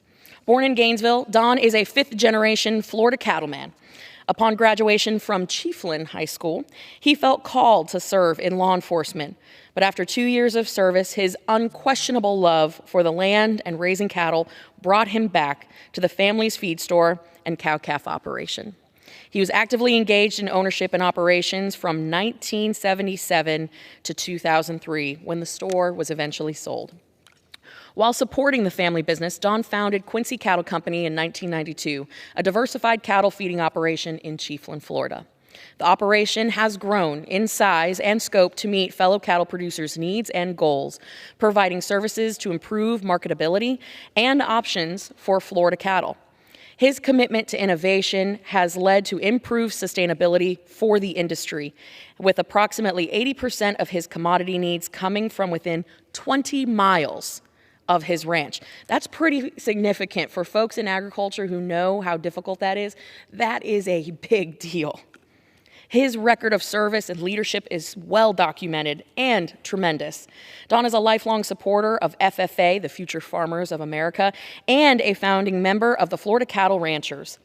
Born in Gainesville, Don is a 5th-generation Florida cattleman. Upon graduation from Chiefland High School, he felt called to serve in law enforcement. But after 2 years of service, his unquestionable love for the land and raising cattle brought him back to the family's feed store and cow-calf operation. He was actively engaged in ownership and operations from 1977 to 2003, when the store was eventually sold. While supporting the family business, Don founded Quincy Cattle Company in 1992, a diversified cattle feeding operation in Chiefland, Florida. The operation has grown in size and scope to meet fellow cattle producers' needs and goals, providing services to improve marketability and options for Florida cattle. His commitment to innovation has led to improved sustainability for the industry, with approximately 80% of his commodity needs coming from within 20 miles of his ranch. That's pretty significant for folks in agriculture who know how difficult that is. That is a big deal. His record of service and leadership is well documented and tremendous. Don is a lifelong supporter of FFA, the Future Farmers of America, and a founding member of the Florida Cattle Ranchers.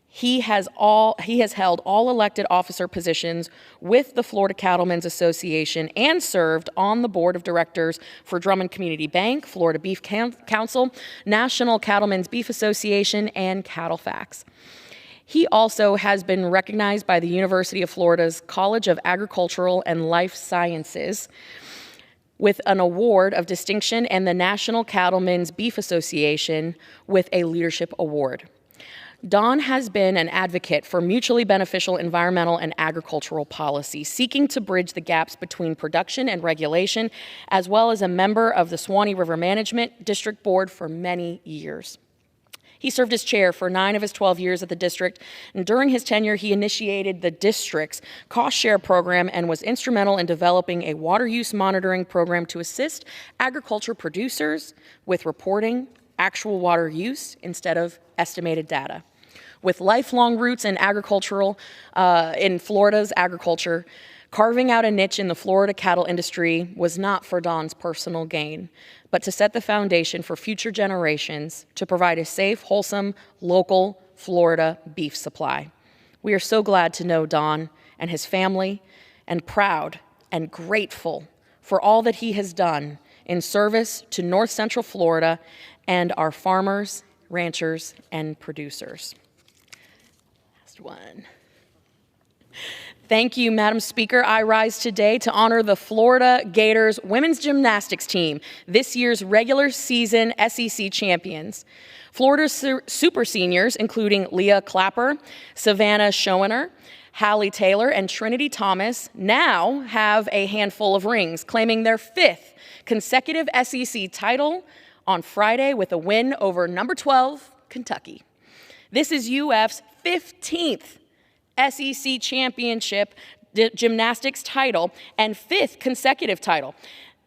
He has held all elected officer positions with the Florida Cattlemen's Association and served on the board of directors for Drummond Community Bank, Florida Beef Council, National Cattlemen's Beef Association, and CattleFax. He also has been recognized by the University of Florida's College of Agricultural and Life Sciences with an award of distinction and the National Cattlemen's Beef Association with a leadership award. Don has been an advocate for mutually beneficial environmental and agricultural policy, seeking to bridge the gaps between production and regulation, as well as a member of the Suwannee River Management District Board for many years. He served as chair for 9 of his 12 years at the district, and during his tenure, he initiated the district's cost share program and was instrumental in developing a water use monitoring program to assist agriculture producers with reporting actual water use instead of estimated data. With lifelong roots in in Florida's agriculture, carving out a niche in the Florida cattle industry was not for Don's personal gain, but to set the foundation for future generations to provide a safe, wholesome, local Florida beef supply. We are so glad to know Don and his family, and proud and grateful for all that he has done in service to North Central Florida and our farmers, ranchers, and producers. Last one. Thank you, Madam Speaker. I rise today to honor the Florida Gators women's gymnastics team, this year's regular season SEC champions. Florida's super seniors, including Leah Clapper, Savannah Schoener, Hallie Taylor, and Trinity Thomas, now have a handful of rings, claiming their 5th consecutive SEC title on Friday with a win over number 12, Kentucky. This is UF's 15th SEC championship gymnastics title and 5th consecutive title.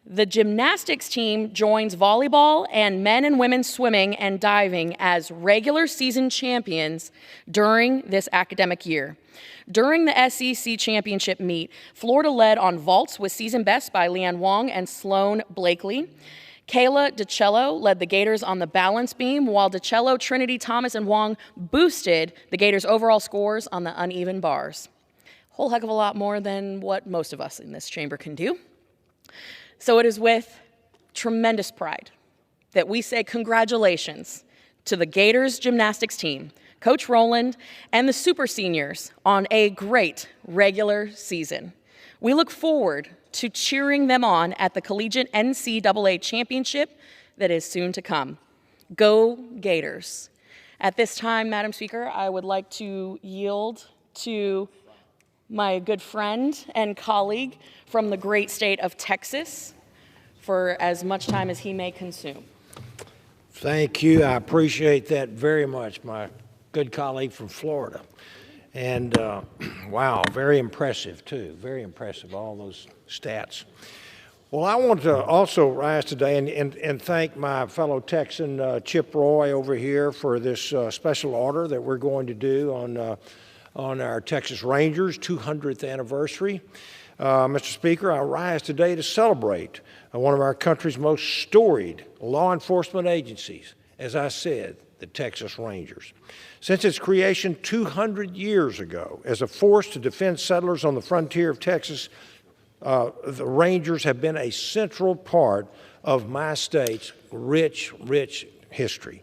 The gymnastics team joins volleyball and men and women swimming and diving as regular season champions during this academic year. During the SEC championship meet, Florida led on vaults with season best by Leanne Wong and Sloan Blakely. Kayla DiCello led the Gators on the balance beam, while DiCello, Trinity Thomas, and Wong boosted the Gators' overall scores on the uneven bars. Whole heck of a lot more than what most of us in this chamber can do. So it is with tremendous pride that we say congratulations to the Gators gymnastics team, Coach Rowland, and the super seniors on a great regular season. We look forward to cheering them on at the Collegiate NCAA Championship that is soon to come. Go Gators. At this time, Madam Speaker, I would like to yield to my good friend and colleague from the great state of Texas for as much time as he may consume. Thank you. I appreciate that very much, my good colleague from Florida. And wow, very impressive too, very impressive, all those stats. Well, I want to also rise today and thank my fellow Texan Chip Roy over here for this special order that we're going to do on our Texas Rangers 200th anniversary. Mr. Speaker, I rise today to celebrate one of our country's most storied law enforcement agencies, as I said, the Texas Rangers. Since its creation 200 years ago as a force to defend settlers on the frontier of Texas, the Rangers have been a central part of my state's rich, rich history.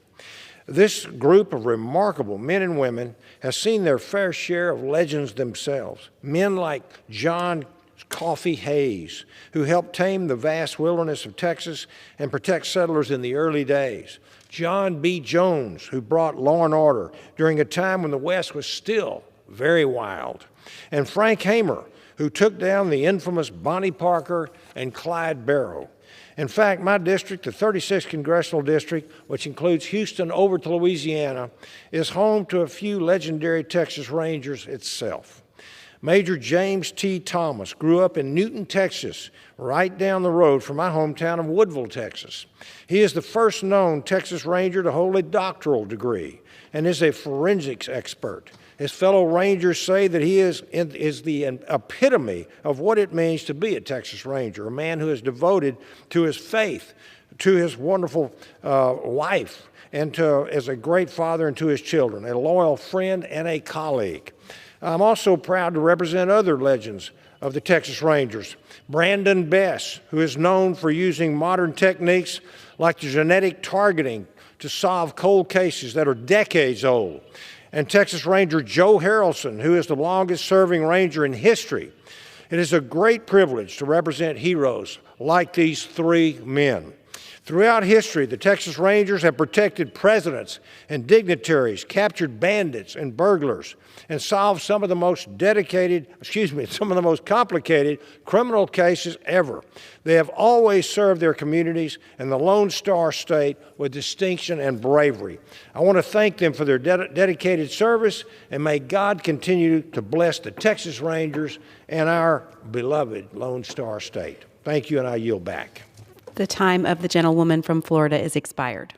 This group of remarkable men and women has seen their fair share of legends themselves. Men like John Coffee Hayes, who helped tame the vast wilderness of Texas and protect settlers in the early days. John B. Jones, who brought law and order during a time when the West was still very wild. And Frank Hamer, who took down the infamous Bonnie Parker and Clyde Barrow. In fact, my district, the 36th Congressional District, which includes Houston over to Louisiana, is home to a few legendary Texas Rangers itself. Major James T. Thomas grew up in Newton, Texas, right down the road from my hometown of Woodville, Texas. He is the first known Texas Ranger to hold a doctoral degree and is a forensics expert. His fellow Rangers say that he is the epitome of what it means to be a Texas Ranger, a man who is devoted to his faith, to his wonderful wife, and as a great father and to his children, a loyal friend and a colleague. I'm also proud to represent other legends of the Texas Rangers. Brandon Bess, who is known for using modern techniques like the genetic targeting to solve cold cases that are decades old. And Texas Ranger Joe Harrelson, who is the longest-serving Ranger in history. It is a great privilege to represent heroes like these three men. Throughout history, the Texas Rangers have protected presidents and dignitaries, captured bandits and burglars, and solved some of the most complicated criminal cases ever. They have always served their communities and the Lone Star State with distinction and bravery. I want to thank them for their dedicated service, and may God continue to bless the Texas Rangers and our beloved Lone Star State. Thank you, and I yield back. The time of the gentlewoman from Florida is expired.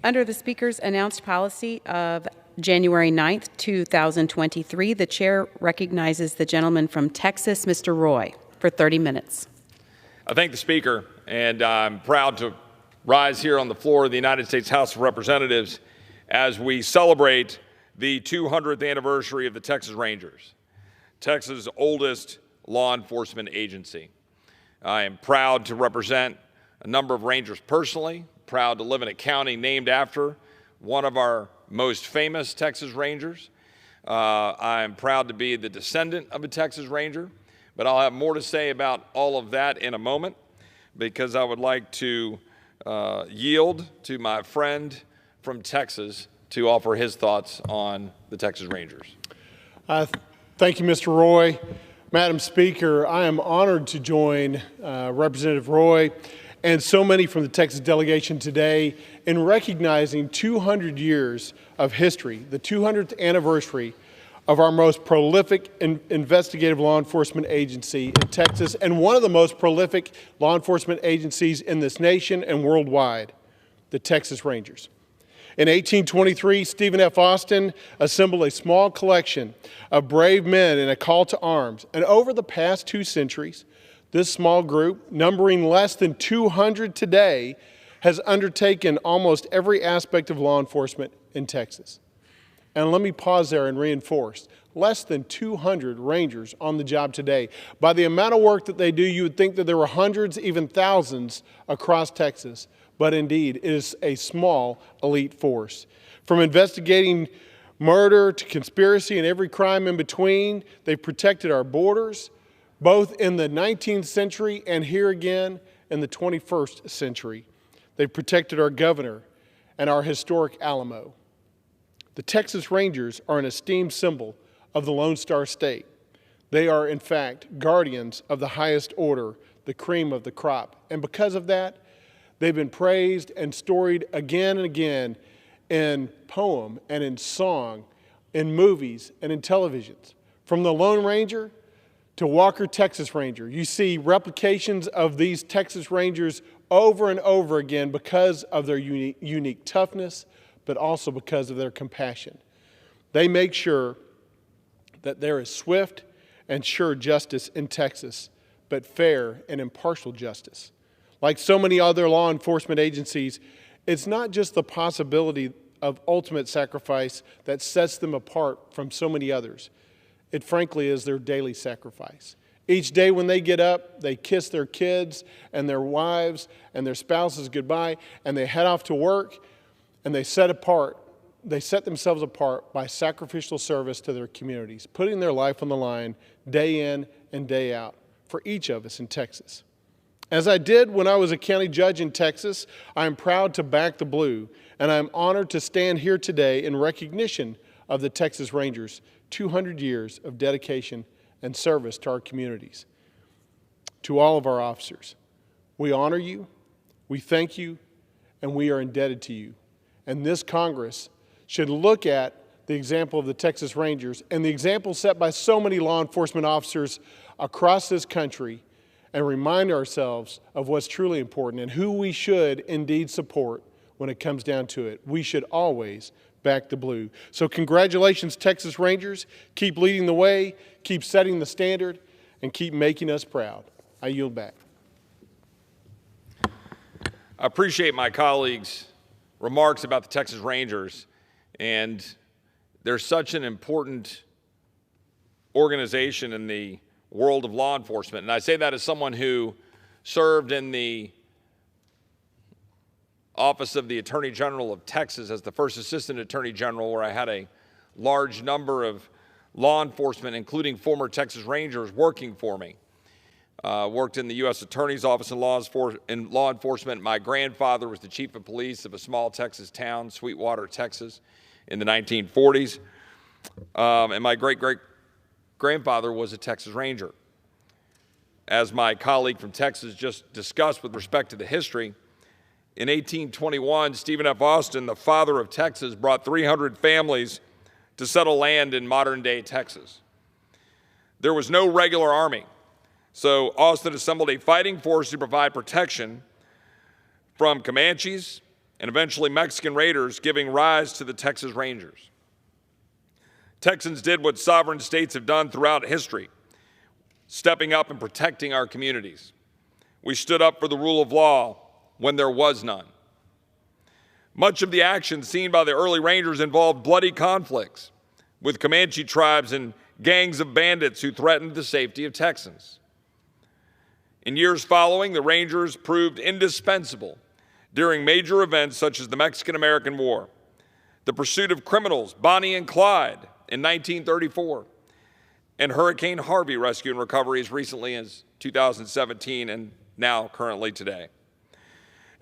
Under the Speaker's announced policy of January 9th, 2023, the Chair recognizes the gentleman from Texas, Mr. Roy, for 30 minutes. I thank the Speaker, and I'm proud to rise here on the floor of the United States House of Representatives as we celebrate the 200th anniversary of the Texas Rangers, Texas' oldest law enforcement agency. I am proud to represent a number of Rangers personally, proud to live in a county named after one of our most famous Texas Rangers. I am proud to be the descendant of a Texas Ranger, but I'll have more to say about all of that in a moment, because I would like to yield to my friend from Texas to offer his thoughts on the Texas Rangers. Thank you, Mr. Roy. Madam Speaker, I am honored to join Representative Roy and so many from the Texas delegation today in recognizing 200 years of history, the 200th anniversary of our most prolific investigative law enforcement agency in Texas, and one of the most prolific law enforcement agencies in this nation and worldwide, the Texas Rangers. In 1823, Stephen F. Austin assembled a small collection of brave men in a call to arms. And over the past 2 centuries, this small group, numbering less than 200 today, has undertaken almost every aspect of law enforcement in Texas. And let me pause there and reinforce, less than 200 Rangers on the job today. By the amount of work that they do, you would think that there were hundreds, even thousands across Texas. But indeed, it is a small elite force. From investigating murder to conspiracy and every crime in between, they've protected our borders, both in the 19th century and here again in the 21st century. They've protected our governor and our historic Alamo. The Texas Rangers are an esteemed symbol of the Lone Star State. They are, in fact, guardians of the highest order, the cream of the crop. And because of that, they've been praised and storied again and again in poem and in song, in movies and in televisions. From the Lone Ranger to Walker Texas Ranger, you see replications of these Texas Rangers over and over again because of their unique toughness, but also because of their compassion. They make sure that there is swift and sure justice in Texas, but fair and impartial justice. Like so many other law enforcement agencies, it's not just the possibility of ultimate sacrifice that sets them apart from so many others. It frankly is their daily sacrifice. Each day when they get up, they kiss their kids and their wives and their spouses goodbye, and they head off to work, and they set themselves apart by sacrificial service to their communities, putting their life on the line day in and day out for each of us in Texas. As I did when I was a county judge in Texas, I am proud to back the blue, and I am honored to stand here today in recognition of the Texas Rangers' 200 years of dedication and service to our communities. To all of our officers, we honor you, we thank you, and we are indebted to you. And this Congress should look at the example of the Texas Rangers and the example set by so many law enforcement officers across this country and remind ourselves of what's truly important and who we should indeed support when it comes down to it. We should always back the blue. So congratulations, Texas Rangers. Keep leading the way, keep setting the standard, and keep making us proud. I yield back. I appreciate my colleagues' remarks about the Texas Rangers, and they're such an important organization in the world of law enforcement. And I say that as someone who served in the Office of the Attorney General of Texas as the first Assistant Attorney General, where I had a large number of law enforcement, including former Texas Rangers, working for me. worked in the U.S. Attorney's Office in law enforcement. My grandfather was the chief of police of a small Texas town, Sweetwater, Texas, in the 1940s. And my great-great-grandfather was a Texas Ranger. As my colleague from Texas just discussed with respect to the history, in 1821, Stephen F. Austin, the father of Texas, brought 300 families to settle land in modern-day Texas. There was no regular army, so Austin assembled a fighting force to provide protection from Comanches and eventually Mexican raiders, giving rise to the Texas Rangers. Texans did what sovereign states have done throughout history, stepping up and protecting our communities. We stood up for the rule of law when there was none. Much of the action seen by the early Rangers involved bloody conflicts with Comanche tribes and gangs of bandits who threatened the safety of Texans. In years following, the Rangers proved indispensable during major events such as the Mexican-American War, the pursuit of criminals, Bonnie and Clyde in 1934, and Hurricane Harvey rescue and recovery as recently as 2017 and now currently today.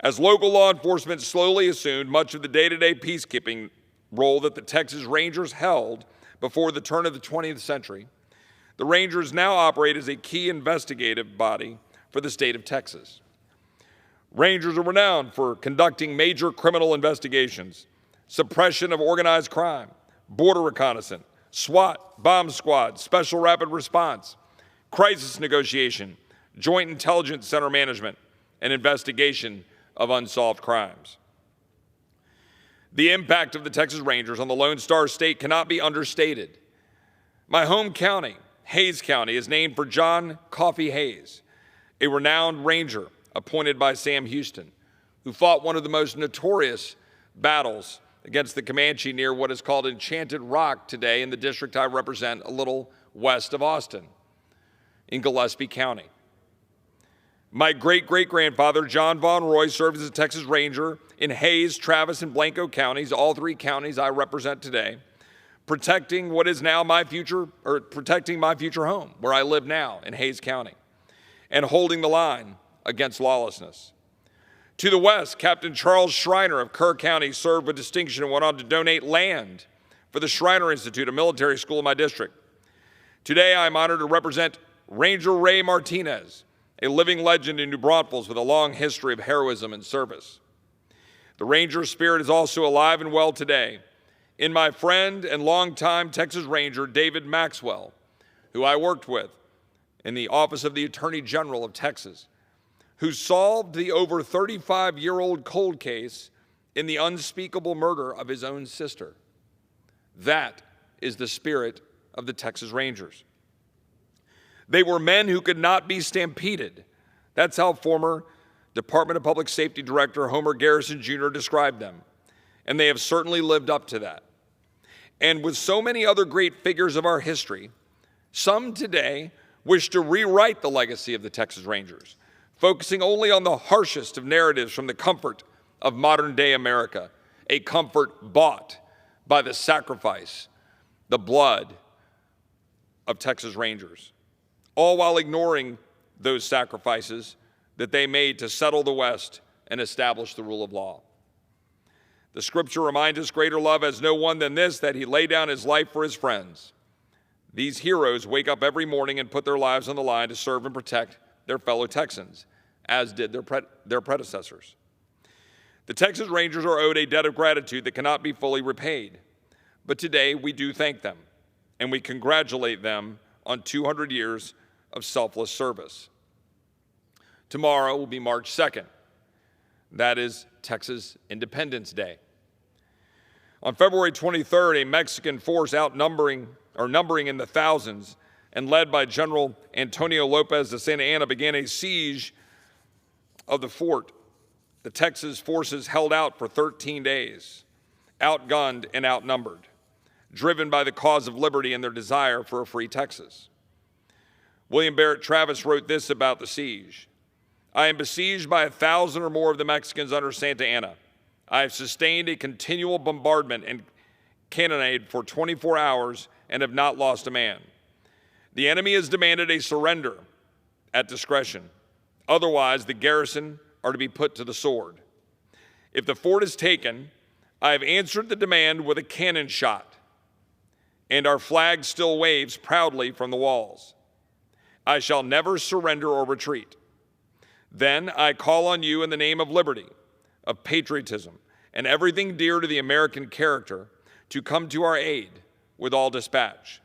As local law enforcement slowly assumed much of the day-to-day peacekeeping role that the Texas Rangers held before the turn of the 20th century, the Rangers now operate as a key investigative body for the state of Texas. Rangers are renowned for conducting major criminal investigations, suppression of organized crime, border reconnaissance, SWAT, bomb squad, special rapid response, crisis negotiation, joint intelligence center management, and investigation of unsolved crimes. The impact of the Texas Rangers on the Lone Star State cannot be understated. My home county, Hays County, is named for John Coffee Hays, a renowned ranger appointed by Sam Houston, who fought one of the most notorious battles against the Comanche near what is called Enchanted Rock today in the district I represent a little west of Austin, in Gillespie County. My great-great-grandfather, John Von Roy, served as a Texas Ranger in Hays, Travis, and Blanco counties, all three counties I represent today, protecting what is now protecting my future home, where I live now in Hays County, and holding the line against lawlessness. To the west, Captain Charles Schreiner of Kerr County served with distinction and went on to donate land for the Schreiner Institute, a military school in my district. Today, I am honored to represent Ranger Ray Martinez, a living legend in New Braunfels with a long history of heroism and service. The Ranger spirit is also alive and well today in my friend and longtime Texas Ranger, David Maxwell, who I worked with in the Office of the Attorney General of Texas, who solved the over 35-year-old cold case in the unspeakable murder of his own sister. That is the spirit of the Texas Rangers. They were men who could not be stampeded. That's how former Department of Public Safety Director Homer Garrison Jr. described them. And they have certainly lived up to that. And with so many other great figures of our history, some today wish to rewrite the legacy of the Texas Rangers, focusing only on the harshest of narratives from the comfort of modern-day America, a comfort bought by the sacrifice, the blood of Texas Rangers, all while ignoring those sacrifices that they made to settle the West and establish the rule of law. The scripture reminds us greater love has no one than this, that he lay down his life for his friends. These heroes wake up every morning and put their lives on the line to serve and protect their fellow Texans, as did their predecessors. The Texas Rangers are owed a debt of gratitude that cannot be fully repaid. But today we do thank them, and we congratulate them on 200 years of selfless service. Tomorrow will be March 2nd. That is Texas Independence Day. On February 23rd, a Mexican force numbering in the thousands and led by General Antonio Lopez de Santa Anna began a siege of the fort. The Texas forces held out for 13 days, outgunned and outnumbered, driven by the cause of liberty and their desire for a free Texas. William Barrett Travis wrote this about the siege: I am besieged by 1,000 or more of the Mexicans under Santa Anna. I have sustained a continual bombardment and cannonade for 24 hours and have not lost a man. The enemy has demanded a surrender, at discretion. Otherwise, the garrison are to be put to the sword. If the fort is taken, I have answered the demand with a cannon shot, and our flag still waves proudly from the walls. I shall never surrender or retreat. Then I call on you in the name of liberty, of patriotism, and everything dear to the American character to come to our aid with all dispatch.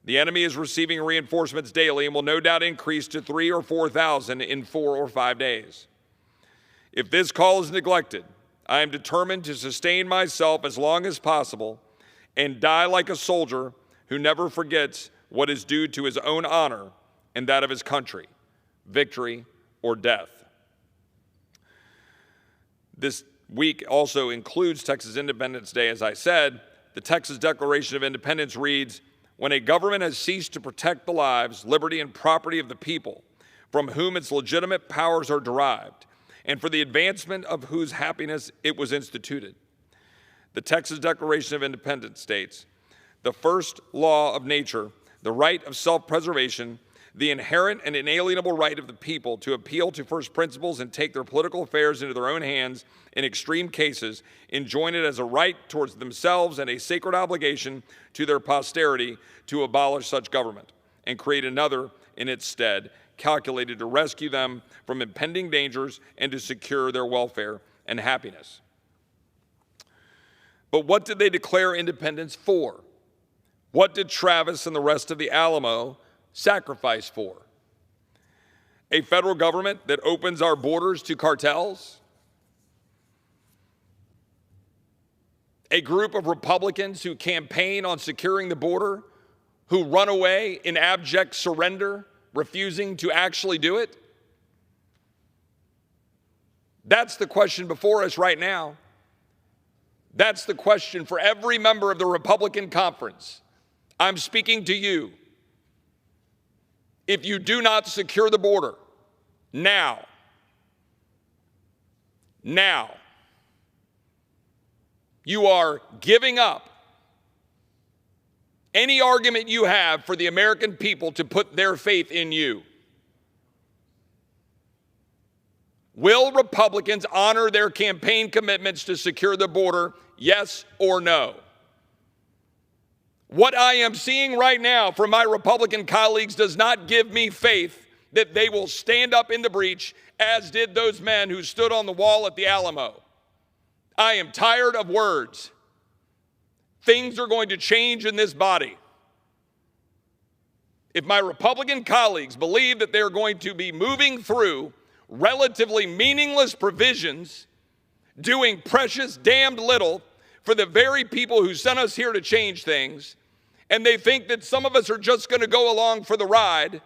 The enemy is receiving reinforcements daily and will no doubt increase to 3,000 or 4,000 in 4 or 5 days. If this call is neglected, I am determined to sustain myself as long as possible and die like a soldier who never forgets what is due to his own honor and that of his country, victory or death. This week also includes Texas Independence Day, as I said. The Texas Declaration of Independence reads, "When a government has ceased to protect the lives, liberty, and property of the people, from whom its legitimate powers are derived, and for the advancement of whose happiness it was instituted." The Texas Declaration of Independence states, "The first law of nature, the right of self-preservation, the inherent and inalienable right of the people to appeal to first principles and take their political affairs into their own hands in extreme cases, enjoin it as a right towards themselves and a sacred obligation to their posterity to abolish such government and create another in its stead, calculated to rescue them from impending dangers and to secure their welfare and happiness." But what did they declare independence for? What did Travis and the rest of the Alamo sacrifice for? A federal government that opens our borders to cartels? A group of Republicans who campaign on securing the border, who run away in abject surrender, refusing to actually do it? That's the question before us right now. That's the question for every member of the Republican conference. I'm speaking to you. If you do not secure the border now, you are giving up any argument you have for the American people to put their faith in you. Will Republicans honor their campaign commitments to secure the border, yes or no? What I am seeing right now from my Republican colleagues does not give me faith that they will stand up in the breach, as did those men who stood on the wall at the Alamo. I am tired of words. Things are going to change in this body. If my Republican colleagues believe that they're going to be moving through relatively meaningless provisions, doing precious damned little for the very people who sent us here to change things, and they think that some of us are just going to go along for the ride,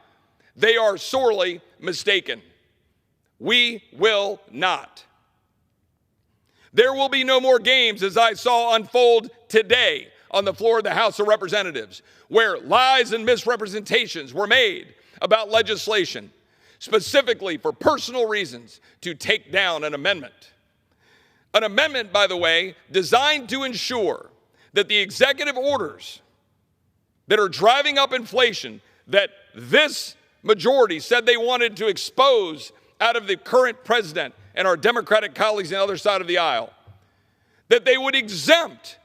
they are sorely mistaken. We will not. There will be no more games, as I saw unfold today on the floor of the House of Representatives, where lies and misrepresentations were made about legislation, specifically for personal reasons, to take down an amendment. An amendment, by the way, designed to ensure that the executive orders that are driving up inflation, that this majority said they wanted to expose out of the current president and our Democratic colleagues on the other side of the aisle, that they would exempt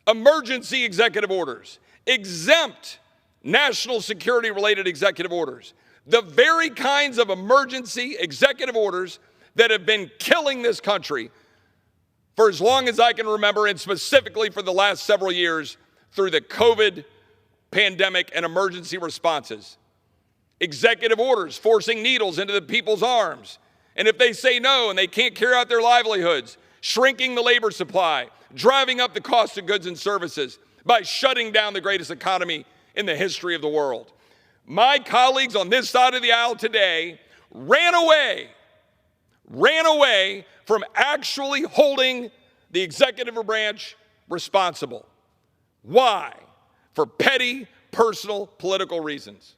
emergency executive orders, exempt national security related executive orders, the very kinds of emergency executive orders that have been killing this country for as long as I can remember, and specifically for the last several years through the COVID pandemic and emergency responses. Executive orders forcing needles into the people's arms. And if they say no and they can't carry out their livelihoods, shrinking the labor supply, driving up the cost of goods and services by shutting down the greatest economy in the history of the world. My colleagues on this side of the aisle today ran away from actually holding the executive branch responsible. Why? For petty, personal, political reasons.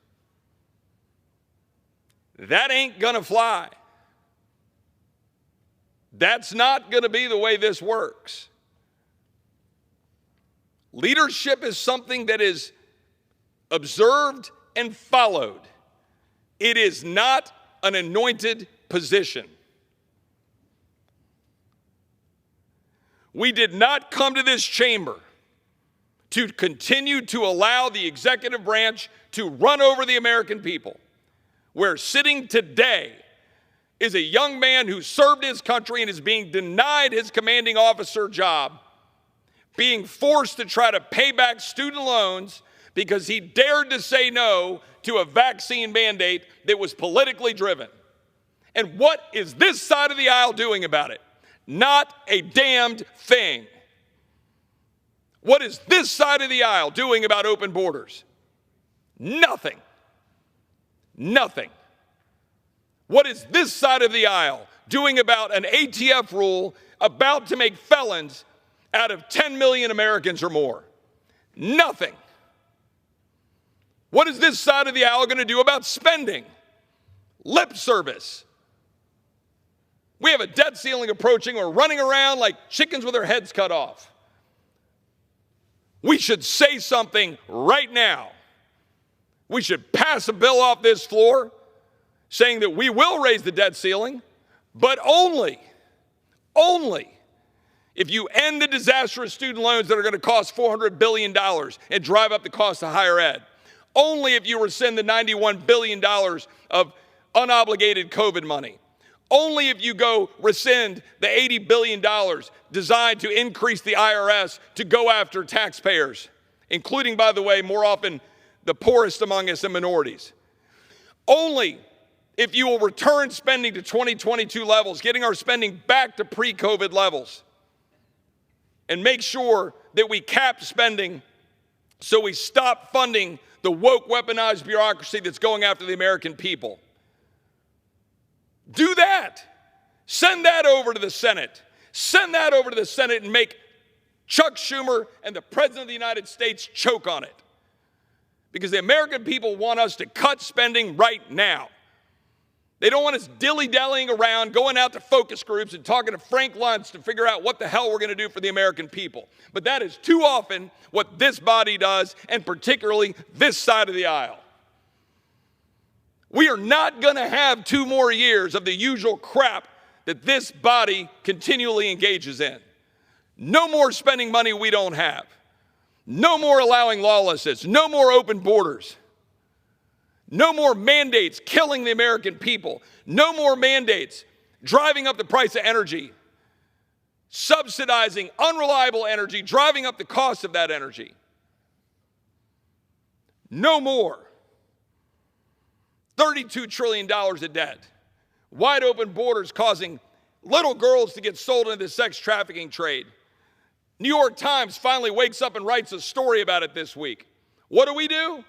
That ain't gonna fly. That's not gonna be the way this works. Leadership is something that is observed and followed, It is not an anointed position. We did not come to this chamber to continue to allow the executive branch to run over the American people. Where sitting today is a young man who served his country and is being denied his commanding officer job, being forced to try to pay back student loans because he dared to say no to a vaccine mandate that was politically driven. And what is this side of the aisle doing about it? Not a damned thing. What is this side of the aisle doing about open borders? Nothing. Nothing. What is this side of the aisle doing about an ATF rule about to make felons out of 10 million Americans or more? Nothing. What is this side of the aisle going to do about spending? Lip service. We have a debt ceiling approaching. We're running around like chickens with their heads cut off. We should say something right now. We should pass a bill off this floor saying that we will raise the debt ceiling, but only if you end the disastrous student loans that are going to cost $400 billion and drive up the cost of higher ed. Only if you rescind the $91 billion of unobligated COVID money. Only if you go rescind the $80 billion designed to increase the IRS to go after taxpayers, including, by the way, more often the poorest among us and minorities. Only if you will return spending to 2022 levels, getting our spending back to pre-COVID levels, and make sure that we cap spending so we stop funding the woke, weaponized bureaucracy that's going after the American people. Do that. Send that over to the Senate. Send that over to the Senate and make Chuck Schumer and the President of the United States choke on it. Because the American people want us to cut spending right now. They don't want us dilly-dallying around, going out to focus groups and talking to Frank Luntz to figure out what the hell we're going to do for the American people. But that is too often what this body does, and particularly this side of the aisle. We are not going to have 2 more years of the usual crap that this body continually engages in. No more spending money we don't have. No more allowing lawlessness. No more open borders. No more mandates killing the American people. No more mandates driving up the price of energy, subsidizing unreliable energy, driving up the cost of that energy. No more. $32 trillion of debt. Wide open borders causing little girls to get sold into the sex trafficking trade. New York Times finally wakes up and writes a story about it this week. What do?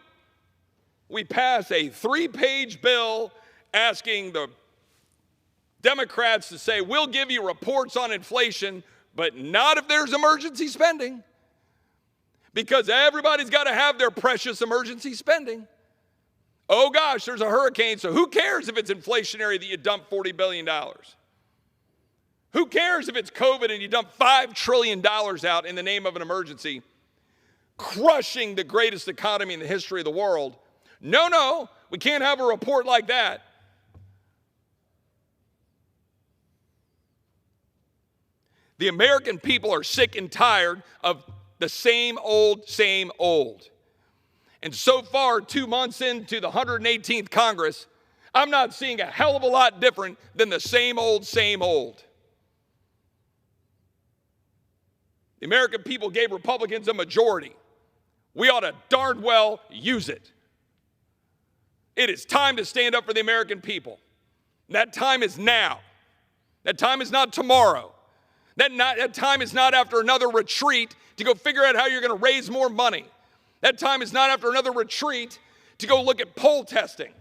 We pass a 3-page bill asking the Democrats to say, we'll give you reports on inflation, but not if there's emergency spending. Because everybody's got to have their precious emergency spending. Oh gosh, there's a hurricane, so who cares if it's inflationary that you dump $40 billion? Who cares if it's COVID and you dump $5 trillion out in the name of an emergency, crushing the greatest economy in the history of the world? No, we can't have a report like that. The American people are sick and tired of the same old, same old. And so far, 2 months into the 118th Congress, I'm not seeing a hell of a lot different than the same old, same old. The American people gave Republicans a majority. We ought to darn well use it. It is time to stand up for the American people. That time is now. That time is not tomorrow. That time is not after another retreat to go figure out how you're going to raise more money. That time is not after another retreat to go look at poll testing.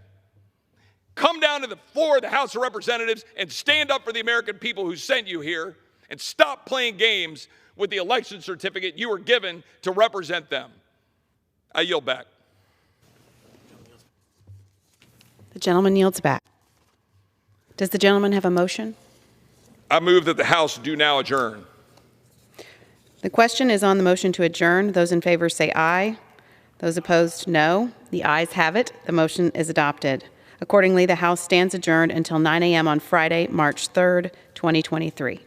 Come down to the floor of the House of Representatives and stand up for the American people who sent you here, and stop playing games with the election certificate you were given to represent them. I yield back. The gentleman yields back. Does the gentleman have a motion? I move that the House do now adjourn. The question is on the motion to adjourn. Those in favor say aye. Those opposed, no. The ayes have it. The motion is adopted. Accordingly, the House stands adjourned until 9 a.m. on Friday, March 3rd, 2023.